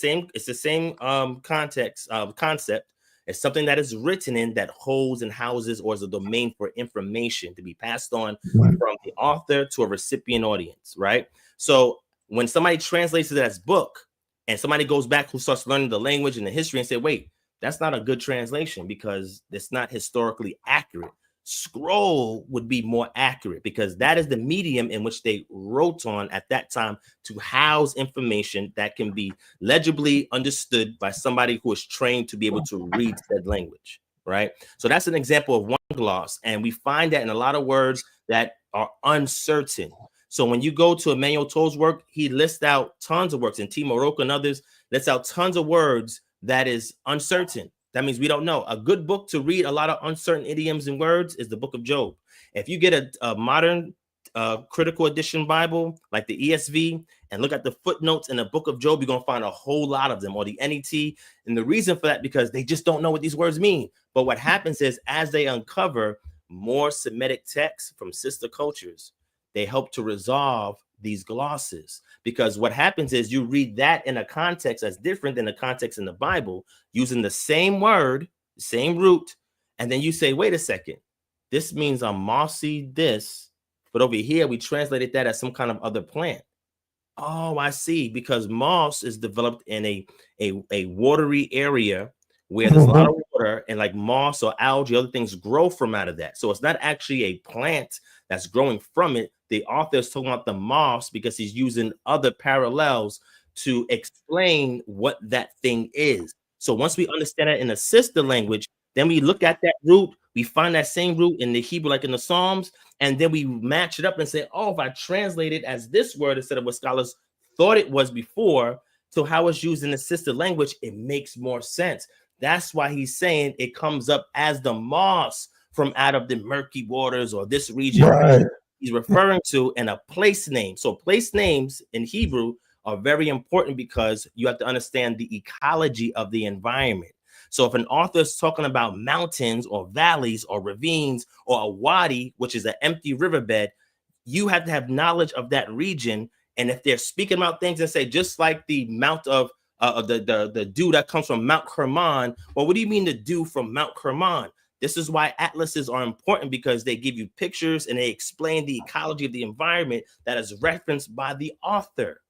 same context concept. It's something that is written in, that holds and houses or is a domain for information to be passed on from the author to a recipient audience, right? So when somebody translates it as book and somebody goes back who starts learning the language and the history and say, wait, that's not a good translation because it's not historically accurate. Scroll would be more accurate because that is the medium in which they wrote on at that time to house information that can be legibly understood by somebody who is trained to be able to read said language, right? So that's an example of one gloss, and we find that in a lot of words that are uncertain. So when you go to Emmanuel Toll's work, he lists out tons of works, and T. Morocco and others lists out tons of words that is uncertain. That means we don't know. A good book to read a lot of uncertain idioms and words is the book of Job. If you get a modern critical edition Bible like the ESV and look at the footnotes in the book of Job, you're going to find a whole lot of them, or the NET. And the reason for that, because they just don't know what these words mean. But what happens is as they uncover more Semitic texts from sister cultures, they help to resolve these glosses, because what happens is you read that in a context that's different than the context in the Bible, using the same word, same root, and then you say, wait a second, this means a mossy this, but over here we translated that as some kind of other plant. Oh, I see, because moss is developed in a watery area where there's a lot of water, and like moss or algae, other things grow from out of that. So it's not actually a plant that's growing from it. The author is talking about the moss because he's using other parallels to explain what that thing is. So once we understand it in a sister language, then we look at that root, we find that same root in the Hebrew, like in the Psalms, and then we match it up and say, oh, if I translate it as this word instead of what scholars thought it was before, so how it's used in the sister language, it makes more sense. That's why he's saying it comes up as the moss from out of the murky waters or this region. Right. He's referring to in a place name. So place names in Hebrew are very important because you have to understand the ecology of the environment. So if an author is talking about mountains or valleys or ravines or a wadi, which is an empty riverbed, you have to have knowledge of that region. And if they're speaking about things and say, just like the mount of the dew that comes from Mount Hermon, well, what do you mean the dew from Mount Hermon? This is why atlases are important, because they give you pictures and they explain the ecology of the environment that is referenced by the author.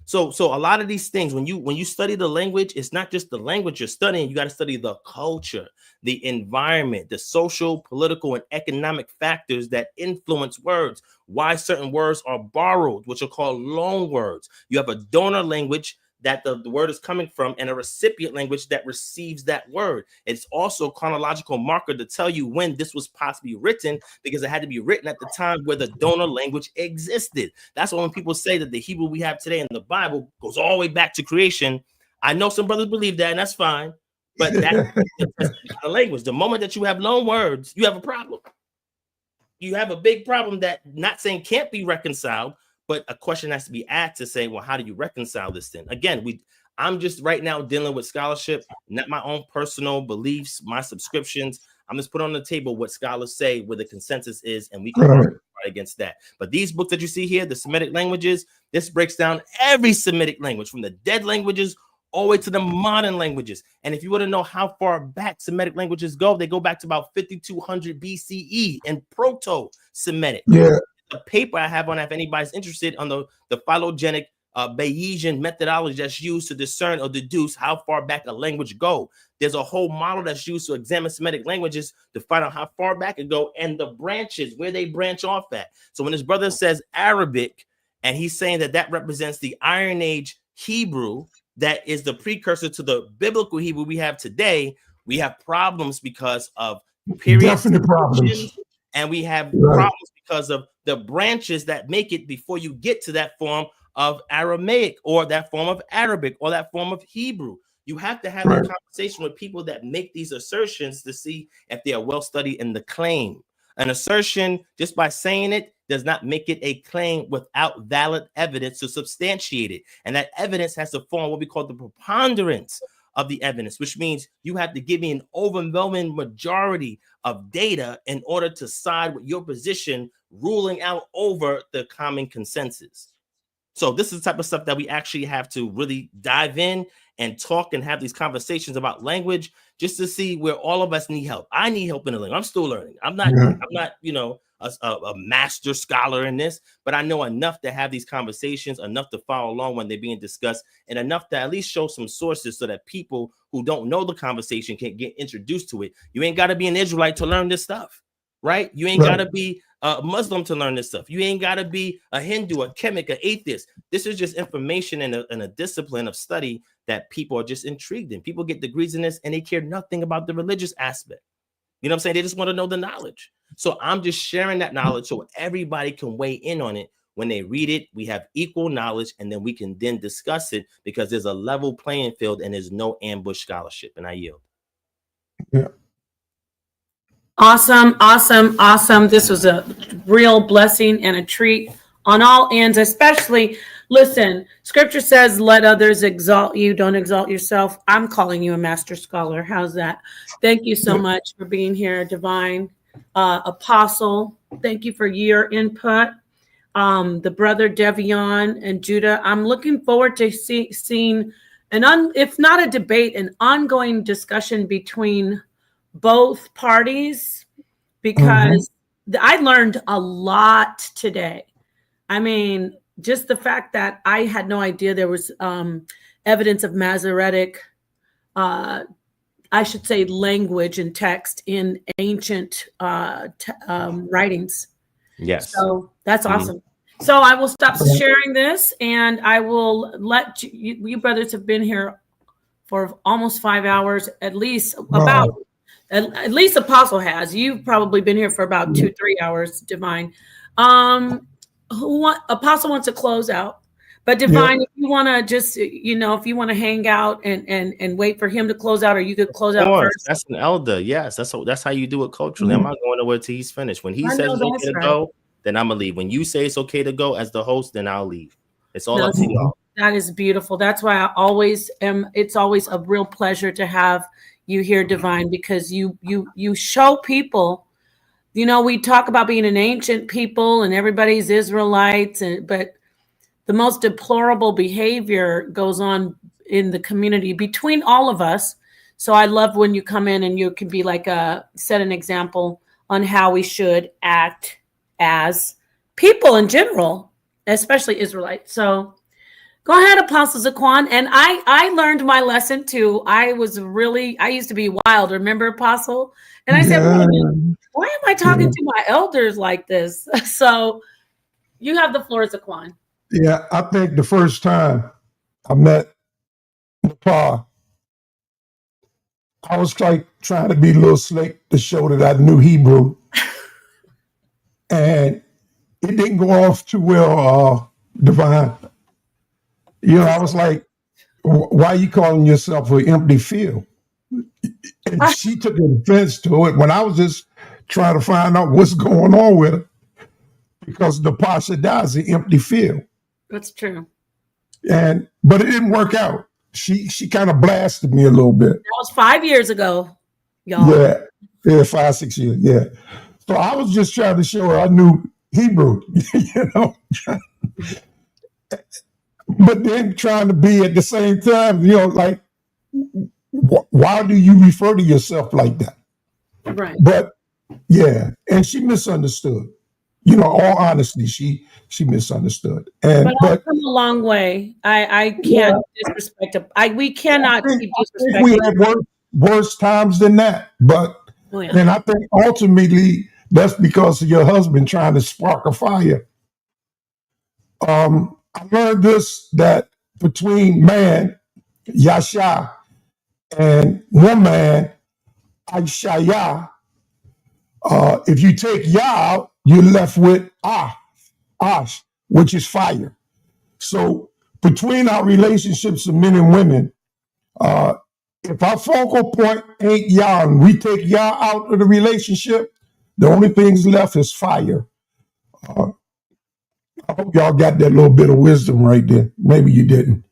So a lot of these things, when you study the language, it's not just the language you're studying. You got to study the culture, the environment, the social, political, and economic factors that influence words, why certain words are borrowed, which are called loan words. You have a donor language that the word is coming from, and a recipient language that receives that word. It's also a chronological marker to tell you when this was possibly written, because it had to be written at the time where the donor language existed. That's why when people say that the Hebrew we have today in the Bible goes all the way back to creation, I know some brothers believe that, and that's fine, but that's the language. The moment that you have loan words, you have a problem. You have a big problem that, not saying can't be reconciled, but a question has to be asked to say, well, how do you reconcile this then? Again, I'm just right now dealing with scholarship, not my own personal beliefs, my subscriptions. I'm just putting on the table what scholars say, where the consensus is, and we can argue against that. But these books that you see here, the Semitic languages, this breaks down every Semitic language, from the dead languages all the way to the modern languages. And if you want to know how far back Semitic languages go, they go back to about 5200 BCE in Proto-Semitic. Yeah. The paper I have on that, if anybody's interested, on the phylogenetic Bayesian methodology that's used to discern or deduce how far back a language go. There's a whole model that's used to examine Semitic languages to find out how far back it go and the branches, where they branch off at. So when his brother says Arabic, and he's saying that that represents the Iron Age Hebrew, that is the precursor to the biblical Hebrew we have today, we have problems because of Definite problems. and we have problems because of the branches that make it before you get to that form of Aramaic or that form of Arabic or that form of Hebrew. You have to have a conversation with people that make these assertions to see if they are well studied in the claim. An assertion, just by saying it, does not make it a claim without valid evidence to substantiate it. And that evidence has to form what we call the preponderance of the evidence, which means you have to give me an overwhelming majority of data in order to side with your position, ruling out over the common consensus. So this is the type of stuff that we actually have to really dive in and talk and have these conversations about language, just to see where all of us need help. I need help in the language. I'm still learning. I'm not, a master scholar in this, but I know enough to have these conversations, enough to follow along when they're being discussed, and enough to at least show some sources so that people who don't know the conversation can get introduced to it. You ain't got to be an Israelite to learn this stuff. right? You ain't got to be a Muslim to learn this stuff. You ain't got to be a Hindu, a chemic, an atheist. This is just information and a discipline of study that people are just intrigued in. People get degrees in this and they care nothing about the religious aspect. You know what I'm saying? They just want to know the knowledge. So I'm just sharing that knowledge so everybody can weigh in on it. When they read it, we have equal knowledge, and then we can then discuss it because there's a level playing field and there's no ambush scholarship. And I yield. Yeah. Awesome, awesome, awesome. This was a real blessing and a treat on all ends, especially, listen, scripture says, let others exalt you, don't exalt yourself. I'm calling you a master scholar. How's that? Thank you so much for being here, Divine Apostle. Thank you for your input. The brother Devion and Judah. I'm looking forward to seeing if not a debate, an ongoing discussion between both parties, because I learned a lot today. I mean, just the fact that I had no idea there was evidence of Masoretic, I should say, language and text in ancient writings. Yes. So that's awesome. So I will stop sharing this, and I will let you brothers have been here for almost 5 hours, at least at least Apostle has. You've probably been here for about 2-3 hours, Divine. Apostle wants to close out, but Divine, if you want to just, if you want to hang out and wait for him to close out, or you could close out first. That's an elder. Yes, that's how you do it culturally. I'm not going nowhere till he's finished. When he says it's okay to go, then I'm gonna leave. When you say it's okay to go as the host, then I'll leave. It's all up to y'all. That is beautiful. That's why I always am. It's always a real pleasure to have you here, Divine, because you show people. We talk about being an ancient people and everybody's Israelites, but the most deplorable behavior goes on in the community between all of us. So I love when you come in and you can be like set an example on how we should act as people in general, especially Israelites. So go ahead, Apostle Zaqan. And I learned my lesson too. I used to be wild. Remember, Apostle? And I said, why am I talking to my elders like this? So you have the floor, Zaqan. Yeah, I think the first time I met Nepal, I was like trying to be a little slick to show that I knew Hebrew. And it didn't go off too well, Divine. I was like, why are you calling yourself an empty field? And she took offense to it when I was just trying to find out what's going on with her, because the Pasha is an empty field. That's true. But it didn't work out. She kind of blasted me a little bit. That was 5 years ago, y'all. Yeah, 5, 6 years. Yeah. So I was just trying to show her I knew Hebrew, but then trying to be at the same time, like, why do you refer to yourself like that? Right. But and she misunderstood. All honesty, she misunderstood. But I've come a long way. I can't disrespect it. We cannot keep disrespecting. We had worse times than that, but and I think ultimately that's because of your husband trying to spark a fire. I learned this, that between man, Yasha, and woman, Aishaya, if you take Yah out, you're left with Ash, which is fire. So between our relationships of men and women, if our focal point ain't Yah and we take Yah out of the relationship, the only things left is fire. I hope y'all got that little bit of wisdom right there. Maybe you didn't.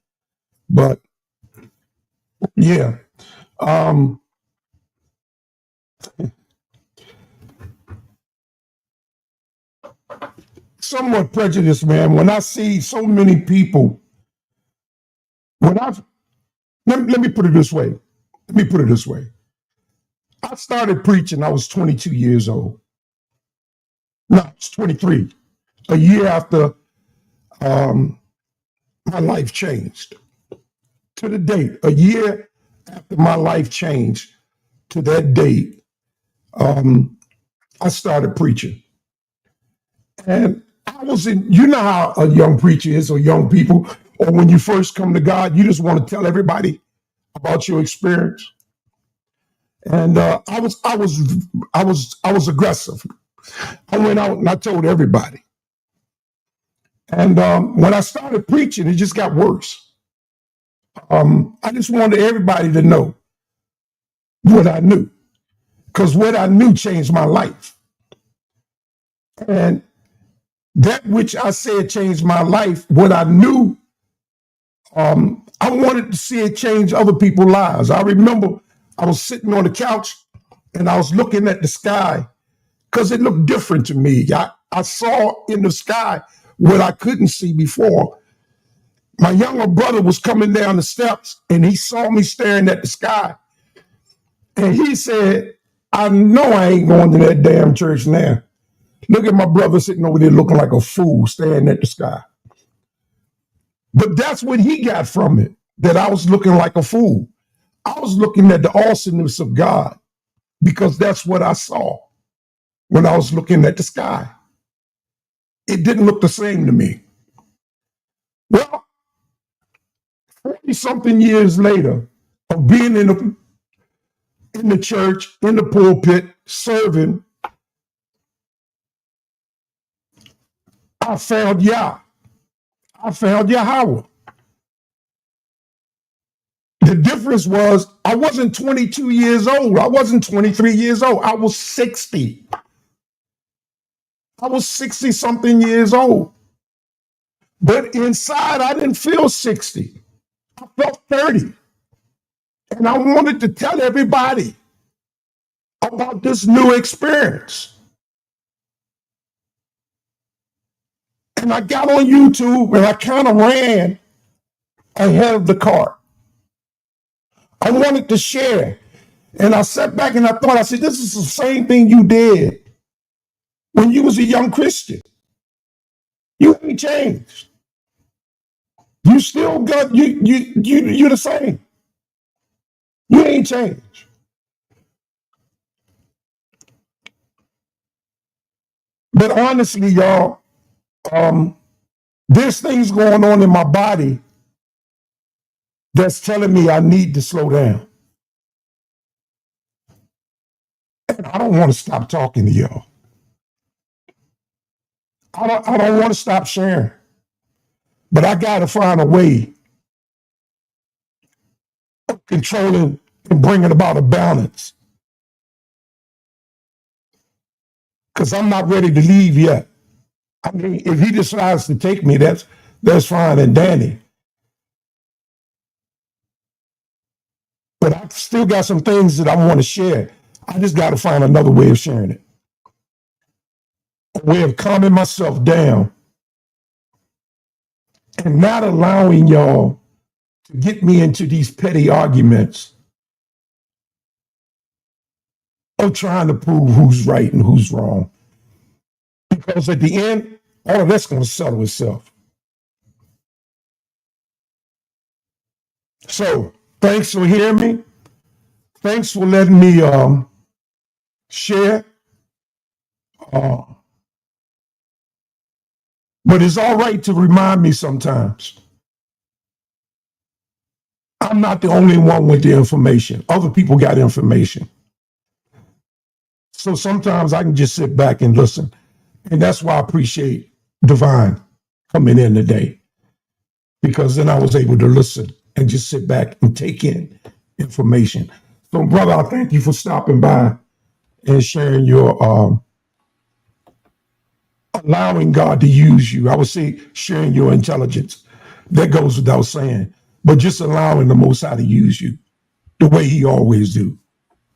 But yeah. Somewhat prejudiced, man. When I see so many people, let me put it this way. I started preaching, I was 22 years old. No, I was 23. A year after my life changed. To the date, a year after my life changed, to that date, I started preaching. And I was in, you know how a young preacher is, or young people, or when you first come to God, you just want to tell everybody about your experience. And I was aggressive. I went out and I told everybody. And when I started preaching, it just got worse. I just wanted everybody to know what I knew, because what I knew changed my life. And that which I said changed my life, what I knew, I wanted to see it change other people's lives. I remember I was sitting on the couch and I was looking at the sky because it looked different to me. I saw in the sky what I couldn't see before. My younger brother was coming down the steps and he saw me staring at the sky. And he said, I know I ain't going to that damn church now. Look at my brother sitting over there looking like a fool staring at the sky. But that's what he got from it, that I was looking like a fool. I was looking at the awesomeness of God because that's what I saw when I was looking at the sky. It didn't look the same to me. Well, 40-something years later of being in the church, in the pulpit, serving, I found Yah. I found Yahweh. The difference was I wasn't 22 years old. I wasn't 23 years old. I was 60. I was 60-something years old. But inside, I didn't feel 60. I felt 30. And I wanted to tell everybody about this new experience. And I got on YouTube and I kind of ran ahead of the cart. I wanted to share. And I sat back and I thought, I said, this is the same thing you did when you was a young Christian. You ain't changed. You still got, you're the same. You ain't changed. But honestly, y'all, there's things going on in my body that's telling me I need to slow down. And I don't want to stop talking to y'all. I don't want to stop sharing. But I got to find a way of controlling and bringing about a balance. Because I'm not ready to leave yet. I mean, if he decides to take me, that's fine and dandy. But I still got some things that I want to share. I just got to find another way of sharing it. A way of calming myself down and not allowing y'all to get me into these petty arguments of trying to prove who's right and who's wrong. Because at the end, all of that's going to settle itself. So, thanks for hearing me. Thanks for letting me share. But it's all right to remind me sometimes. I'm not the only one with the information. Other people got information. So sometimes I can just sit back and listen. And that's why I appreciate Devion coming in today. Because then I was able to listen and just sit back and take in information. So, brother, I thank you for stopping by and sharing your, allowing God to use you. I would say sharing your intelligence. That goes without saying. But just allowing the Most High to use you the way he always do.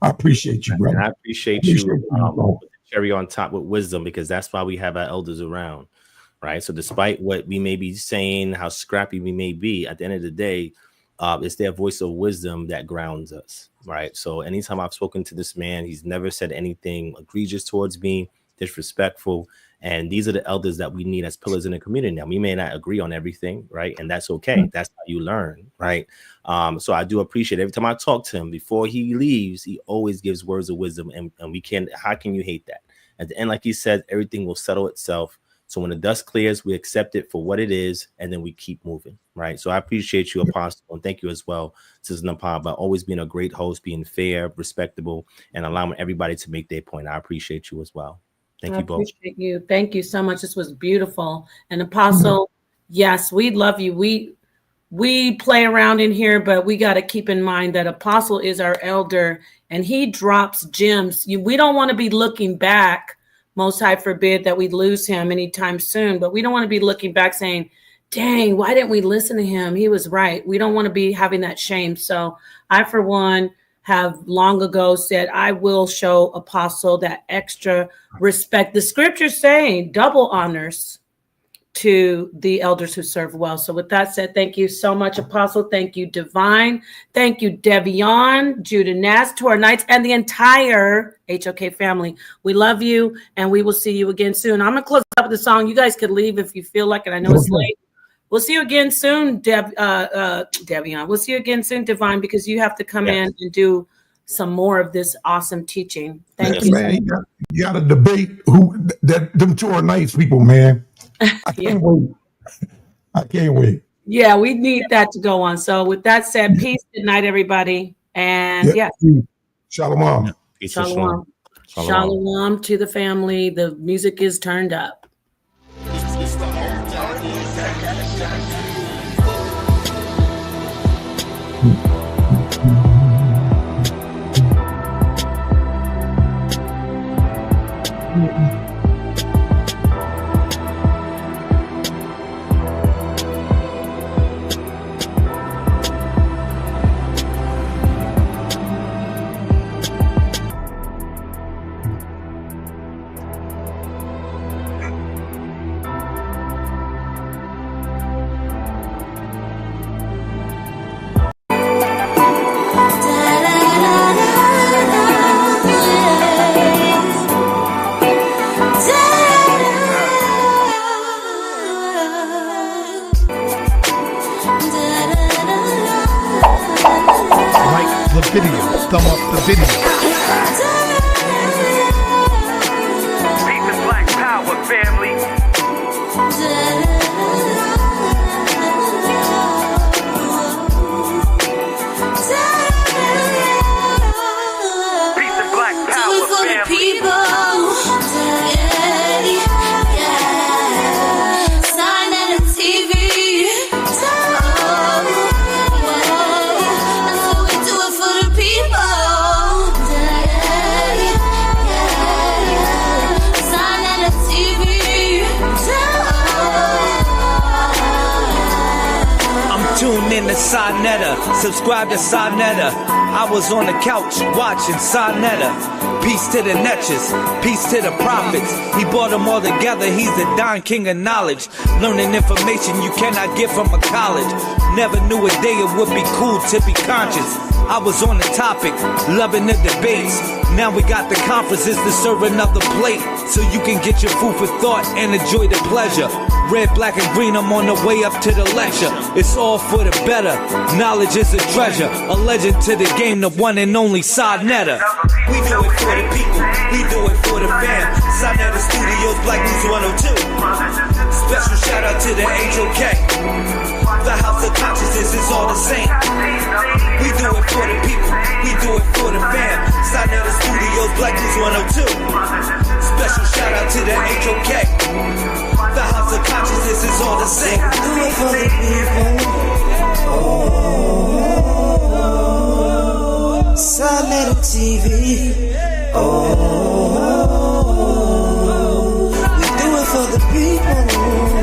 I appreciate you, brother. And I appreciate you with the cherry on top with wisdom, because that's why we have our elders around, right? So despite what we may be saying, how scrappy we may be, at the end of the day, it's their voice of wisdom that grounds us, right? So anytime I've spoken to this man, he's never said anything egregious towards me, disrespectful. And these are the elders that we need as pillars in the community. Now, we may not agree on everything, right? And that's okay. That's how you learn, right? So I do appreciate every time I talk to him, before he leaves, he always gives words of wisdom. And we can, how can you hate that? At the end, like he said, everything will settle itself. So when the dust clears, we accept it for what it is, and then we keep moving, right? So I appreciate you, Apostle, and thank you as well, Sister Nepal, about always being a great host, being fair, respectable, and allowing everybody to make their point. I appreciate you as well. Thank you both. I appreciate you. Thank you so much. This was beautiful. And Apostle, yes, we love you. We play around in here, but we got to keep in mind that Apostle is our elder, and he drops gems. We don't want to be looking back. Most High forbid that we lose him anytime soon, but we don't want to be looking back saying, dang, why didn't we listen to him? He was right. We don't want to be having that shame. So I, for one, have long ago said, I will show Apostle that extra respect. The scriptures say double honors to the elders who serve well. So with that said, thank you so much, Apostle. Thank you, Divine. Thank you, Devion, Judah Nass, to our Knights, and the entire HOK family. We love you, and we will see you again soon. I'm going to close up with the song. You guys could leave if you feel like it. I know it's late. We'll see you again soon, Devion. We'll see you again soon, Divine, because you have to come in and do some more of this awesome teaching. Thank you. Man, you got to debate them two are nice people, man. I can't wait. I can't wait. Yeah, we need that to go on. So with that said, peace. Good night, everybody. And Shalom. Shalom. Shalom to the family. The music is turned up. Thumb up the video. Peace and black power, family. Peace and black power, family. Tune in to sa.neter, subscribe to sa.neter. I was on the couch watching sa.neter. Peace to the netches, peace to the prophets. He brought them all together, he's the Don King of knowledge. Learning information you cannot get from a college. Never knew a day it would be cool to be conscious. I was on the topic, loving the debates. Now we got the conferences to serve another plate, so you can get your food for thought and enjoy the pleasure. Red, black, and green, I'm on the way up to the lecture. It's all for the better, knowledge is a treasure. A legend to the game, the one and only sa.neter. We do it for the people, we do it for the fam. sa.neter Studios, Black News 102. Special shout out to the HOK. The house of consciousness is all the same. We do it for the people, we do it for the fam. sa.neter Studios, Black News 102. Special shout out to the HOK. The house of consciousness is all the same. Do it for the people. Oh, sa.neter TV. Oh, we do it for the people.